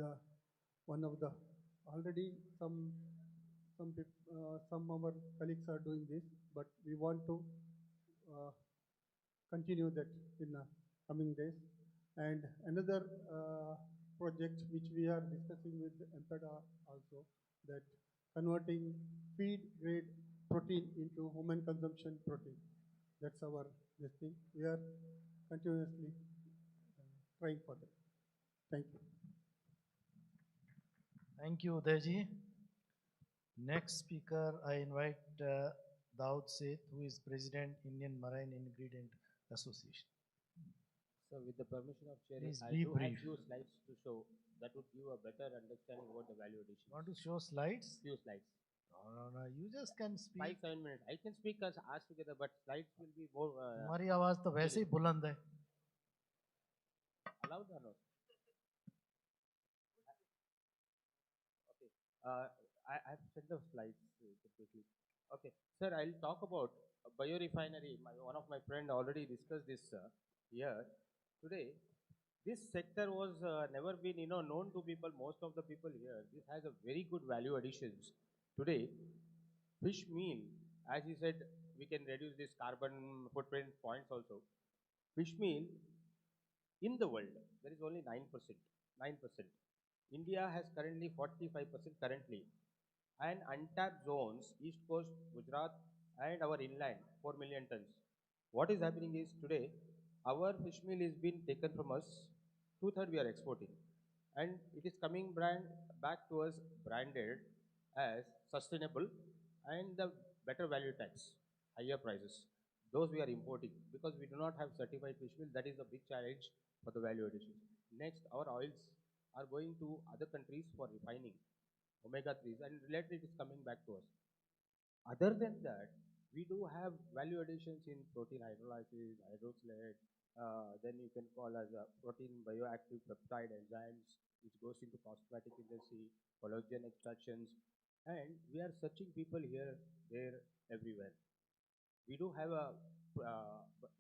one of the already some of our colleagues are doing this, but we want to continue that in the coming days. And another project which we are discussing with EMPEDA also, that converting feed grade protein into human consumption protein. That's our this thing. We are continuously trying for that. Thank you. Thank you, Udayji. Next speaker, I invite Daud Seth, who is President, Indian Marine Ingredient Association. So with the permission of Chair, Please I be do have brief. few slides to show that would give a better understanding about the value addition. Want to show slides? Few slides. No, you just can speak. 5-7 minutes. I can speak as together, but slides will be more. हमारी आवाज तो वैसे ही बुलंद है. Allowed or not? Okay. I have sent the slides quickly. Okay, sir. I'll talk about a biorefinery. One of my friend already discussed this here. Today, this sector was never been known to people. Most of the people here. This has a very good value additions. Today, fish meal, as he said, we can reduce this carbon footprint points also. Fish meal in the world, there is only 9%. 9%. India has currently 45% currently. And untapped zones, East Coast, Gujarat, and our inland, 4 million tons. What is happening is today, our fish meal is being taken from us, 2/3 we are exporting. And it is coming back to us branded as sustainable and the better value tax, higher prices. Those we are importing because we do not have certified fish meal. That is the big challenge for the value addition. Next, our oils are going to other countries for refining, omega-3s, and later it is coming back to us. Other than that, we do have value additions in protein hydrolysis, hydroxylate, then you can call as a protein bioactive peptide enzymes, which goes into cosmetic industry, collagen extractions, and we are searching people here, there, everywhere. We do have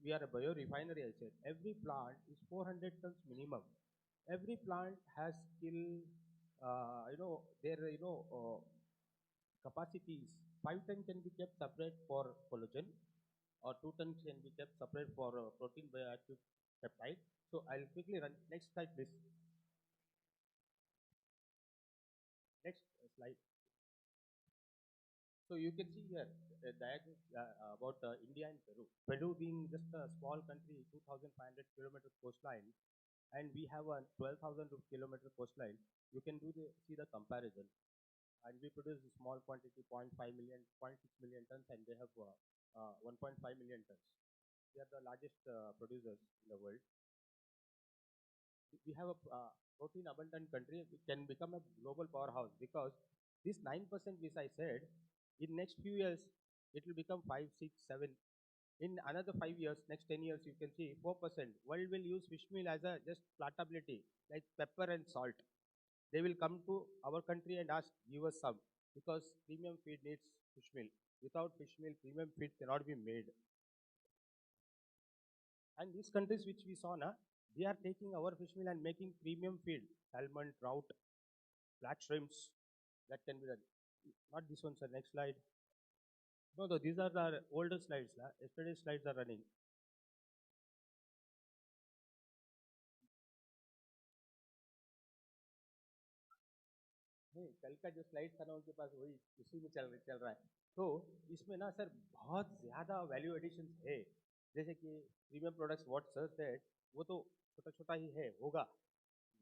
we are a biorefinery, I said. Every plant is 400 tons minimum. Every plant has skill, their, capacities. 5 tons can be kept separate for collagen, or 2 tons can be kept separate for protein bioactive peptide. So I'll quickly run. Next slide, please. Next slide. So you can see here, about India and Peru. Peru being just a small country, 2,500 kilometer coastline, and we have a 12,000 kilometer coastline. You can see the comparison. And we produce a small quantity, 0.5 million, 0.6 million tons, and they have 1.5 million tons. We are the largest producers in the world. We have a protein abundant country. We can become a global powerhouse because this 9% which I said, in next few years, it will become 5, 6, 7. In another 5 years, next 10 years, you can see 4%. World will use fish meal as a just palatability, like pepper and salt. They will come to our country and ask, give us some, because premium feed needs fish meal. Without fish meal, premium feed cannot be made. And these countries which we saw now, they are taking our fish meal and making premium feed, salmon, trout, black shrimps. That can be done. Not this one, sir. Next slide. No, these are the older slides. Yesterday's slides are running. नहीं कल का जो slide था ना उनके पास वही उसी में चल रहा है तो इसमें ना सर बहुत ज़्यादा वैल्यू एडिशंस है जैसे कि premium products what sir said वो तो छोटा छोटा ही है होगा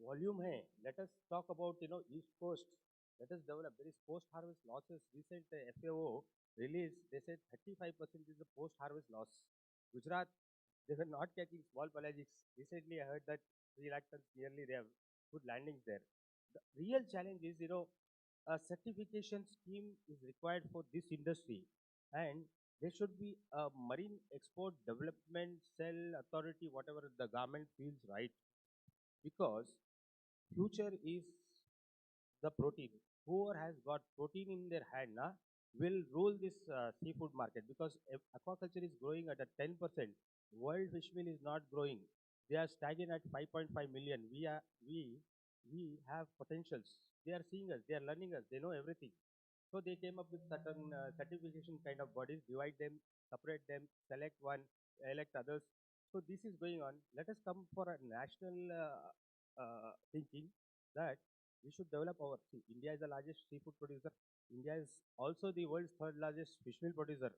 वॉल्यूम है let us talk about east coast let us develop. There is post-harvest losses. Recent FAO release, they said 35% is the post-harvest loss. Gujarat, they were not catching small pelagics. Recently, I heard that 3 lakh tons nearly they have good landings there. The real challenge is, a certification scheme is required for this industry, and there should be a marine export development cell authority, whatever the government feels right, because future is the protein. Whoever has got protein in their hand will rule this seafood market because aquaculture is growing at a 10%. World fish meal is not growing. They are stagnant at 5.5 million. We have potentials. They are seeing us. They are learning us. They know everything. So they came up with certain certification kind of bodies, divide them, separate them, select one, elect others. So this is going on. Let us come for a national thinking that we should develop our, India is the largest seafood producer. India is also the world's third largest fish meal producer.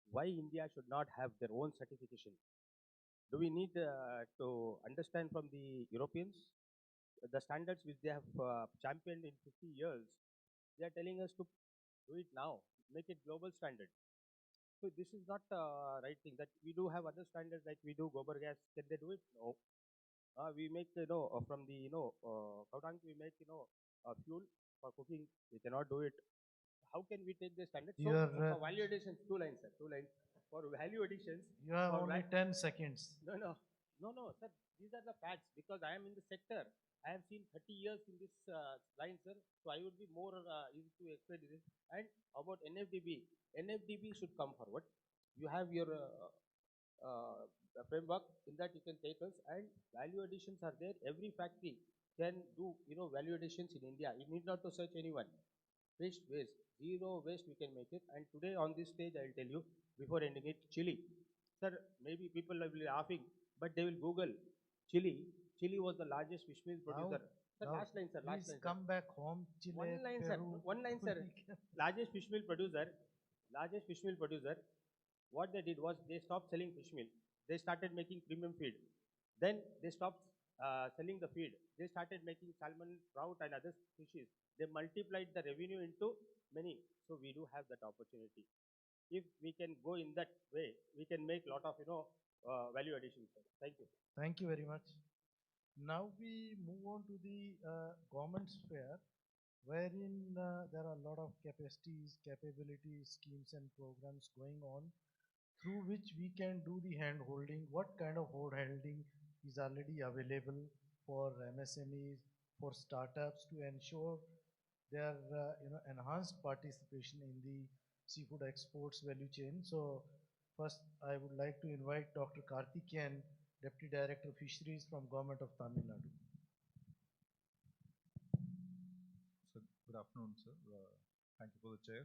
Why India should not have their own certification? Do we need to understand from the Europeans? The standards which they have championed in 50 years, they are telling us to do it now, make it global standard. So this is not right thing that we do have other standards like we do gobar gas. Can they do it? No. We make from the cow dung we make fuel for cooking. We cannot do it. How can we take the standard? So for value additions, 2 lines, sir. 2 lines for value additions. You have only 10 seconds. No, sir. These are the facts because I am in the sector. I have seen 30 years in this line, sir. So I would be more easy to explain this. And about NFDB, NFDB should come forward. You have your framework. In that you can take us, and value additions are there. Every factory can do value additions in India. You need not to search anyone. Waste, zero waste we can make it. And today on this stage I will tell you before ending it, chili. Sir, maybe people will be laughing, but they will Google chili. Chili was the largest fish meal producer. Sir, last line, sir. Last line. Come back home, Chile, One line, sir. One line, sir. Largest fish meal producer. Largest fish meal producer. What they did was they stopped selling fish meal. They started making premium feed. Then they stopped selling the feed. They started making salmon, trout, and other fishes. They multiplied the revenue into many. So we do have that opportunity. If we can go in that way, we can make lot of value addition. Thank you. Thank you very much. Now we move on to the government sphere, wherein there are a lot of capacities, capabilities, schemes and programs going on, through which we can do the hand holding. What kind of hand holding is already available for MSMEs, for startups to ensure their enhanced participation in the seafood exports value chain. So first I would like to invite Dr. Karthikeyan, Deputy Director of Fisheries from Government of Tamil Nadu. So good afternoon, sir. Thank you for the chair.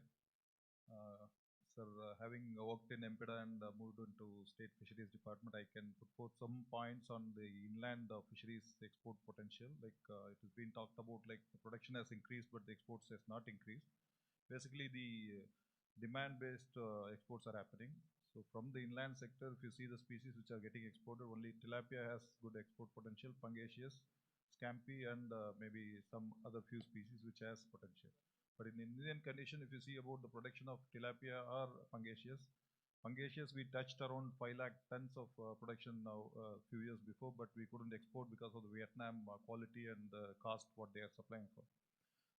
Sir, having worked in MPEDA and moved into State Fisheries Department, I can put forth some points on the inland fisheries export potential. Like it has been talked about, like the production has increased, but the exports has not increased. Basically, the demand-based exports are happening. So from the inland sector, if you see the species which are getting exported, only tilapia has good export potential, Pangasius, Scampi, and maybe some other few species which has potential. But in Indian condition, if you see about the production of tilapia or Pangasius, we touched around 5 lakh tons of production now a few years before, but we couldn't export because of the Vietnam quality and the cost what they are supplying for.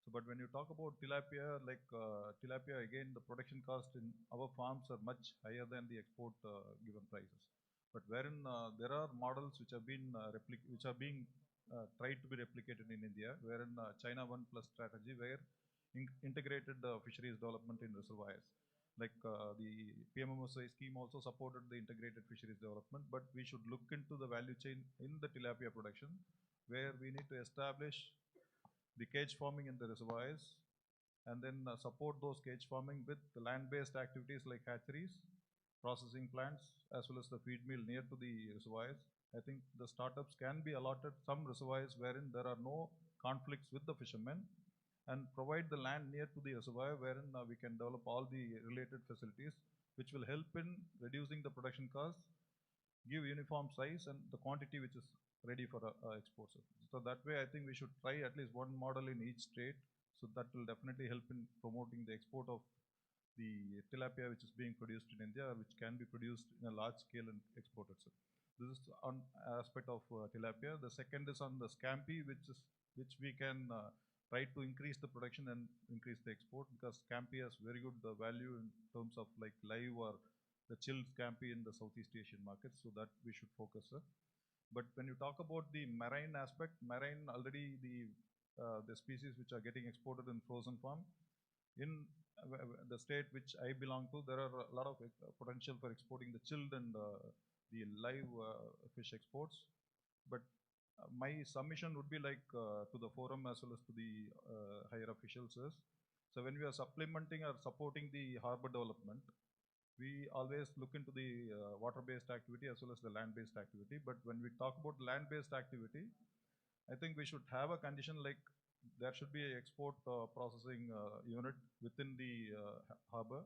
So, but when you talk about tilapia, like tilapia, again, the production cost in our farms are much higher than the export given prices. But wherein there are models which have been being tried to be replicated in India, wherein China 1+ strategy, where integrated fisheries development in reservoirs. Like the PMMSY scheme also supported the integrated fisheries development, but we should look into the value chain in the tilapia production, where we need to establish the cage farming in the reservoirs, and then support those cage farming with the land-based activities like hatcheries, processing plants, as well as the feed mill near to the reservoirs. I think the startups can be allotted some reservoirs wherein there are no conflicts with the fishermen, and provide the land near to the reservoir wherein we can develop all the related facilities, which will help in reducing the production costs, give uniform size and the quantity which is ready for exports. So that way, I think we should try at least one model in each state. So that will definitely help in promoting the export of the tilapia which is being produced in India, which can be produced in a large scale and exported. So this is on aspect of tilapia. The second is on the scampi, which we can try to increase the production and increase the export, because scampi has very good value in terms of like live or the chilled scampi in the Southeast Asian markets, so that we should focus. But when you talk about the marine aspect, marine already the species which are getting exported in frozen form, in the state which I belong to, there are a lot of potential for exporting the chilled and the live fish exports. But my submission would be like to the forum as well as to the higher officials is, so when we are supplementing or supporting the harbor development, we always look into the water-based activity as well as the land-based activity. But when we talk about land-based activity, I think we should have a condition like there should be an export processing unit within the harbor,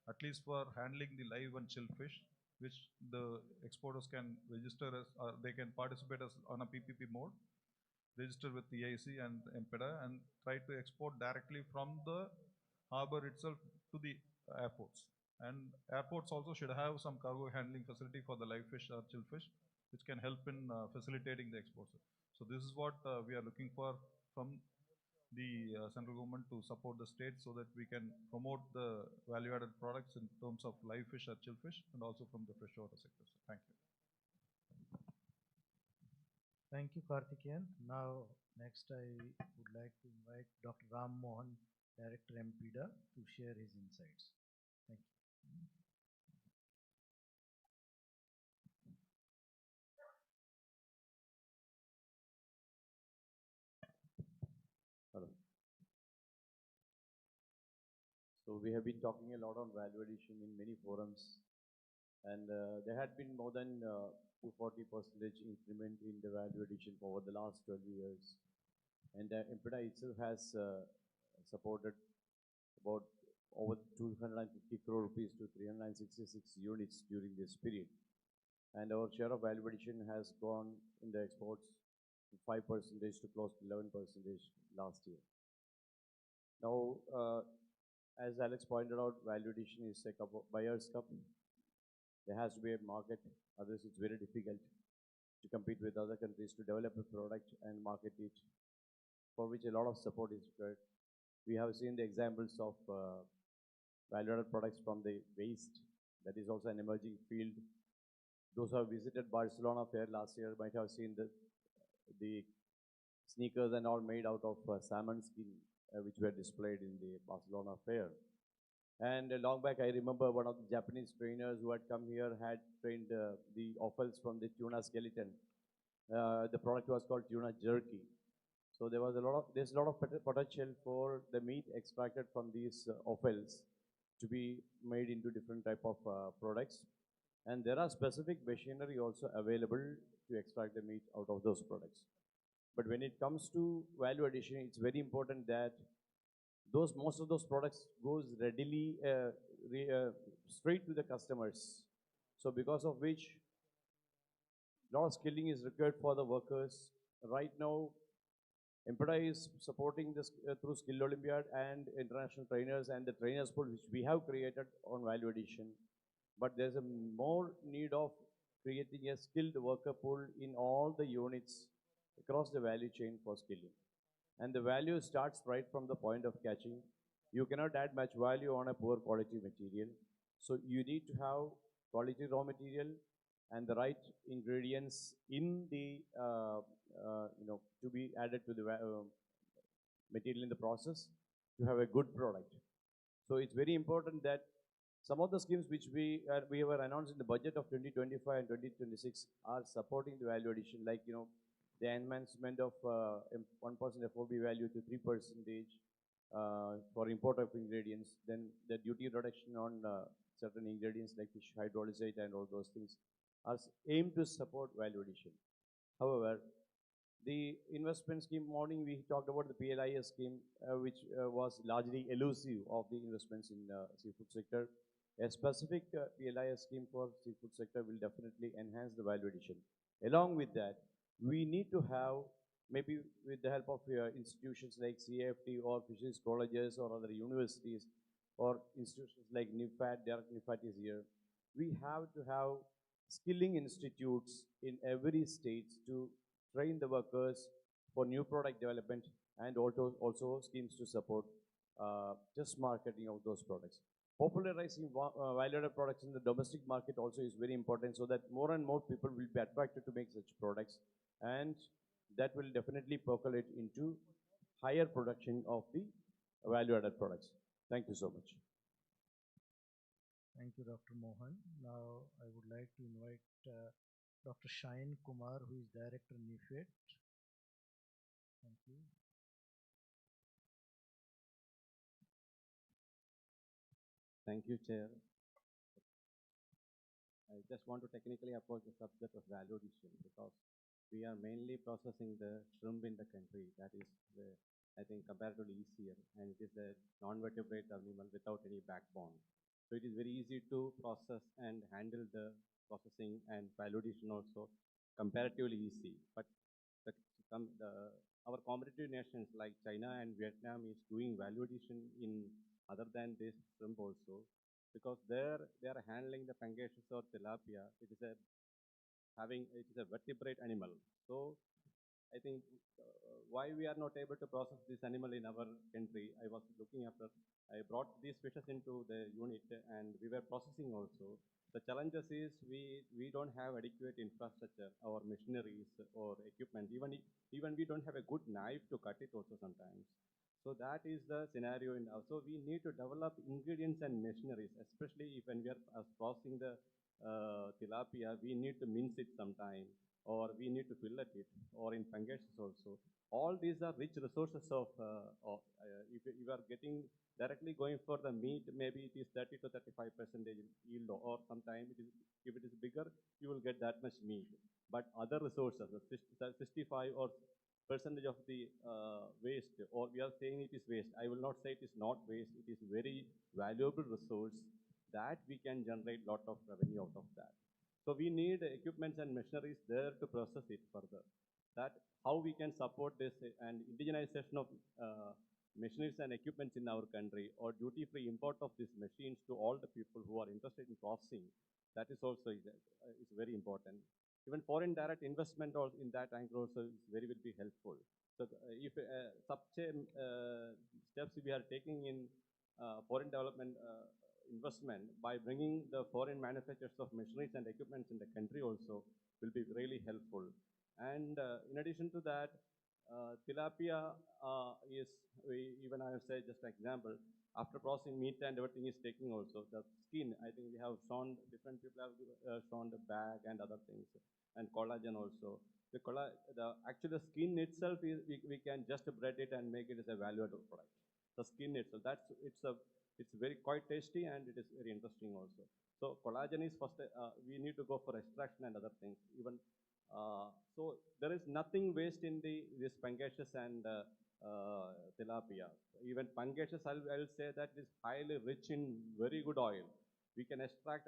at least for handling the live and chilled fish, which the exporters can register as, they can participate as on a PPP mode, register with the EIC and MPEDA, and try to export directly from the harbor itself to the airports. And airports also should have some cargo handling facility for the live fish or chilled fish, which can help in facilitating the exports. So this is what we are looking for from the central government to support the state, so that we can promote the value-added products in terms of live fish or chilled fish, and also from the freshwater sectors. Thank you. Thank you, Karthikeyan. Now, next I would like to invite Dr. Ram Mohan, Director MPEDA, to share his insights. Thank you. Hello. So we have been talking a lot on value addition in many forums, and there had been more than 240% increment in the value addition over the last 12 years. And MPEDA itself has supported about over 250 crore rupees to 366 units during this period. And our share of value addition has gone in the exports from 5% to close to 11% last year. Now, as Alex pointed out, value addition is a buyer's cup. There has to be a market, otherwise it's very difficult to compete with other countries to develop a product and market it, for which a lot of support is required. We have seen the examples of value-added products from the waste. That is also an emerging field. Those who have visited Barcelona Fair last year might have seen the sneakers and all made out of salmon skin, which were displayed in the Barcelona Fair. And long back, I remember one of the Japanese trainers who had come here had trained the offals from the tuna skeleton. The product was called tuna jerky. So there's a lot of potential for the meat extracted from these offals to be made into different type of products. And there are specific machinery also available to extract the meat out of those products. But when it comes to value addition, it's very important that those most of those products goes readily straight to the customers. So because of which, lot of skilling is required for the workers. Right now, Empada is supporting this through Skill Olympiad and international trainers and the trainers pool which we have created on value addition. But there's a more need of creating a skilled worker pool in all the units across the value chain for skilling. And the value starts right from the point of catching. You cannot add much value on a poor quality material. So you need to have quality raw material and the right ingredients in the, to be added to the material in the process to have a good product. So it's very important that some of the schemes which we were announced in the budget of 2025 and 2026 are supporting the value addition, like, the enhancement of 1% FOB value to 3% for import of ingredients, then the duty reduction on certain ingredients like fish hydrolysate and all those things are aimed to support value addition. However, the investment scheme, morning we talked about the PLIS scheme, which was largely elusive of the investments in seafood sector. A specific PLIS scheme for seafood sector will definitely enhance the value addition. Along with that, we need to have, maybe with the help of institutions like CAFT or fisheries colleges or other universities or institutions like NIFAD, Direct NIFAD is here. We have to have skilling institutes in every state to train the workers for new product development and also schemes to support just marketing of those products. Popularizing value-added products in the domestic market also is very important so that more and more people will be attracted to make such products, and that will definitely percolate into higher production of the value-added products. Thank you so much. Thank you, Dr. Mohan. Now I would like to invite Dr. Shain Kumar, who is Director NIFED. Thank you. Thank you, Chair. I just want to technically approach the subject of value addition because we are mainly processing the shrimp in the country. That is, I think, comparatively easier, and it is a non-vertebrate animal without any backbone. So it is very easy to process and handle the processing, and value addition also comparatively easy. But our competitive nations like China and Vietnam is doing value addition in other than this shrimp also, because there they are handling the pangasius or tilapia. It is a vertebrate animal. So I think why we are not able to process this animal in our country, I was looking after, I brought these fishes into the unit and we were processing also. The challenges is we don't have adequate infrastructure or machineries or equipment. Even we don't have a good knife to cut it also sometimes. So that is the scenario. So we need to develop ingredients and machineries, especially if when we are processing the tilapia, we need to mince it sometime, or we need to fillet it, or in pangasius also. All these are rich resources of, if you are getting directly going for the meat, maybe it is 30 to 35% yield, or sometime if it is bigger, you will get that much meat. But other resources, 65 or percentage of the waste, or we are saying it is waste. I will not say it is not waste. It is very valuable resource that we can generate lot of revenue out of that. So we need equipments and machineries there to process it further. That how we can support this and indigenization of machineries and equipments in our country, or duty-free import of these machines to all the people who are interested in processing. That is also is very important. Even foreign direct investment in that angle also is will be helpful. So if such steps we are taking in foreign development investment by bringing the foreign manufacturers of machineries and equipments in the country also will be really helpful. And in addition to that, tilapia is, even I will say just an example, after processing meat and everything is taking also, the skin, I think we have shown, different people have shown the bag and other things, and collagen also. Actually the skin itself, we can just bread it and make it as a valuable product. The skin itself, it's very quite tasty and it is very interesting also. So collagen is first, we need to go for extraction and other things. Even So there is nothing waste in this pangasius and tilapia. Even pangasius, I'll say that is highly rich in very good oil. We can extract,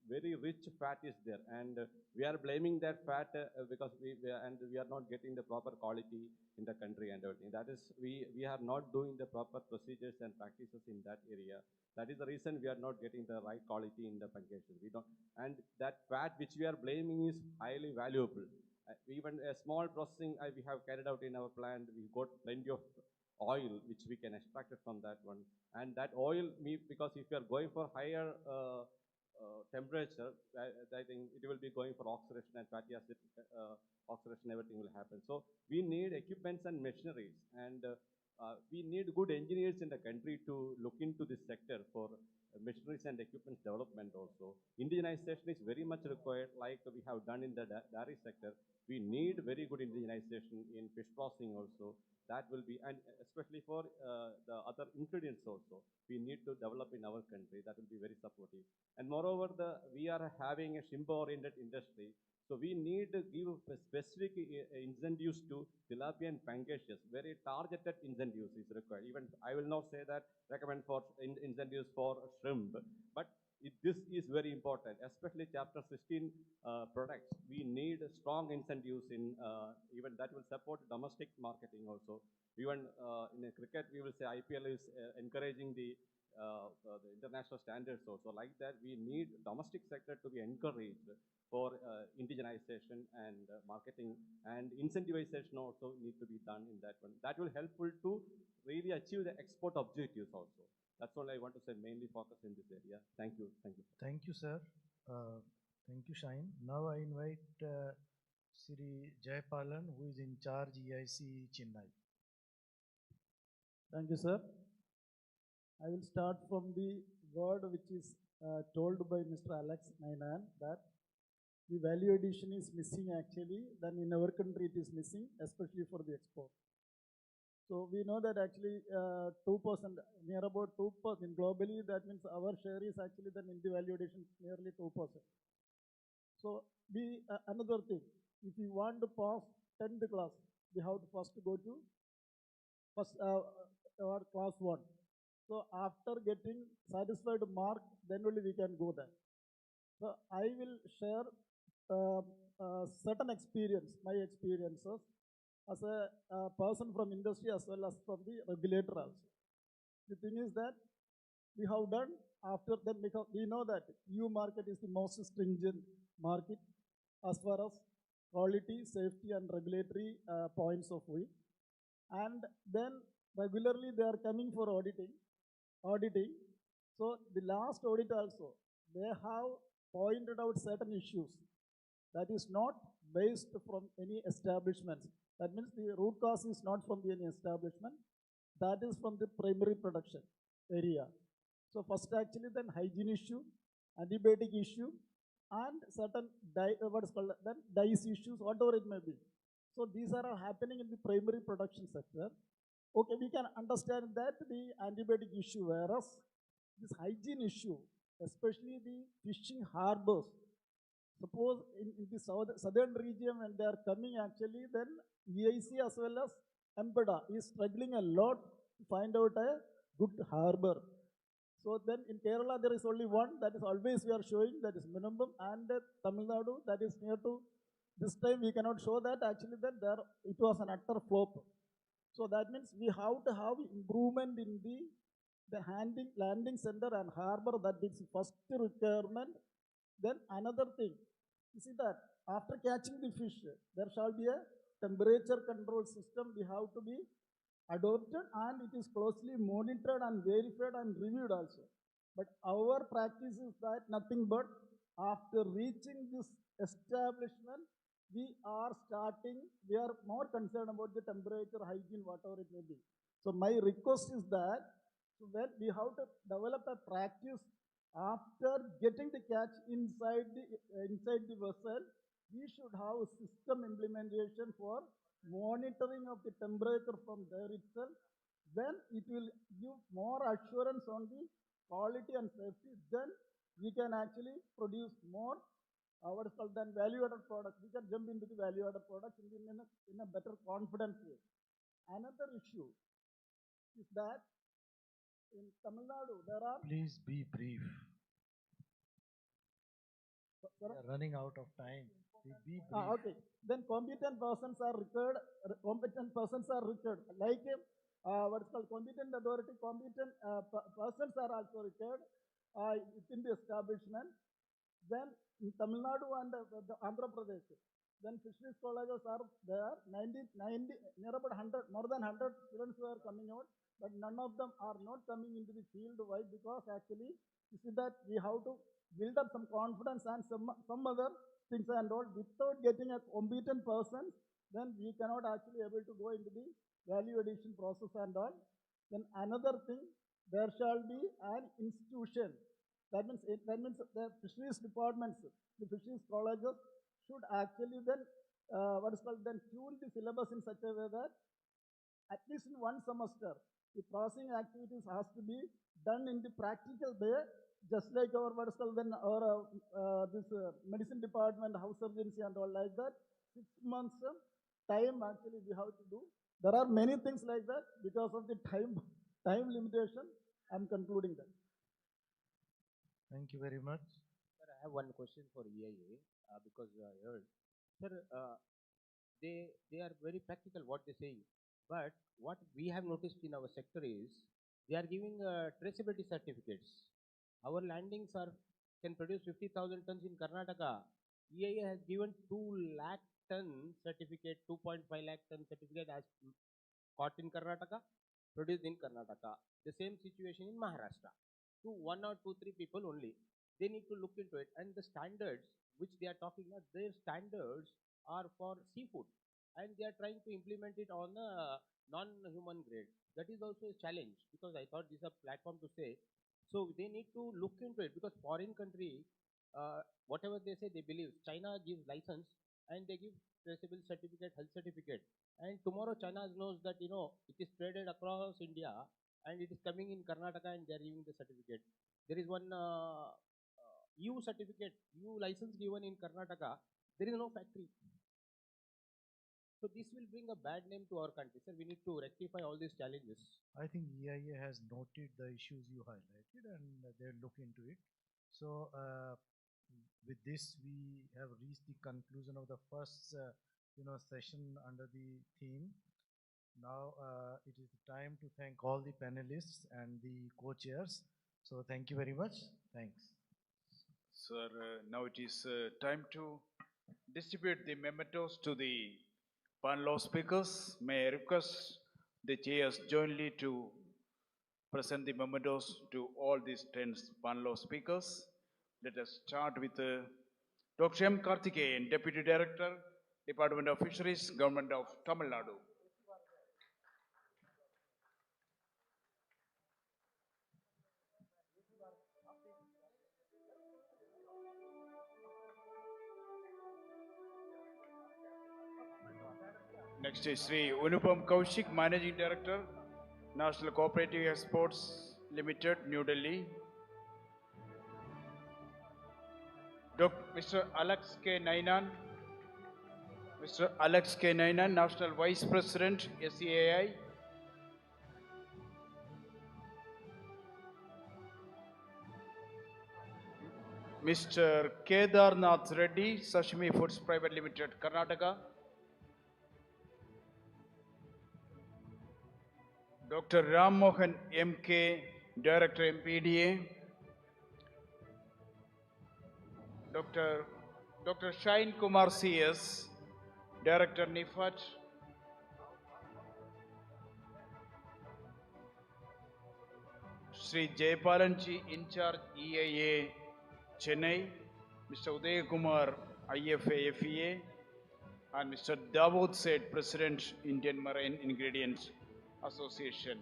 very rich fat is there, and we are blaming that fat because we are not getting the proper quality in the country and everything. That is, we are not doing the proper procedures and practices in that area. That is the reason we are not getting the right quality in the pangasius. We don't, and that fat which we are blaming is highly valuable. Even a small processing we have carried out in our plant, we got plenty of oil which we can extract it from that one. And that oil, because if you are going for higher temperature, I think it will be going for oxidation and fatty acid oxidation, everything will happen. So we need equipments and machineries, and we need good engineers in the country to look into this sector for machineries and equipments development also. Indigenization is very much required, like we have done in the dairy sector. We need very good indigenization in fish processing also. That will be, and especially for the other ingredients also, we need to develop in our country. That will be very supportive. And moreover, we are having a shrimp-oriented industry. So we need to give specific incentives to tilapia and pangasius. Very targeted incentives is required. Even I will not say that recommend for incentives for shrimp, but this is very important, especially chapter 16 products. We need strong incentives in even that will support domestic marketing also. Even in a cricket, we will say IPL is encouraging the international standards also. Like that, we need domestic sector to be encouraged for indigenization and marketing, and incentivization also need to be done in that one. That will helpful to really achieve the export objectives also. That's all I want to say, mainly focus in this area. Thank you. Thank you. Thank you, sir. Thank you, Shine. Now I invite Sri Jayapalan, who is in charge EIC Chennai. Thank you, sir. I will start from the word which is told by Mr. Alex Nainan, that the value addition is missing actually, then in our country it is missing, especially for the export. So we know that actually 2%, near about 2% globally, that means our share is actually then in the value addition nearly 2%. So another thing, if you want to pass 10th class, we have to first go to class 1. So after getting satisfied mark, then only we can go there. So I will share certain experience, my experiences as a person from industry as well as from the regulator also. The thing is that we have done after that, because we know that EU market is the most stringent market as far as quality, safety and regulatory points of view. And then regularly they are coming for auditing. So the last audit also, they have pointed out certain issues that is not based from any establishments. That means the root cause is not from any establishment. That is from the primary production area. So first actually then hygiene issue, antibiotic issue, and certain dyes issues, whatever it may be. So these are all happening in the primary production sector. Okay, we can understand that the antibiotic issue, whereas this hygiene issue, especially the fishing harbors. Suppose in the southern region when they are coming actually, then EIC as well as MPEDA is struggling a lot to find out a good harbor. So then in Kerala there is only one, that is always we are showing, that is minimum, and Tamil Nadu, that is near to, this time we cannot show that actually that there it was an utter flop. So that means we have to have improvement in the landing center and harbor. That is first requirement. Then another thing, you see that after catching the fish, there shall be a temperature control system we have to be adopted, and it is closely monitored and verified and reviewed also. But our practice is that nothing but after reaching this establishment, we are more concerned about the temperature, hygiene, whatever it may be. So my request is that when we have to develop a practice after getting the catch inside the vessel, we should have a system implementation for monitoring of the temperature from there itself. Then it will give more assurance on the quality and safety. Then we can actually produce more what is called then value-added products. We can jump into the value-added products in a better confidence way. Another issue is that in Tamil Nadu, there are... Please be brief. We Sorry? are running out of time. Be brief. Okay. Then competent persons are required. Competent persons are required. Like what is called competent authority, competent persons are also required within the establishment. Then in Tamil Nadu and the Andhra Pradesh, then fisheries colleges are there. 90, near about 100, more than 100 students were coming out, but none of them are not coming into the field. Why? Because actually, you see that we have to build up some confidence and some other things and all. Without getting a competent person, then we cannot actually able to go into the value addition process and all. Then another thing, there shall be an institution. That means the fisheries departments, the fisheries colleges should actually then what is called then tune the syllabus in such a way that at least in one semester the processing activities has to be done in the practical way, just like our what is called then our this medicine department, house surgency and all like that. 6 months time actually we have to do. There are many things like that. Because of the time limitation, I'm concluding that. Thank you very much. Sir, I have one question for EIA because I heard, sir, they are very practical what they're saying, but what we have noticed in our sector is they are giving traceability certificates. Our landings can produce 50,000 tons in Karnataka. EIA has given 2 lakh ton certificate, 2.5 lakh ton certificate as caught in Karnataka, produced in Karnataka. The same situation in Maharashtra. To 1 or 2, 3 people only. They need to look into it. And the standards which they are talking about, their standards are for seafood. And they are trying to implement it on a non-human grade. That is also a challenge because I thought this is a platform to say. So they need to look into it because foreign country, whatever they say, they believe. China gives license and they give traceable certificate, health certificate. And tomorrow China knows that, it is traded across India and it is coming in Karnataka and they are giving the certificate. There is one EU certificate, EU license given in Karnataka. There is no factory. So this will bring a bad name to our country. Sir, we need to rectify all these challenges. I think EIA has noted the issues you highlighted and they'll look into it. So with this, we have reached the conclusion of the first session under the theme. Now it is the time to thank all the panelists and the co-chairs. So thank you very much. Thanks. Sir, now it is time to distribute the mementos to the panel speakers. May I request the chairs jointly to present the mementos to all these 10 panel speakers. Let us start with Dr. M. Karthikeyan, Deputy Director, Department of Fisheries, Government of Tamil Nadu. Next is Sri Unupam Kaushik, Managing Director, National Cooperative Exports Limited, New Delhi. Mr. Alex K. Nainan, National Vice President, SCAI. Mr. Kedarnath Reddy, Sashimi Foods Private Limited, Karnataka. Dr. Ram Mohan M.K., Director MPDA. Dr. Shine Kumar C.S., Director NIFAT. Sri Jayapalanji, in charge EIA Chennai. Mr. Uday Kumar, IFA FEA. And Mr. Dawood Seth, President, Indian Marine Ingredients Association.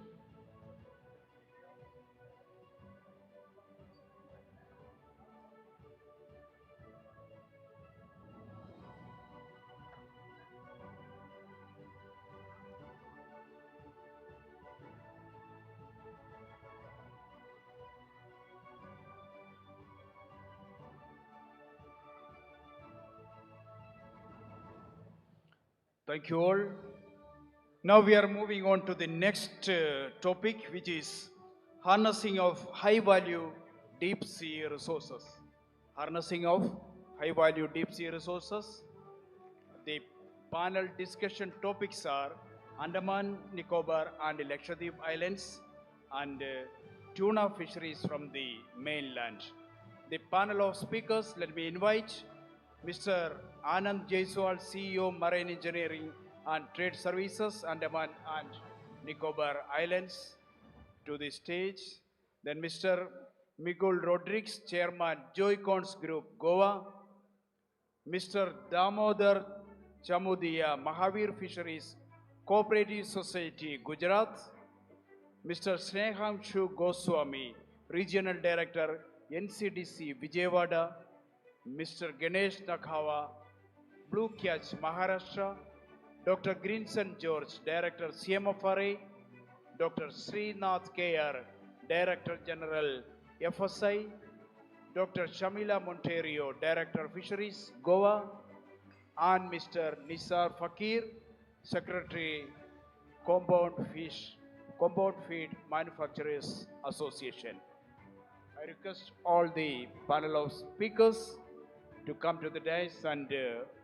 Thank you all. Now we are moving on to the next topic, which is harnessing of high value deep sea resources. Harnessing of high value deep sea resources. The panel discussion topics are Andaman, Nicobar and Lakshadweep Islands and tuna fisheries from the mainland. The panel of speakers, let me invite Mr. Anand Jaiswal, CEO Marine Engineering and Trade Services, Andaman and Nicobar Islands, to the stage. Then Mr. Miguel Rodriguez, Chairman Joycons Group, Goa. Mr. Damodar Chamudia, Mahavir Fisheries Cooperative Society, Gujarat. Mr. Snehamshu Goswami, Regional Director, NCDC, Vijayawada. Mr. Ganesh Nakhawa, Blue Catch, Maharashtra. Dr. Greenson George, Director, CMFRA. Dr. Srinath KR, Director General, FSI. Dr. Shamila Monterio, Director Fisheries, Goa, and Mr. Nisar Fakir, Secretary, Compound Feed Manufacturers Association. I request all the panel of speakers to come to the dais and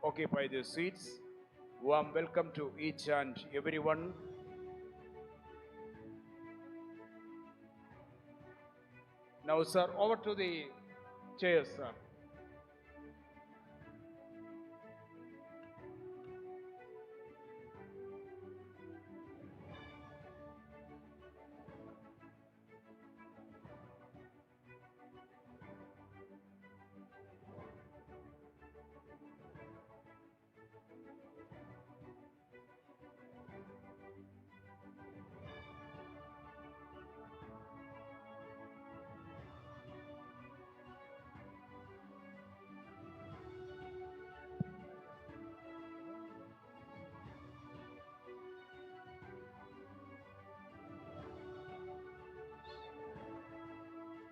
occupy their seats. Warm welcome to each and everyone. Now, sir, over to the chairs, sir.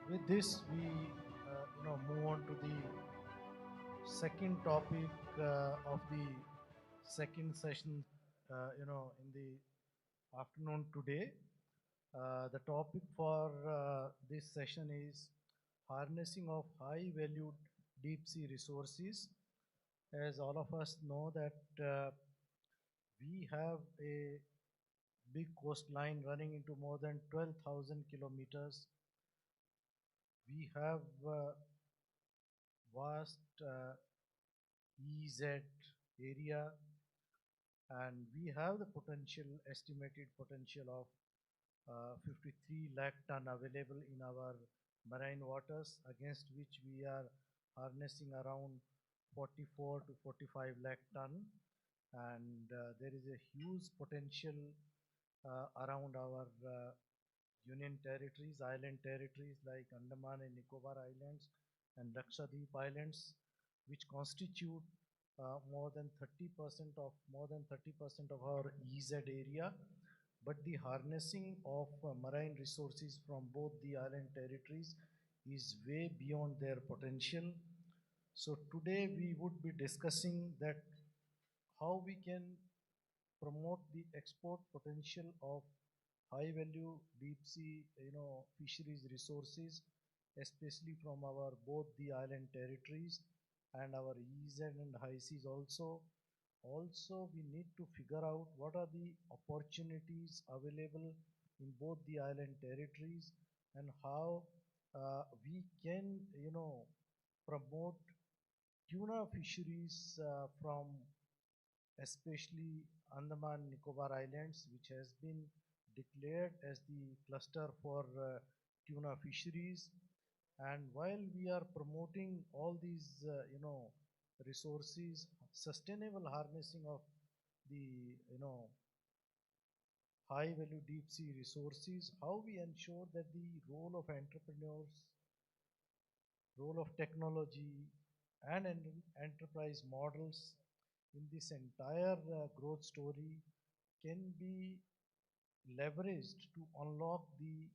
With this, we move on to the second topic of the second session, in the afternoon today. The topic for this session is harnessing of high valued deep sea resources. As all of us know that we have a big coastline running into more than 12,000 kilometers. We have vast EZ area, and we have the potential, estimated potential of 53 lakh ton available in our marine waters, against which we are harnessing around 44 to 45 lakh ton. And there is a huge potential around our union territories, island territories like Andaman and Nicobar Islands and Lakshadweep Islands, which constitute more than 30% of our EZ area. But the harnessing of marine resources from both the island territories is way beyond their potential. So today we would be discussing that how we can promote the export potential of high value deep sea fisheries resources, especially from our both the island territories and our EZ and high seas also. Also, we need to figure out what are the opportunities available in both the island territories and how we can promote tuna fisheries from especially Andaman Nicobar Islands, which has been declared as the cluster for tuna fisheries. And while we are promoting all these resources, sustainable harnessing of the high value deep sea resources, how we ensure that the role of entrepreneurs, role of technology and enterprise models in this entire growth story can be leveraged to unlock the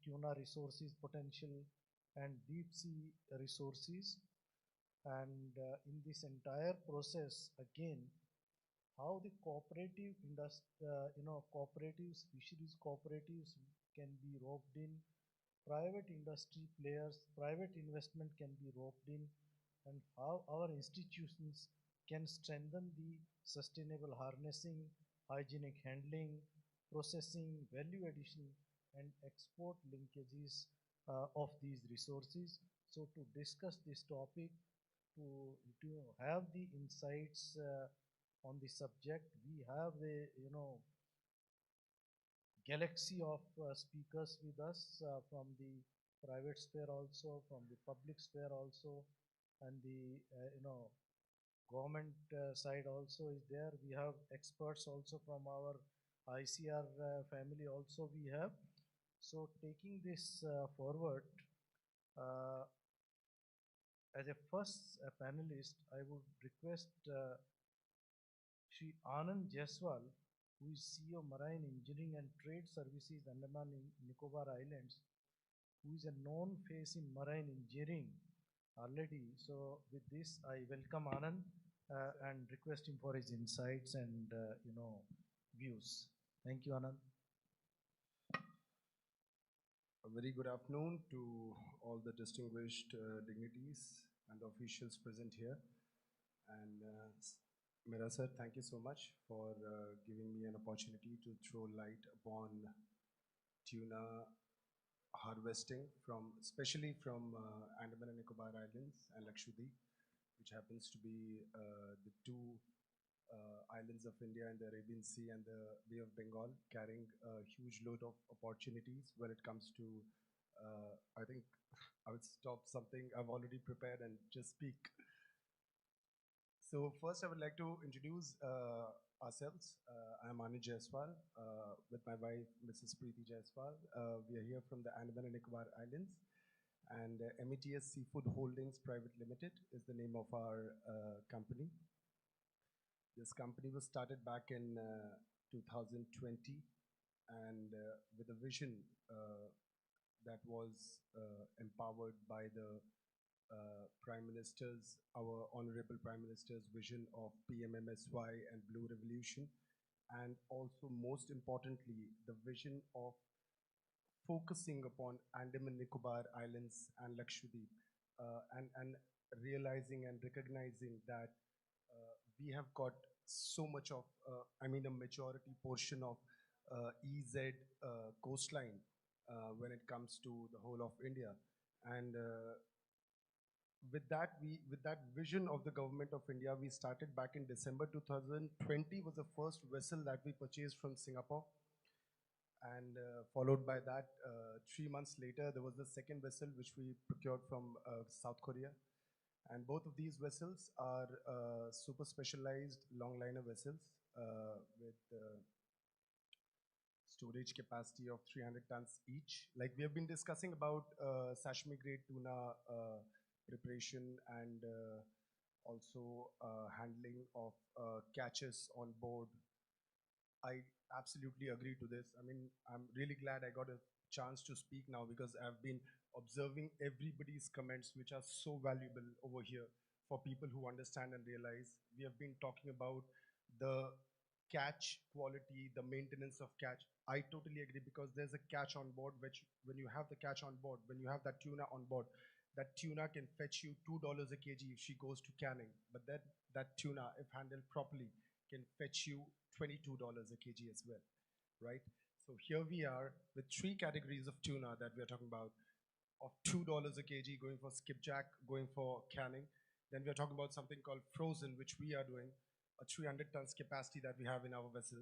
tuna resources potential and deep sea resources. And in this entire process, again, how the cooperative industry, cooperatives, fisheries cooperatives can be roped in, private industry players, private investment can be roped in, and how our institutions can strengthen the sustainable harnessing, hygienic handling, processing, value addition, and export linkages of these resources. So to discuss this topic, to have the insights on the subject, we have a galaxy of speakers with us from the private sphere also, from the public sphere also, and the government side also is there. We have experts also from our ICR family also we have. So taking this forward, uh, as a first panelist, I would request Shri Anand Jaiswal, who is CEO Marine Engineering and Trade Services Andaman Nicobar Islands, who is a known face in marine engineering already. So with this, I welcome Anand and request him for his insights and views. Thank you, Anand. A very good afternoon to all the distinguished dignitaries and officials present here. And Mira sir, thank you so much for giving me an opportunity to throw light upon tuna harvesting especially from Andaman and Nicobar Islands and Lakshadweep, which happens to be the two islands of India in the Arabian Sea and the Bay of Bengal, carrying a huge load of opportunities when it comes to, I think I would stop something I've already prepared and just speak. So first I would like to introduce ourselves. I am Anand Jaiswal with my wife, Mrs. Preeti Jaiswal. We are here from the Andaman and Nicobar Islands, and METS Seafood Holdings Private Limited is the name of our company. This company was started back in 2020, and with a vision that was empowered by the Prime Minister's, our Honorable Prime Minister's vision of PMMSY and Blue Revolution, and also most importantly, the vision of focusing upon Andaman Nicobar Islands and Lakshadweep, and realizing and recognizing that we have got so much of, a majority portion of EZ coastline when it comes to the whole of India. And with that vision of the government of India, we started back in December 2020 was the first vessel that we purchased from Singapore. And followed by that, 3 months later, there was the second vessel which we procured from South Korea. And both of these vessels are super specialized longliner vessels with storage capacity of 300 tons each. Like we have been discussing about sashimi grade tuna preparation and also handling of catches on board. I absolutely agree to this. I mean, I'm really glad I got a chance to speak now because I've been observing everybody's comments, which are so valuable over here for people who understand and realize. We have been talking about the catch quality, the maintenance of catch. I totally agree because there's a catch on board, which when you have the catch on board, when you have that tuna on board, that tuna can fetch you $2 a kg if she goes to canning. But that tuna, if handled properly, can fetch you $22 a kg as well, right? So here we are with 3 categories of tuna that we are talking about, of $2 a kg going for skipjack, going for canning. Then we are talking about something called frozen, which we are doing, a 300 tons capacity that we have in our vessel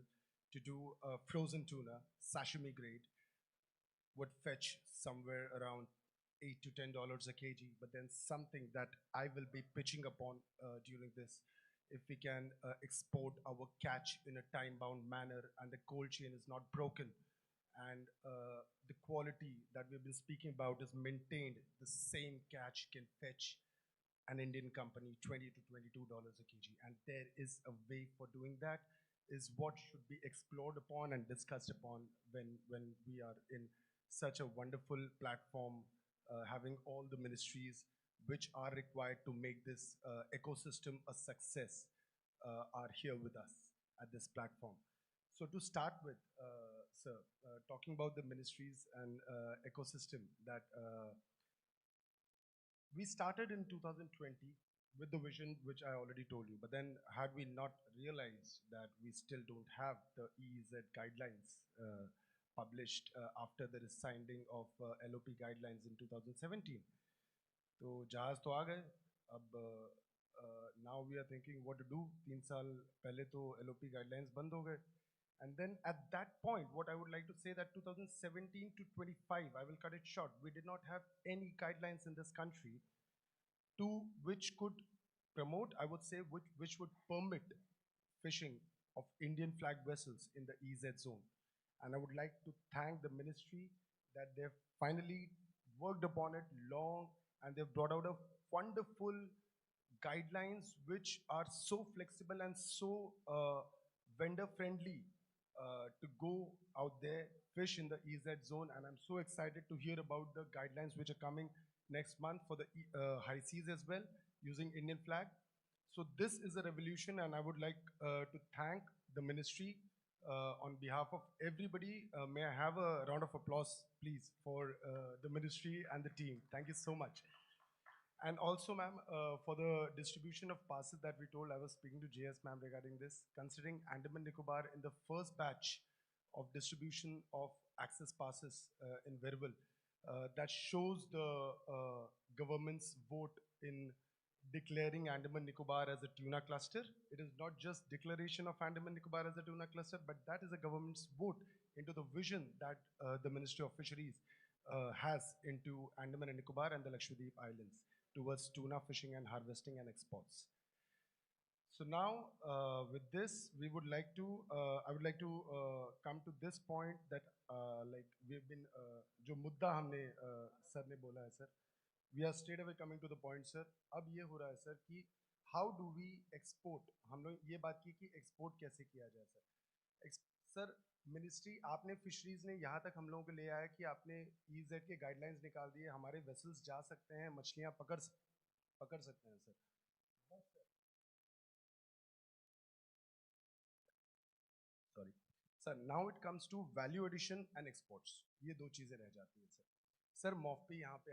to do frozen tuna, sashimi grade, would fetch somewhere around $8 to $10 a kg. But then something that I will be pitching upon during this, if we can export our catch in a time-bound manner and the cold chain is not broken, and the quality that we've been speaking about is maintained, the same catch can fetch an Indian company $20 to $22 a kg. And there is a way for doing that, is what should be explored upon and discussed upon when we are in such a wonderful platform, having all the ministries which are required to make this ecosystem a success are here with us. at this platform. So to start with, sir, talking about the ministries and ecosystem that we started in 2020 with the vision which I already told you, but then had we not realized that we still don't have the EEZ guidelines published after the signing of LOP guidelines in 2017. तो जहाज तो आ गए अब now we are thinking what to do 3 साल पहले तो LOP guidelines बंद हो गए and then at that point what I would like to say that 2017 to 25 I will cut it short we did not have any guidelines in this country to which could promote I would say which would permit fishing of Indian flag vessels in the EZ zone and I would like to thank the ministry that they've finally worked upon it long and they've brought out a wonderful guidelines which are so flexible and so vendor friendly to go out there, fish in the EZ zone. And I'm so excited to hear about the guidelines which are coming next month for the high seas as well, using Indian flag. So this is a revolution and I would like to thank the ministry on behalf of everybody. May I have a round of applause, please, for the ministry and the team. Thank you so much. And also, ma'am, for the distribution of passes that we told, I was speaking to JS ma'am regarding this, considering Andaman Nicobar in the first batch of distribution of access passes in Verbal, that shows the government's vote in declaring Andaman Nicobar as a tuna cluster. It is not just declaration of Andaman Nicobar as a tuna cluster, but that is the government's vote into the vision that the Ministry of Fisheries has into Andaman and Nicobar and the Lakshadweep Islands towards tuna fishing and harvesting and exports. So now, with this, we would like to, I would like to come to this point that like we've been, जो मुद्दा हमने sir ने बोला है sir, we are straight away coming to the point sir. अब ये हो रहा है सर कि how do we export? हम लोग ये बात की कि export कैसे किया जाए सर. सर मिनिस्ट्री आपने फिशरीज ने यहाँ तक हम लोगों को ले आया कि आपने EZ के गाइडलाइंस निकाल दिए हमारे वेसल्स जा सकते हैं मछलियाँ पकड़ सकते हैं sir. Sorry sir now it comes to value addition and exports ये दो चीज़ें रह जाती हैं सर. सर मॉफपी यहाँ पे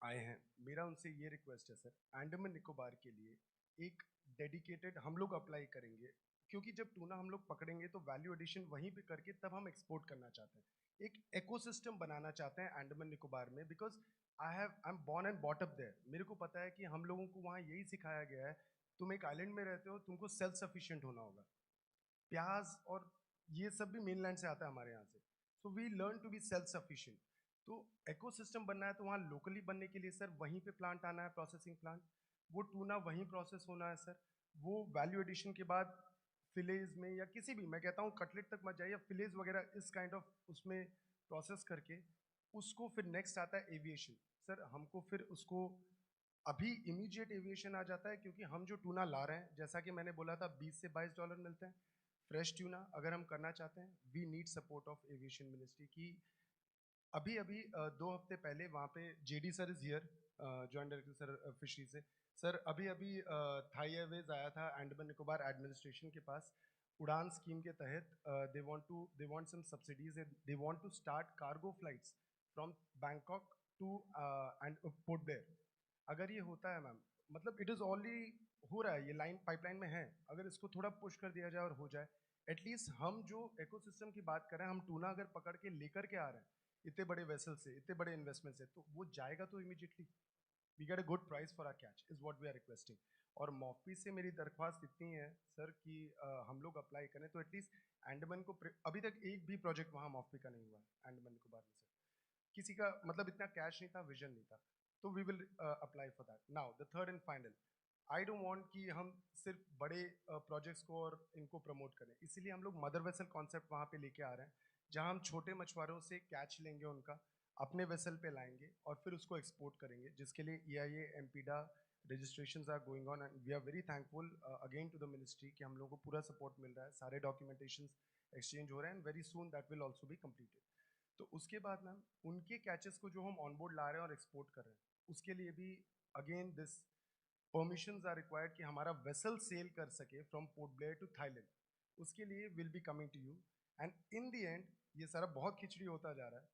आए हैं मेरा उनसे ये रिक्वेस्ट है सर अंडमान निकोबार के लिए एक डेडिकेटेड हम लोग अप्लाई करेंगे क्योंकि जब टूना हम लोग पकड़ेंगे तो वैल्यू एडिशन वहीं पे करके तब हम एक्सपोर्ट करना चाहते हैं. एक इकोसिस्टम बनाना चाहते हैं अंडमान निकोबार में because I am born and bought up there. मेरे को पता है कि हम लोगों को वहाँ यही सिखाया गया है तुम एक आइलैंड में रहते हो तुमको सेल्फ सफिशिएंट होना होगा. प्याज और ये सब भी मेनलैंड से आता है हमारे यहाँ से. So we learn to be self sufficient. तो इकोसिस्टम बनना है तो वहाँ लोकली बनने के लिए सर वहीं पे प्लांट आना है प्रोसेसिंग प्लांट. वो टूना वहीं प्रोसेस होना है सर. वो वैल्यू एडिशन के बाद फिलेज में या किसी भी मैं कहता हूँ कटलेट तक मत जाइए फिलेज वगैरह इस काइंड ऑफ उसमें प्रोसेस करके उसको फिर नेक्स्ट आता है एविएशन. सर हमको फिर उसको अभी इमीडिएट एविएशन आ जाता है क्योंकि हम जो टूना ला रहे हैं जैसा कि मैंने बोला था $20 से $22 मिलते हैं फ्रेश ट्यूना. अगर हम करना चाहते हैं we need support of aviation ministry की. अभी 2 हफ्ते पहले वहाँ पे JD sir is here joint director sir fishery से. सर अभी थाई एयरवेज आया था अंडमान निकोबार एडमिनिस्ट्रेशन के पास उड़ान स्कीम के तहत. They want some subsidies they want to start cargo flights from Bangkok to and Port Blair. अगर ये होता है मैम मतलब इट इज़ ऑलरेडी हो रहा है ये लाइन पाइपलाइन में है. अगर इसको थोड़ा पुश कर दिया जाए और हो जाए एटलीस्ट हम जो इकोसिस्टम की बात कर रहे हैं हम टूना अगर पकड़ के लेकर के आ रहे हैं इतने बड़े वेसल से इतने बड़े इन्वेस्टमेंट से तो वो जाएगा तो immediately we get a good price for our catch is what we are requesting. और मॉफपी से मेरी दरख्वास्त इतनी है सर कि हम लोग अप्लाई करें तो एटलीस्ट अंडमान को अभी तक एक भी प्रोजेक्ट वहाँ मॉफपी का नहीं हुआ अंडमान निकोबार में सर. किसी का मतलब इतना कैश नहीं था विजन नहीं था तो we will apply for that. Now the third and final I don't want कि हम सिर्फ बड़े प्रोजेक्ट्स को और इनको प्रमोट करें. इसीलिए हम लोग मदर वेसल कॉन्सेप्ट वहाँ पे लेके आ रहे हैं जहाँ हम छोटे मछुआरों से कैच लेंगे उनका अपने वेसल पे लाएंगे और फिर उसको एक्सपोर्ट करेंगे जिसके लिए EIA MPDA registrations are going on and we are very thankful again to the ministry कि हम लोगों को पूरा सपोर्ट मिल रहा है. सारे डॉक्यूमेंटेशंस एक्सचेंज हो रहे हैं and very soon that will also be completed. तो उसके बाद मैम उनके कैचेस को जो हम ऑनबोर्ड ला रहे हैं और एक्सपोर्ट कर रहे हैं उसके लिए भी again this permissions are required कि हमारा वेसल सेल कर सके from Port Blair to Thailand. उसके लिए will be coming to you and in the end ये सारा बहुत खिचड़ी होता जा रहा है।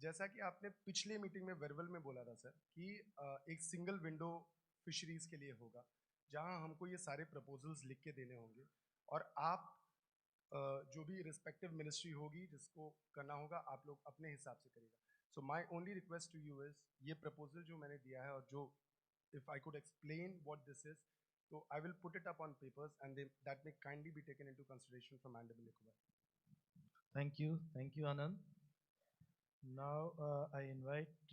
जैसा कि आपने पिछले मीटिंग में वर्बल में बोला था सर कि एक सिंगल विंडो फिशरीज के लिए होगा जहां हमको ये सारे प्रपोजल्स लिख के देने होंगे और आप जो भी रिस्पेक्टिव मिनिस्ट्री होगी जिसको करना होगा आप लोग अपने हिसाब से करिएगा। So my only request to you is ये प्रपोजल जो मैंने दिया है और जो if I could explain what this is तो I will put it up on papers and that may kindly be taken into consideration from Andaman Nicobar. Thank you, Anand. Now I invite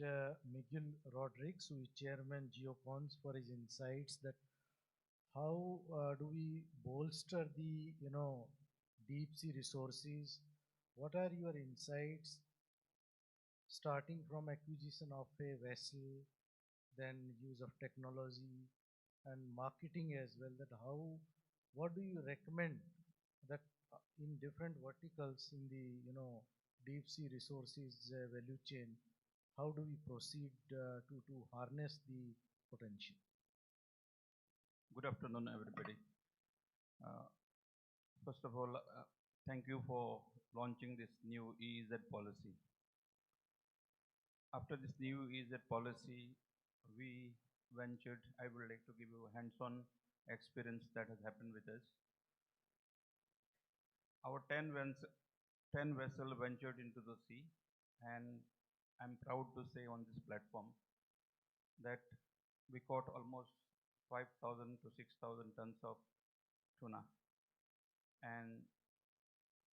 Miguel Rodriguez, who is Chairman Geocons, for his insights that how do we bolster the deep sea resources? What are your insights, starting from acquisition of a vessel, then use of technology and marketing as well? That what do you recommend that in different verticals in the deep sea resources value chain, how do we proceed to harness the potential? Good afternoon, everybody. First of all, thank you for launching this new EEZ policy. After this new EEZ policy, we ventured, I would like to give you a hands-on experience that has happened with us. Our 10 vessels ventured into the sea, and I'm proud to say on this platform that we caught almost 5,000 to 6,000 tons of tuna, and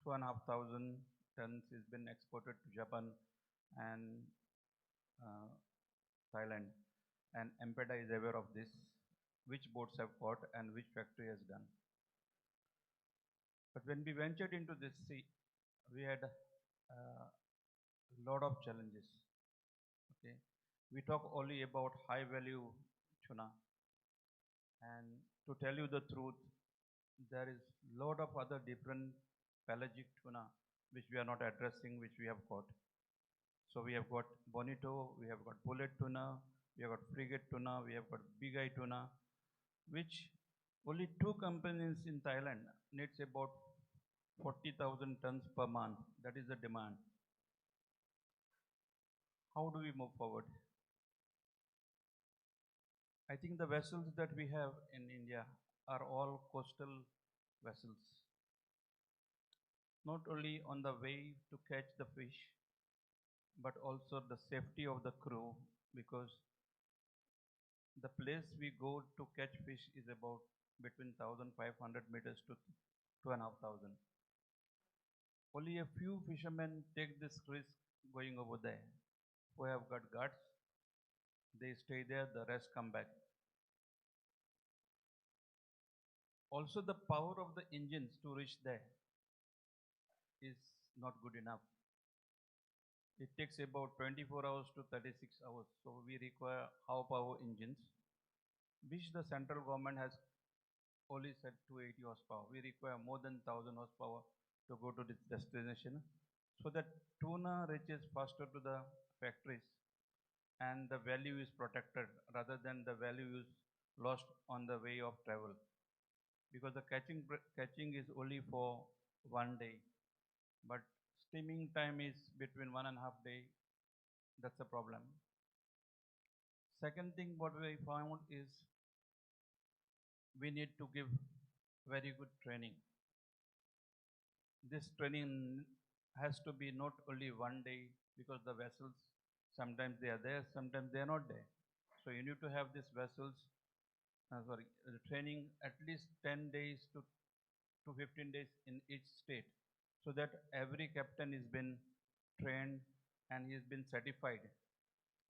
2,500 tons has been exported to Japan and Thailand, and MPEDA is aware of this, which boats have caught and which factory has done. But when we ventured into this sea, we had a lot of challenges. Okay, we talk only about high value tuna, and to tell you the truth, there is lot of other different pelagic tuna which we are not addressing, which we have caught. So we have got bonito, we have got bullet tuna, we have got frigate tuna, we have got big eye tuna, which only 2 companies in Thailand needs about 40,000 tons per month. That is the demand. How do we move forward? I think the vessels that we have in India are all coastal vessels. Not only on the way to catch the fish, but also the safety of the crew, because the place we go to catch fish is about between 1,500 meters to 2,500. Only a few fishermen take this risk going over there. Who have got guts, they stay there, the rest come back. Also, the power of the engines to reach there is not good enough. It takes about 24 hours to 36 hours. So we require high power engines, which the central government has only said 280 horsepower. We require more than 1,000 horsepower to go to this destination, so that tuna reaches faster to the factories and the value is protected rather than the value is lost on the way of travel. Because the catching is only for 1 day, but steaming time is between 1.5 days. That's a problem. Second thing what we found is we need to give very good training. This training has to be not only 1 day, because the vessels, sometimes they are there, sometimes they are not there. So you need to have these vessels, training at least 10 days to 15 days in each state, so that every captain has been trained and he has been certified.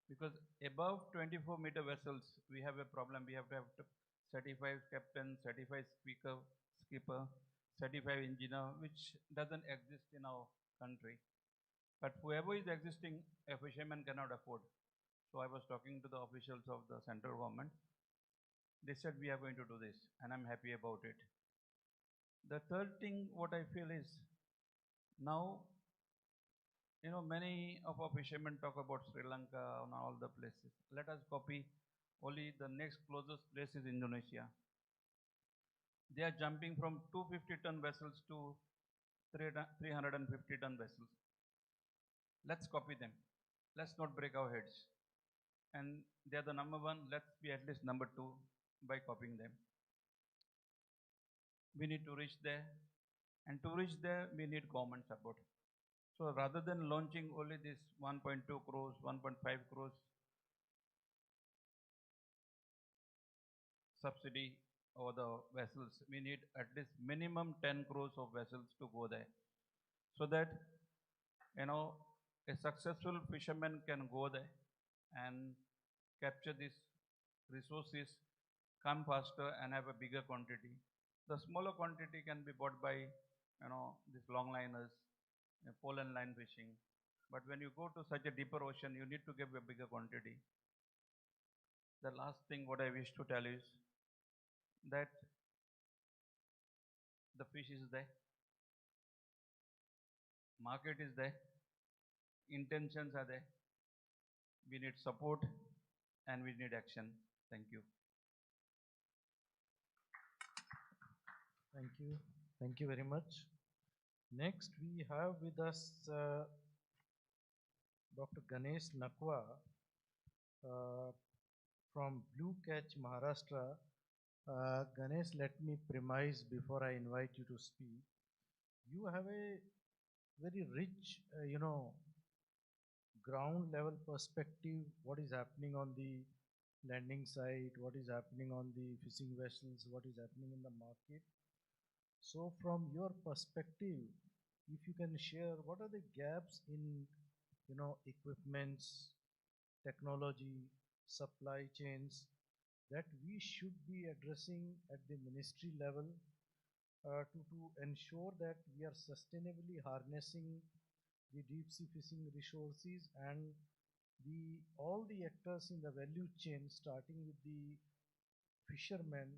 Because above 24-meter vessels, we have a problem. We have to have certified captain, certified skipper, certified engineer, which doesn't exist in our country. But whoever is existing, a fisherman cannot afford. So I was talking to the officials of the central government. They said we are going to do this, and I'm happy about it. The third thing what I feel is, now, many of our fishermen talk about Sri Lanka and all the places. Let us copy. Only the next closest place is Indonesia. They are jumping from 250-ton vessels to 350-ton vessels. Let's copy them. Let's not break our heads. And they are the number one, let's be at least number two by copying them. We need to reach there. And to reach there, we need government support. So rather than launching only this 1.2 crores, 1.5 crores subsidy over the vessels, we need at least minimum 10 crores of vessels to go there. So that, a successful fisherman can go there and capture these resources, come faster and have a bigger quantity. The smaller quantity can be bought by, these long liners, pole and line fishing. But when you go to such a deeper ocean, you need to give a bigger quantity. The last thing what I wish to tell is that the fish is there, market is there, intentions are there. We need support and we need action. Thank you. Thank you. Thank you very much. Next, we have with us Dr. Ganesh Nakwa from Blue Catch, Maharashtra. Ganesh, let me premise before I invite you to speak. You have a very rich, ground level perspective, what is happening on the landing side, what is happening on the fishing vessels, what is happening in the market. So from your perspective, if you can share what are the gaps in, equipments, technology, supply chains that we should be addressing at the ministry level to ensure that we are sustainably harnessing the deep sea fishing resources and all the actors in the value chain, starting with the fishermen,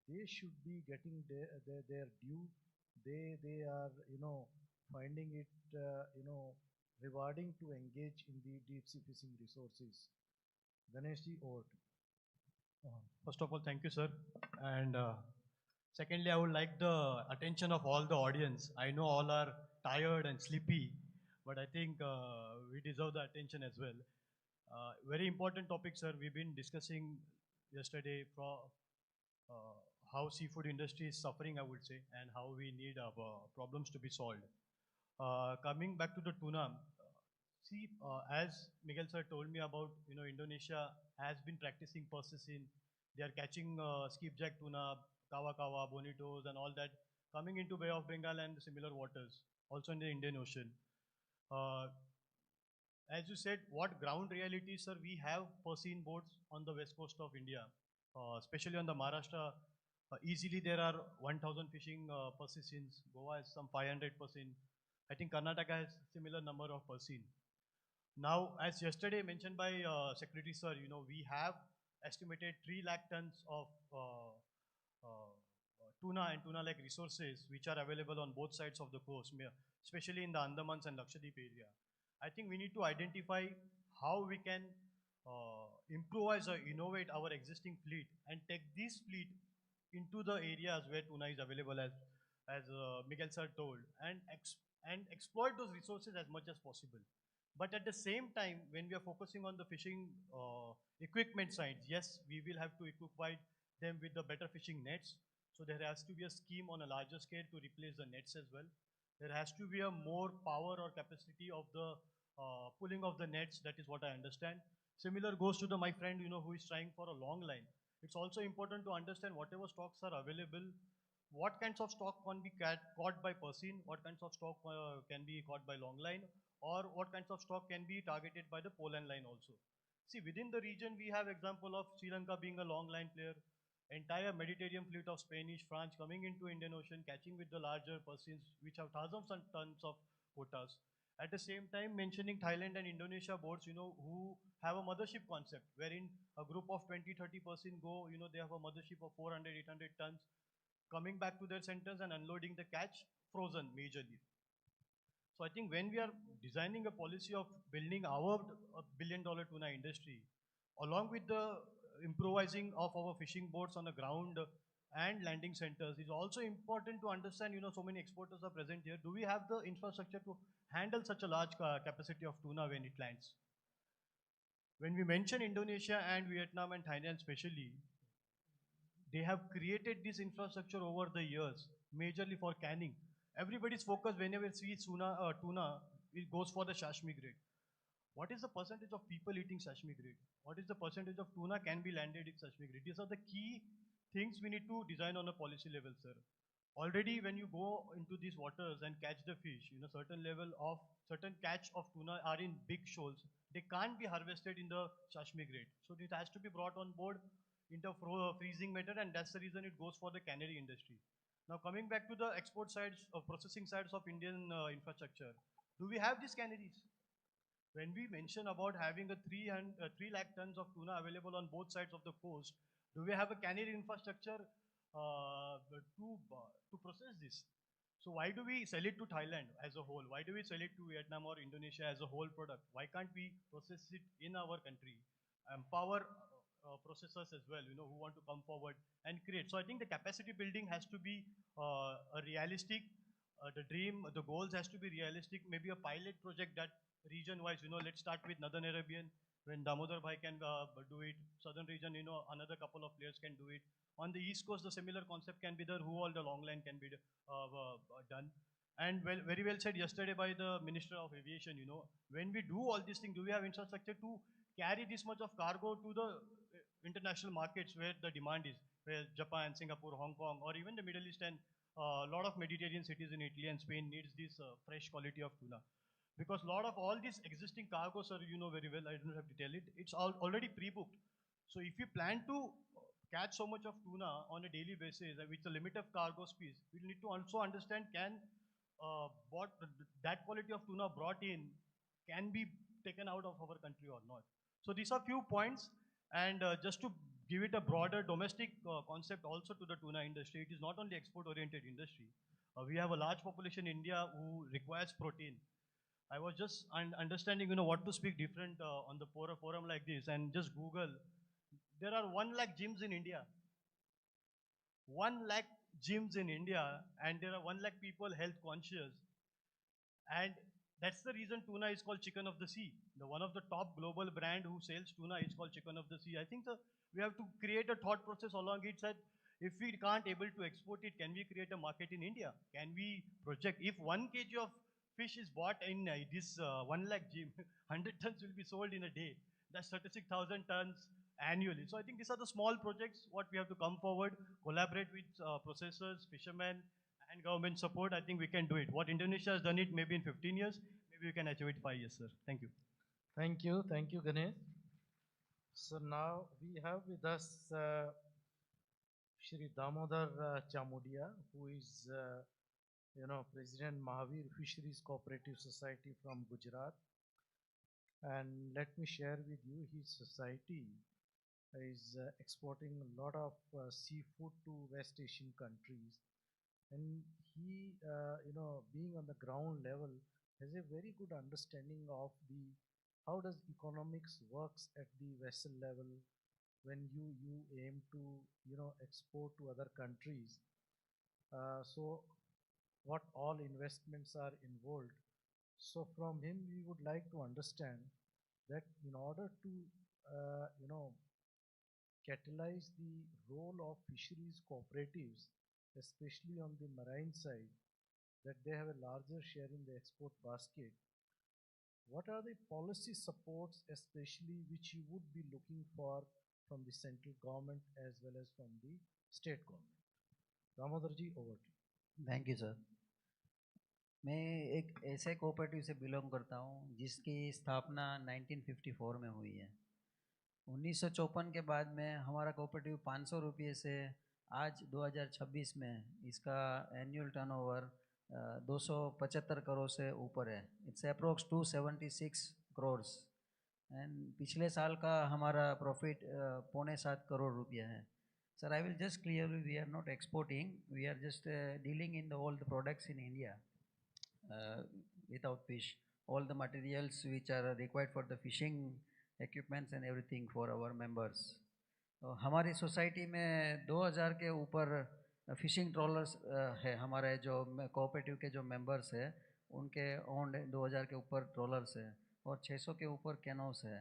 they should be getting their due. They are, finding it, rewarding to engage in the deep sea fishing resources. Ganeshji, over to you. First of all, thank you, sir. And secondly, I would like the attention of all the audience. I know all are tired and sleepy, but I think we deserve the attention as well. Very important topic, sir. We've been discussing yesterday how seafood industry is suffering, I would say, and how we need problems to be solved. Coming back to the tuna, as Miguel sir told me about, Indonesia has been practicing persistent. They are catching skipjack tuna, kawa kawa, bonitos, and all that coming into Bay of Bengal and similar waters, also in the Indian Ocean. As you said, what ground reality, sir? We have Persian boats on the west coast of India, especially on the Maharashtra. Easily there are 1,000 fishing Persins. Goa has some 500 Persin. I think Karnataka has similar number of Persin. Now, as yesterday mentioned by Secretary Sir, we have estimated 3 lakh tons of tuna and tuna-like resources which are available on both sides of the coast, especially in the Andamans and Lakshadweep area. I think we need to identify how we can improvise or innovate our existing fleet and take this fleet into the areas where tuna is available, as Miguel sir told, and exploit those resources as much as possible. But at the same time, when we are focusing on the fishing equipment side, yes, we will have to equip them with the better fishing nets. So there has to be a scheme on a larger scale to replace the nets as well. There has to be a more power or capacity of the pulling of the nets. That is what I understand. Similar goes to my friend, who is trying for a long line. It's also important to understand whatever stocks are available, what kinds of stock can be caught by Persian, what kinds of stock can be caught by long line, or what kinds of stock can be targeted by the pole and line also. See, within the region, we have example of Sri Lanka being a long line player, entire Mediterranean fleet of Spanish, French coming into Indian Ocean, catching with the larger Persians, which have thousands and tons of quotas. At the same time, mentioning Thailand and Indonesia boats, who have a mothership concept, wherein a group of 20-30 Persian go, they have a mothership of 400-800 tons, coming back to their centers and unloading the catch frozen majorly. So I think when we are designing a policy of building our billion-dollar tuna industry, along with the improvising of our fishing boats on the ground and landing centers. It's also important to understand, so many exporters are present here. Do we have the infrastructure to handle such a large capacity of tuna when it lands? When we mention Indonesia and Vietnam and Thailand especially, they have created this infrastructure over the years, majorly for canning. Everybody's focus whenever they see tuna, it goes for the sashimi grade. What is the percentage of people eating sashimi grade? What is the percentage of tuna can be landed in sashimi grade? These are the key things we need to design on a policy level, sir. Already when you go into these waters and catch the fish, certain catch of tuna are in big shoals. They can't be harvested in the sashimi grade. So it has to be brought on board in the freezing method, and that's the reason it goes for the cannery industry. Now coming back to the export sides of processing sides of Indian infrastructure, do we have these canneries? When we mention about having a 3 lakh tons of tuna available on both sides of the coast, do we have a cannery infrastructure to process this? So why do we sell it to Thailand as a whole? Why do we sell it to Vietnam or Indonesia as a whole product? Why can't we process it in our country? Empower processors as well, who want to come forward and create. So I think the capacity building has to be a realistic, the goals has to be realistic, maybe a pilot project that region-wise, let's start with Northern Arabian, when Damodar Bhai can do it, Southern region, another couple of players can do it. On the East Coast, the similar concept can be there, who all the long line can be done. And very well said yesterday by the Minister of Aviation, when we do all these things, do we have infrastructure to carry this much of cargo to the international markets where the demand is, where Japan, Singapore, Hong Kong, or even the Middle East and a lot of Mediterranean cities in Italy and Spain needs this fresh quality of tuna. Because a lot of all these existing cargoes, sir, you know very well, I don't have to tell it, it's already pre-booked. So if you plan to catch so much of tuna on a daily basis with a limit of cargo space, we need to also understand that quality of tuna brought in can be taken out of our country or not. So these are few points, and just to give it a broader domestic concept also to the tuna industry, it is not only export-oriented industry. We have a large population in India who requires protein. I was just understanding, what to speak different on the forum like this, and just Google. There are 1 lakh gyms in India. 1 lakh gyms in India, and there are 1 lakh people health conscious. And that's the reason tuna is called chicken of the sea. One of the top global brand who sells tuna is called chicken of the sea. I think we have to create a thought process along it that if we can't able to export it, can we create a market in India? Can we project, if 1 kg of fish is bought in this 1 lakh gym, 100 tons will be sold in a day. That's 36,000 tons annually. So I think these are the small projects what we have to come forward, collaborate with processors, fishermen, and government support. I think we can do it. What Indonesia has done it maybe in 15 years, maybe we can achieve it 5 years, sir. Thank you. Thank you, Ganesh. So now we have with us Shri Damodar Chamudia, who is, President Mahavir Fisheries Cooperative Society from Gujarat. And let me share with you, his society is exporting a lot of seafood to West Asian countries. And he, being on the ground level, has a very good understanding of how does economics works at the vessel level when you aim to, export to other countries. So what all investments are involved. So from him, we would like to understand that in order to, catalyze the role of fisheries cooperatives, especially on the marine side, that they have a larger share in the export basket. What are the policy supports, especially which you would be looking for from the central government as well as from the state government? Damodarji, over to you. Thank you sir. मैं एक ऐसे cooperative से belong करता हूँ जिसकी स्थापना 1954 में हुई है। 1954 के बाद में हमारा कोऑपरेटिव 500 रुपये से आज 2026 में इसका एनुअल टर्नओवर 275 करोड़ से ऊपर है। इट्स अप्रोक्स 276 करोड़ एंड पिछले साल का हमारा प्रॉफिट 6.25 करोड़ रुपया है। Sir, I will just clearly, we are not exporting, we are just dealing in all the products in India without fish. All the materials which are required for the fishing equipments and everything for our members. तो हमारी society में 2000 के ऊपर fishing trollers है। हमारे जो cooperative के जो मेंबर्स हैं उनके ओन्ड 2000 के ऊपर ट्रॉलर्स है और 600 के ऊपर कैनोस है।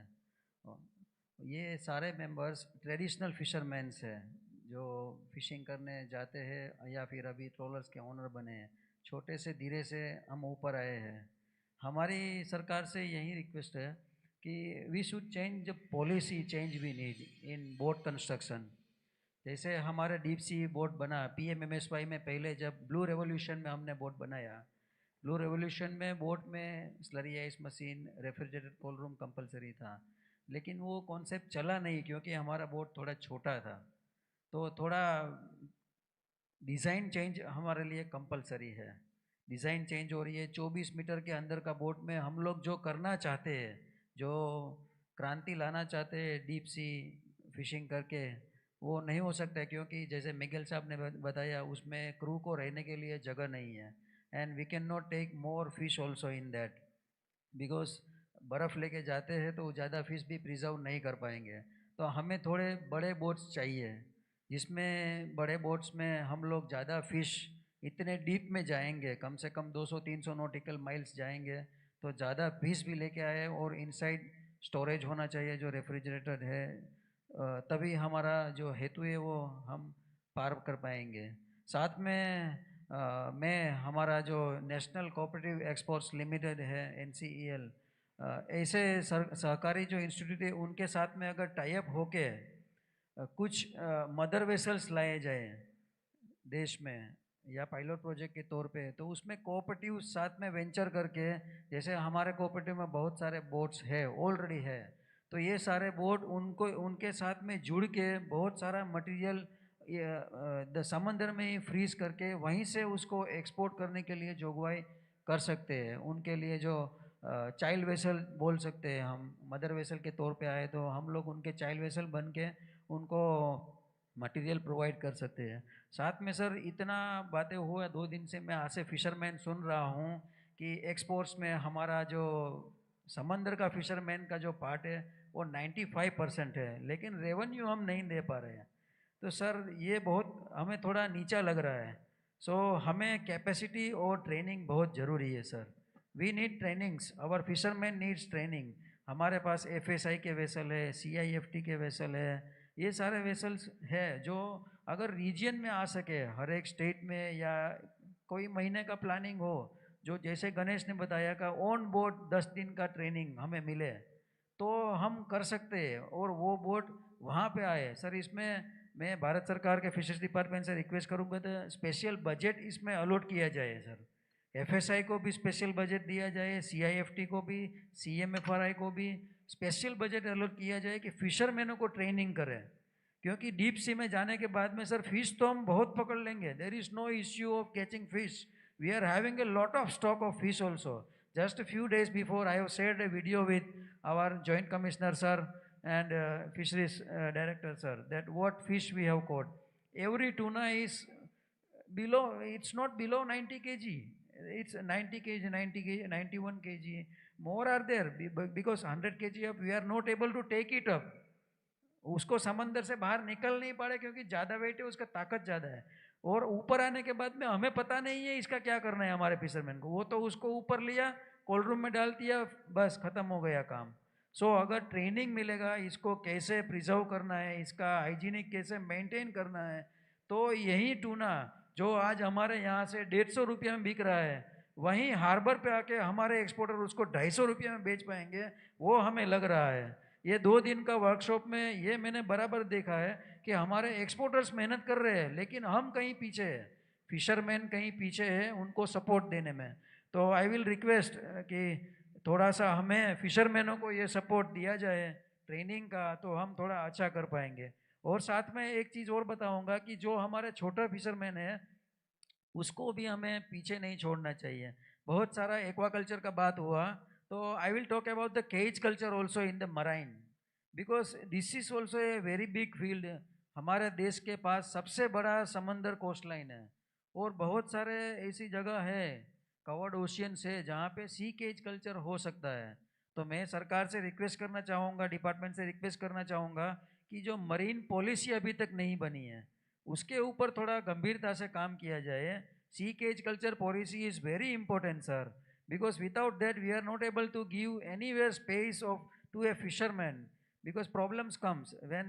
ये सारे मेंबर्स ट्रेडिशनल फिशरमैन्स हैं जो फिशिंग करने जाते हैं या फिर अभी ट्रॉलर्स के ओनर बने हैं। छोटे से धीरे से हम ऊपर आए हैं। हमारी सरकार से यही रिक्वेस्ट है कि we should change the policy change we need in boat construction. जैसे हमारे डीप सी बोट बना PMMSY में, पहले जब ब्लू रेवोल्यूशन में हमने बोट बनाया, ब्लू रेवोल्यूशन में बोट में slurry ice machine, refrigerated cold room compulsory था, लेकिन वो कॉन्सेप्ट चला नहीं क्योंकि हमारा बोट थोड़ा छोटा था। तो थोड़ा डिज़ाइन चेंज हमारे लिए कंपलसरी है। डिज़ाइन चेंज हो रही है। 24 मीटर के अंदर का बोट में हम लोग जो करना चाहते हैं, जो क्रांति लाना चाहते हैं डीप सी फिशिंग करके, वो नहीं हो सकता है क्योंकि जैसे मिगेल साहब ने बताया उसमें क्रू को रहने के लिए जगह नहीं है। And we can not take more fish also in that because बर्फ़ लेके जाते हैं तो ज़्यादा फिश भी प्रिजर्व नहीं कर पाएंगे। तो हमें थोड़े बड़े बोट्स चाहिए जिसमें बड़े बोट्स में हम लोग ज़्यादा फिश इतने डीप में जाएंगे, कम से कम 200-300 नॉटिकल माइल्स जाएंगे तो ज़्यादा फिश भी लेके आए और इनसाइड स्टोरेज होना चाहिए जो रेफ्रिजरेटेड है, तभी हमारा जो हेतु है वो हम पार कर पाएंगे। साथ में मैं हमारा जो नेशनल कोऑपरेटिव एक्सपोर्ट्स लिमिटेड है NCEL, ऐसे सहकारी जो इंस्टीट्यूट है उनके साथ में अगर टाई अप होके कुछ मदर वेसल्स लाए जाए देश में या पायलट प्रोजेक्ट के तौर पे, तो उसमें कोऑपरेटिव साथ में वेंचर करके, जैसे हमारे कोऑपरेटिव में बहुत सारे बोट्स है ऑलरेडी है, तो ये सारे बोट उनको उनके साथ में जुड़ के बहुत सारा मटेरियल समंदर में ही फ्रीज करके वहीं से उसको एक्सपोर्ट करने के लिए जोगवाई कर सकते हैं। उनके लिए जो चाइल्ड वेसल बोल सकते हैं हम, मदर वेसल के तौर पे आए तो हम लोग उनके चाइल्ड वेसल बन के उनको मटेरियल प्रोवाइड कर सकते हैं। साथ में सर इतना बातें हुआ 2 दिन से मैं आज से फिशरमैन सुन रहा हूँ कि एक्सपोर्ट्स में हमारा जो समंदर का फिशरमैन का जो पार्ट है वो 95% है, लेकिन रेवेन्यू हम नहीं दे पा रहे हैं। तो सर ये बहुत हमें थोड़ा नीचा लग रहा है। सो हमें कैपेसिटी और ट्रेनिंग बहुत ज़रूरी है सर। We need trainings, our fisherman needs training. हमारे पास FSI के वेसल है, CIFT के वेसल है, ये सारे वेसल्स है जो अगर रीजन में आ सके, हर एक स्टेट में या कोई महीने का प्लानिंग हो, जो जैसे गणेश ने बताया का ऑन बोर्ड 10 दिन का ट्रेनिंग हमें मिले तो हम कर सकते हैं और वो बोट वहाँ पे आए। सर इसमें मैं भारत सरकार के फिशरीज डिपार्टमेंट से रिक्वेस्ट करूँगा तो स्पेशल बजट इसमें अलॉट किया जाए सर। FSI को भी स्पेशल बजट दिया जाए, CIFT को भी, CMFRI को भी स्पेशल बजट अलॉट किया जाए कि फिशरमैनों को ट्रेनिंग करें, क्योंकि डीप सी में जाने के बाद में सर फिश तो हम बहुत पकड़ लेंगे, there is no issue of catching fish, we are having a lot of stock of fish also. Just a few days before I have shared a video with our joint commissioner sir and fisheries director sir that what fish we have caught. Every tuna is below, it's not below 90 kg, it's 90 kg, 90 kg, 91 kg, more are there because 100 kg up we are not able to take it up. उसको समंदर से बाहर निकल नहीं पा रहे क्योंकि ज़्यादा वेट है, उसका ताकत ज़्यादा है, और ऊपर आने के बाद में हमें पता नहीं है इसका क्या करना है हमारे फिशरमैन को। वो तो उसको ऊपर लिया, कोल्ड रूम में डाल दिया, बस खत्म हो गया काम। सो अगर ट्रेनिंग मिलेगा इसको कैसे प्रिजर्व करना है, इसका हाइजीनिक कैसे मेंटेन करना है, तो यही टूना जो आज हमारे यहाँ से 150 रुपये में बिक रहा है, वहीं हार्बर पे आके हमारे एक्सपोर्टर उसको 250 रुपये में बेच पाएंगे, वो हमें लग रहा है। ये 2 दिन का वर्कशॉप में ये मैंने बराबर देखा है कि हमारे एक्सपोर्टर्स मेहनत कर रहे हैं लेकिन हम कहीं पीछे हैं, फिशरमैन कहीं पीछे हैं उनको सपोर्ट देने में। तो आई विल रिक्वेस्ट कि थोड़ा सा हमें फिशरमैनों को ये सपोर्ट दिया जाए ट्रेनिंग का, तो हम थोड़ा अच्छा कर पाएंगे। और साथ में एक चीज़ और बताऊंगा कि जो हमारे छोटा फिशरमैन है उसको भी हमें पीछे नहीं छोड़ना चाहिए। बहुत सारा एक्वाकल्चर का बात हुआ, तो I will talk about the cage culture also in the marine, because this is also a very big field. हमारे देश के पास सबसे बड़ा समंदर कोस्ट लाइन है और बहुत सारे ऐसी जगह है कवर्ड ओशियन से जहाँ पे सी केज कल्चर हो सकता है। तो मैं सरकार से रिक्वेस्ट करना चाहूँगा, डिपार्टमेंट से रिक्वेस्ट करना चाहूँगा कि जो मरीन पॉलिसी अभी तक नहीं बनी है उसके ऊपर थोड़ा गंभीरता से काम किया जाए. Sea cage culture policy is very important sir, because without that we are not able to give anywhere space of to a fisherman, because problems comes when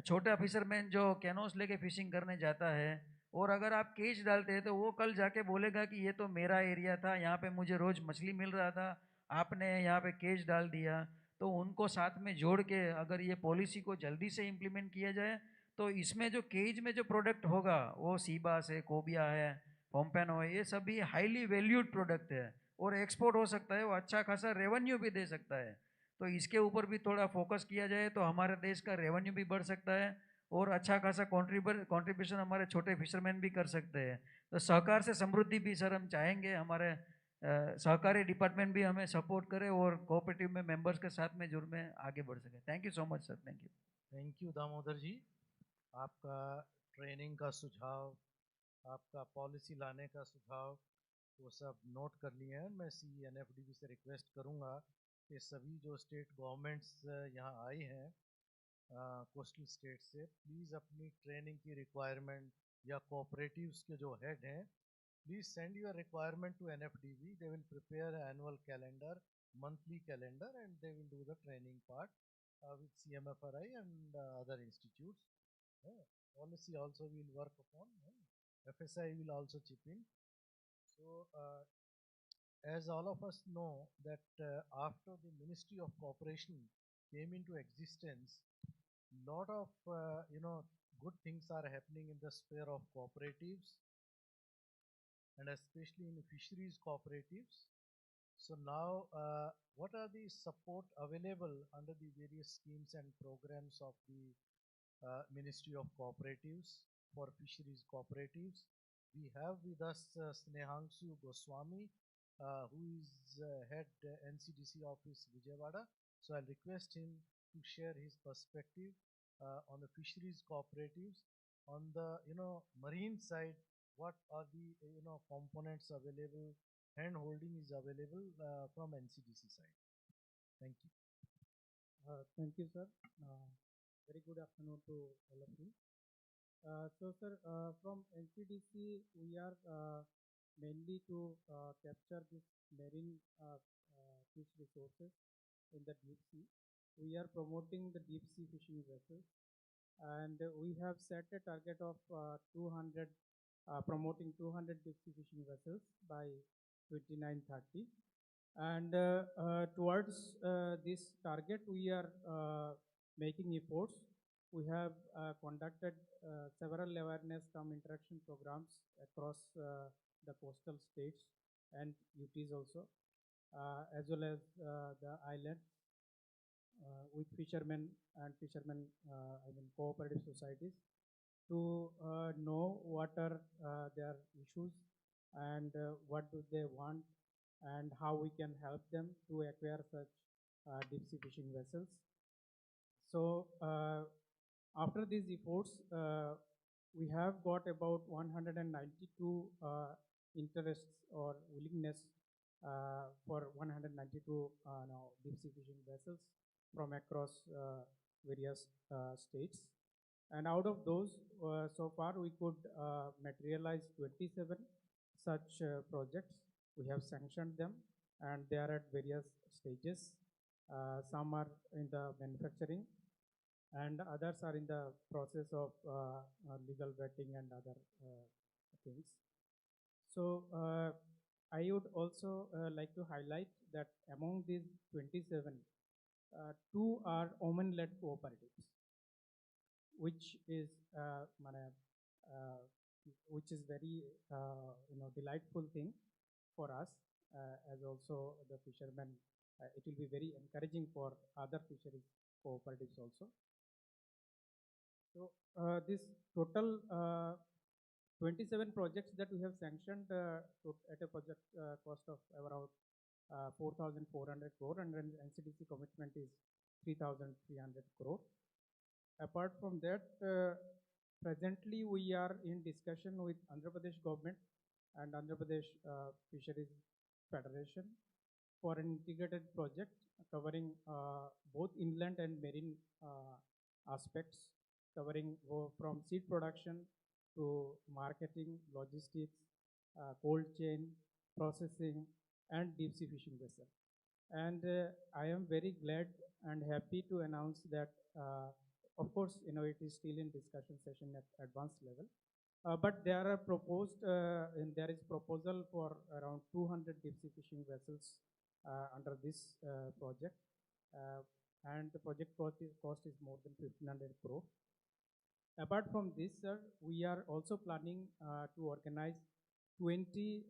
छोटा फिशरमैन जो कैनोस लेके फिशिंग करने जाता है और अगर आप केज डालते हैं तो वो कल जाके बोलेगा कि ये तो मेरा एरिया था, यहाँ पे मुझे रोज मछली मिल रहा था, आपने यहाँ पे केज डाल दिया. तो उनको साथ में जोड़ के अगर ये पॉलिसी को जल्दी से इम्प्लीमेंट किया जाए तो इसमें जो केज में जो प्रोडक्ट होगा वो सीबास है, कोबिया है, पोम्पेनो है, ये सभी हाईली वैल्यूड प्रोडक्ट है और एक्सपोर्ट हो सकता है, वो अच्छा खासा रेवेन्यू भी दे सकता है. तो इसके ऊपर भी थोड़ा फोकस किया जाए तो हमारे देश का रेवेन्यू भी बढ़ सकता है और अच्छा खासा कॉन्ट्रीब्यूशन हमारे छोटे फिशरमैन भी कर सकते हैं. तो सहकार से समृद्धि भी सर हम चाहेंगे, हमारे सहकारी डिपार्टमेंट भी हमें सपोर्ट करे और कोऑपरेटिव में मेंबर्स के साथ में जुड़ में आगे बढ़ सके. Thank you so much sir. Thank you. Thank you Damodar ji. आपका ट्रेनिंग का सुझाव, आपका पॉलिसी लाने का सुझाव, वो सब नोट कर लिए हैं. मैं CNFDB से रिक्वेस्ट करूंगा कि सभी जो स्टेट गवर्नमेंट्स यहाँ आई हैं कोस्टल स्टेट से, प्लीज़ अपनी ट्रेनिंग की रिक्वायरमेंट या कोऑपरेटिव्स के जो हेड हैं, please send your requirement to NFDB. They will prepare annual calendar, monthly calendar, and they will do the training part with CMFRI and other institutes. Policy also will work upon. FSI will also chip in. So, as all of us know that after the Ministry of Cooperation came into existence, lot of good things are happening in the sphere of cooperatives and especially in fisheries cooperatives. So now, what are the support available under the various schemes and programs of the Ministry of Cooperatives for fisheries cooperatives? We have with us Snehangsu Goswami, who is head NCDC office Vijayawada. So I'll request him to share his perspective on the fisheries cooperatives. On the marine side, what are the components available? Hand holding is available from NCDC side. Thank you. Thank you, sir. Very good afternoon to all of you. So, sir, from NCDC, we are mainly to capture this marine fish resources in the deep sea. We are promoting the deep sea fishing vessels, and we have set a target of 200, promoting 200 deep sea fishing vessels by 2930. And towards this target, we are making efforts. We have conducted several awareness cum interaction programs across the coastal states and UTs also, as well as the islands with fishermen and cooperative societies to know what are their issues and what do they want and how we can help them to acquire such deep sea fishing vessels. So after these efforts, we have got about 192 interests or willingness for 192 now deep sea fishing vessels from across various states. And out of those, so far we could materialize 27 such projects. We have sanctioned them and they are at various stages. Some are in the manufacturing and others are in the process of legal vetting and other things. So I would also like to highlight that among these 27, 2 are women-led cooperatives, which is very delightful thing for us as also the fishermen. It will be very encouraging for other fisheries cooperatives also. So this total 27 projects that we have sanctioned at a project cost of around 4,400 crore, and then NCDC commitment is 3,300 crore. Apart from that, presently we are in discussion with Andhra Pradesh government and Andhra Pradesh Fisheries Federation for an integrated project covering both inland and marine aspects covering from seed production to marketing, logistics, cold chain, processing, and deep sea fishing vessel. And I am very glad and happy to announce that, of course, it is still in discussion session at advanced level. But there are proposed, and there is proposal for around 200 deep sea fishing vessels under this project. And the project cost is more than 1,500 crore. Apart from this, sir, we are also planning to organize 20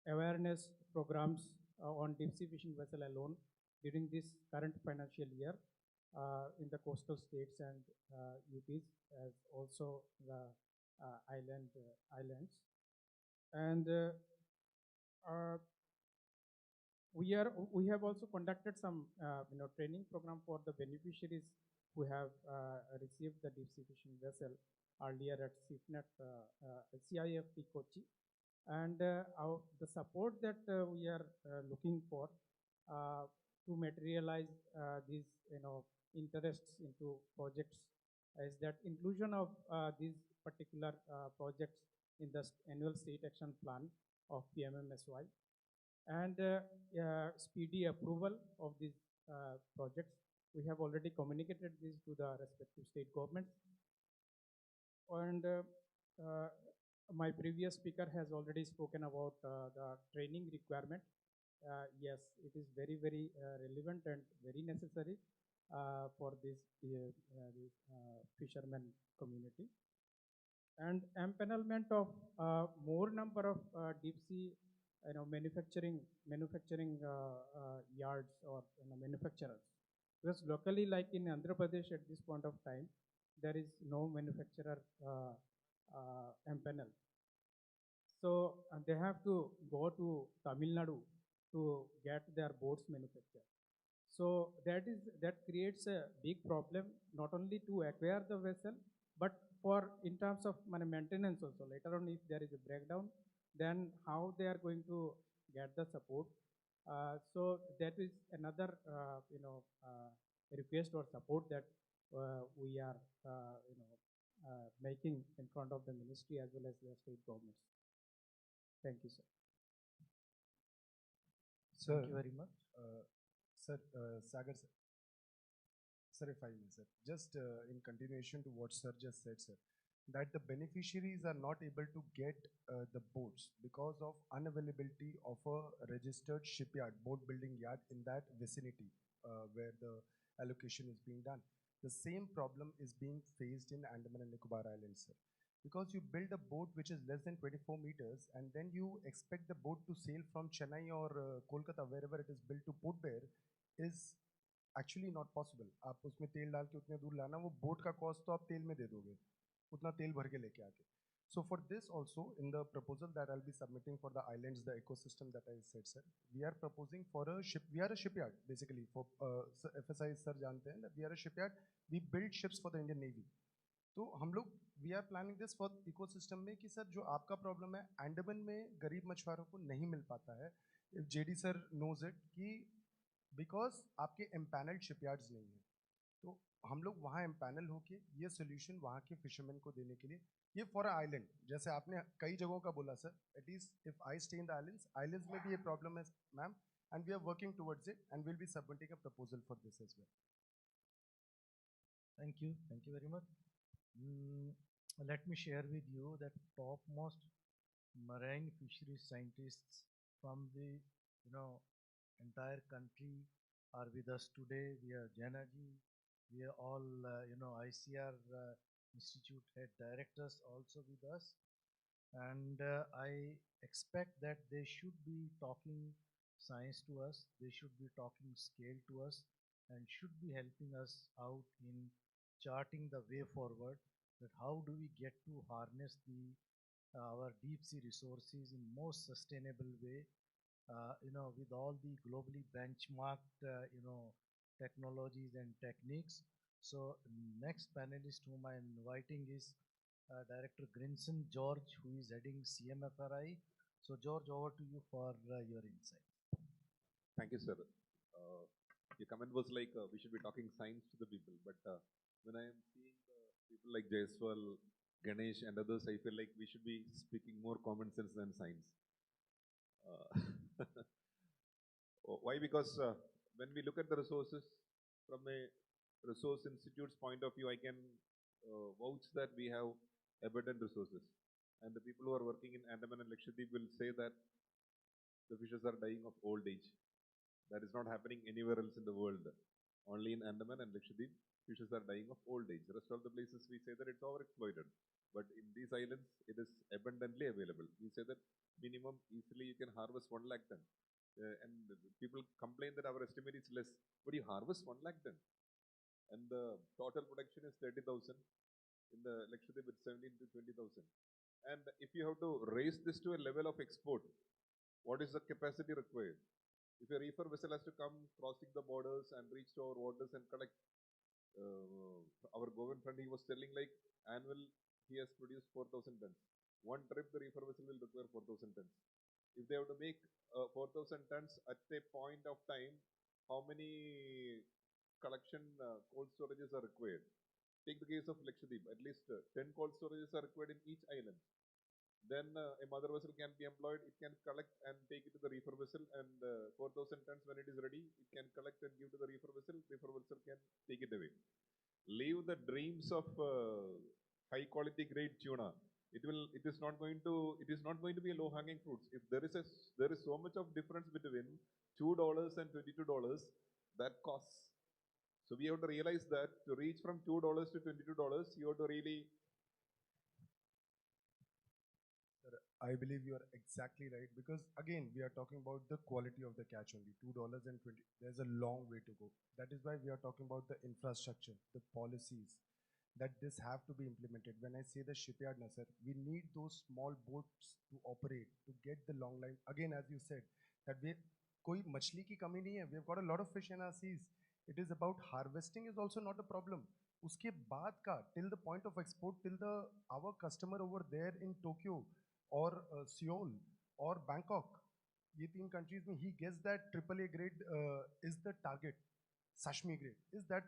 awareness programs on deep sea fishing vessel alone during this current financial year in the coastal states and UTs, as also the islands. And we have also conducted some training program for the beneficiaries who have received the deep sea fishing vessel earlier at CIFNet, CIFT Kochi. And the support that we are looking for to materialize these interests into projects is that inclusion of these particular projects in the annual state action plan of PMMSY, and speedy approval of these projects. We have already communicated this to the respective state governments. And my previous speaker has already spoken about the training requirement. Yes, it is very, very relevant and very necessary for this fishermen community. And empanelment of more number of deep sea manufacturing yards or manufacturers. Because locally, like in Andhra Pradesh at this point of time, there is no manufacturer empanel. So they have to go to Tamil Nadu to get their boats manufactured. So that creates a big problem, not only to acquire the vessel, but for in terms of maintenance also. Later on, if there is a breakdown, then how they are going to get the support. So that is another request or support that we are making in front of the ministry as well as the state governments. Thank you, sir. Thank you very much. Sir, Sagar sir. Sir, if I may, sir, just in continuation to what sir just said, sir, that the beneficiaries are not able to get the boats because of unavailability of a registered shipyard, boat building yard in that vicinity where the allocation is being done. The same problem is being faced in Andaman and Nicobar Islands, sir. Because you build a boat which is less than 24 meters and then you expect the boat to sail from Chennai or Kolkata, wherever it is built, to Port Blair is actually not possible. आप उसमें तेल डाल के उतने दूर लाना, वो boat का कॉस्ट तो आप तेल में दे दोगे, उतना तेल भर के लेके आके. So for this also, in the proposal that I'll be submitting for the islands, the ecosystem that I said, sir, we are proposing for a ship. We are a shipyard basically. For FSI sir जानते हैं that we are a shipyard. We build ships for the Indian Navy. तो हम लोग we are planning this for ecosystem में कि sir जो आपका problem है अंडमान में गरीब मछुआरों को नहीं मिल पाता है. If JD sir knows it कि because आपके empaneled shipyards नहीं है, तो हम लोग वहाँ empanel होके ये solution वहाँ के fishermen को देने के लिए, ये for an island, जैसे आपने कई जगहों का बोला sir, at least if I stay in the islands में भी ये problem है ma'am, and we are working towards it and we'll be submitting a proposal for this as well. Thank you very much. Let me share with you that topmost marine fisheries scientists from the entire country are with us today. We are Janaji, we are all ICR Institute head directors also with us, and I expect that they should be talking science to us, they should be talking scale to us, and should be helping us out in charting the way forward, that how do we get to harness our deep sea resources in most sustainable way, with all the globally benchmarked technologies and techniques. So next panelist whom I am inviting is Director Grinson George, who is heading CMFRI. So George, over to you for your insight. Thank you, sir. Your comment was like we should be talking science to the people, but when I am seeing people like Jaiswal, Ganesh, and others, I feel like we should be speaking more common sense than science. Uh, why? Because when we look at the resources from a resource institute's point of view, I can vouch that we have abundant resources. And the people who are working in Andaman and Lakshadweep will say that the fishes are dying of old age. That is not happening anywhere else in the world. Only in Andaman and Lakshadweep, fishes are dying of old age. The rest of the places we say that it's overexploited. But in these islands, it is abundantly available. We say that minimum easily you can harvest 1 lakh ton. And people complain that our estimate is less, but you harvest 1 lakh ton. And the total production is 30,000. In the Lakshadweep, it's 17 to 20,000. And if you have to raise this to a level of export, what is the capacity required? If a reefer vessel has to come crossing the borders and reach to our waters and collect, our Govind friend, he was telling like annual he has produced 4,000 tons. One trip the reefer vessel will require 4,000 tons. If they have to make 4,000 tons at a point of time, how many collection cold storages are required? Take the case of Lakshadweep, at least 10 cold storages are required in each island. Then a mother vessel can be employed, it can collect and take it to the reefer vessel, and 4,000 tons when it is ready, it can collect and give to the reefer vessel can take it away. Leave the dreams of high quality grade tuna. It is not going to be a low hanging fruits. If there is so much of difference between $2 and $22, that costs. So we have to realize that to reach from $2 to $22, you have to really. Sir, I believe you are exactly right, because again, we are talking about the quality of the catch only, $2.20. There's a long way to go. That is why we are talking about the infrastructure, the policies, that this have to be implemented. When I say the shipyard, na sir, we need those small boats to operate, to get the long line. Again, as you said, that we koi machli ki kami nahi hai. We have got a lot of fish in our seas. It is about harvesting is also not a problem. Uske baad ka, till the point of export, till our customer over there in Tokyo or Seoul or Bangkok, ये तीन countries में he gets that AAA grade is the target, sashimi grade. Is that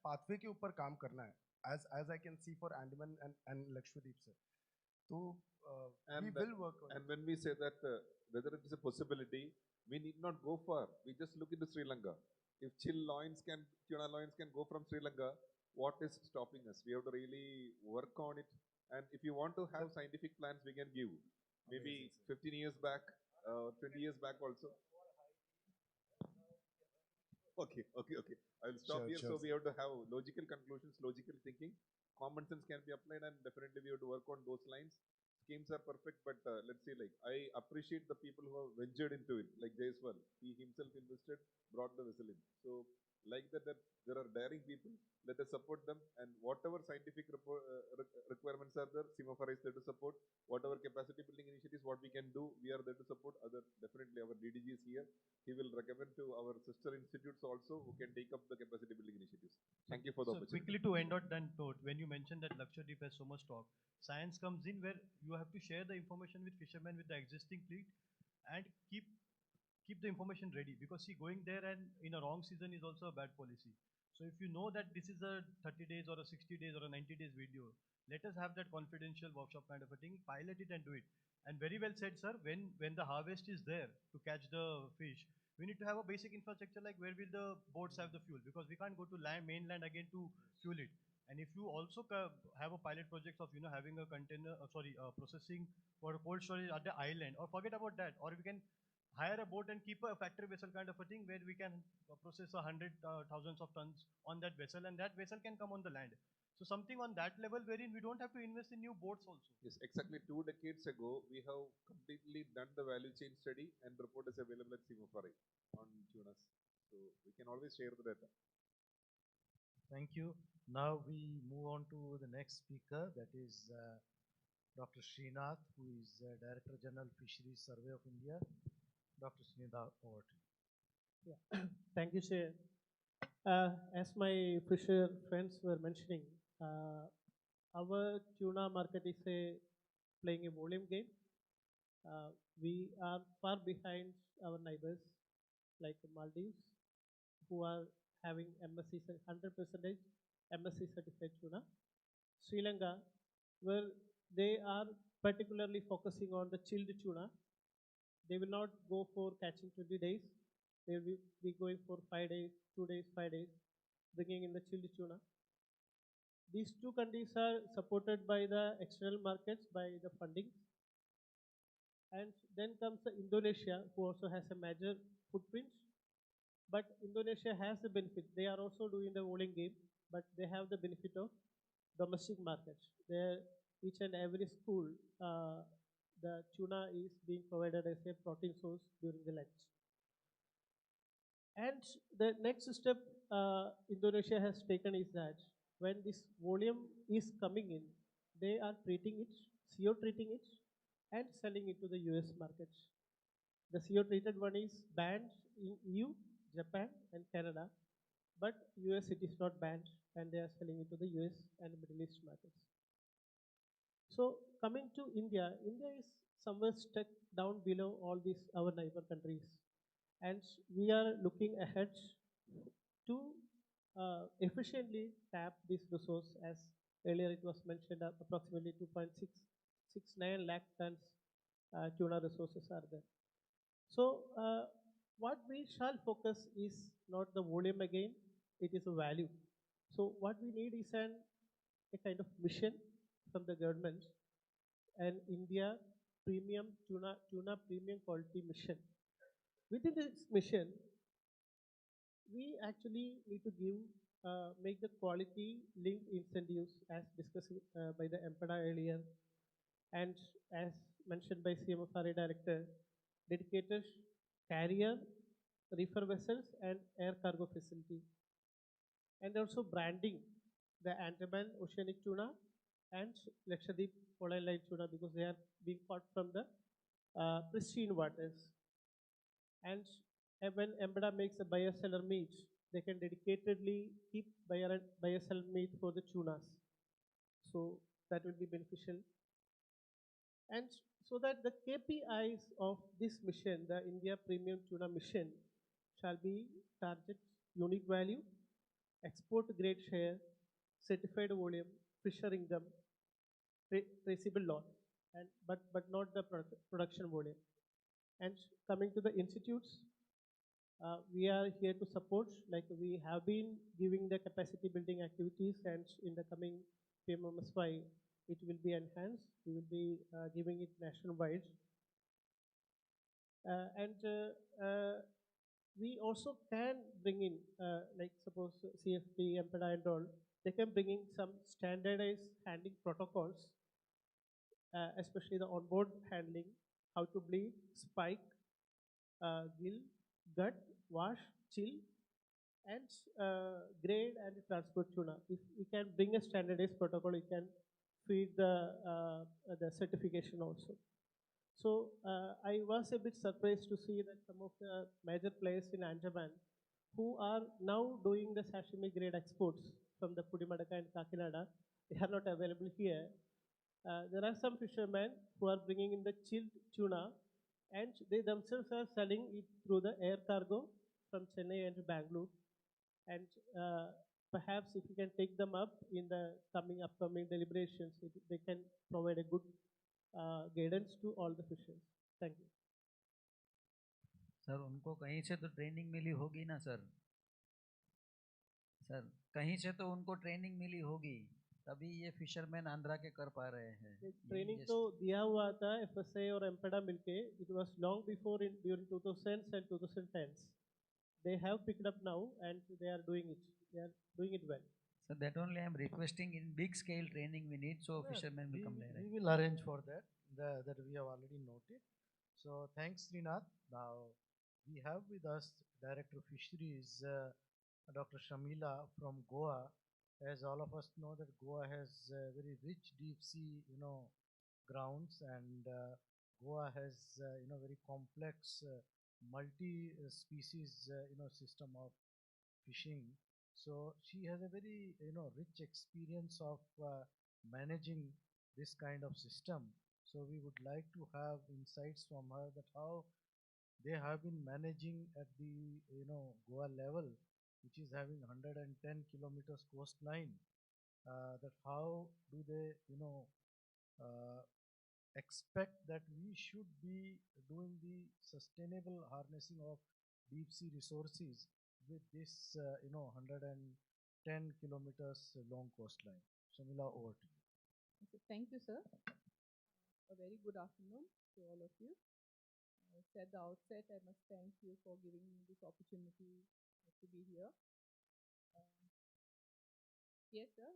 pathway के ऊपर काम करना है, as I can see for Andaman and Lakshadweep, sir. So we will work on it. And when we say that whether it is a possibility, we need not go far. We just look into Sri Lanka. If tuna loins can go from Sri Lanka, what is stopping us? We have to really work on it. And if you want to have scientific plans, we can give. Maybe 15 years back, 20 years back also. Okay. I will stop here. Sure. So we have to have logical conclusions, logical thinking. Common sense can be applied, and definitely we have to work on those lines. Schemes are perfect, but let's say, like, I appreciate the people who have ventured into it, like Jaiswal. He himself invested, brought the vessel in. So like that there are daring people. Let us support them, and whatever scientific requirements are there, SIMAFAR is there to support. Whatever capacity building initiatives, what we can do, we are there to support. Definitely our DDG is here. He will recommend to our sister institutes also who can take up the capacity building initiatives. Thank you for the So opportunity. quickly to end on that note, when you mentioned that Lakshadweep has so much stock, science comes in where you have to share the information with fishermen with the existing fleet and keep the information ready, because see, going there and in a wrong season is also a bad policy. So if you know that this is a 30 days or a 60 days or a 90 days video, let us have that confidential workshop kind of a thing, pilot it and do it. And very well said, sir, when the harvest is there to catch the fish, we need to have a basic infrastructure like where will the boats have the fuel, because we can't go to mainland again to fuel it. And if you also have a pilot project of having a container, processing or a cold storage at the island, or forget about that, or we can hire a boat and keep a factory vessel kind of a thing where we can process 100,000 of tons on that vessel, and that vessel can come on the land. So something on that level wherein we don't have to invest in new boats also. Yes, exactly 2 decades ago, we have completely done the value chain study, and the report is available at SIMAFAR on tunas. So we can always share the data. Thank you. Now we move on to the next speaker, that is Dr. Srinath, who is Director General Fisheries Survey of India. Dr. Srinath, over to you. Yeah. Thank you, sir. As my fisher friends were mentioning, our tuna market is playing a volume game. We are far behind our neighbors like Maldives, who are having MSCs at 100%. MSC certified tuna. Sri Lanka, where they are particularly focusing on the chilled tuna. They will not go for catching 20 days. They will be going for 5 days, 2 days, 5 days, bringing in the chilled tuna. These two countries are supported by the external markets, by the funding. And then comes the Indonesia, who also has a major footprint. But Indonesia has the benefit. They are also doing the rolling game, but they have the benefit of domestic markets. There, each and every school, the tuna is being provided as a protein source during the lunch. And the next step Indonesia has taken is that when this volume is coming in, they are treating it, CO treating it, and selling it to the US markets. The CO treated one is banned in EU, Japan, and Canada, but US it is not banned, and they are selling it to the US and Middle East markets. So coming to India, India is somewhere stuck down below all these our neighbor countries, and we are looking ahead to efficiently tap this resource. As earlier it was mentioned, approximately 2.669 lakh tons tuna resources are there. So what we shall focus is not the volume again, it is a value. So what we need is a kind of mission from the government, an India premium tuna premium quality mission. Within this mission, we actually need to make the quality linked incentives as discussed by the MPDA earlier, and as mentioned by CMFRA Director, dedicated carrier, reefer vessels, and air cargo facility. And also branding the Andaman oceanic tuna and Lakshadweep polar line tuna, because they are being caught from the pristine waters. And when MPDA makes a buyer-seller meet, they can dedicatedly keep buyer-seller meet for the tunas. So that will be beneficial. And so that the KPIs of this mission, the India Premium Tuna Mission, shall be target unique value, export grade share, certified volume, fisher income, traceable loss, and but not the production volume. And coming to the institutes, we are here to support, like we have been giving the capacity building activities, and in the coming PMMSY, it will be enhanced. We will be giving it nationwide. We also can bring in, like suppose CFD, MPDA and all, they can bring in some standardized handling protocols, especially the onboard handling, how to bleed, spike, gill, gut, wash, chill, and grade and transport tuna. If we can bring a standardized protocol, we can feed the certification also. So I was a bit surprised to see that some of the major players in Andaman who are now doing the sashimi grade exports from the Pudimadaka and Kakinada, they are not available here. There are some fishermen who are bringing in the chilled tuna, and they themselves are selling it through the air cargo from Chennai and Bangalore. And perhaps if you can take them up in the upcoming deliberations, they can provide a good guidance to all the fishers. Thank you. Sir उनको कहीं से तो training मिली होगी ना sir? Sir कहीं से तो उनको ट्रेनिंग मिली होगी, तभी ये फिशरमैन आंध्रा के कर पा रहे हैं. ट्रेनिंग तो दिया हुआ था FSA और MPDA मिलके. It was long before during 2000s and 2010s. They have picked up now and they are doing it. They are doing it well. So that only I am requesting, in big scale training we need, so fishermen will come there. We will arrange for that. That we have already noted. So thanks, Srinath. Now we have with us Director of Fisheries, Dr. Shamila from Goa. As all of us know that Goa has very rich deep sea, grounds, and Goa has, very complex multi-species, system of fishing. So she has a very, rich experience of managing this kind of system. So we would like to have insights from her that how they have been managing at the, Goa level which is having 110 kilometers coastline, that how do they, uh, expect that we should be doing the sustainable harnessing of deep sea resources with this, 110 kilometers long coastline. Shamila, over to you. So thank you, sir. A very good afternoon to all of you. At the outset, I must thank you for giving me this opportunity to be here. Yes, sir.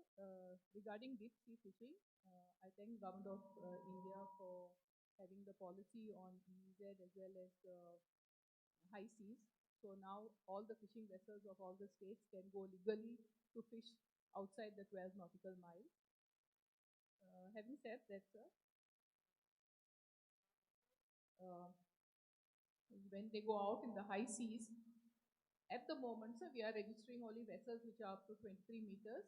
Regarding deep sea fishing, I thank Government of India for having the policy on EEZ as well as high seas. So now all the fishing vessels of all the states can go legally to fish outside the 12 nautical miles. Having said that, sir, when they go out in the high seas, at the moment, sir, we are registering only vessels which are up to 23 meters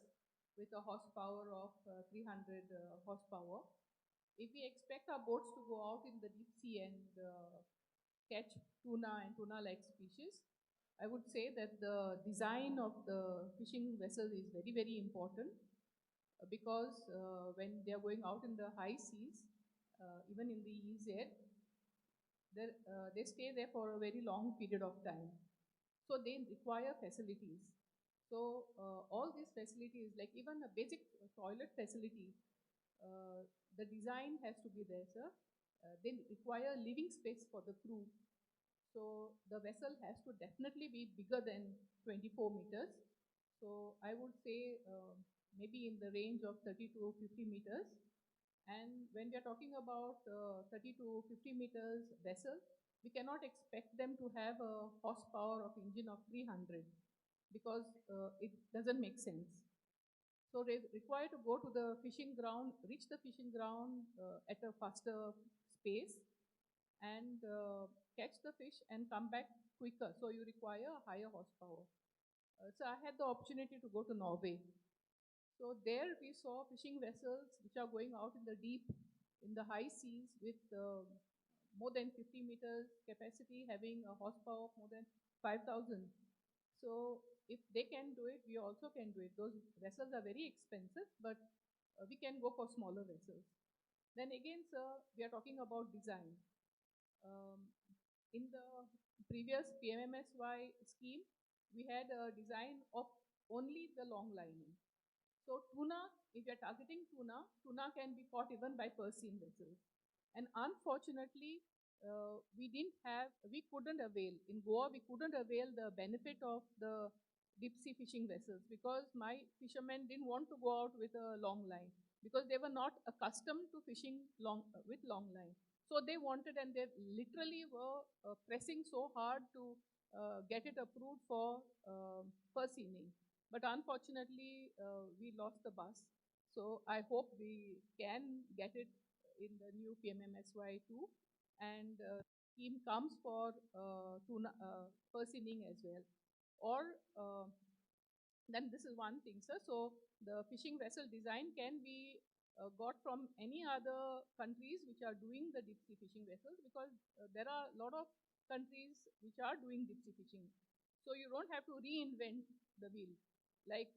with a horsepower of 300 horsepower. If we expect our boats to go out in the deep sea and catch tuna and tuna-like species, I would say that the design of the fishing vessel is very, very important because when they are going out in the high seas, even in the EEZ, they stay there for a very long period of time. So they require facilities. So all these facilities, like even a basic toilet facility, the design has to be there, sir. They require living space for the crew. So the vessel has to definitely be bigger than 24 meters. So I would say maybe in the range of 30 to 50 meters. And when we are talking about 30 to 50 meters vessel, we cannot expect them to have a horsepower of engine of 300 because it doesn't make sense. So they require to go to the fishing ground, reach the fishing ground at a faster pace and catch the fish and come back quicker. So you require a higher horsepower. So I had the opportunity to go to Norway. So there we saw fishing vessels which are going out in the deep, in the high seas with more than 50 meters capacity, having a horsepower of more than 5,000. So if they can do it, we also can do it. Those vessels are very expensive, but we can go for smaller vessels. Then again, sir, we are talking about design. In the previous PMMSY scheme, we had a design of only the long lining. So tuna, if you're targeting tuna, tuna can be caught even by purseine vessels. And unfortunately, we couldn't avail, in Goa, we couldn't avail the benefit of the deep sea fishing vessels because my fishermen didn't want to go out with a long line because they were not accustomed to fishing with long line. So they wanted and they literally were pressing so hard to get it approved for purseine. But unfortunately, we lost the bus. So I hope we can get it in the new PMMSY 2 and scheme comes for tuna purseine as well. Or then this is one thing, sir. So the fishing vessel design can be got from any other countries which are doing the deep sea fishing vessels because there are a lot of countries which are doing deep sea fishing. So you don't have to reinvent the wheel, like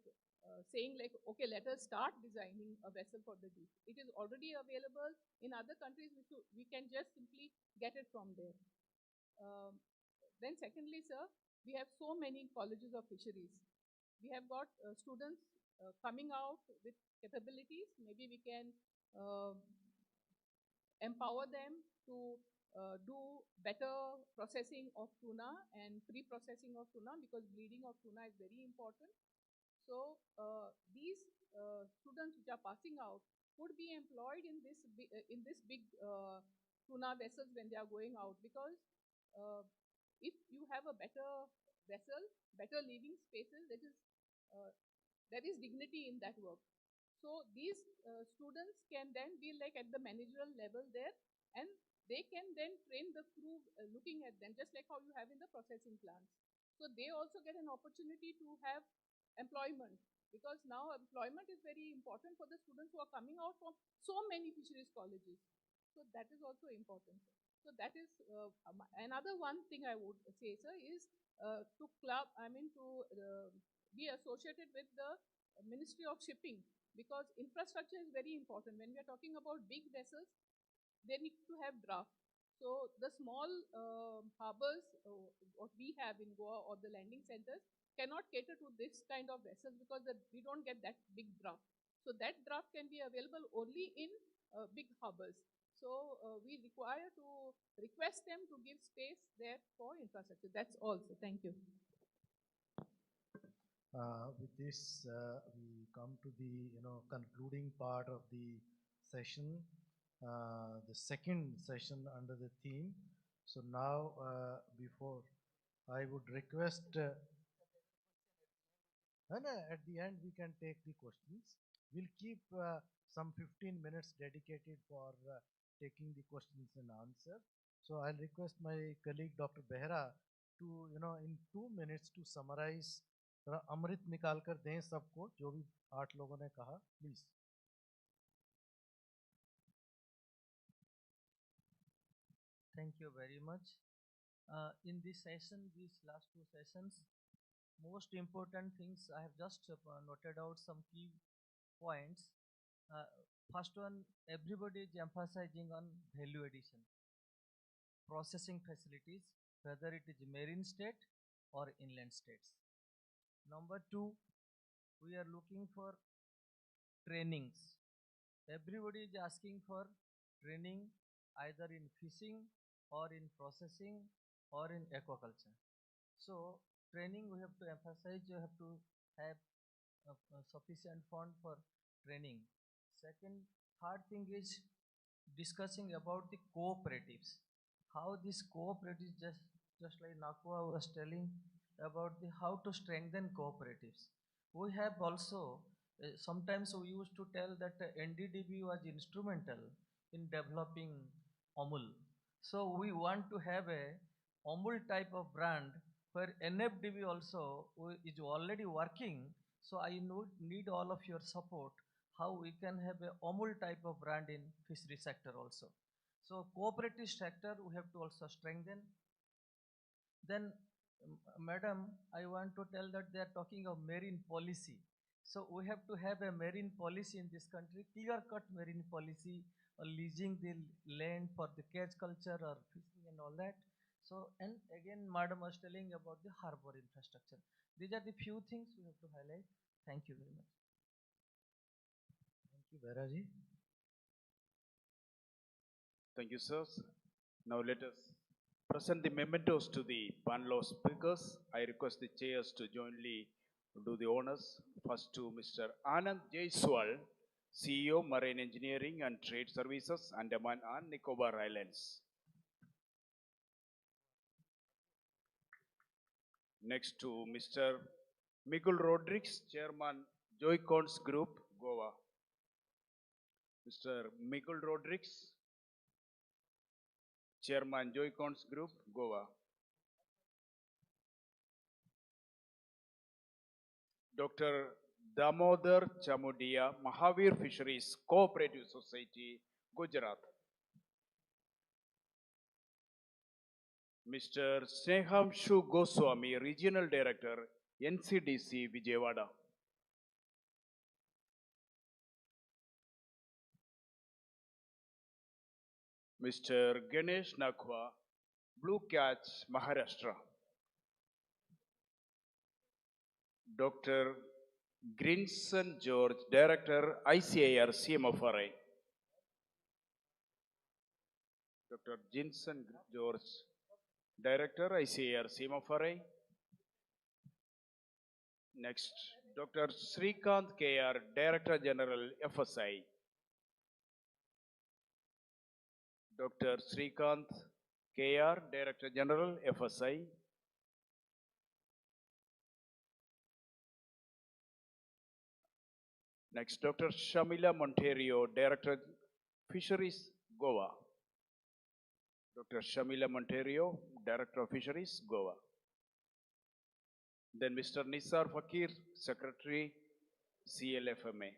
saying like, okay, let us start designing a vessel for the deep. It is already available in other countries. We can just simply get it from there. Then secondly, sir, we have so many colleges of fisheries. We have got students coming out with capabilities. Maybe we can empower them to do better processing of tuna and pre-processing of tuna because bleeding of tuna is very important. So these students which are passing out could be employed in this big tuna vessels when they are going out because if you have a better vessel, better living spaces, there is dignity in that work. So these students can then be like at the managerial level there and they can then train the crew looking at them just like how you have in the processing plants. So they also get an opportunity to have employment because now employment is very important for the students who are coming out from so many fisheries colleges. So that is also important. So that is another one thing I would say, sir, is be associated with the Ministry of Shipping, because infrastructure is very important. When we are talking about big vessels, they need to have draft. So the small harbors, what we have in Goa, or the landing centers, cannot cater to this kind of vessels because we don't get that big draft. So that draft can be available only in big harbors. So we require to request them to give space there for infrastructure. That's all. So thank you. With this, we come to the concluding part of the session, the second session under the theme. So now, before I would request, and at the end we can take the questions. We'll keep some 15 minutes dedicated for taking the questions and answer. So I'll request my colleague Dr. Behra to in 2 minutes to summarize. थोड़ा अमृत निकाल कर दें सबको, जो भी 8 लोगों ने कहा, please. Thank you very much. In this session, these last two sessions, most important things I have just noted out some key points. First one, everybody is emphasizing on value addition, processing facilities, whether it is marine state or inland states. Number two, we are looking for trainings. Everybody is asking for training either in fishing or in processing or in aquaculture. So training we have to emphasize, you have to have a sufficient fund for training. Third thing is discussing about the cooperatives. How this cooperatives, just like Nakwa was telling about how to strengthen cooperatives. We have also, sometimes we used to tell that NDDB was instrumental in developing Amul. So we want to have a Amul type of brand where NFDB also is already working. So I need all of your support how we can have a Amul type of brand in fishery sector also. So cooperative sector we have to also strengthen. Then Madam, I want to tell that they are talking of marine policy. So we have to have a marine policy in this country, clear-cut marine policy, or leasing the land for the catch culture or fishing and all that. So, and again, Madam was telling about the harbor infrastructure. These are the few things we have to highlight. Thank you very much. Thank you, Behra ji. Thank you, sirs. Now let us present the mementos to the panel of speakers. I request the chairs to jointly do the honors. First to Mr. Anand Jaiswal, CEO, Marine Engineering and Trade Services, Andaman and Nicobar Islands. Next to Mr. Miguel Rodriguez, Chairman, Joycons Group, Goa. Mr. Miguel Rodriguez, Chairman, Joycons Group, Goa. Dr. Damodar Chamudia, Mahavir Fisheries Cooperative Society, Gujarat. Mr. Snehamshu Goswami, Regional Director, NCDC, Vijayawada. Mr. Ganesh Nakhwa, Blue Catch, Maharashtra. Dr. Grinson George, Director, ICAR, CMFRA. Dr. Grinson George, Director, ICAR, CMFRA. Next, Dr. Srikanth KR, Director General, FSI. Dr. Srikanth KR, Director General, FSI. Next, Dr. Shamila Monterio, Director, Fisheries, Goa. Dr. Shamila Monterio, Director of Fisheries, Goa. Then Mr. Nisar Fakir, Secretary, CLFMA.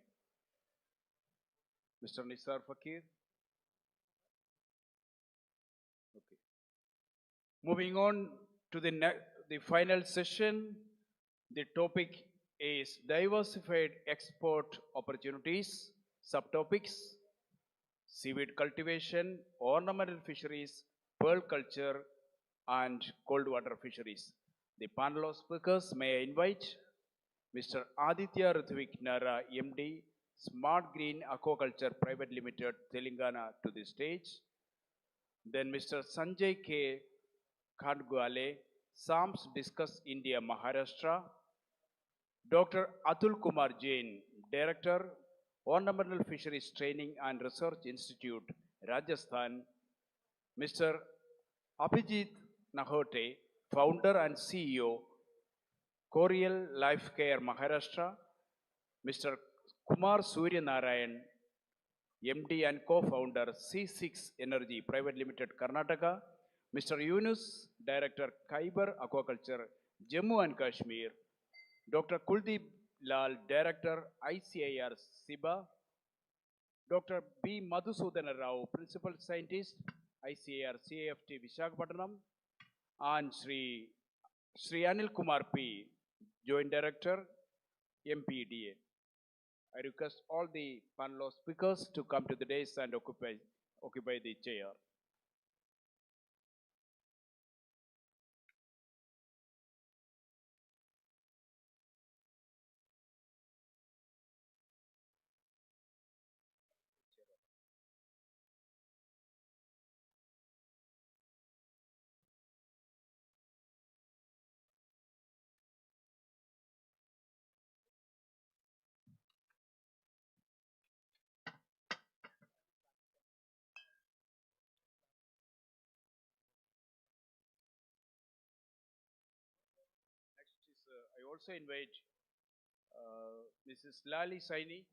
Mr. Nisar Fakir. Okay. Moving on to the the final session. The topic is diversified export opportunities. Subtopics: seaweed cultivation, ornamental fisheries, pearl culture, and cold water fisheries. The panel of speakers may I invite Mr. Aditya Ritvik Nara, MD, Smart Green Aquaculture Private Limited, Telangana, to the stage. Then Mr. Sanjay K. Khandgwale, SAMS Discuss India, Maharashtra. Dr. Atul Kumar Jain, Director, Ornamental Fisheries Training and Research Institute, Rajasthan. Mr. Abhijit Nahote, Founder and CEO, Coriel Life Care, Maharashtra. Mr. Kumar Surya Narayan, MD and co-founder, C6 Energy Private Limited, Karnataka. Mr. Yunus, Director, Khyber Aquaculture, Jammu and Kashmir. Dr. Kuldeep Lal, Director, ICIR, SIBA. Dr. B. Madhusudana Rao, Principal Scientist, ICIR, CAFT, Visakhapatnam. And Sri Anil Kumar P., Joint Director, MPDA. I request all the panel of speakers to come to the dais and occupy the chair. I also invite Mrs. Lali Saini.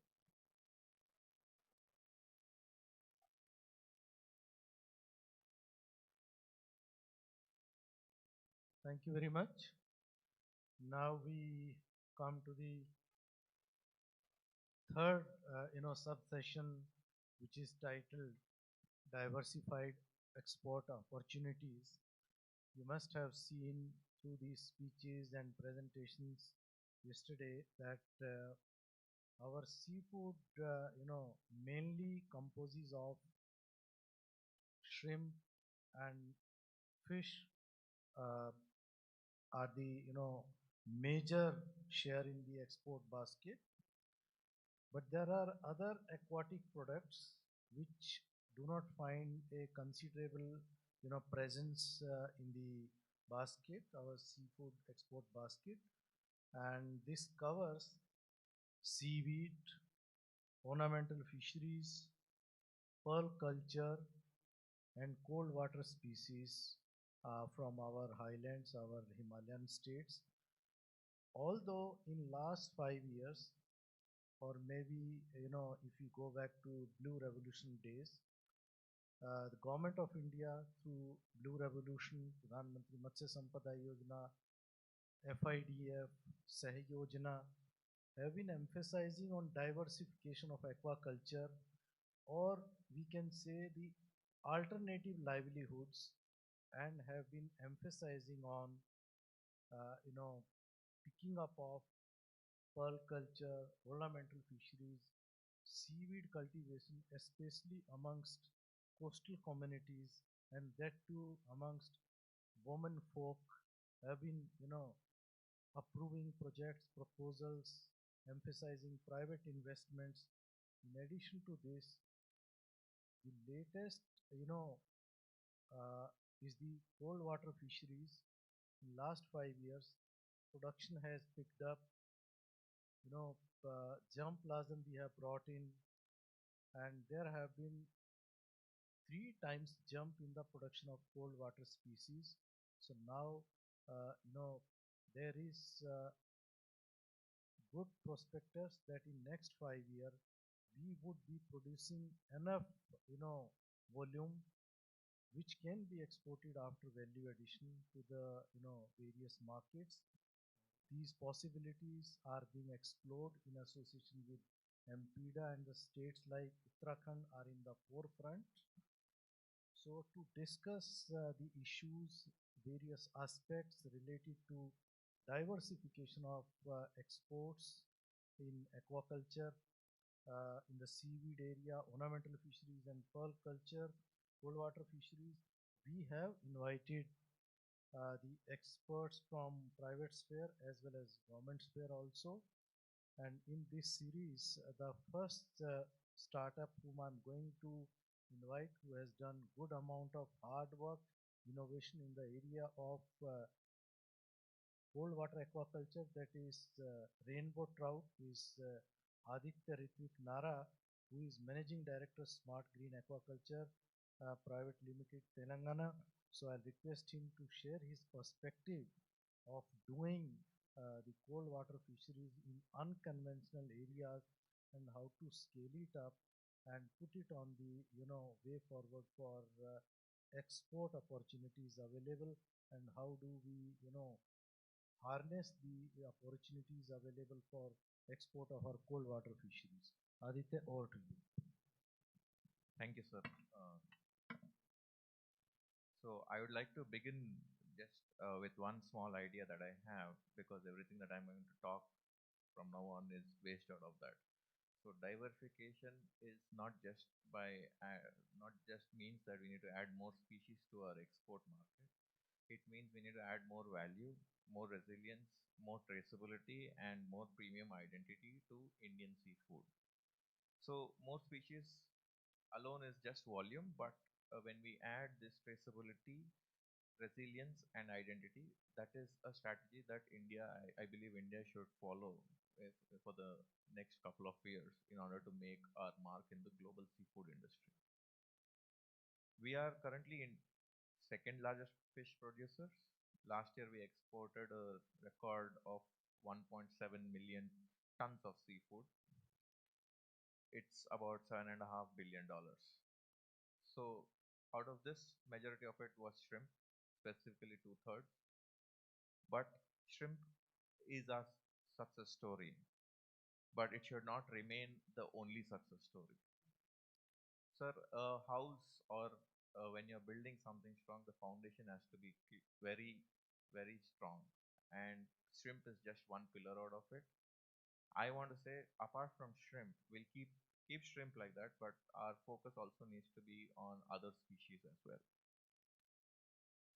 Thank you very much. Now we come to the third, subsession, which is titled Diversified Export Opportunities. You must have seen through these speeches and presentations yesterday that our seafood, mainly composes of shrimp and fish are the, major share in the export basket. But there are other aquatic products which do not find a considerable, presence in the basket, our seafood export basket. And this covers seaweed, ornamental fisheries, pearl culture, and cold water species from our highlands, our Himalayan states. Although in last 5 years, or maybe, if you go back to Blue Revolution days, the Government of India through Blue Revolution, Pradhan Mantri Matsya Sampada Yojana, FIDF, Sahy Yojana, have been emphasizing on diversification of aquaculture, or we can say the alternative livelihoods, and have been emphasizing on, picking up of pearl culture, ornamental fisheries, seaweed cultivation, especially amongst coastal communities, and that too amongst women folk, have been, approving projects, proposals, emphasizing private investments. In addition to this, the latest, is the cold water fisheries. In last 5 years, production has picked up. Jump plasm we have brought in, and there have been 3 times jump in the production of cold water species. So now, there is good prospectus that in next 5 years we would be producing enough, volume which can be exported after value addition to the, various markets. These possibilities are being explored in association with MPDA, and the states like Uttarakhand are in the forefront. So to discuss the issues various aspects related to diversification of exports in aquaculture, in the seaweed area, ornamental fisheries and pearl culture, cold water fisheries. We have invited the experts from private sphere as well as government sphere also. And in this series, the first startup whom I'm going to invite, who has done good amount of hard work, innovation in the area of cold water aquaculture, that is rainbow trout, is Aditya Ritvik Nara, who is Managing Director, Smart Green Aquaculture Private Limited, Telangana. So I'll request him to share his perspective of doing the cold water fisheries in unconventional areas and how to scale it up and put it on the way forward for export opportunities available, and how do we harness the opportunities available for export of our cold water fisheries. Aditya, over to you. Thank you, sir. So I would like to begin just with one small idea that I have, because everything that I'm going to talk from now on is based out of that. So diversification is not just not just means that we need to add more species to our export market. It means we need to add more value, more resilience, more traceability, and more premium identity to Indian seafood. So more species alone is just volume, but when we add this traceability, resilience, and identity, that is a strategy that I believe India should follow for the next couple of years in order to make our mark in the global seafood industry. We are currently in second largest fish producers. Last year we exported a record of 1.7 million tons of seafood. It's about $7.5 billion. So out of this, majority of it was shrimp, specifically 2/3. But shrimp is a success story, but it should not remain the only success story. Sir, a house or when you're building something strong, the foundation has to be very, very strong. And shrimp is just one pillar out of it. I want to say, apart from shrimp, we'll keep shrimp like that, but our focus also needs to be on other species as well.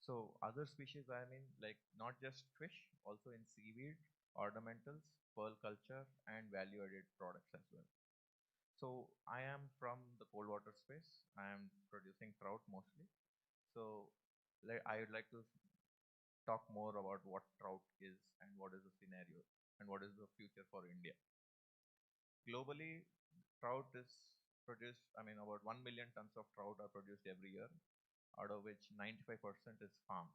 So other species, I mean, like not just fish, also in seaweed, ornamentals, pearl culture, and value-added products as well. So I am from the cold water space. I am producing trout mostly. So I would like to talk more about what trout is and what is the scenario and what is the future for India. Globally, trout is produced, I mean, about 1 million tons of trout are produced every year, out of which 95% is farmed.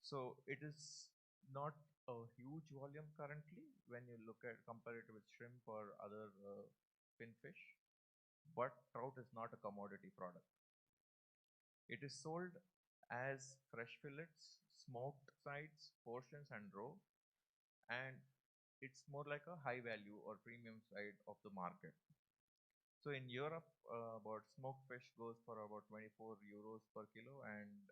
So it is not a huge volume currently when you compare it with shrimp or other finfish, but trout is not a commodity product. It is sold as fresh fillets, smoked sides, portions, and raw, and it's more like a high value or premium side of the market. So in Europe, about smoked fish goes for about 24 euros per kilo, and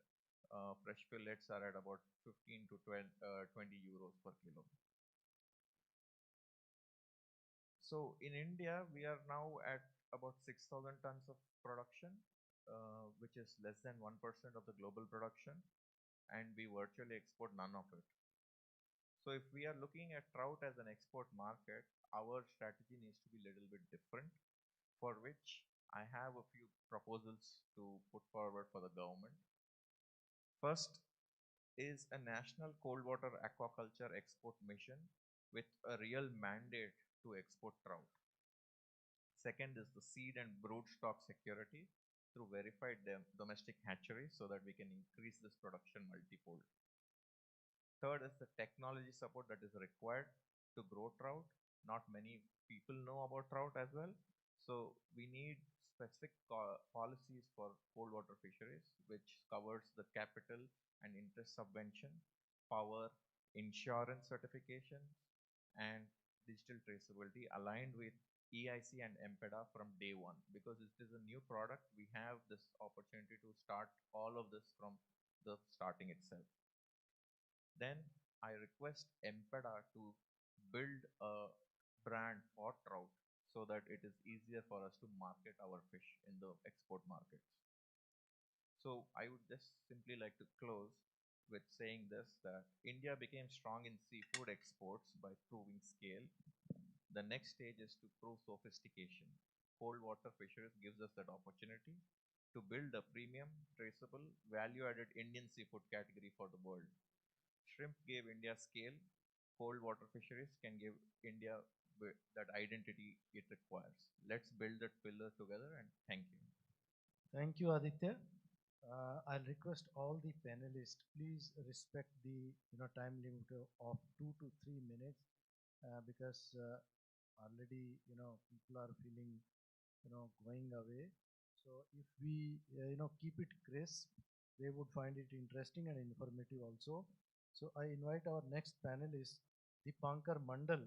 fresh fillets are at about 15 to 20 euros per kilo. So in India, we are now at about 6,000 tons of production, which is less than 1% of the global production, and we virtually export none of it. So if we are looking at trout as an export market, our strategy needs to be a little bit different, for which I have a few proposals to put forward for the government. First is a national cold water aquaculture export mission with a real mandate to export trout. Second is the seed and brood stock security through verified domestic hatcheries so that we can increase this production multifold. Third is the technology support that is required to grow trout. Not many people know about trout as well. So we need specific policies for cold water fisheries, which covers the capital and interest subvention, power, insurance certification, and digital traceability aligned with EIC and MPEDA from day one. Because it is a new product, we have this opportunity to start all of this from the starting itself. Then I request Empeda to build a brand for trout so that it is easier for us to market our fish in the export markets. So I would just simply like to close with saying this, that India became strong in seafood exports by proving scale. The next stage is to prove sophistication. Cold water fisheries gives us that opportunity to build a premium, traceable, value-added Indian seafood category for the world. Shrimp gave India scale. Cold water fisheries can give India that identity it requires. Let's build that pillar together, and thank you. Thank you, Aditya. I'll request all the panelists, please respect the time limit of 2 to 3 minutes because already people are feeling going away. So if we keep it crisp, they would find it interesting and informative also. So I invite our next panelist, Dipankar Mandal,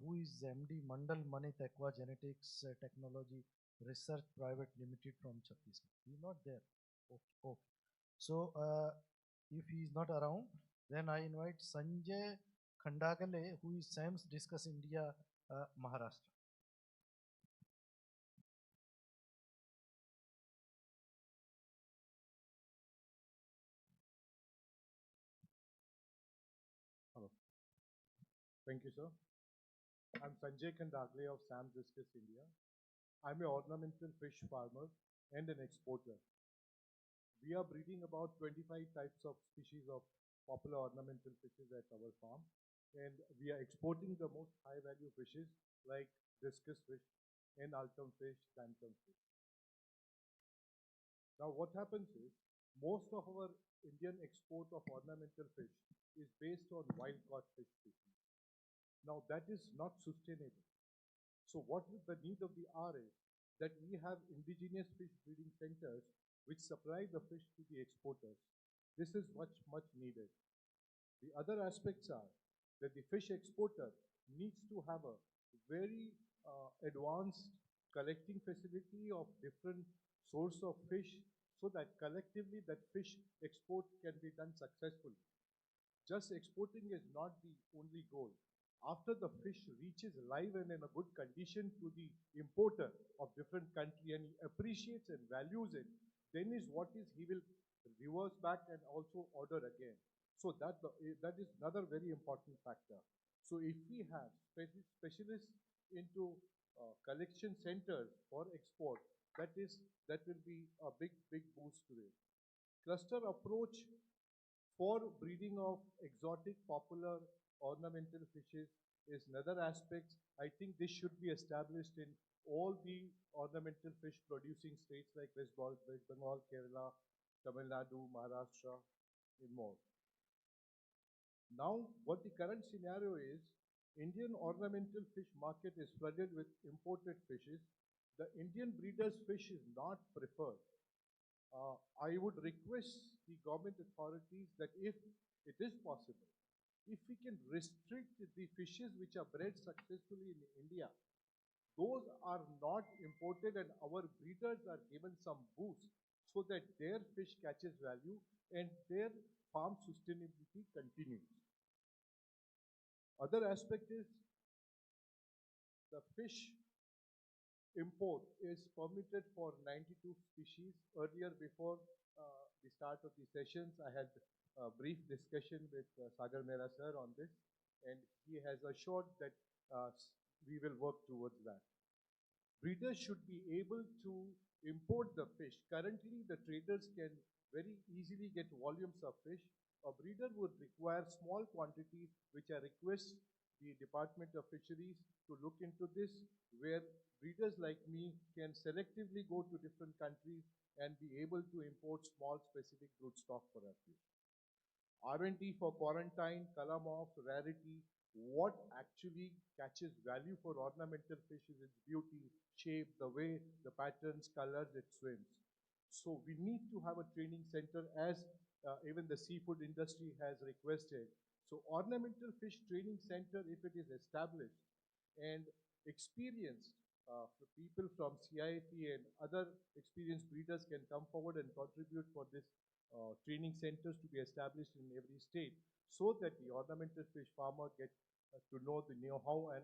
who is MD Mandal Manit Aqua Genetics Technology Research Private Limited from Chhattisgarh. He's not there. Okay, okay. So if he is not around, then I invite Sanjay Khandagale, who is SAMS Discuss India, Maharashtra. Hello. Thank you, sir. I'm Sanjay Khandagale of SAMS Discus India. I'm an ornamental fish farmer and an exporter. We are breeding about 25 types of species of popular ornamental fishes at our farm, and we are exporting the most high-value fishes like discus fish and altum fish, bantam fish. Now, what happens is most of our Indian export of ornamental fish is based on wild-caught fish species. Now, that is not sustainable. So what the need of the hour is that we have indigenous fish breeding centers which supply the fish to the exporters. This is much needed. The other aspects are that the fish exporter needs to have a very advanced collecting facility of different source of fish so that collectively that fish export can be done successfully. Just exporting is not the only goal. After the fish reaches live and in a good condition to the importer of different country and he appreciates and values it, then is what is he will reverse back and also order again. So that is another very important factor. So if we have specialists into collection centers for export, that will be a big boost to it. Cluster approach for breeding of exotic popular ornamental fishes is another aspect. I think this should be established in all the ornamental fish producing states like West Bengal, Kerala, Tamil Nadu, Maharashtra, and more. Now, what the current scenario is, Indian ornamental fish market is flooded with imported fishes. The Indian breeders' fish is not preferred. I would request the government authorities that if it is possible, if we can restrict the fishes which are bred successfully in India, those are not imported and our breeders are given some boost so that their fish catches value and their farm sustainability continues. Other aspect is the fish import is permitted for 92 species. Earlier, before the start of the sessions, I had a brief discussion with Sagar Mehra sir on this, and he has assured that we will work towards that. Breeders should be able to import the fish. Currently, the traders can very easily get volumes of fish. A breeder would require small quantities, which I request the Department of Fisheries to look into this, where breeders like me can selectively go to different countries and be able to import small specific brood stock for our fish. R&D for quarantine, color morphs, rarity, what actually catches value for ornamental fish is its beauty, shape, the way, the patterns, colors it swims. So we need to have a training center as even the seafood industry has requested. So ornamental fish training center, if it is established and experienced people from CIP and other experienced breeders can come forward and contribute for this training centers to be established in every state so that the ornamental fish farmer get to know the know-how and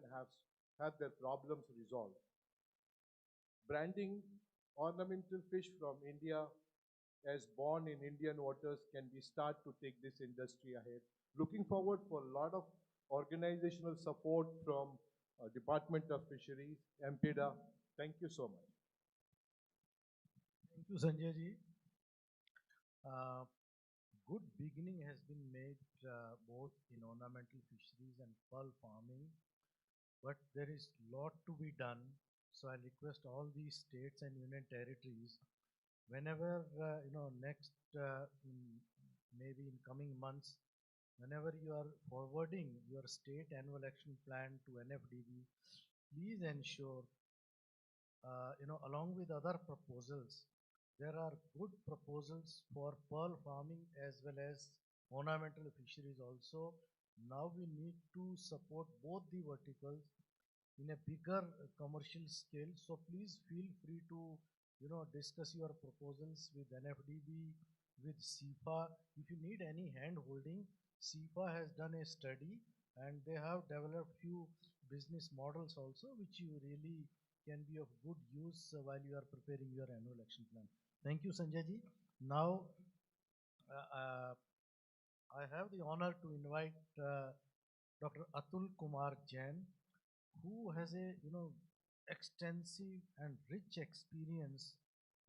have their problems resolved. Branding ornamental fish from India as born in Indian waters can be start to take this industry ahead. Looking forward for a lot of organizational support from Department of Fisheries, MPIDA. Thank you so much. Thank you, Sanjay ji. Good beginning has been made both in ornamental fisheries and pearl farming, but there is lot to be done. So I request all these states and union territories, whenever next maybe in coming months, whenever you are forwarding your state annual action plan to NFDB, please ensure along with other proposals, there are good proposals for pearl farming as well as ornamental fisheries also. Now we need to support both the verticals in a bigger commercial scale. So please feel free to discuss your proposals with NFDB, with SIFA. If you need any hand holding, SIFA has done a study and they have developed few business models also, which you really can be of good use while you are preparing your annual action plan. Thank you, Sanjay ji. Now, I have the honor to invite Dr. Atul Kumar Jain, who has a extensive and rich experience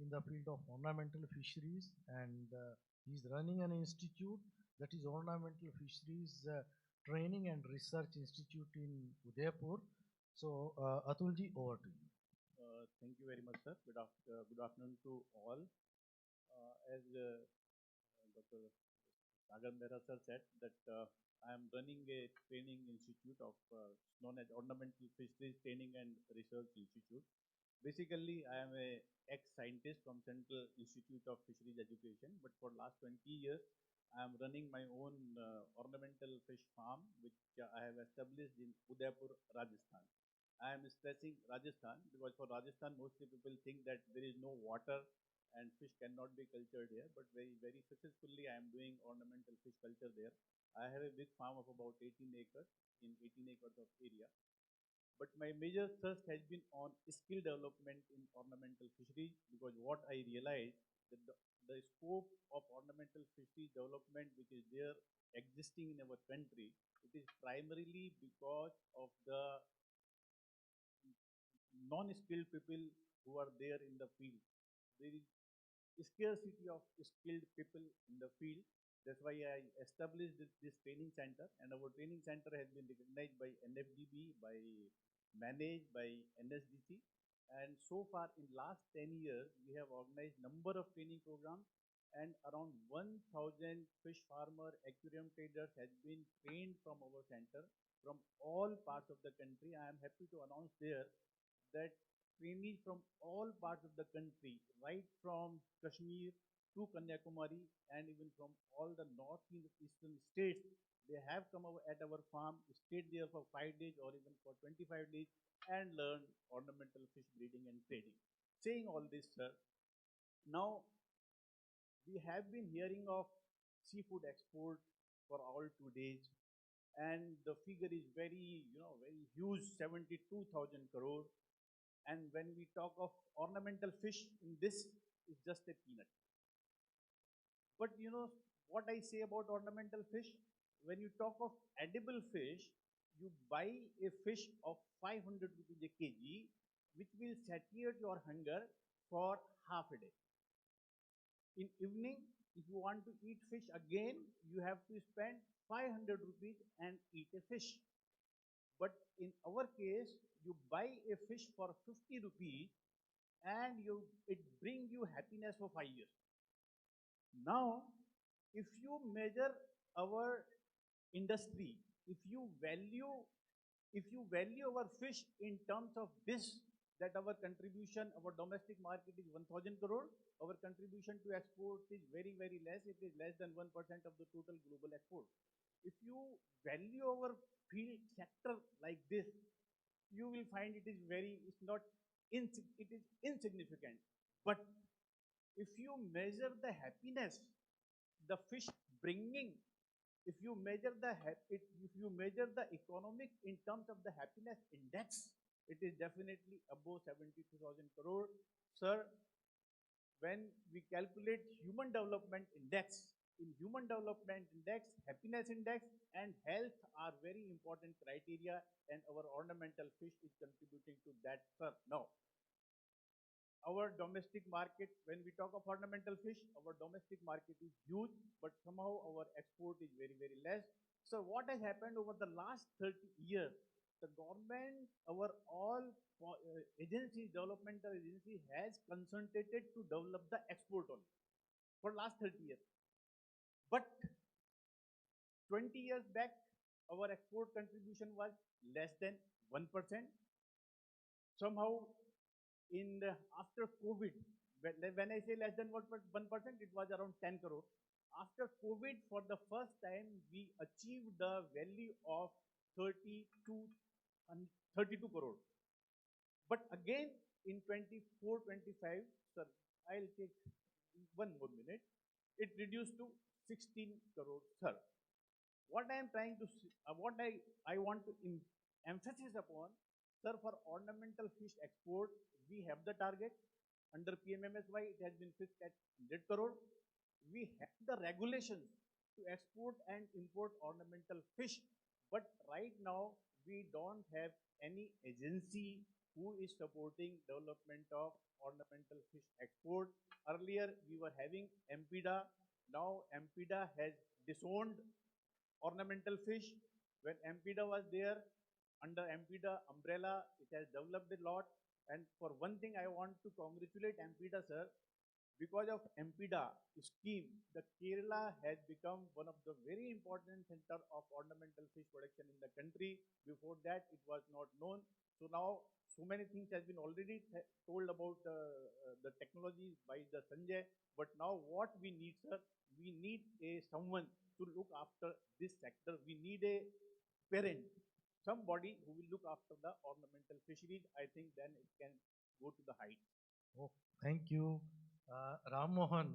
in the field of ornamental fisheries, and he's running an institute that is Ornamental Fisheries Training and Research Institute in Udaipur. So, Atulji, over to you. Thank you very much, sir. Good afternoon to all. As Dr. Sagar Mehra sir said, that I am running a training institute known as Ornamental Fisheries Training and Research Institute. Basically, I am a ex-scientist from Central Institute of Fisheries Education, but for last 20 years, I am running my own ornamental fish farm, which I have established in Udaipur, Rajasthan. I am stressing Rajasthan because for Rajasthan, mostly people think that there is no water and fish cannot be cultured here, but very, very successfully I am doing ornamental fish culture there. I have a big farm of about 18 acres in 18 acres of area. But my major thrust has been on skill development in ornamental fisheries, because what I realized that the scope of ornamental fisheries development which is there existing in our country, it is primarily because of the non-skilled people who are there in the field. There is scarcity of skilled people in the field. That's why I established this training center, and our training center has been recognized by NFDB, managed by NSDC. And so far in last 10 years, we have organized number of training programs, and around 1,000 fish farmer aquarium traders has been trained from our center from all parts of the country. I am happy to announce there that trainees from all parts of the country, right from Kashmir to Kanyakumari and even from all the northeastern states, they have come over at our farm, stayed there for 5 days or even for 25 days and learned ornamental fish breeding and trading. Saying all this, sir, now we have been hearing of seafood export for all 2 days, and the figure is very, very huge, 72,000 crore. And when we talk of ornamental fish, in this is just a peanut. But what I say about ornamental fish, when you talk of edible fish, you buy a fish of 500 rupees a kg, which will satiate your hunger for half a day. In evening, if you want to eat fish again, you have to spend 500 rupees and eat a fish. But in our case, you buy a fish for 50 rupees and it brings you happiness for 5 years. Now, if you measure our industry, if you value our fish in terms of this, that our contribution, our domestic market is 1,000 crore, our contribution to export is very, very less. It is less than 1% of the total global export. If you value our field sector like this, you will find it is insignificant. But if you measure the happiness the fish bringing, if you measure if you measure the economic in terms of the happiness index, it is definitely above 72,000 crore. Sir, when we calculate human development index, in human development index, happiness index and health are very important criteria, and our ornamental fish is contributing to that, sir. Now, our domestic market, when we talk of ornamental fish, our domestic market is huge, but somehow our export is very, very less. So what has happened over the last 30 years? The government, our all agencies, developmental agency has concentrated to develop the export only for last 30 years. But 20 years back, our export contribution was less than 1%. Somehow, after COVID, when I say less than 1%, it was around 10 crore. After COVID, for the first time, we achieved the value of 32 crore. But again, in 24, 25, sir, I'll take one more minute. It reduced to 16 crore, sir. What I am trying to, what I want to emphasize upon, sir, for ornamental fish export, we have the target. Under PMMSY, it has been fixed at 100 crore. We have the regulations to export and import ornamental fish. But right now, we don't have any agency who is supporting development of ornamental fish export. Earlier, we were having MPDA. Now, MPDA has disowned ornamental fish. When MPDA was there, under MPDA umbrella, it has developed a lot. And for one thing, I want to congratulate MPDA, sir. Because of MPDA scheme, the Kerala has become one of the very important center of ornamental fish production in the country. Before that, it was not known. So now, so many things has been already told about the technology by the Sanjay. But now, what we need, sir, we need someone to look after this sector. We need a parent, somebody who will look after the ornamental fisheries. I think then it can go to the height. Oh, thank you. Ram Mohan,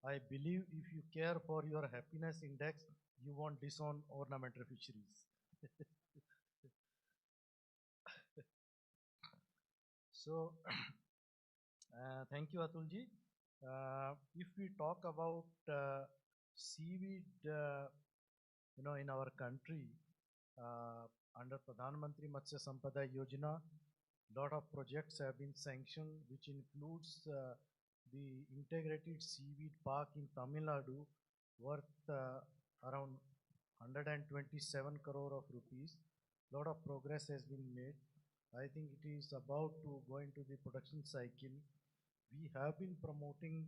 I believe if you care for your happiness index, you won't disown ornamental fisheries. So, thank you, Atulji. If we talk about seaweed, in our country, under Pradhan Mantri Matsya Sampada Yojana, lot of projects have been sanctioned, which includes the integrated seaweed park in Tamil Nadu, worth around 127 crore of rupees. Lot of progress has been made. I think it is about to go into the production cycle. We have been promoting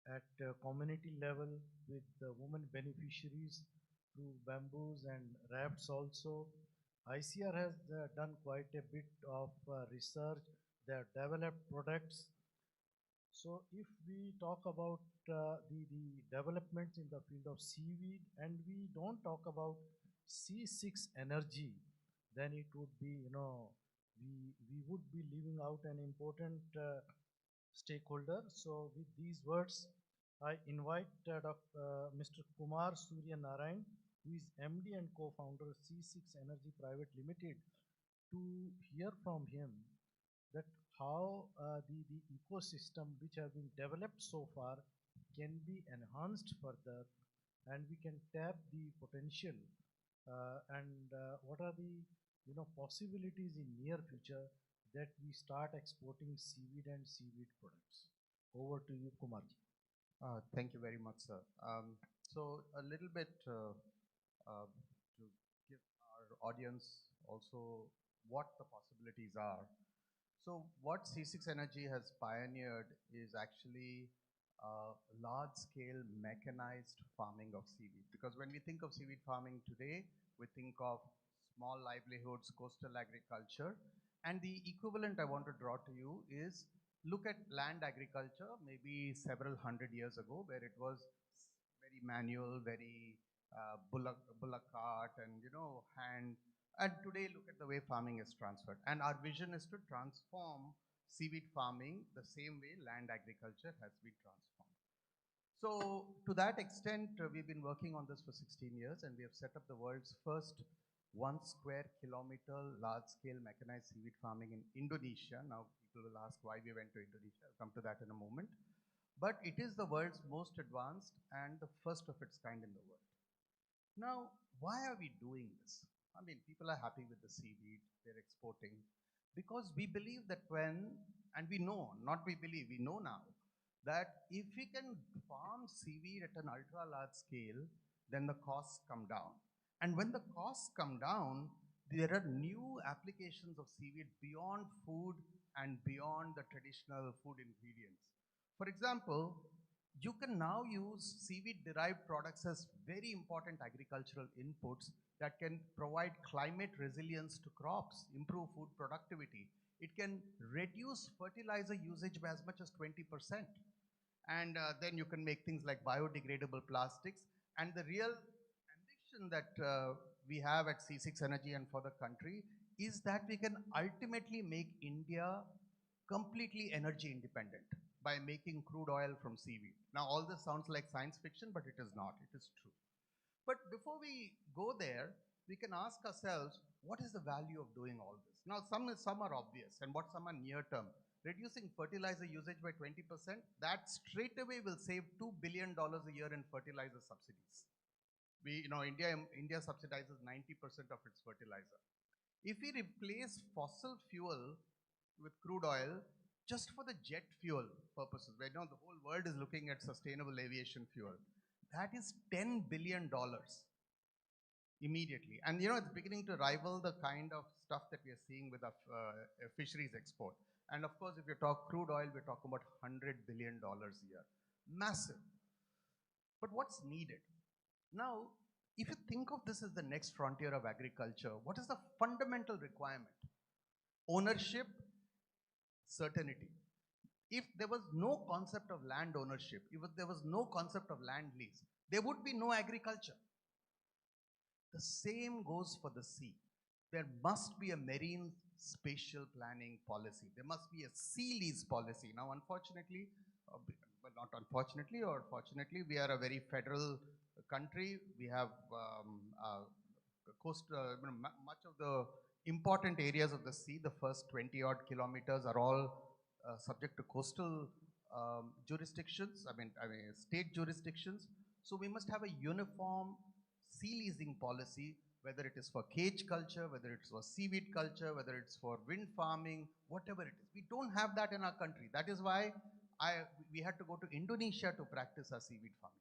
at community level with the women beneficiaries through bamboos and rafts also. ICR has done quite a bit of research. They have developed products. So if we talk about the developments in the field of seaweed and we don't talk about C6 energy, then it would be, we would be leaving out an important stakeholder. So with these words, I invite Mr. Kumar Surya Narayan, who is MD and co-founder C6 Energy Private Limited, to hear from him that how the ecosystem which have been developed so far can be enhanced further, and we can tap the potential and what are the possibilities in near future that we start exporting seaweed and seaweed products. Over to you, Kumarji. Thank you very much, sir. So a little bit to give our audience also what the possibilities are. So what C6 Energy has pioneered is actually large-scale mechanized farming of seaweed. Because when we think of seaweed farming today, we think of small livelihoods, coastal agriculture, and the equivalent I want to draw to you is look at land agriculture maybe several hundred years ago, where it was very manual, very bullock cart and hand. And today look at the way farming is transferred. And our vision is to transform seaweed farming the same way land agriculture has been transformed. So to that extent, we've been working on this for 16 years, and we have set up the world's first 1 square kilometer large-scale mechanized seaweed farming in Indonesia. Now people will ask why we went to Indonesia. I'll come to that in a moment. But it is the world's most advanced and the first of its kind in the world. Now, why are we doing this? I mean, people are happy with the seaweed, they're exporting, because we believe that and we know, not we believe, we know now, that if we can farm seaweed at an ultra large scale, then the costs come down. And when the costs come down, there are new applications of seaweed beyond food and beyond the traditional food ingredients. For example, you can now use seaweed-derived products as very important agricultural inputs that can provide climate resilience to crops, improve food productivity. It can reduce fertilizer usage by as much as 20%. And then you can make things like biodegradable plastics. And the real ambition that we have at C6 Energy and for the country is that we can ultimately make India completely energy independent by making crude oil from seaweed. Now, all this sounds like science fiction, but it is not. It is true. But before we go there, we can ask ourselves, what is the value of doing all this? Now, some are obvious, and what some are near term. Reducing fertilizer usage by 20%, that straight away will save $2 billion a year in fertilizer subsidies. India subsidizes 90% of its fertilizer. If we replace fossil fuel with crude oil, just for the jet fuel purposes, right now the whole world is looking at sustainable aviation fuel, that is $10 billion immediately. And it's beginning to rival the kind of stuff that we are seeing with our fisheries export. And of course, if you talk crude oil, we're talking about $100 billion a year. Massive. But what's needed? Now, if you think of this as the next frontier of agriculture, what is the fundamental requirement? Ownership, certainty. If there was no concept of land ownership, if there was no concept of land lease, there would be no agriculture. The same goes for the sea. There must be a marine spatial planning policy. There must be a sea lease policy. Now, unfortunately, well, not unfortunately or fortunately, we are a very federal country. We have much of the important areas of the sea, the first 20 odd kilometers are all subject to coastal jurisdictions, state jurisdictions. So we must have a uniform sea leasing policy, whether it is for cage culture, whether it's for seaweed culture, whether it's for wind farming, whatever it is. We don't have that in our country. That is why we had to go to Indonesia to practice our seaweed farming.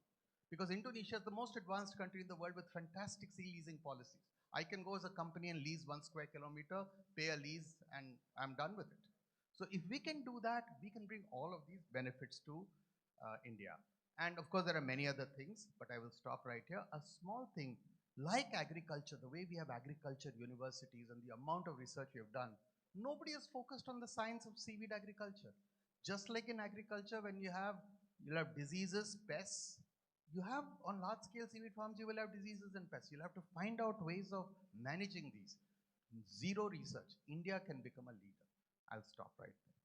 Because Indonesia is the most advanced country in the world with fantastic sea leasing policies. I can go as a company and lease 1 square kilometer, pay a lease, and I'm done with it. So if we can do that, we can bring all of these benefits to India. And of course, there are many other things, but I will stop right here. A small thing like agriculture, the way we have agriculture universities and the amount of research we have done, nobody has focused on the science of seaweed agriculture. Just like in agriculture, when you'll have diseases, pests, you have on large scale seaweed farms, you will have diseases and pests. You'll have to find out ways of managing these. Zero research. India can become a leader. I'll stop right there.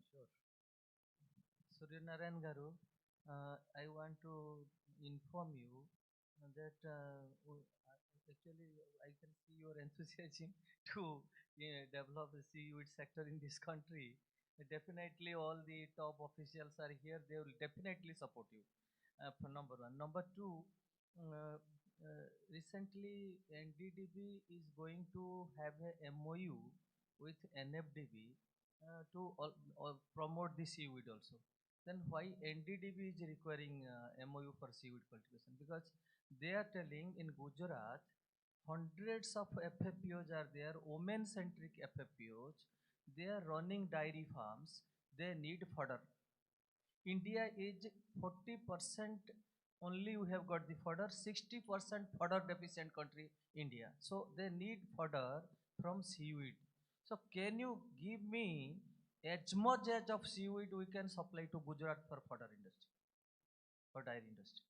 Sure. Suryanarayan Garu, I want to inform you that actually I can see your enthusiasm to develop the seaweed sector in this country. Definitely all the top officials are here. They will definitely support you, for number one. Number two, recently NDDB is going to have a MOU with NFDB to promote the seaweed also. Then why NDDB is requiring MOU for seaweed cultivation? Because they are telling in Gujarat, hundreds of FFPOs are there, women-centric FFPOs. They are running dairy farms. They need fodder. India is 40% only we have got the fodder, 60% fodder deficient country, India. So they need fodder from seaweed. So can you give me as much as of seaweed we can supply to Gujarat for fodder industry, for dairy industry?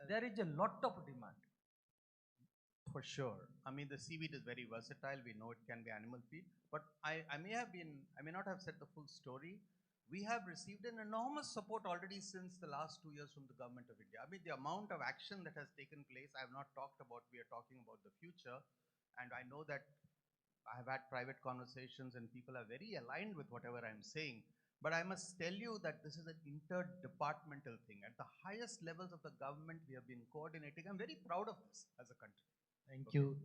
There is a lot of demand. For sure. I mean, the seaweed is very versatile. We know it can be animal feed, but I may not have said the full story. we have received an enormous support already since the last 2 years from the government of India. I mean, the amount of action that has taken place, I have not talked about, we are talking about the future. And I know that I have had private conversations and people are very aligned with whatever I'm saying. But I must tell you that this is an interdepartmental thing. At the highest levels of the government, we have been coordinating. I'm very proud of this as a country.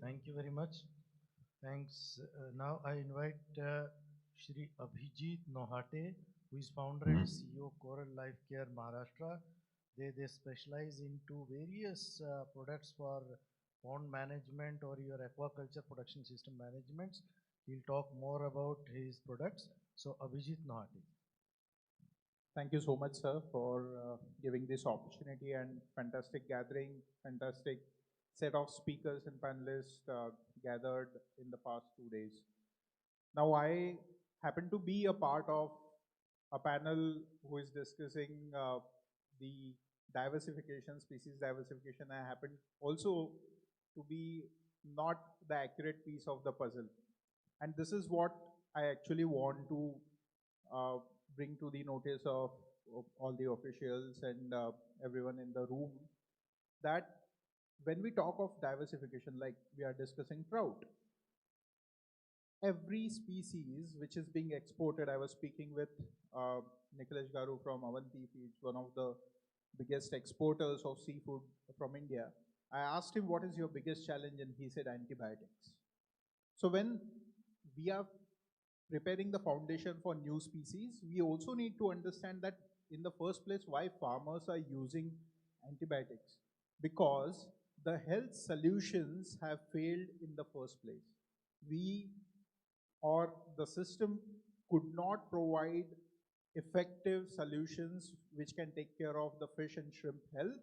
Thank you very much. Thanks. Now I invite Shri Abhijit Nohate, who is founder and CEO Coral Life Care Maharashtra. They specialize into various products for pond management or your aquaculture production system management. He'll talk more about his products. So Abhijit Nohate. Thank you so much, sir, for giving this opportunity and fantastic gathering, fantastic set of speakers and panelists gathered in the past 2 days. Now, I happen to be a part of a panel who is discussing the diversification, species diversification. I happen also to be not the accurate piece of the puzzle. And this is what I actually want to bring to the notice of all the officials and everyone in the room, that when we talk of diversification, like we are discussing trout, every species which is being exported, I was speaking with Nicholas Garu from Avanti Feeds, one of the biggest exporters of seafood from India. I asked him, what is your biggest challenge? And he said, antibiotics. So when we are preparing the foundation for new species, we also need to understand that in the first place, why farmers are using antibiotics. Because the health solutions have failed in the first place. We or the system could not provide effective solutions which can take care of the fish and shrimp health,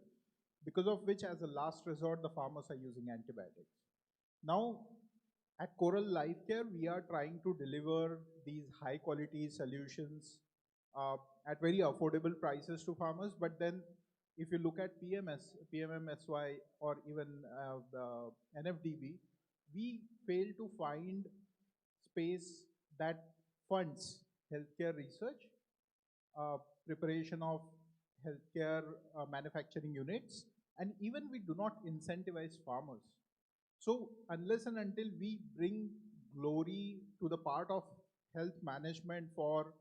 because of which, as a last resort, the farmers are using antibiotics. Now, at Coral Life Care, we are trying to deliver these high quality solutions at very affordable prices to farmers. But then if you look at PMMSY or even NFDB, we fail to find space that funds healthcare research, preparation of healthcare manufacturing units, and even we do not incentivize farmers. So unless and until we bring glory to the part of health management for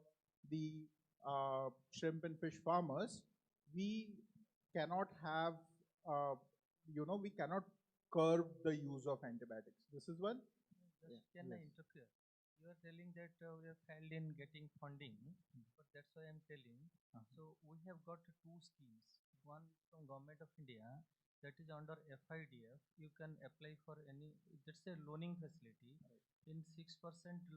the shrimp and fish farmers, we cannot have, we cannot curb the use of antibiotics. This is one. Can I interfere? You are telling that we have failed in getting funding, but that's why I'm telling. So we have got two schemes. One from Government of India, that is under FIDF. You can apply for any, that's a loaning facility. In 6%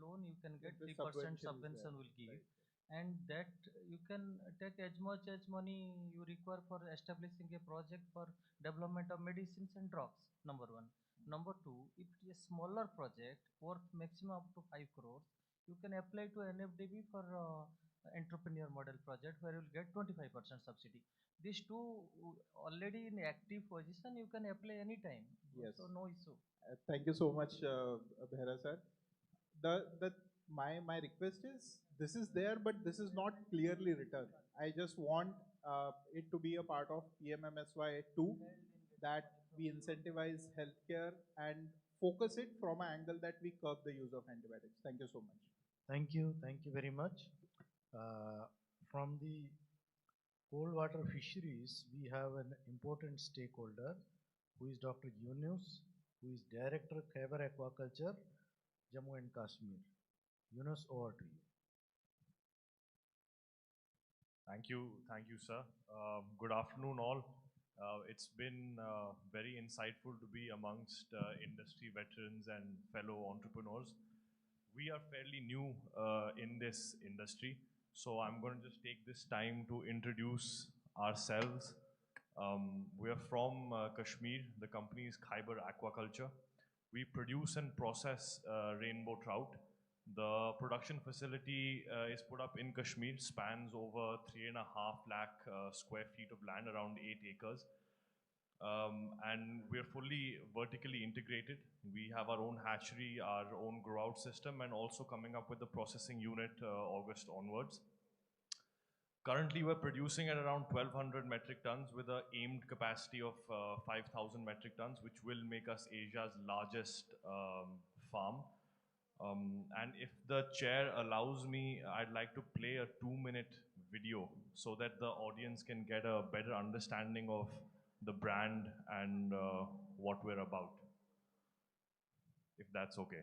loan, you can get 3% subvention will give. And that you can take as much as money you require for establishing a project for development of medicines and drugs, number one. Number two, if it is a smaller project worth maximum up to 5 crores, you can apply to NFDB for entrepreneur model project where you will get 25% subsidy. These two already in active position, you can apply anytime. Yes. So no issue. Thank you so much, Behra sir. My request is, this is there, but this is not clearly written. I just want it to be a part of PMMSY 2, that we incentivize healthcare and focus it from an angle that we curb the use of antibiotics. Thank you so much. Thank you very much. From the cold water fisheries, we have an important stakeholder who is Dr. Yunus, who is Director Khyber Aquaculture, Jammu and Kashmir. Yunus, over to you. Thank you, sir. Good afternoon, all. It's been very insightful to be amongst industry veterans and fellow entrepreneurs. We are fairly new in this industry, so I'm going to just take this time to introduce ourselves. We are from Kashmir. The company is Khyber Aquaculture. We produce and process rainbow trout. The production facility is put up in Kashmir, spans over 3.5 lakh square feet of land, around 8 acres. And we're fully vertically integrated. We have our own hatchery, our own grow out system, and also coming up with the processing unit August onwards. Currently, we're producing at around 1,200 metric tons with an aimed capacity of 5,000 metric tons, which will make us Asia's largest farm. And if the chair allows me, I'd like to play a 2-minute video so that the audience can get a better understanding of the brand and what we're about, if that's okay.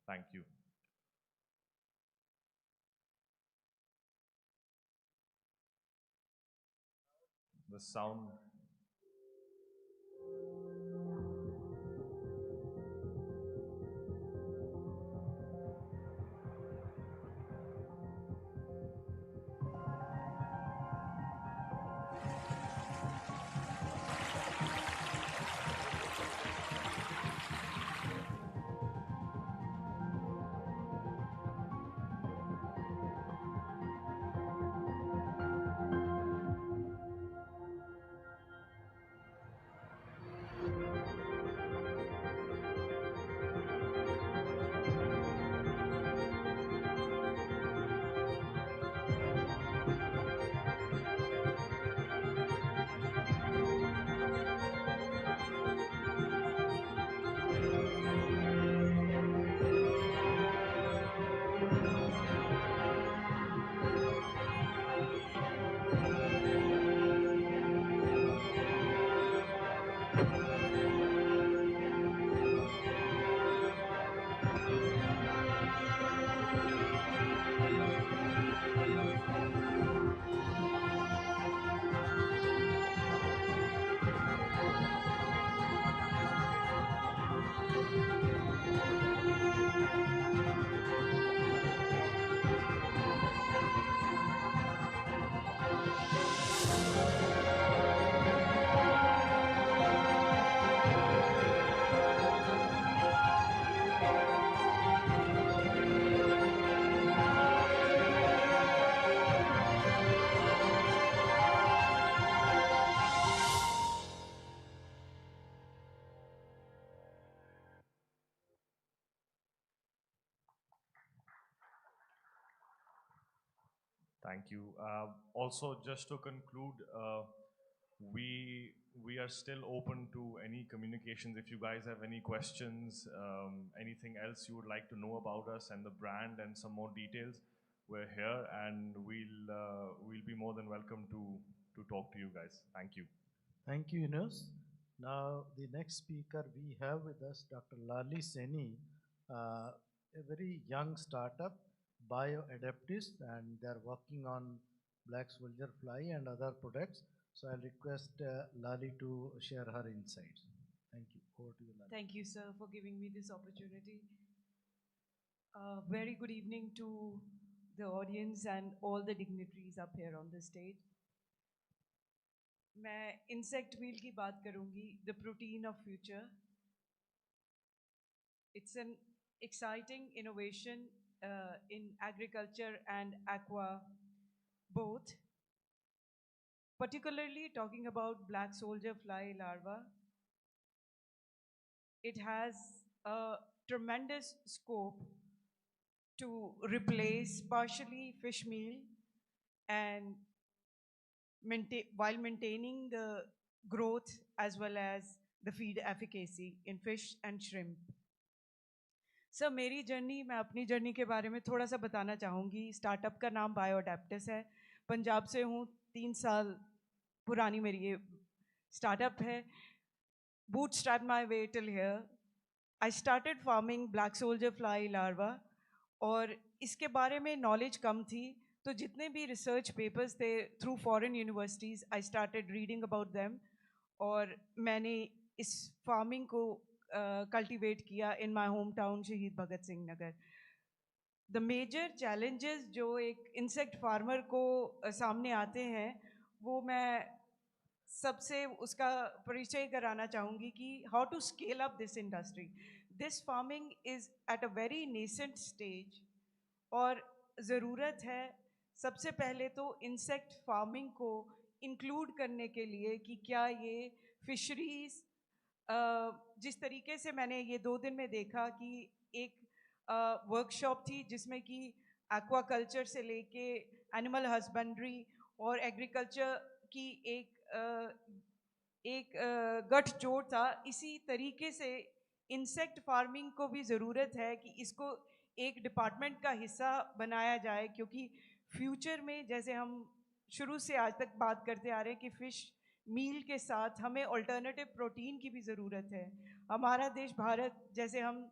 Thank you. The sound. Thank you. Also, just to conclude, we are still open to any communications. If you guys have any questions, anything else you would like to know about us and the brand and some more details, we're here and we'll be more than welcome to talk to you guys. Thank you. Thank you, Yunus. Now, the next speaker we have with us, Dr. Lali Seni, a very young startup, Bioadaptis, and they're working on black soldier fly and other products. So I'll request Lali to share her insights. Thank you. Over to you, Lali. Thank you, sir, for giving me this opportunity. Very good evening to the audience and all the dignitaries up here on the stage. मैं insect meal की बात करूँगी, the protein of future. It's an exciting innovation in agriculture and aqua both. Particularly talking about black soldier fly larva, it has a tremendous scope to replace partially fish meal and while maintaining the growth as well as the feed efficacy in fish and shrimp. Sir मेरी journey मैं अपनी journey के बारे में थोड़ा सा बताना चाहूँगी. स्टार्टअप का नाम बायोअडैप्टिस है. पंजाब से हूँ. 3 साल पुरानी मेरी ये स्टार्टअप है. Bootstrapped my way till here. I started farming black soldier fly larva और इसके बारे में knowledge कम थी. तो जितने भी research papers थे through foreign universities, I started reading about them और मैंने इस farming को cultivate किया in my hometown शहीद Bhagat Singh Nagar. The major challenges जो एक insect farmer को सामने आते हैं वो मैं सबसे उसका परिचय कराना चाहूँगी कि how to scale up this industry. This farming is at a very nascent stage और ज़रूरत है सबसे पहले तो insect farming को include करने के लिए कि क्या ये fisheries जिस तरीके से मैंने ये 2 दिन में देखा कि एक वर्कशॉप थी जिसमें कि aquaculture से लेके एनिमल हस्बेंड्री और एग्रीकल्चर की एक गठजोड़ था, इसी तरीके से इंसेक्ट फार्मिंग को भी ज़रूरत है कि इसको एक डिपार्टमेंट का हिस्सा बनाया जाए, क्योंकि फ्यूचर में जैसे हम शुरू से आज तक बात करते आ रहे हैं कि फ़िश मील के साथ हमें अल्टरनेटिव प्रोटीन की भी ज़रूरत है। हमारा देश भारत, जैसे हम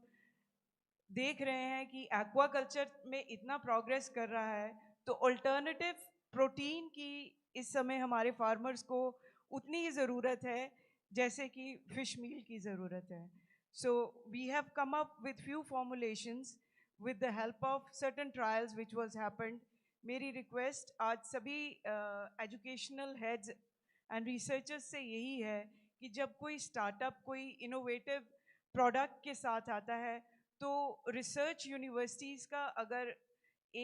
देख रहे हैं कि एक्वाकल्चर में इतना प्रोग्रेस कर रहा है, तो अल्टरनेटिव प्रोटीन की इस समय हमारे फार्मर्स को उतनी ही ज़रूरत है जैसे कि फिश मील की ज़रूरत है। So we have come up with few formulations with the help of certain trials which was happened. मेरी रिक्वेस्ट आज सभी एजुकेशनल हेड्स एंड रिसर्चर्स से यही है कि जब कोई स्टार्टअप कोई इनोवेटिव प्रोडक्ट के साथ आता है तो रिसर्च यूनिवर्सिटीज़ का अगर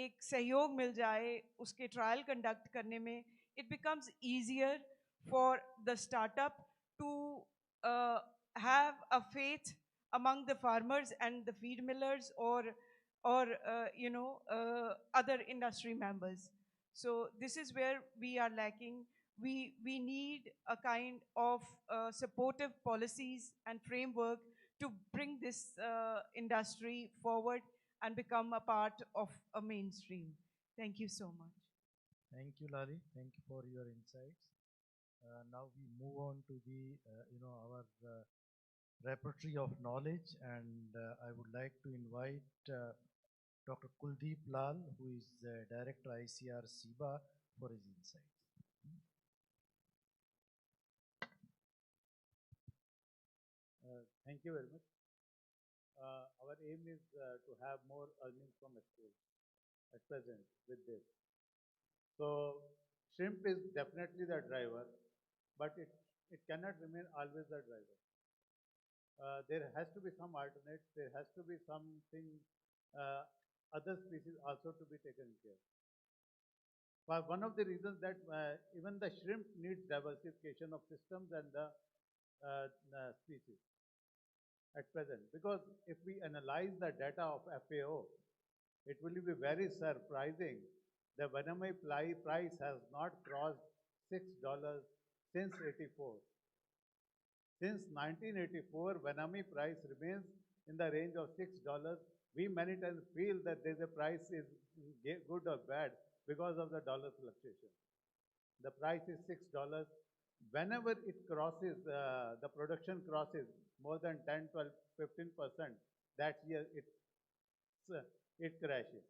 एक सहयोग मिल जाए उसके ट्रायल कंडक्ट करने में, it becomes easier for the startup to have a faith among the farmers and the feed millers or other industry members. So this is where we are lacking. We need a kind of supportive policies and framework to bring this industry forward and become a part of a mainstream. Thank you so much. Thank you, Lali. Thank you for your insights. Now we move on to the, our repertoire of knowledge, and I would like to invite Dr. Kuldeep Lal, who is Director ICR SIBA, for his insights. Thank you very much. Our aim is to have more earnings from exports at present with this. So shrimp is definitely the driver, but it cannot remain always the driver. There has to be some alternate, there has to be something, other species also to be taken care. But one of the reasons that even the shrimp needs diversification of systems and the species at present, because if we analyze the data of FAO, it will be very surprising. The Vanamei price has not crossed $6 since '84. Since 1984, Vanamei price remains in the range of $6. We many times feel that there's a price is good or bad because of the dollar fluctuation. The price is $6. Whenever it crosses, the production crosses more than 10, 12, 15%, that year it crashes.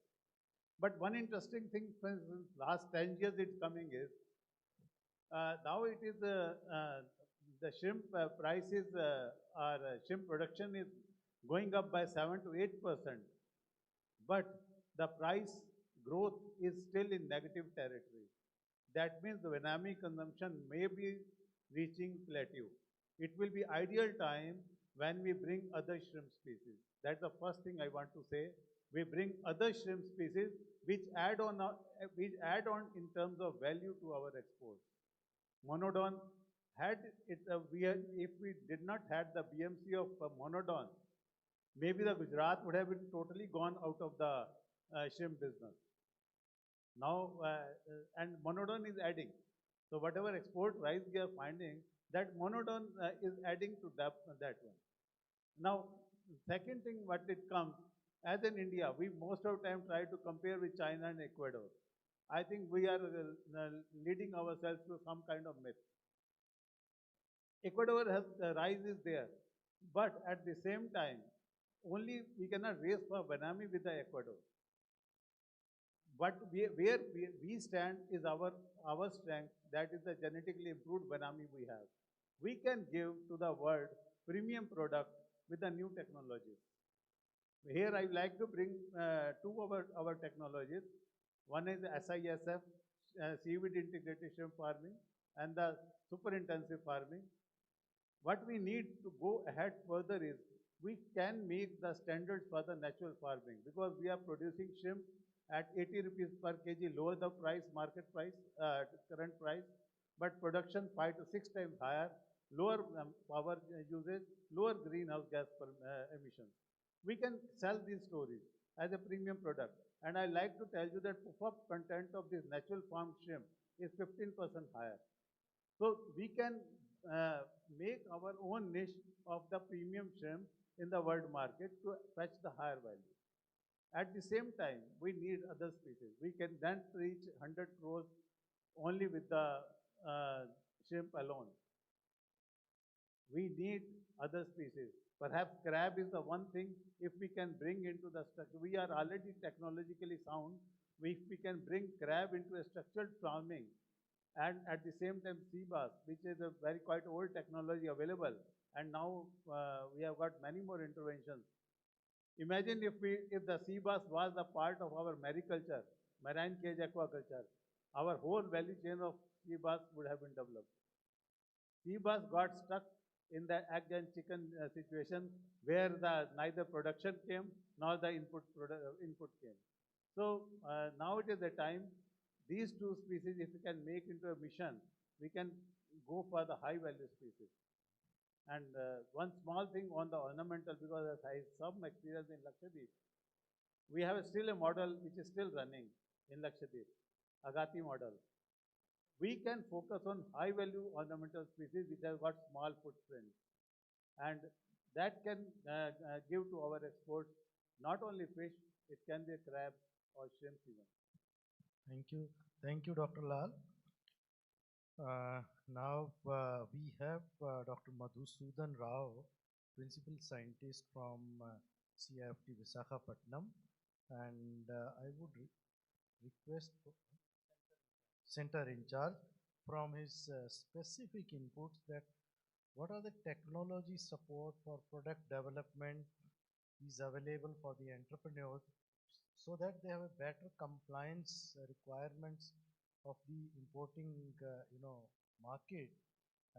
But one interesting thing, for instance, last 10 years it's coming is, now it is the shrimp prices or shrimp production is going up by 7 to 8%, but the price growth is still in negative territory. That means the Vanamei consumption may be reaching plateau. It will be ideal time when we bring other shrimp species. That's the first thing I want to say. We bring other shrimp species which add on in terms of value to our exports. Monodon had it, if we did not had the BMC of Monodon, maybe the Gujarat would have been totally gone out of the shrimp business. Now, and Monodon is adding. So whatever export price we are finding, that Monodon is adding to that one. Now, second thing what it comes, as in India, we most of the time try to compare with China and Ecuador. I think we are leading ourselves to some kind of myth. Ecuador has, the rise is there, but at the same time, only we cannot race for Vanamei with the Ecuador. But where we stand is our strength, that is the genetically improved Vanamei we have. We can give to the world premium product with the new technologies. Here I would like to bring two of our technologies. One is SISF, seaweed integrated shrimp farming, and the super intensive farming. What we need to go ahead further is we can make the standards for the natural farming, because we are producing shrimp at 80 rupees per kg, lower the price, market price, current price, but production 5 to 6 times higher, lower power usage, lower greenhouse gas emissions. We can sell these stories. as a premium product. And I like to tell you that puff-up content of this natural farmed shrimp is 15% higher. So we can make our own niche of the premium shrimp in the world market to fetch the higher value. At the same time, we need other species. We can then reach 100 crores only with the shrimp alone. We need other species. Perhaps crab is the one thing, if we can bring into the structure, we are already technologically sound. If we can bring crab into a structured farming, and at the same time sea bass, which is a very quite old technology available, and now we have got many more interventions. Imagine if the sea bass was a part of our mariculture, marine cage aquaculture, our whole value chain of sea bass would have been developed. Sea bass got stuck in the egg and chicken situation where neither production came nor the input came. So now it is the time, these two species, if we can make into a mission, we can go for the high value species. And one small thing on the ornamental, because I have some experience in Lakshadweep, we have still a model which is still running in Lakshadweep, Agati model. We can focus on high value ornamental species which have got small footprint. And that can give to our exports not only fish, it can be a crab or shrimp even. Thank you. Thank you, Dr. Lal. Now we have Dr. Madhusudan Rao, Principal Scientist from CIFT Visakhapatnam. And I would request Center in charge from his specific inputs that what are the technology support for product development is available for the entrepreneurs so that they have a better compliance requirements of the importing market,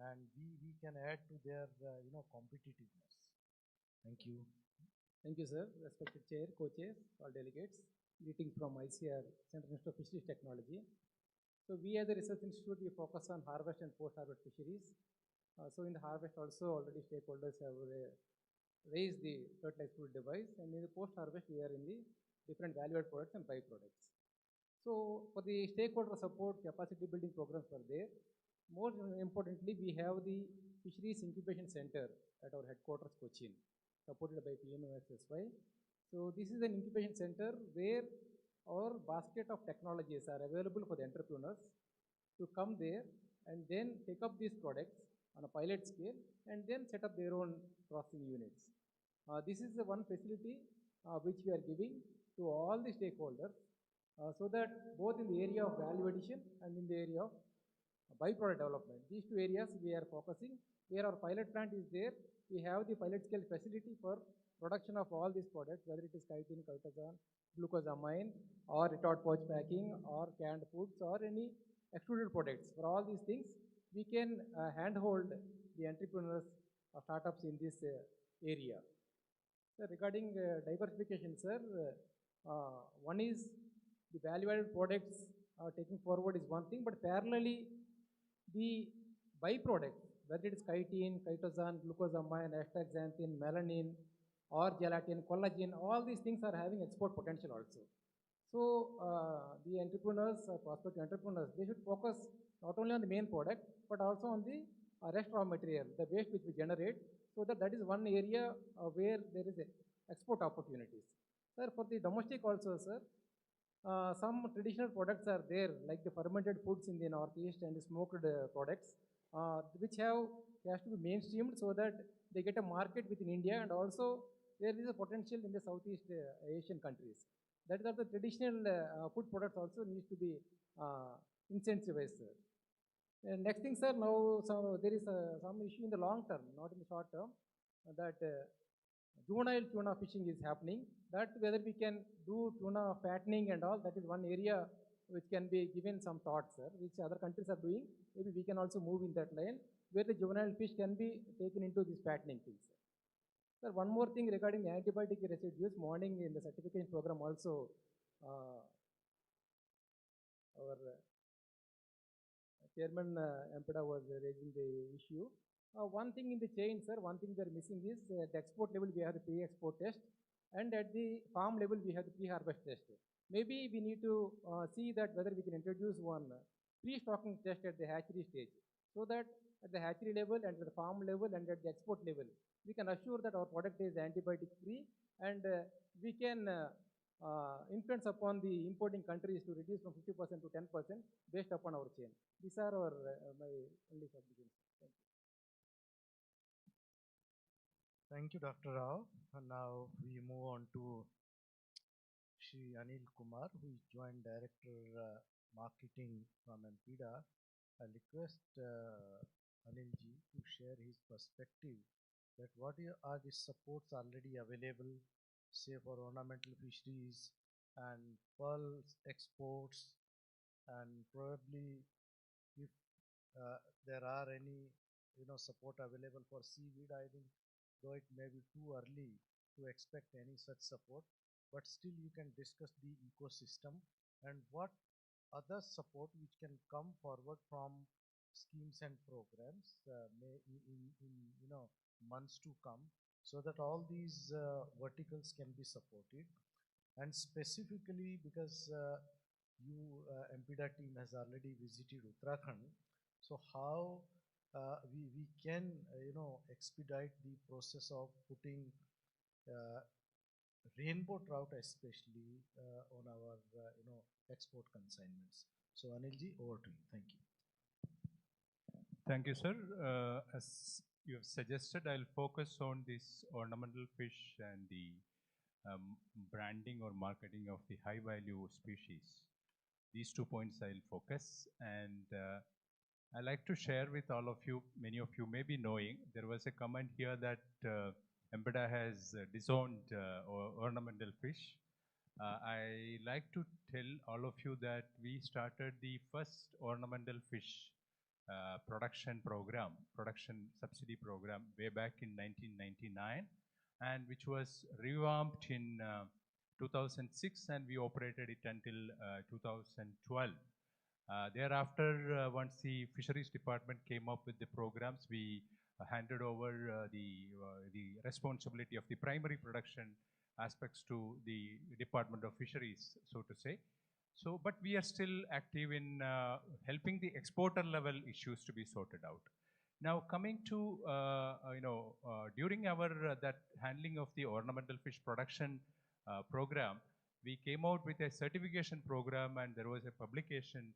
and we can add to their competitiveness. Thank you. Thank you, sir. Respected chair, co-chairs, all delegates, greetings from ICR, Central Institute of Fisheries Technology. So we as a research institute, we focus on harvest and post-harvest fisheries. So in the harvest also already stakeholders have raised the fertilized food device, and in the post-harvest we are in the different value-added products and byproducts. So for the stakeholder support, capacity building programs are there. More importantly, we have the Fisheries Incubation Center at our headquarters, Cochin, supported by PMFSY. So this is an incubation center where our basket of technologies are available for the entrepreneurs to come there and then take up these products on a pilot scale and then set up their own processing units. This is the one facility which we are giving to all the stakeholders so that both in the area of value addition and in the area of byproduct development, these two areas we are focusing. Where our pilot plant is there, we have the pilot scale facility for production of all these products, whether it is chitin, chitosan, glucosamine, or retort pouch packing, or canned foods, or any extruded products. For all these things, we can handhold the entrepreneurs or startups in this area. So regarding diversification, sir, one is the value-added products taking forward is one thing, but parallelly, the byproducts, whether it is chitin, chitosan, glucosamine, astaxanthin, melanin, or gelatin, collagen, all these things are having export potential also. So the entrepreneurs, prospective entrepreneurs, they should focus not only on the main product, but also on the rest raw material, the waste which we generate, so that is one area where there is export opportunities. Sir, for the domestic also, sir, some traditional products are there, like the fermented foods in the Northeast and the smoked products, which has to be mainstreamed so that they get a market within India, and also there is a potential in the Southeast Asian countries. That is the traditional food products also needs to be incentivized, sir. And next thing, sir, now there is some issue in the long term, not in the short term, that juvenile tuna fishing is happening. That whether we can do tuna fattening and all, that is one area which can be given some thought, sir, which other countries are doing. Maybe we can also move in that line, where the juvenile fish can be taken into this fattening things. Sir, one more thing regarding the antibiotic residues. Morning in the certification program also, our Chairman Empeda was raising the issue. One thing in the chain, sir, one thing we are missing is the export level, we have the pre-export test. and at the farm level we have the pre-harvest test. Maybe we need to see that whether we can introduce one pre-stocking test at the hatchery stage, so that at the hatchery level and at the farm level and at the export level, we can assure that our product is antibiotic free, and we can influence upon the importing countries to reduce from 50% to 10% based upon our chain. These are our my only suggestions. Thank you. Thank you, Dr. Rao. And now we move on to Shri Anil Kumar, who is Joint Director Marketing from MPDA. I request Anil ji to share his perspective that are the supports already available, say for ornamental fisheries and pearl exports, and probably if there are any support available for seaweed. I think though it may be too early to expect any such support, but still you can discuss the ecosystem and what other support which can come forward from schemes and programs may in months to come, so that all these verticals can be supported. And specifically because you MPDA team has already visited Uttarakhand, so how we can expedite the process of putting rainbow trout especially on our export consignments. So Anilji, over to you. Thank you. Thank you, sir. As you have suggested, I'll focus on this ornamental fish and the branding or marketing of the high value species. These 2 points I'll focus, and I like to share with all of you, many of you may be knowing, there was a comment here that MPDA has disowned ornamental fish. I like to tell all of you that we started the first ornamental fish production subsidy program way back in 1999, and which was revamped in 2006, and we operated it until 2012. Thereafter, once the fisheries department came up with the programs, we handed over the responsibility of the primary production aspects to the Department of Fisheries, so to say. So, but we are still active in helping the exporter level issues to be sorted out. Now, coming to during our that handling of the ornamental fish production program, we came out with a certification program, and there was a publication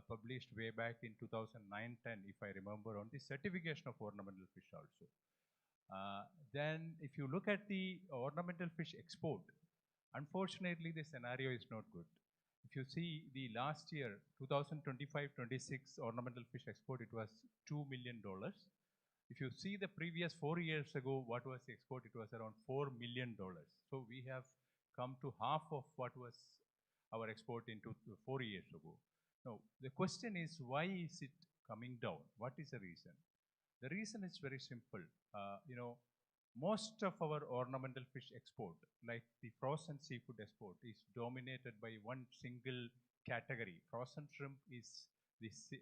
published way back in 2009-10, if I remember, on the certification of ornamental fish also. Then, if you look at the ornamental fish export, unfortunately, the scenario is not good. If you see the last year, 2025-26 ornamental fish export, it was $2 million. If you see the previous 4 years ago, what was the export? It was around $4 million. So we have come to half of what was our export into 4 years ago. Now, the question is, why is it coming down? What is the reason? The reason is very simple. Most of our ornamental fish export, like the frozen seafood export, is dominated by one single category. Frozen shrimp is this, the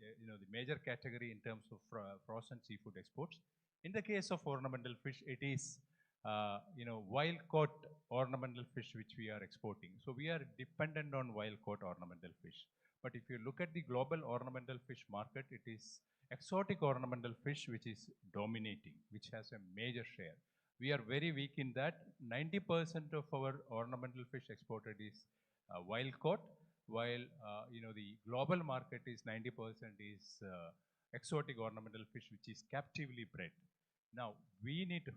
major category in terms of frozen seafood exports. In the case of ornamental fish, it is wild-caught ornamental fish which we are exporting. So we are dependent on wild-caught ornamental fish. But if you look at the global ornamental fish market, it is exotic ornamental fish which is dominating, which has a major share. We are very weak in that. 90% of our ornamental fish exported is wild-caught, while the global market is 90% is exotic ornamental fish which is captively bred. Now,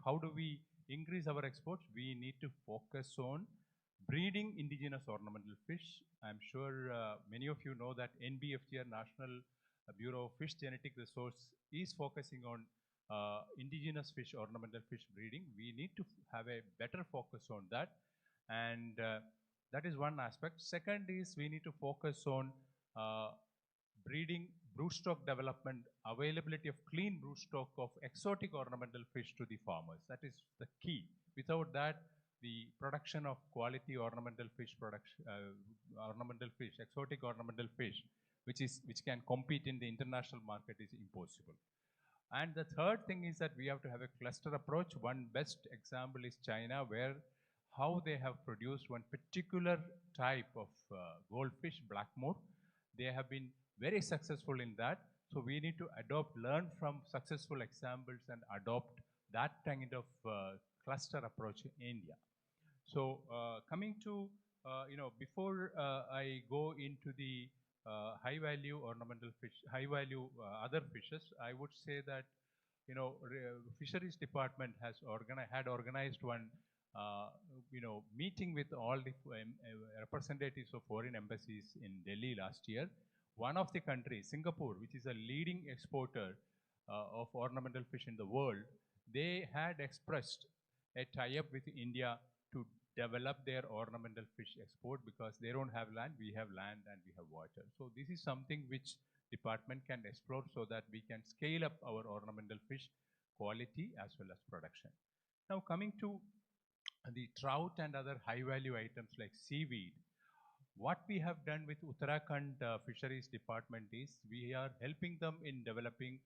how do we increase our exports? We need to focus on breeding indigenous ornamental fish. I'm sure many of you know that NBFGR, National Bureau of Fish Genetic Resource, is focusing on indigenous fish, ornamental fish breeding. We need to have a better focus on that, and that is one aspect. Second is we need to focus on breeding, broodstock development, availability of clean broodstock of exotic ornamental fish to the farmers. That is the key. Without that, the production of quality ornamental fish exotic ornamental fish, which can compete in the international market, is impossible. And the third thing is that we have to have a cluster approach. One best example is China, where how they have produced one particular type of goldfish, Blackmore. They have been very successful in that. So we need to adopt, learn from successful examples and adopt that kind of cluster approach in India. So coming to, before I go into the high value ornamental fish, high value other fishes, I would say that, fisheries department has had organized one, meeting with all the representatives of foreign embassies in Delhi last year. One of the countries, Singapore, which is a leading exporter of ornamental fish in the world, they had expressed a tie-up with India to develop their ornamental fish export because they don't have land, we have land and we have water. So this is something which department can explore so that we can scale up our ornamental fish quality as well as production. Now coming to the trout and other high value items like seaweed, what we have done with Uttarakhand Fisheries Department is we are helping them in developing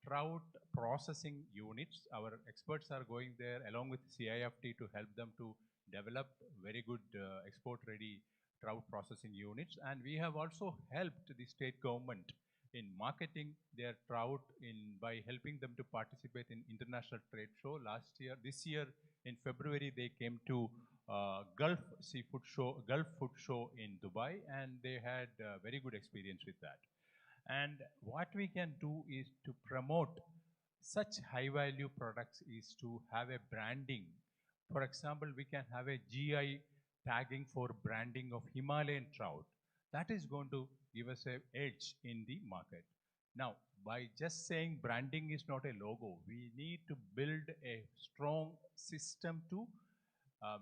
trout processing units. Our experts are going there along with CIFT to help them to develop very good export-ready trout processing units. And we have also helped the state government in marketing their trout by helping them to participate in international trade show. This year in February, they came to Gulf Food Show in Dubai, and they had very good experience with that. And what we can do is to promote such high value products is to have a branding. For example, we can have a GI tagging for branding of Himalayan trout. That is going to give us an edge in the market. Now, by just saying branding is not a logo, we need to build a strong system to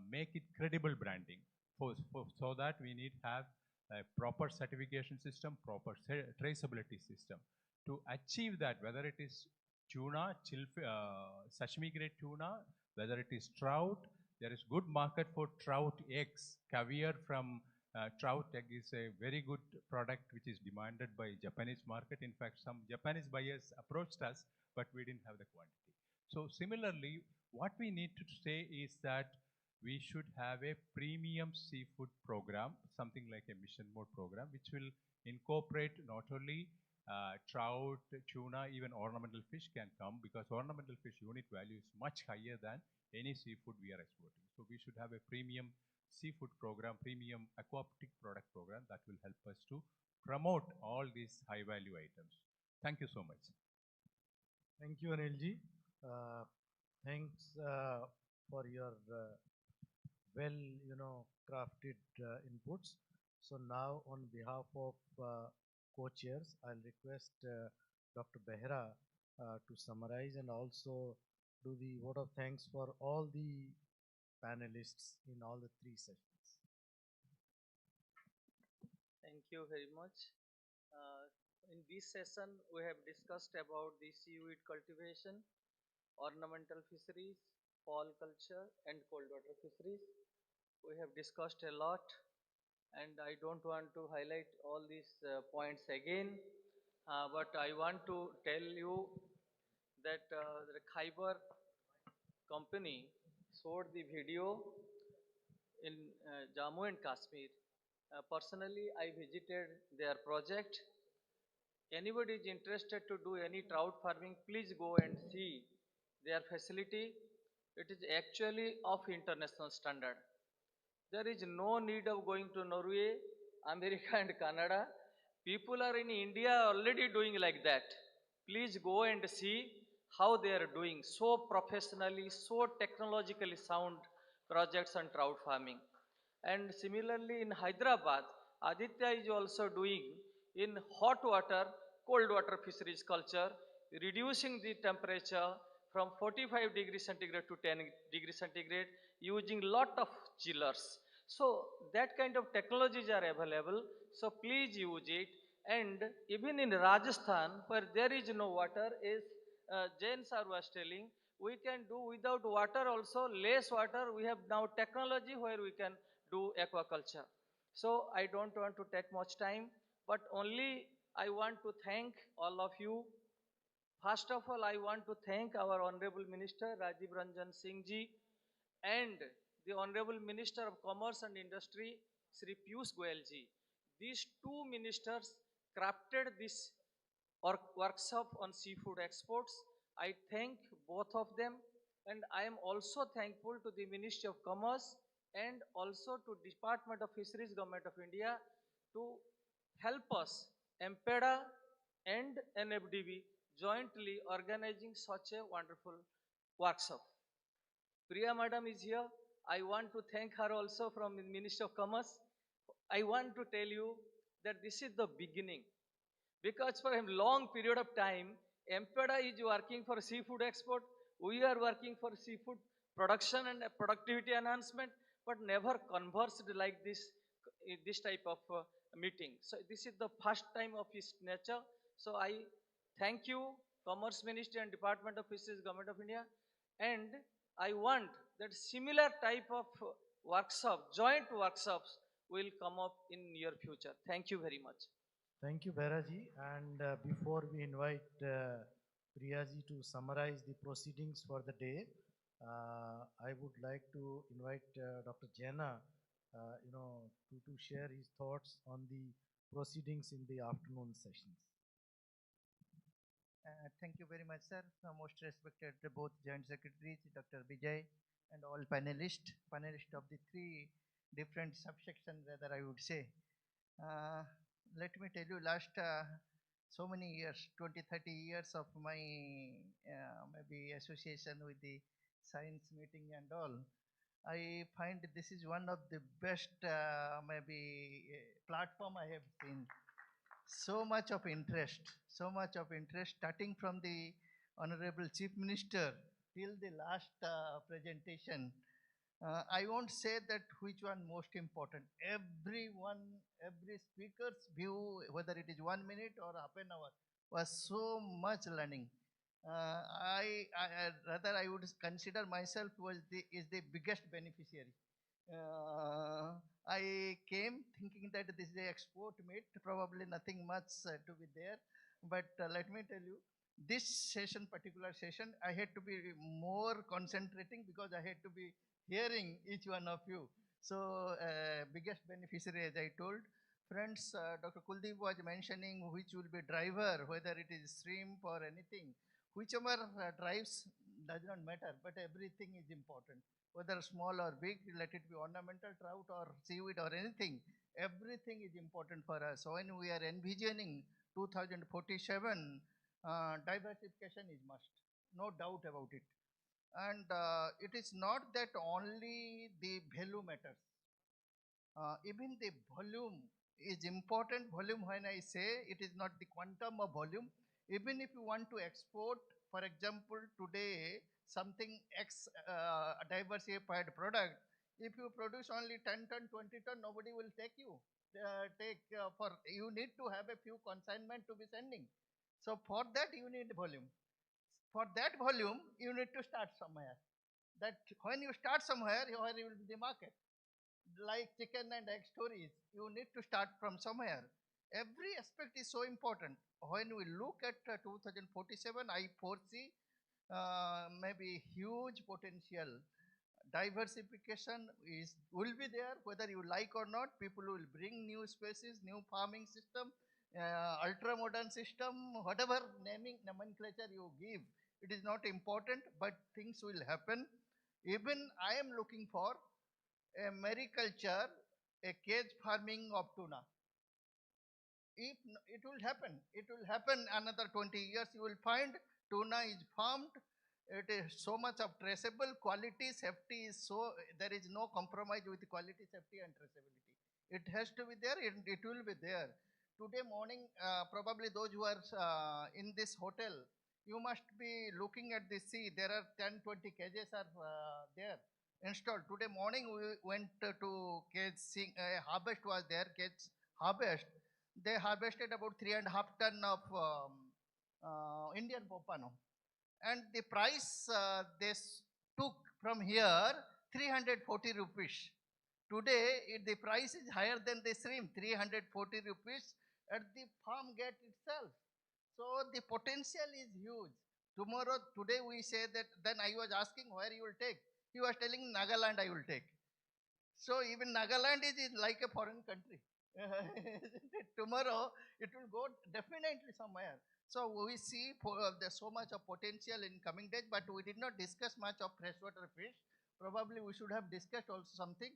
make it credible branding. So that we need to have a proper certification system, proper traceability system. To achieve that, whether it is tuna, sashimi grade tuna, whether it is trout, there is good market for trout eggs. Caviar from trout egg is a very good product which is demanded by Japanese market. In fact, some Japanese buyers approached us, but we didn't have the quantity. So similarly, what we need to say is that we should have a premium seafood program, something like a mission mode program, which will incorporate not only trout, tuna, even ornamental fish can come, because ornamental fish unit value is much higher than any seafood we are exporting. So we should have a premium seafood program, premium aquatic product program that will help us to promote all these high value items. Thank you so much. Thank you, Anilji. Thanks for your crafted inputs. So now on behalf of co-chairs, I'll request Dr. Behra to summarize and also do the vote of thanks for all the panelists in all the three sessions. Thank you very much. In this session, we have discussed about the seaweed cultivation, ornamental fisheries, fall culture, and cold water fisheries. We have discussed a lot, and I don't want to highlight all these points again, but I want to tell you that the Khyber company showed the video in Jammu and Kashmir. Personally, I visited their project. Anybody is interested to do any trout farming, please go and see their facility. It is actually of international standard. There is no need of going to Norway, America and Canada. People are in India already doing like that. Please go and see how they are doing so professionally, so technologically sound projects on trout farming. And similarly in Hyderabad, Aditya is also doing in hot water, cold water fisheries culture, reducing the temperature from 45 degrees centigrade to 10 degrees centigrade using lot of chillers. So that kind of technologies are available. So please use it. And even in Rajasthan, where there is no water, as Jain sir was telling, we can do without water also, less water. We have now technology where we can do aquaculture. So I don't want to take much time, but only I want to thank all of you. First of all, I want to thank our Honorable Minister Rajiv Ranjan Singh ji and the Honorable Minister of Commerce and Industry, Sri Piyush Goyal ji. These two ministers crafted this workshop on seafood exports. I thank both of them, and I am also thankful to the Ministry of Commerce and also to Department of Fisheries, Government of India, to help us, MPEDA and NFDB, jointly organizing such a wonderful workshop. Priya Madam is here. I want to thank her also from the Ministry of Commerce. I want to tell you that this is the beginning, because for a long period of time, MPEDA is working for seafood export. We are working for seafood production and productivity enhancement, but never conversed like this type of meeting. So this is the first time of its nature. So I thank you, Commerce Ministry and Department of Fisheries, Government of India, and I want that similar type of workshop, joint workshops, will come up in near future. Thank you very much. Thank you, Bhairaji. And before we invite Priyaji to summarize the proceedings for the day, I would like to invite Dr. Jaina, to share his thoughts on the proceedings in the afternoon sessions. Thank you very much, sir. Most respected both Joint Secretaries, Dr. Vijay, and all panelists of the three different subsections, rather I would say. Let me tell you, last so many years, 20, 30 years of my maybe association with the science meeting and all, I find this is one of the best maybe platform I have seen. So much of interest, starting from the Honorable Chief Minister till the last presentation. I won't say that which one most important. Every speaker's view, whether it is 1 minute or half an hour, was so much learning. I would consider myself is the biggest beneficiary. I came thinking that this is the export meet, probably nothing much to be there. But let me tell you, this particular session, I had to be more concentrating because I had to be hearing each one of you. So biggest beneficiary, as I told. Friends, Dr. Kuldeep was mentioning which will be driver, whether it is shrimp or anything. Whichever drives does not matter, but everything is important. Whether small or big, let it be ornamental trout or seaweed or anything, everything is important for us. So when we are envisioning 2047, diversification is must, no doubt about it. And it is not that only the value matters. Even the volume is important. Volume, when I say, it is not the quantum of volume. Even if you want to export, for example, today, something X diversified product, if you produce only 10 ton, 20 ton, nobody will take you. You need to have a few consignment to be sending. So for that, you need volume. For that volume, you need to start somewhere. That when you start somewhere, where will be the market. Like chicken and egg stories, you need to start from somewhere. Every aspect is so important. When we look at 2047, I foresee maybe huge potential. Diversification will be there, whether you like or not. People will bring new species, new farming system, ultra-modern system, whatever nomenclature you give. It is not important, but things will happen. Even I am looking for a mariculture, a cage farming of tuna. If it will happen another 20 years, you will find tuna is farmed. It is so much of traceable quality, safety is so, there is no compromise with quality, safety and traceability. It has to be there, it will be there. Today morning, probably those who are in this hotel, you must be looking at the sea. There are 10, 20 cages are there installed. Today morning we went to cage, harvest was there, cage harvest. They harvested about 3.5 ton of Indian Popano. And the price they took from here, 340 rupees. Today, the price is higher than the shrimp, 340 rupees at the farm gate itself. So the potential is huge. Today we say that, then I was asking where you will take. He was telling Nagaland I will take. So even Nagaland is like a foreign country. Isn't it? Tomorrow it will go definitely somewhere. So we see there's so much of potential in coming days, but we did not discuss much of freshwater fish. Probably we should have discussed also something.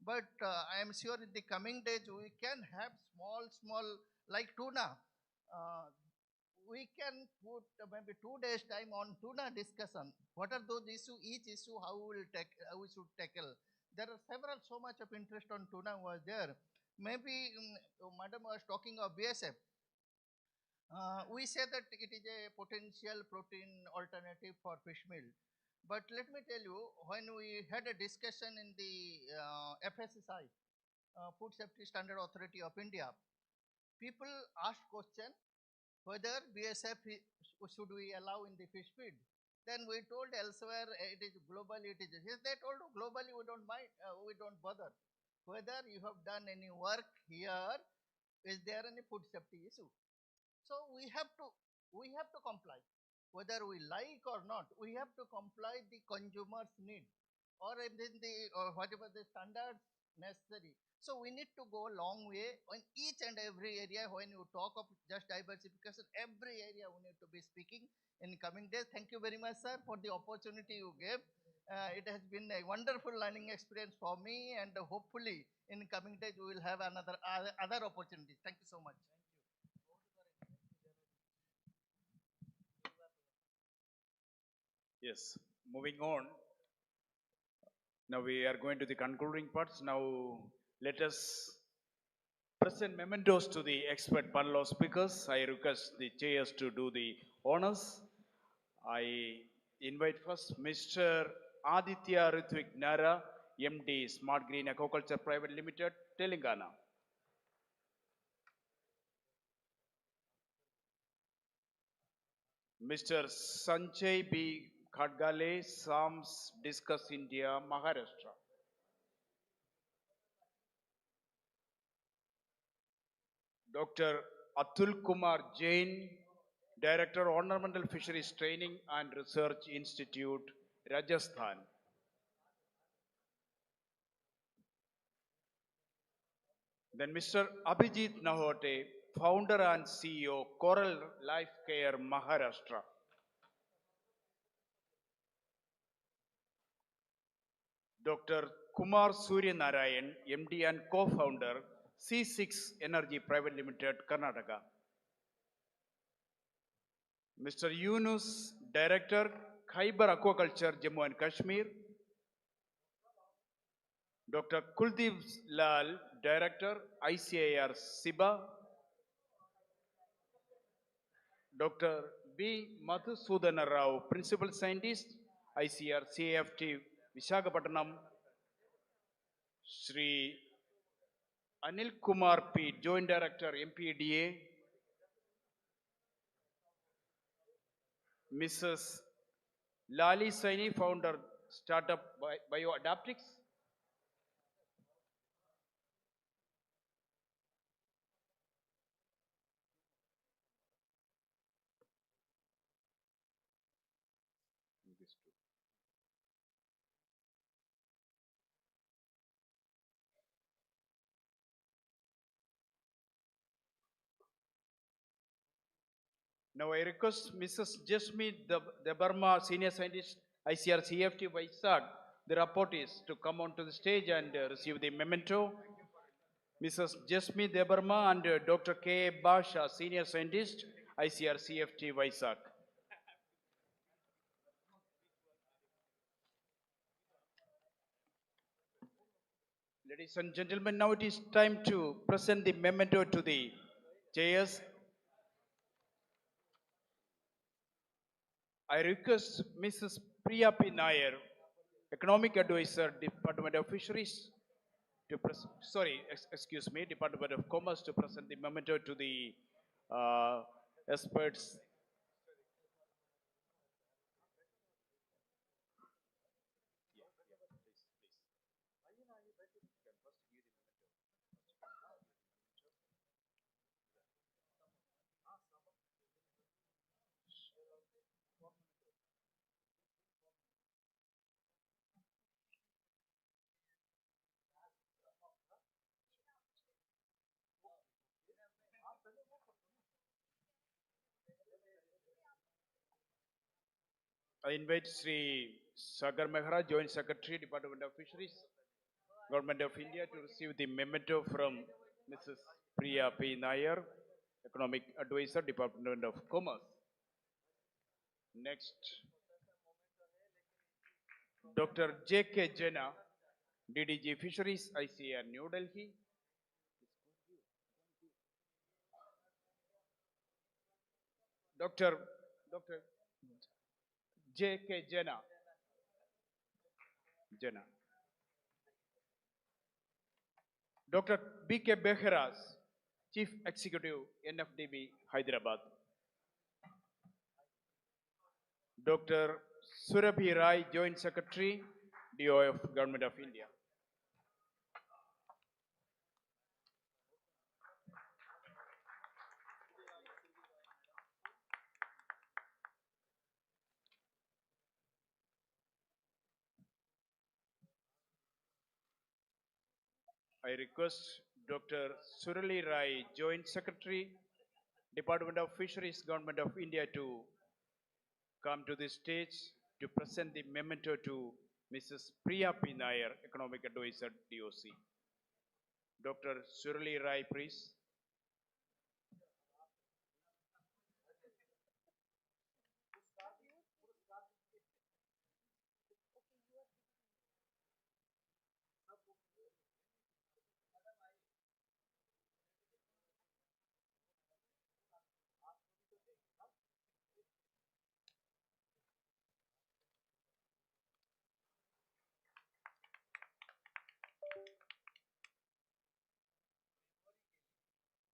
But I am sure in the coming days we can have small, like tuna. Uh, we can put maybe 2 days time on tuna discussion. What are those issues? Each issue how we will how we should tackle. There are several so much of interest on tuna was there. Maybe Madam was talking of BSF. We say that it is a potential protein alternative for fish meal. But let me tell you, when we had a discussion in the FSSI, Food Safety Standard Authority of India, people asked question whether BSF should we allow in the fish feed. Then we told elsewhere it is globally it is. Yes, they told globally we don't mind, we don't bother. Whether you have done any work here, is there any food safety issue? So we have to comply. Whether we like or not, we have to comply the consumer's need or within the whatever the standards necessary. So we need to go a long way on each and every area. When you talk of just diversification, every area we need to be speaking in coming days. Thank you very much, sir, for the opportunity you gave. It has been a wonderful learning experience for me, and hopefully in coming days we will have another other opportunities. Thank you so much. Yes, moving on. Now we are going to the concluding parts. Now let us present mementos to the expert panel of speakers. I request the chairs to do the honors. I invite first Mr. Aditya Ritvik Nara, MD Smart Green Aquaculture Private Limited, Telangana. Mr. Sanjay B. Khadgale, SAMS Discuss India, Maharashtra. Dr. Atul Kumar Jain, Director, Ornamental Fisheries Training and Research Institute, Rajasthan. Then Mr. Abhijit Nahote, Founder and CEO, Coral Life Care, Maharashtra. Dr. Kumar Surya Narayan, MD and Co-Founder, C6 Energy Private Limited, Karnataka. Mr. Yunus, Director, Khyber Aquaculture, Jammu and Kashmir. Dr. Kuldeep Lal, Director, ICAR, SIBA. Dr. B. Madhusudana Rao, Principal Scientist, ICR, CAFT, Visakhapatnam. Shri Anil Kumar P, Joint Director, MPDA. Mrs. Lali Saini, Founder, Startup BioAdaptics. Now I request Mrs. Jasmeet Debarma, Senior Scientist, ICR CFT Vaisak, the rapporteurs, to come onto the stage and receive the memento. Mrs. Jasmeet Debarma and Dr. K. Basha, Senior Scientist, ICR CFT Vaisak. Ladies and gentlemen, now it is time to present the memento to the chairs. I request Mrs. Priya P. Nair, Economic Advisor, Department of Fisheries, to excuse me, Department of Commerce, to present the memento to the experts. I invite Sri Sagar Mehra, Joint Secretary, Department of Fisheries, Government of India, to receive the memento from Mrs. Priya P. Nair, Economic Advisor, Department of Commerce. Next, Dr. J.K. Jena, DDG Fisheries, ICAR, New Delhi. Dr. J.K. Jena. Dr. B.K. Beheras, Chief Executive, NFDB, Hyderabad. Dr. Surabhi Rai, Joint Secretary, DOF, Government of India. I request Dr. Surali Rai, Joint Secretary, Department of Fisheries, Government of India, to come to the stage to present the memento to Mrs. Priya P. Nair, Economic Advisor, DOC. Dr. Surali Rai, please.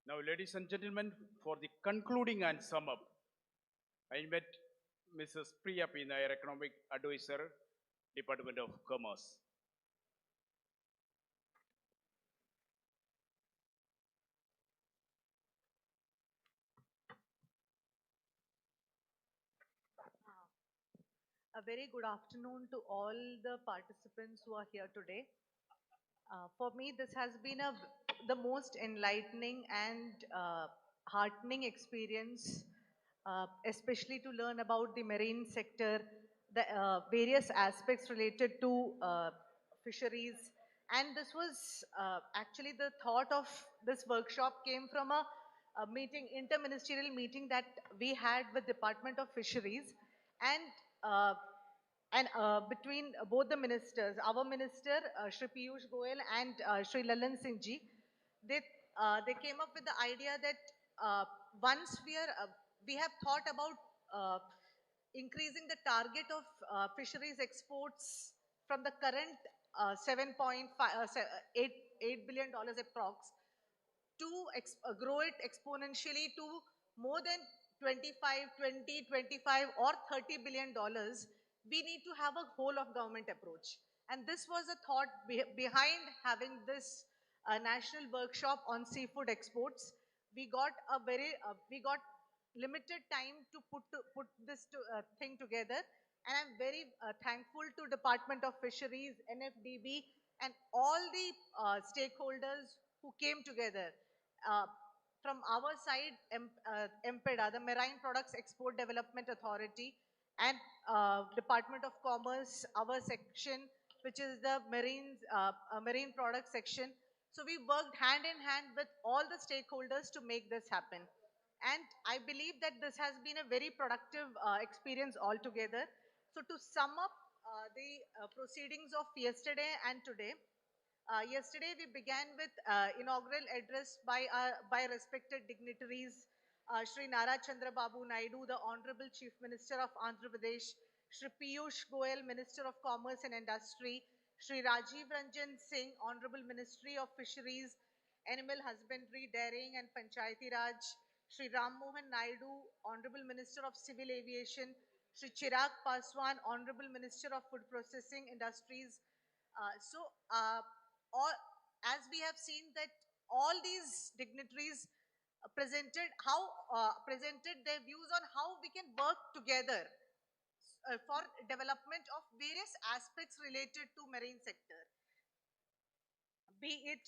Now, ladies and gentlemen, for the concluding and sum up, I invite Mrs. Priya P. Nair, Economic Advisor, Department of Commerce. A very good afternoon to all the participants who are here today. For me, this has been the most enlightening and heartening experience, especially to learn about the marine sector, the various aspects related to fisheries. And this was actually the thought of this workshop came from a meeting, interministerial meeting that we had with Department of Fisheries. And between both the ministers, our minister, Shri Piyush Goyal and Shri Lalan Singh ji, they came up with the idea that once we have thought about increasing the target of fisheries exports from the current 7.8 billion dollars approx to grow it exponentially to more than 25 or 30 billion dollars, we need to have a whole of government approach. And this was a thought behind having this national workshop on seafood exports. We got limited time to put this thing together. And I'm very thankful to Department of Fisheries, NFDB, and all the stakeholders who came together. From our side, MPEDA, the Marine Products Export Development Authority, and Department of Commerce, our section, which is the Marine Products section. So we worked hand in hand with all the stakeholders to make this happen. And I believe that this has been a very productive experience altogether. So to sum up the proceedings of yesterday and today, yesterday we began with inaugural address by respected dignitaries, Shri Nara Chandra Babu Naidu, the Honorable Chief Minister of Andhra Pradesh, Shri Piyush Goyal, Minister of Commerce and Industry, Shri Rajiv Ranjan Singh, Honorable Ministry of Fisheries, Animal Husbandry, Dairying and Panchayati Raj, Shri Ram Mohan Naidu, Honorable Minister of Civil Aviation, Shri Chirag Paswan, Honorable Minister of Food Processing Industries. As we have seen that all these dignitaries presented their views on how we can work together for development of various aspects related to marine sector, be it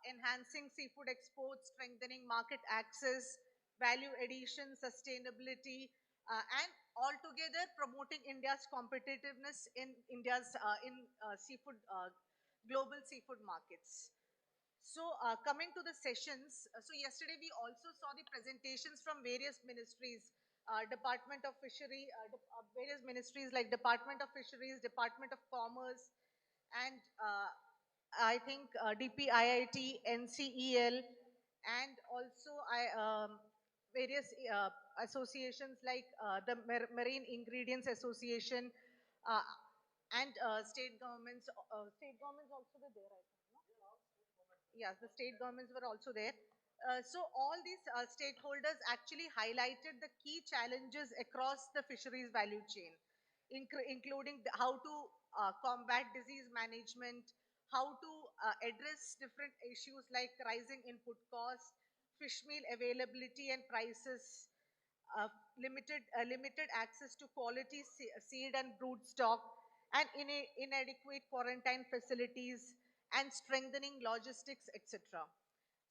enhancing seafood exports, strengthening market access, value addition, sustainability, and altogether promoting India's competitiveness in seafood, global seafood markets. So coming to the sessions, so yesterday we also saw the presentations from various ministries, Department of Fishery, various ministries like Department of Fisheries, Department of Commerce, and I think DPIIT, NCEL, and also various associations like the Marine Ingredients Association uh, and state governments. State governments also were there, I think. Yes, the state governments were also there. So all these stakeholders actually highlighted the key challenges across the fisheries value chain, including how to combat disease management, how to address different issues like rising input costs, fish meal availability and prices, limited access to quality seed and brood stock, and inadequate quarantine facilities, and strengthening logistics, etc.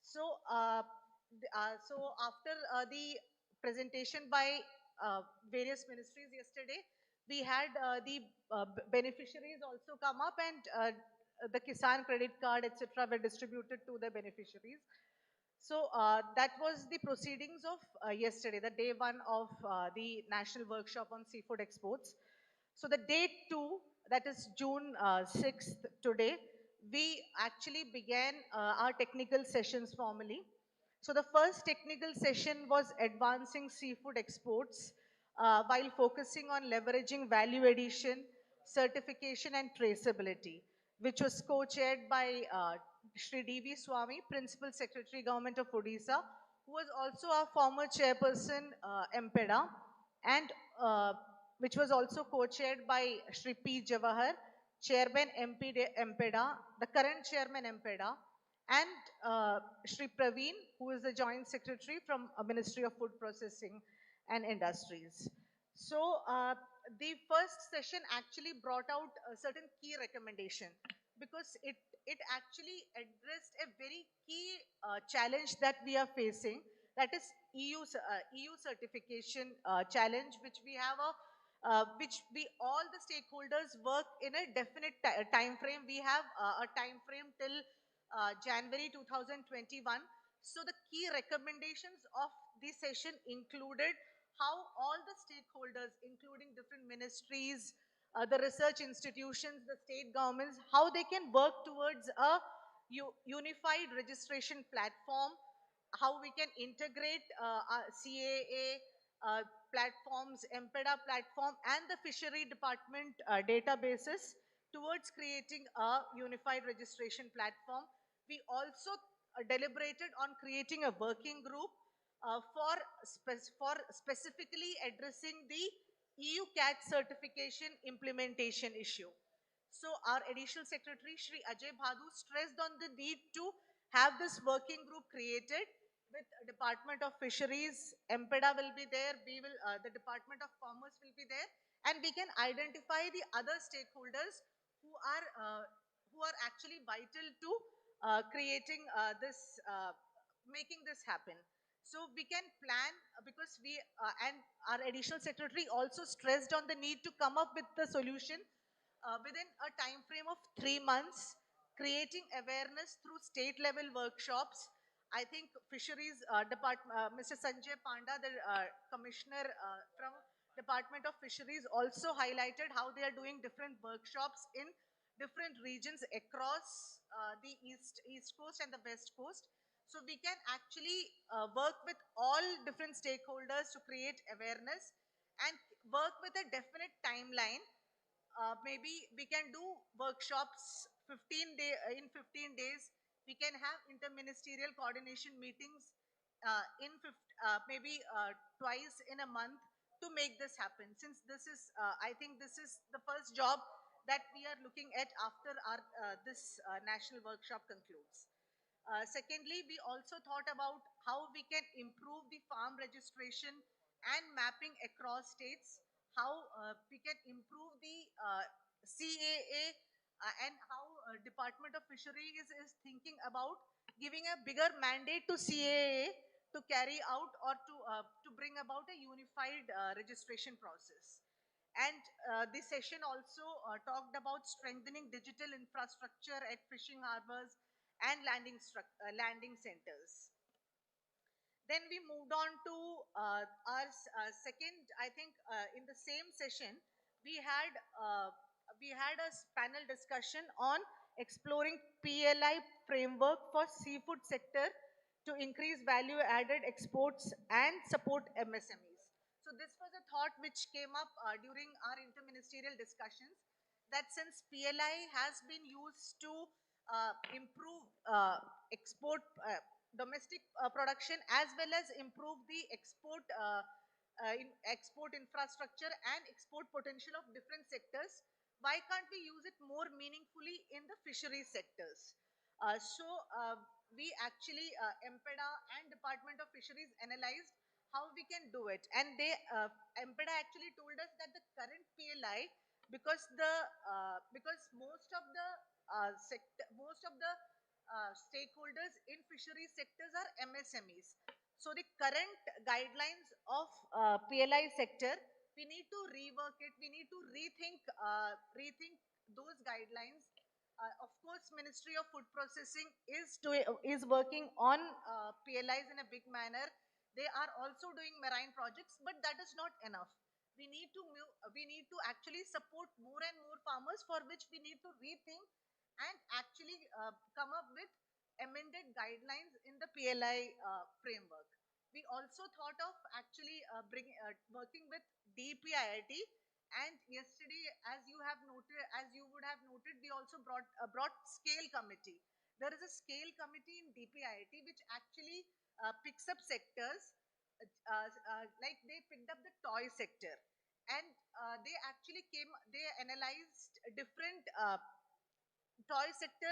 So, so after the presentation by various ministries yesterday, we had the beneficiaries also come up, and the Kisan credit card, etc., were distributed to the beneficiaries. So that was the proceedings of yesterday, the day one of the National Workshop on Seafood Exports. So the day two, that is June 6th today, we actually began our technical sessions formally. So the first technical session was advancing seafood exports while focusing on leveraging value addition, certification and traceability, which was co-chaired by Shri D.V. Swami, Principal Secretary, Government of Odisha, who was also our former chairperson, MPEDA, and which was also co-chaired by Shri P. Jawahar, Chairman MPEDA, the current Chairman MPEDA, and Shri Praveen, who is the Joint Secretary from Ministry of Food Processing and Industries. So the first session actually brought out a certain key recommendation because it actually addressed a very key challenge that we are facing, that is EU certification challenge, which we have which we all the stakeholders work in a definite time frame. We have a time frame till January 2021. So the key recommendations of this session included how all the stakeholders, including different ministries, the research institutions, the state governments, how they can work towards a unified registration platform, how we can integrate CAA platforms, MPEDA platform, and the fishery department databases towards creating a unified registration platform. We also deliberated on creating a working group for specifically addressing the EU CAT certification implementation issue. So our additional secretary, Shri Ajay Bhadu, stressed on the need to have this working group created with Department of Fisheries, MPEDA will be there, the Department of Commerce will be there, and we can identify the other stakeholders who are actually vital to creating making this happen. So we can plan because and our additional secretary also stressed on the need to come up with the solution within a time frame of 3 months, creating awareness through state level workshops. I think fisheries department, Mr. Sanjay Panda, the commissioner from Department of Fisheries, also highlighted how they are doing different workshops in different regions across the east coast and the west coast. So we can actually work with all different stakeholders to create awareness and work with a definite timeline. Maybe we can do workshops in 15 days. We can have interministerial coordination meetings maybe twice in a month to make this happen. Since this is, I think this is the first job that we are looking at after this national workshop concludes. Secondly, we also thought about how we can improve the farm registration and mapping across states, how we can improve the CAA, and how Department of Fisheries is thinking about giving a bigger mandate to CAA to carry out or to bring about a unified registration process. And this session also talked about strengthening digital infrastructure at fishing harbors and landing centers. Then we moved on to our second, I think in the same session, we had a panel discussion on exploring PLI framework for seafood sector to increase value added exports and support MSMEs. So this was a thought which came up during our interministerial discussions, that since PLI has been used to improve domestic production as well as improve the export infrastructure and export potential of different sectors, why can't we use it more meaningfully in the fisheries sectors? We actually, MPEDA and Department of Fisheries analyzed how we can do it. And MPEDA actually told us that the current PLI, because most of the stakeholders in fisheries sectors are MSMEs. So the current guidelines of PLI sector, we need to rework it. We need to rethink those guidelines. Of course, Ministry of Food Processing is working on PLIs in a big manner. They are also doing marine projects, but that is not enough. We need to actually support more and more farmers, for which we need to rethink and actually come up with amended guidelines in the PLI framework. We also thought of actually working with DPIIT, and yesterday, as you would have noted, we also brought scale committee. There is a scale committee in DPIIT which actually picks up sectors, like they picked up the toy sector, and they analyzed different toy sector.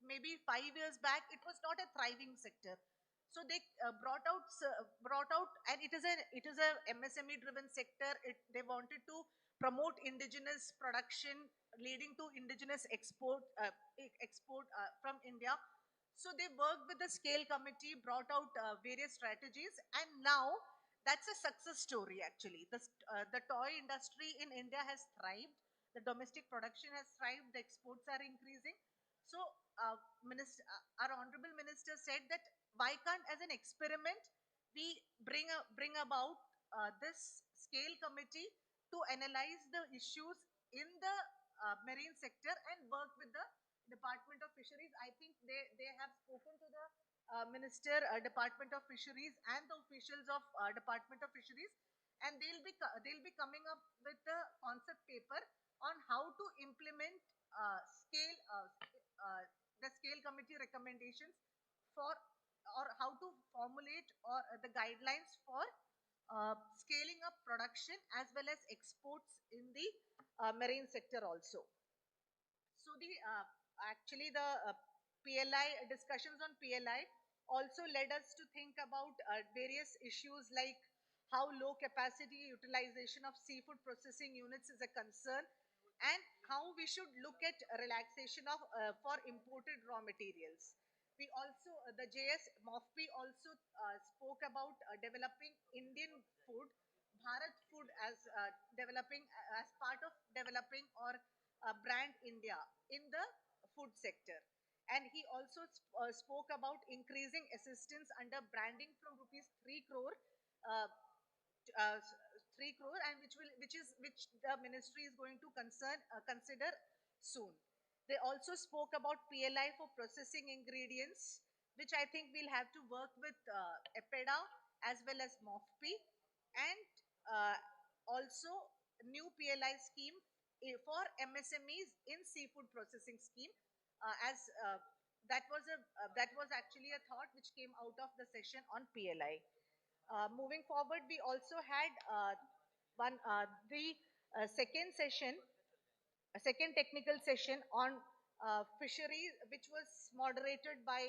Maybe 5 years back, it was not a thriving sector. So they brought out, and it is a MSME driven sector. They wanted to promote indigenous production, leading to indigenous export from India. So they worked with the scale committee, brought out various strategies, and now that's a success story actually. The toy industry in India has thrived, the domestic production has thrived, the exports are increasing. So our Honorable Minister said that why can't, as an experiment, we bring about this scale committee to analyze the issues in the marine sector and work with the Department of Fisheries. I think they have spoken to the Minister, Department of Fisheries, and the officials of Department of Fisheries, and they'll be coming up with a concept paper on how to implement the scale committee recommendations for, or how to formulate or the guidelines for scaling up production as well as exports in the marine sector also. So actually the PLI discussions on PLI also led us to think about various issues like how low capacity utilization of seafood processing units is a concern, and how we should look at relaxation of for imported raw materials. We also, the JS MOFPI also spoke about developing Indian food, Bharat food, as developing as part of developing or brand India in the food sector. And he also spoke about increasing assistance under branding from rupees 3 crore, 3 crore, and which the ministry is going to consider soon. They also spoke about PLI for processing ingredients, which I think we'll have to work with EPEDA as well as MOFPI, and also new PLI scheme for MSMEs in seafood processing scheme, that was actually a thought which came out of the session on PLI. Moving forward, we also had the second session, a second technical session on fisheries, which was moderated by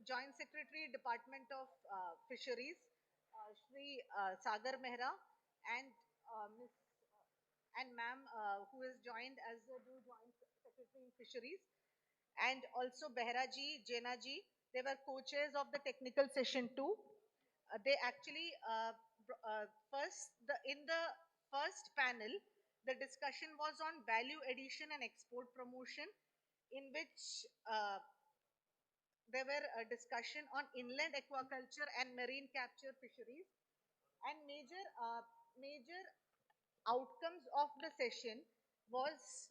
Joint Secretary, Department of Fisheries, Shri Sagar Mehra, and ma'am who is joined as the new Joint Secretary in Fisheries, and also Behra ji, Jena ji. They were co-chairs of the technical session too. They actually in the first panel, the discussion was on value addition and export promotion, in which there were a discussion on inland aquaculture and marine capture fisheries, and major outcomes of the session was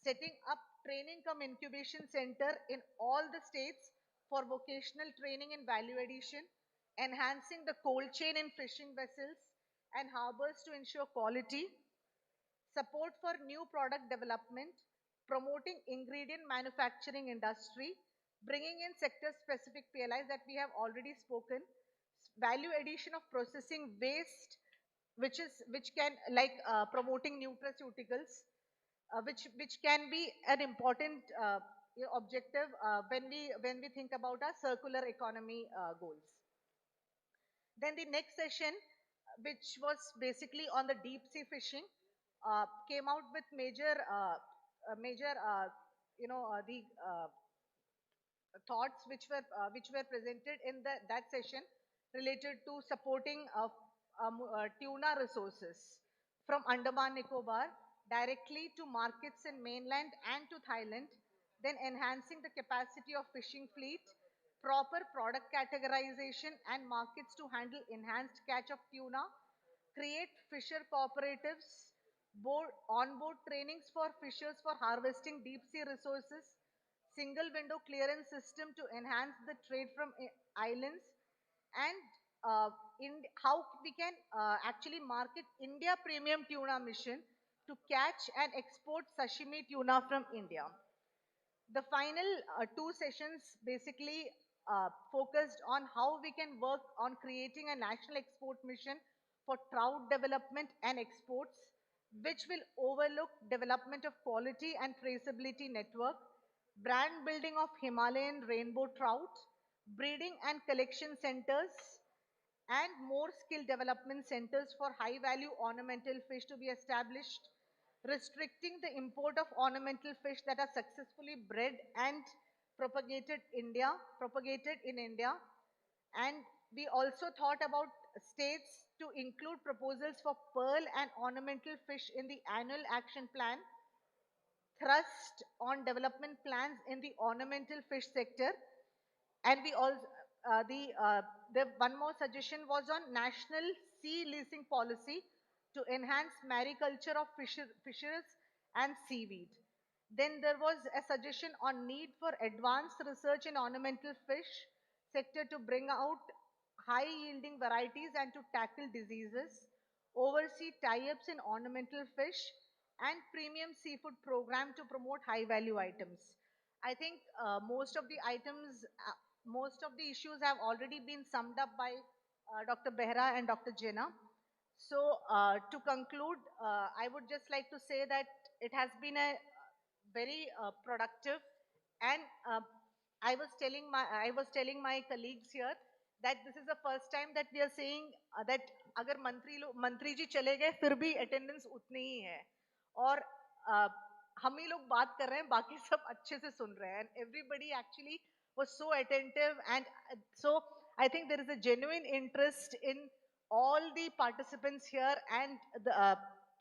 setting up training cum incubation center in all the states for vocational training and value addition, enhancing the cold chain in fishing vessels and harbors to ensure quality, support for new product development, promoting ingredient manufacturing industry, bringing in sector-specific PLIs that we have already spoken, value addition of processing waste, which can like promoting nutraceuticals, which can be an important objective when we think about our circular economy goals. Then the next session, which was basically on the deep sea fishing, came out with major the thoughts which were presented in that session related to supporting tuna resources from Andaman Nicobar directly to markets in mainland and to Thailand, then enhancing the capacity of fishing fleet, proper product categorization and markets to handle enhanced catch of tuna, create fisher cooperatives, on-board trainings for fishers for harvesting deep sea resources, single window clearance system to enhance the trade from islands, and how we can actually market India Premium Tuna Mission to catch and export sashimi tuna from India. The final two sessions basically focused on how we can work on creating a national export mission for trout development and exports, which will overlook development of quality and traceability network, brand building of Himalayan rainbow trout, breeding and collection centers, and more skill development centers for high value ornamental fish to be established, restricting the import of ornamental fish that are successfully bred and propagated in India. And we also thought about states to include proposals for pearl and ornamental fish in the annual action plan, thrust on development plans in the ornamental fish sector, and we also the one more suggestion was on national sea leasing policy to enhance mariculture of fishes and seaweed. Then there was a suggestion on need for advanced research in ornamental fish sector to bring out high yielding varieties and to tackle diseases, oversee tie-ups in ornamental fish, and premium seafood program to promote high value items. I think most of the items, most of the issues have already been summed up by Dr. Behra and Dr. Jinnah. So to conclude, I would just like to say that it has been a very productive, and I was telling my colleagues here that this is the first time that we are saying that अगर मंत्री जी चले गए फिर भी attendance उतनी ही है, और हम ही लोग बात कर रहे हैं, बाकी सब अच्छे से सुन रहे हैं, and everybody actually was so attentive, and so I think there is a genuine interest in all the participants here, and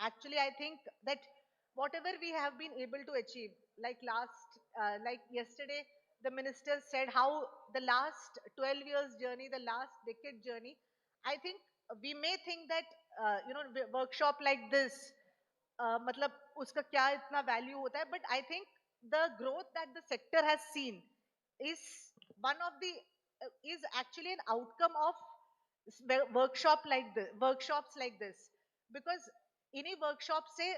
actually I think that whatever we have been able to achieve, like yesterday, the minister said how the last 12 years journey, the last decade journey, I think we may think that, workshop like this, मतलब उसका क्या इतना value होता है, but I think the growth that the sector has seen is is actually an outcome of workshops like this, because इन्हीं workshop से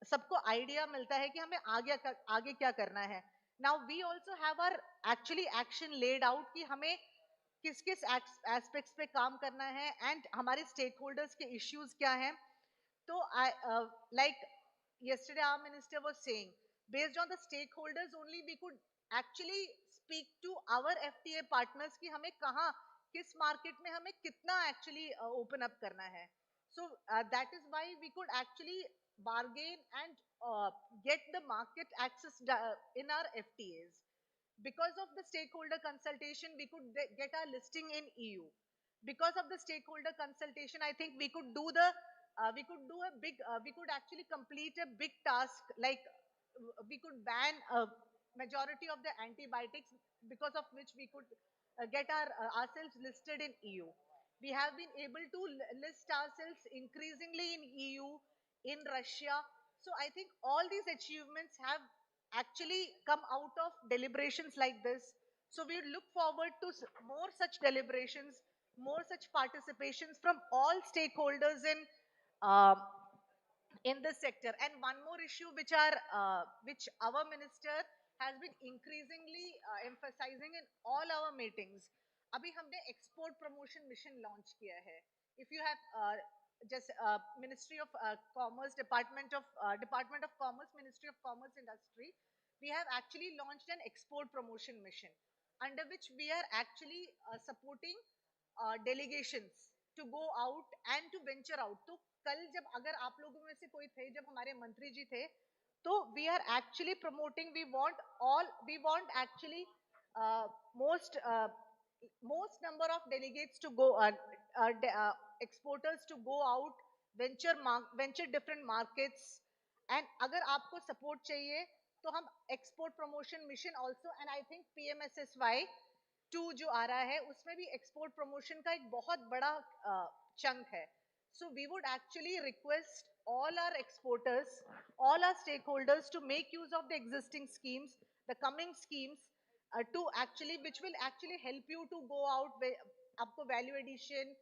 सबको idea मिलता है कि हमें आगे क्या करना है. Now we also have our actually action laid out कि हमें किस aspects पे काम करना है and हमारे stakeholders के issues क्या हैं. So like yesterday our minister was saying, based on the stakeholders only we could actually speak to our FTA partners कि हमें कहाँ किस market में हमें कितना actually open up करना है. So that is why we could actually bargain and get the market access in our FTAs. Because of the stakeholder consultation, we could get our listing in EU. Because of the stakeholder consultation, I think we could do we could actually complete a big task, like we could ban a majority of the antibiotics, because of which we could get ourselves listed in EU. We have been able to list ourselves increasingly in EU, in Russia. So I think all these achievements have actually come out of deliberations like this. So we look forward to more such deliberations, more such participations from all stakeholders um, in this sector. And one more issue which our minister has been increasingly emphasizing in all our meetings. अभी हमने export promotion mission launch किया है. If you have just Ministry of Commerce, Department of Commerce, Ministry of Commerce Industry, we have actually launched an export promotion mission, under which we are actually supporting delegations to go out and to venture out. तो कल जब अगर आप लोगों में से कोई थे, जब हमारे मंत्री जी थे, तो we are actually promoting, we want actually most number of delegates to go, exporters to go out, venture different markets. And अगर आपको support चाहिए, तो हम export promotion mission also, and I think PMSSY 2 जो आ रहा है, उसमें भी export promotion का एक बहुत बड़ा chunk है. So we would actually request all our exporters, all our stakeholders to make use of the existing schemes, the coming schemes, which will actually help you to go out with आपको value addition,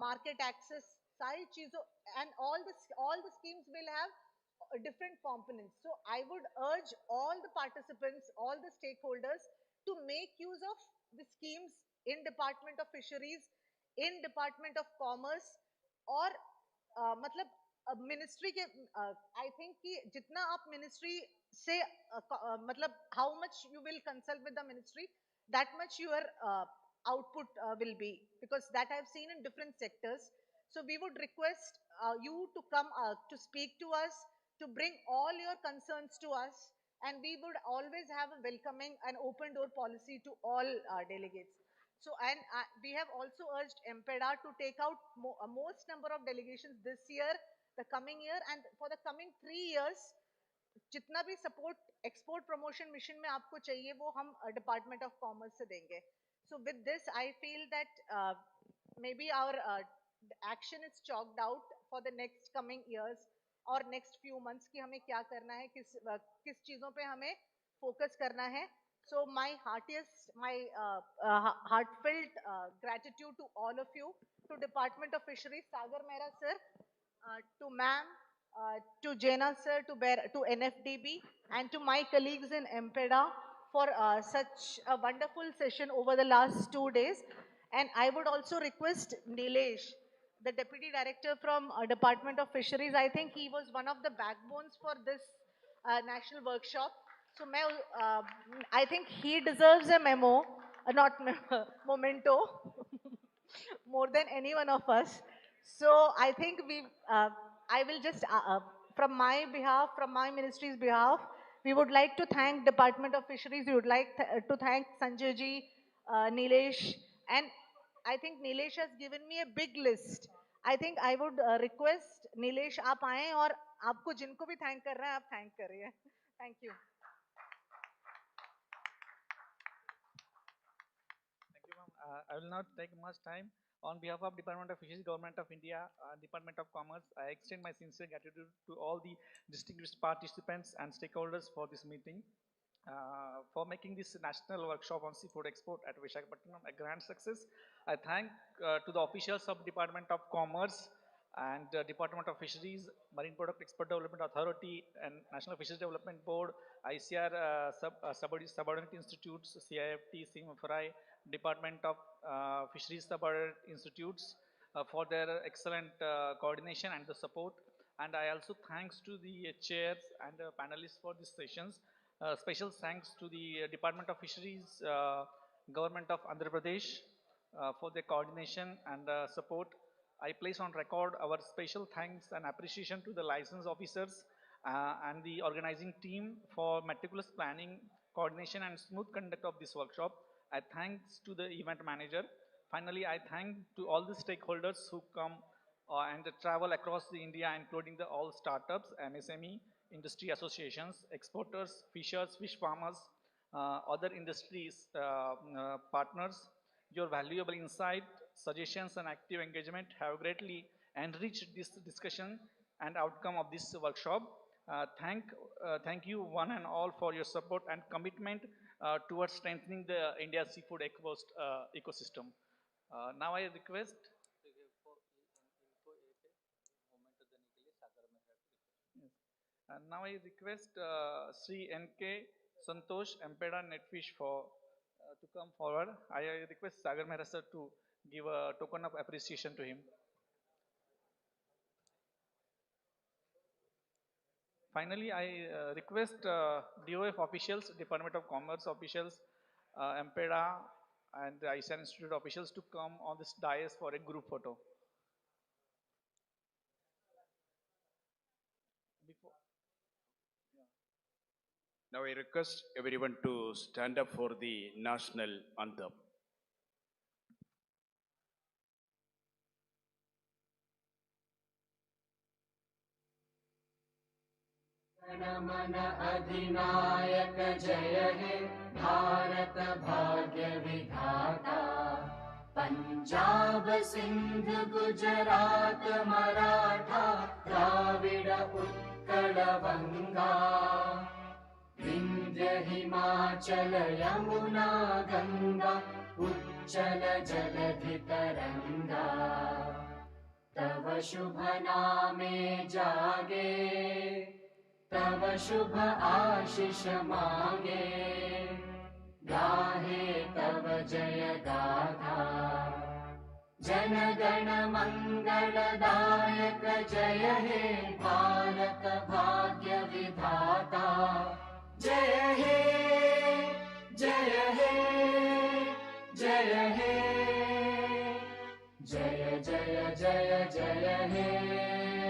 market access, सारी चीजों, and all the schemes will have different components. So I would urge all the participants, all the stakeholders to make use of the schemes in Department of Fisheries, in Department of Commerce, और मतलब ministry के I think कि जितना आप ministry से मतलब how much you will consult with the ministry, that much your output will be, because that I have seen in different sectors. So we would request you to come to speak to us, to bring all your concerns to us, and we would always have a welcoming and open door policy to all delegates. So, and we have also urged MPEDA to take out most number of delegations this year, the coming year, and for the coming 3 years, जितना भी support export promotion mission में आपको चाहिए, वो हम Department of Commerce से देंगे. So with this, I feel that maybe our action is chalked out for the next coming years or next few months कि हमें क्या करना है, किस चीजों पे हमें focus करना है. So my heartfelt gratitude to all of you, to Department of Fisheries, Sagar Mehra sir, to ma'am, to Jena sir, to NFDB, and to my colleagues in MPEDA for such a wonderful session over the last 2 days. And I would also request Nilesh, the Deputy Director from Department of Fisheries. I think he was one of the backbones for this national workshop. So I think he deserves a memo, not memento, more than any one of us. So I think I will just, from my behalf, from my ministry's behalf, we would like to thank Department of Fisheries. We would like to thank Sanjay ji, Nilesh, and I think Nilesh has given me a big list. I think I would request Nilesh, आप आएं और आपको जिनको भी thank कर रहे हैं, आप thank करिए. Thank you. I will not take much time. On behalf of Department of Fisheries, Government of India, Department of Commerce, I extend my sincere gratitude to all the distinguished participants and stakeholders for this meeting, for making this national workshop on seafood export at Visakhapatnam a grand success. I thank to the officials of Department of Commerce and Department of Fisheries, Marine Product Export Development Authority, and National Fisheries Development Board, ICR Subordinate Institutes, CIFT, CMFRI, Department of Fisheries Subordinate Institutes for their excellent coordination and the support. And I also thanks to the chairs and panelists for these sessions. Special thanks to the Department of Fisheries, Government of Andhra Pradesh for their coordination and support. I place on record our special thanks and appreciation to the license officers and the organizing team for meticulous planning coordination and smooth conduct of this workshop. I thanks to the event manager. Finally, I thank to all the stakeholders who come and travel across the India, including the all startups, MSME, industry associations, exporters, fishers, fish farmers, other industries partners. Your valuable insight, suggestions, and active engagement have greatly enriched this discussion and outcome of this workshop. Thank you one and all for your support and commitment towards strengthening the India seafood ecosystem. Now I request. Yes. And now I request Sri N.K. Santosh Empeda Netfish for to come forward. I request Sagar Mehra sir to give a token of appreciation to him. Finally, I request DOF officials, Department of Commerce officials, Empeda and the ICAR Institute officials to come on this dais for a group photo. Now I request everyone to stand up for the national anthem. जनमन अधिनायक जय हे भारत भाग्य विधाता पंजाब सिंध गुजरात मराठा द्राविड उत्कल बंगा विंध्य हिमाचल यमुना गंगा उच्चल जलधि तरंगा तव शुभ नामे जागे तव शुभ आशीष मांगे गाहे तव जय गाथा जन गण मंगलदायक जय हे भारत भाग्य विधाता जय हे जय हे जय हे जय जय जय जय हे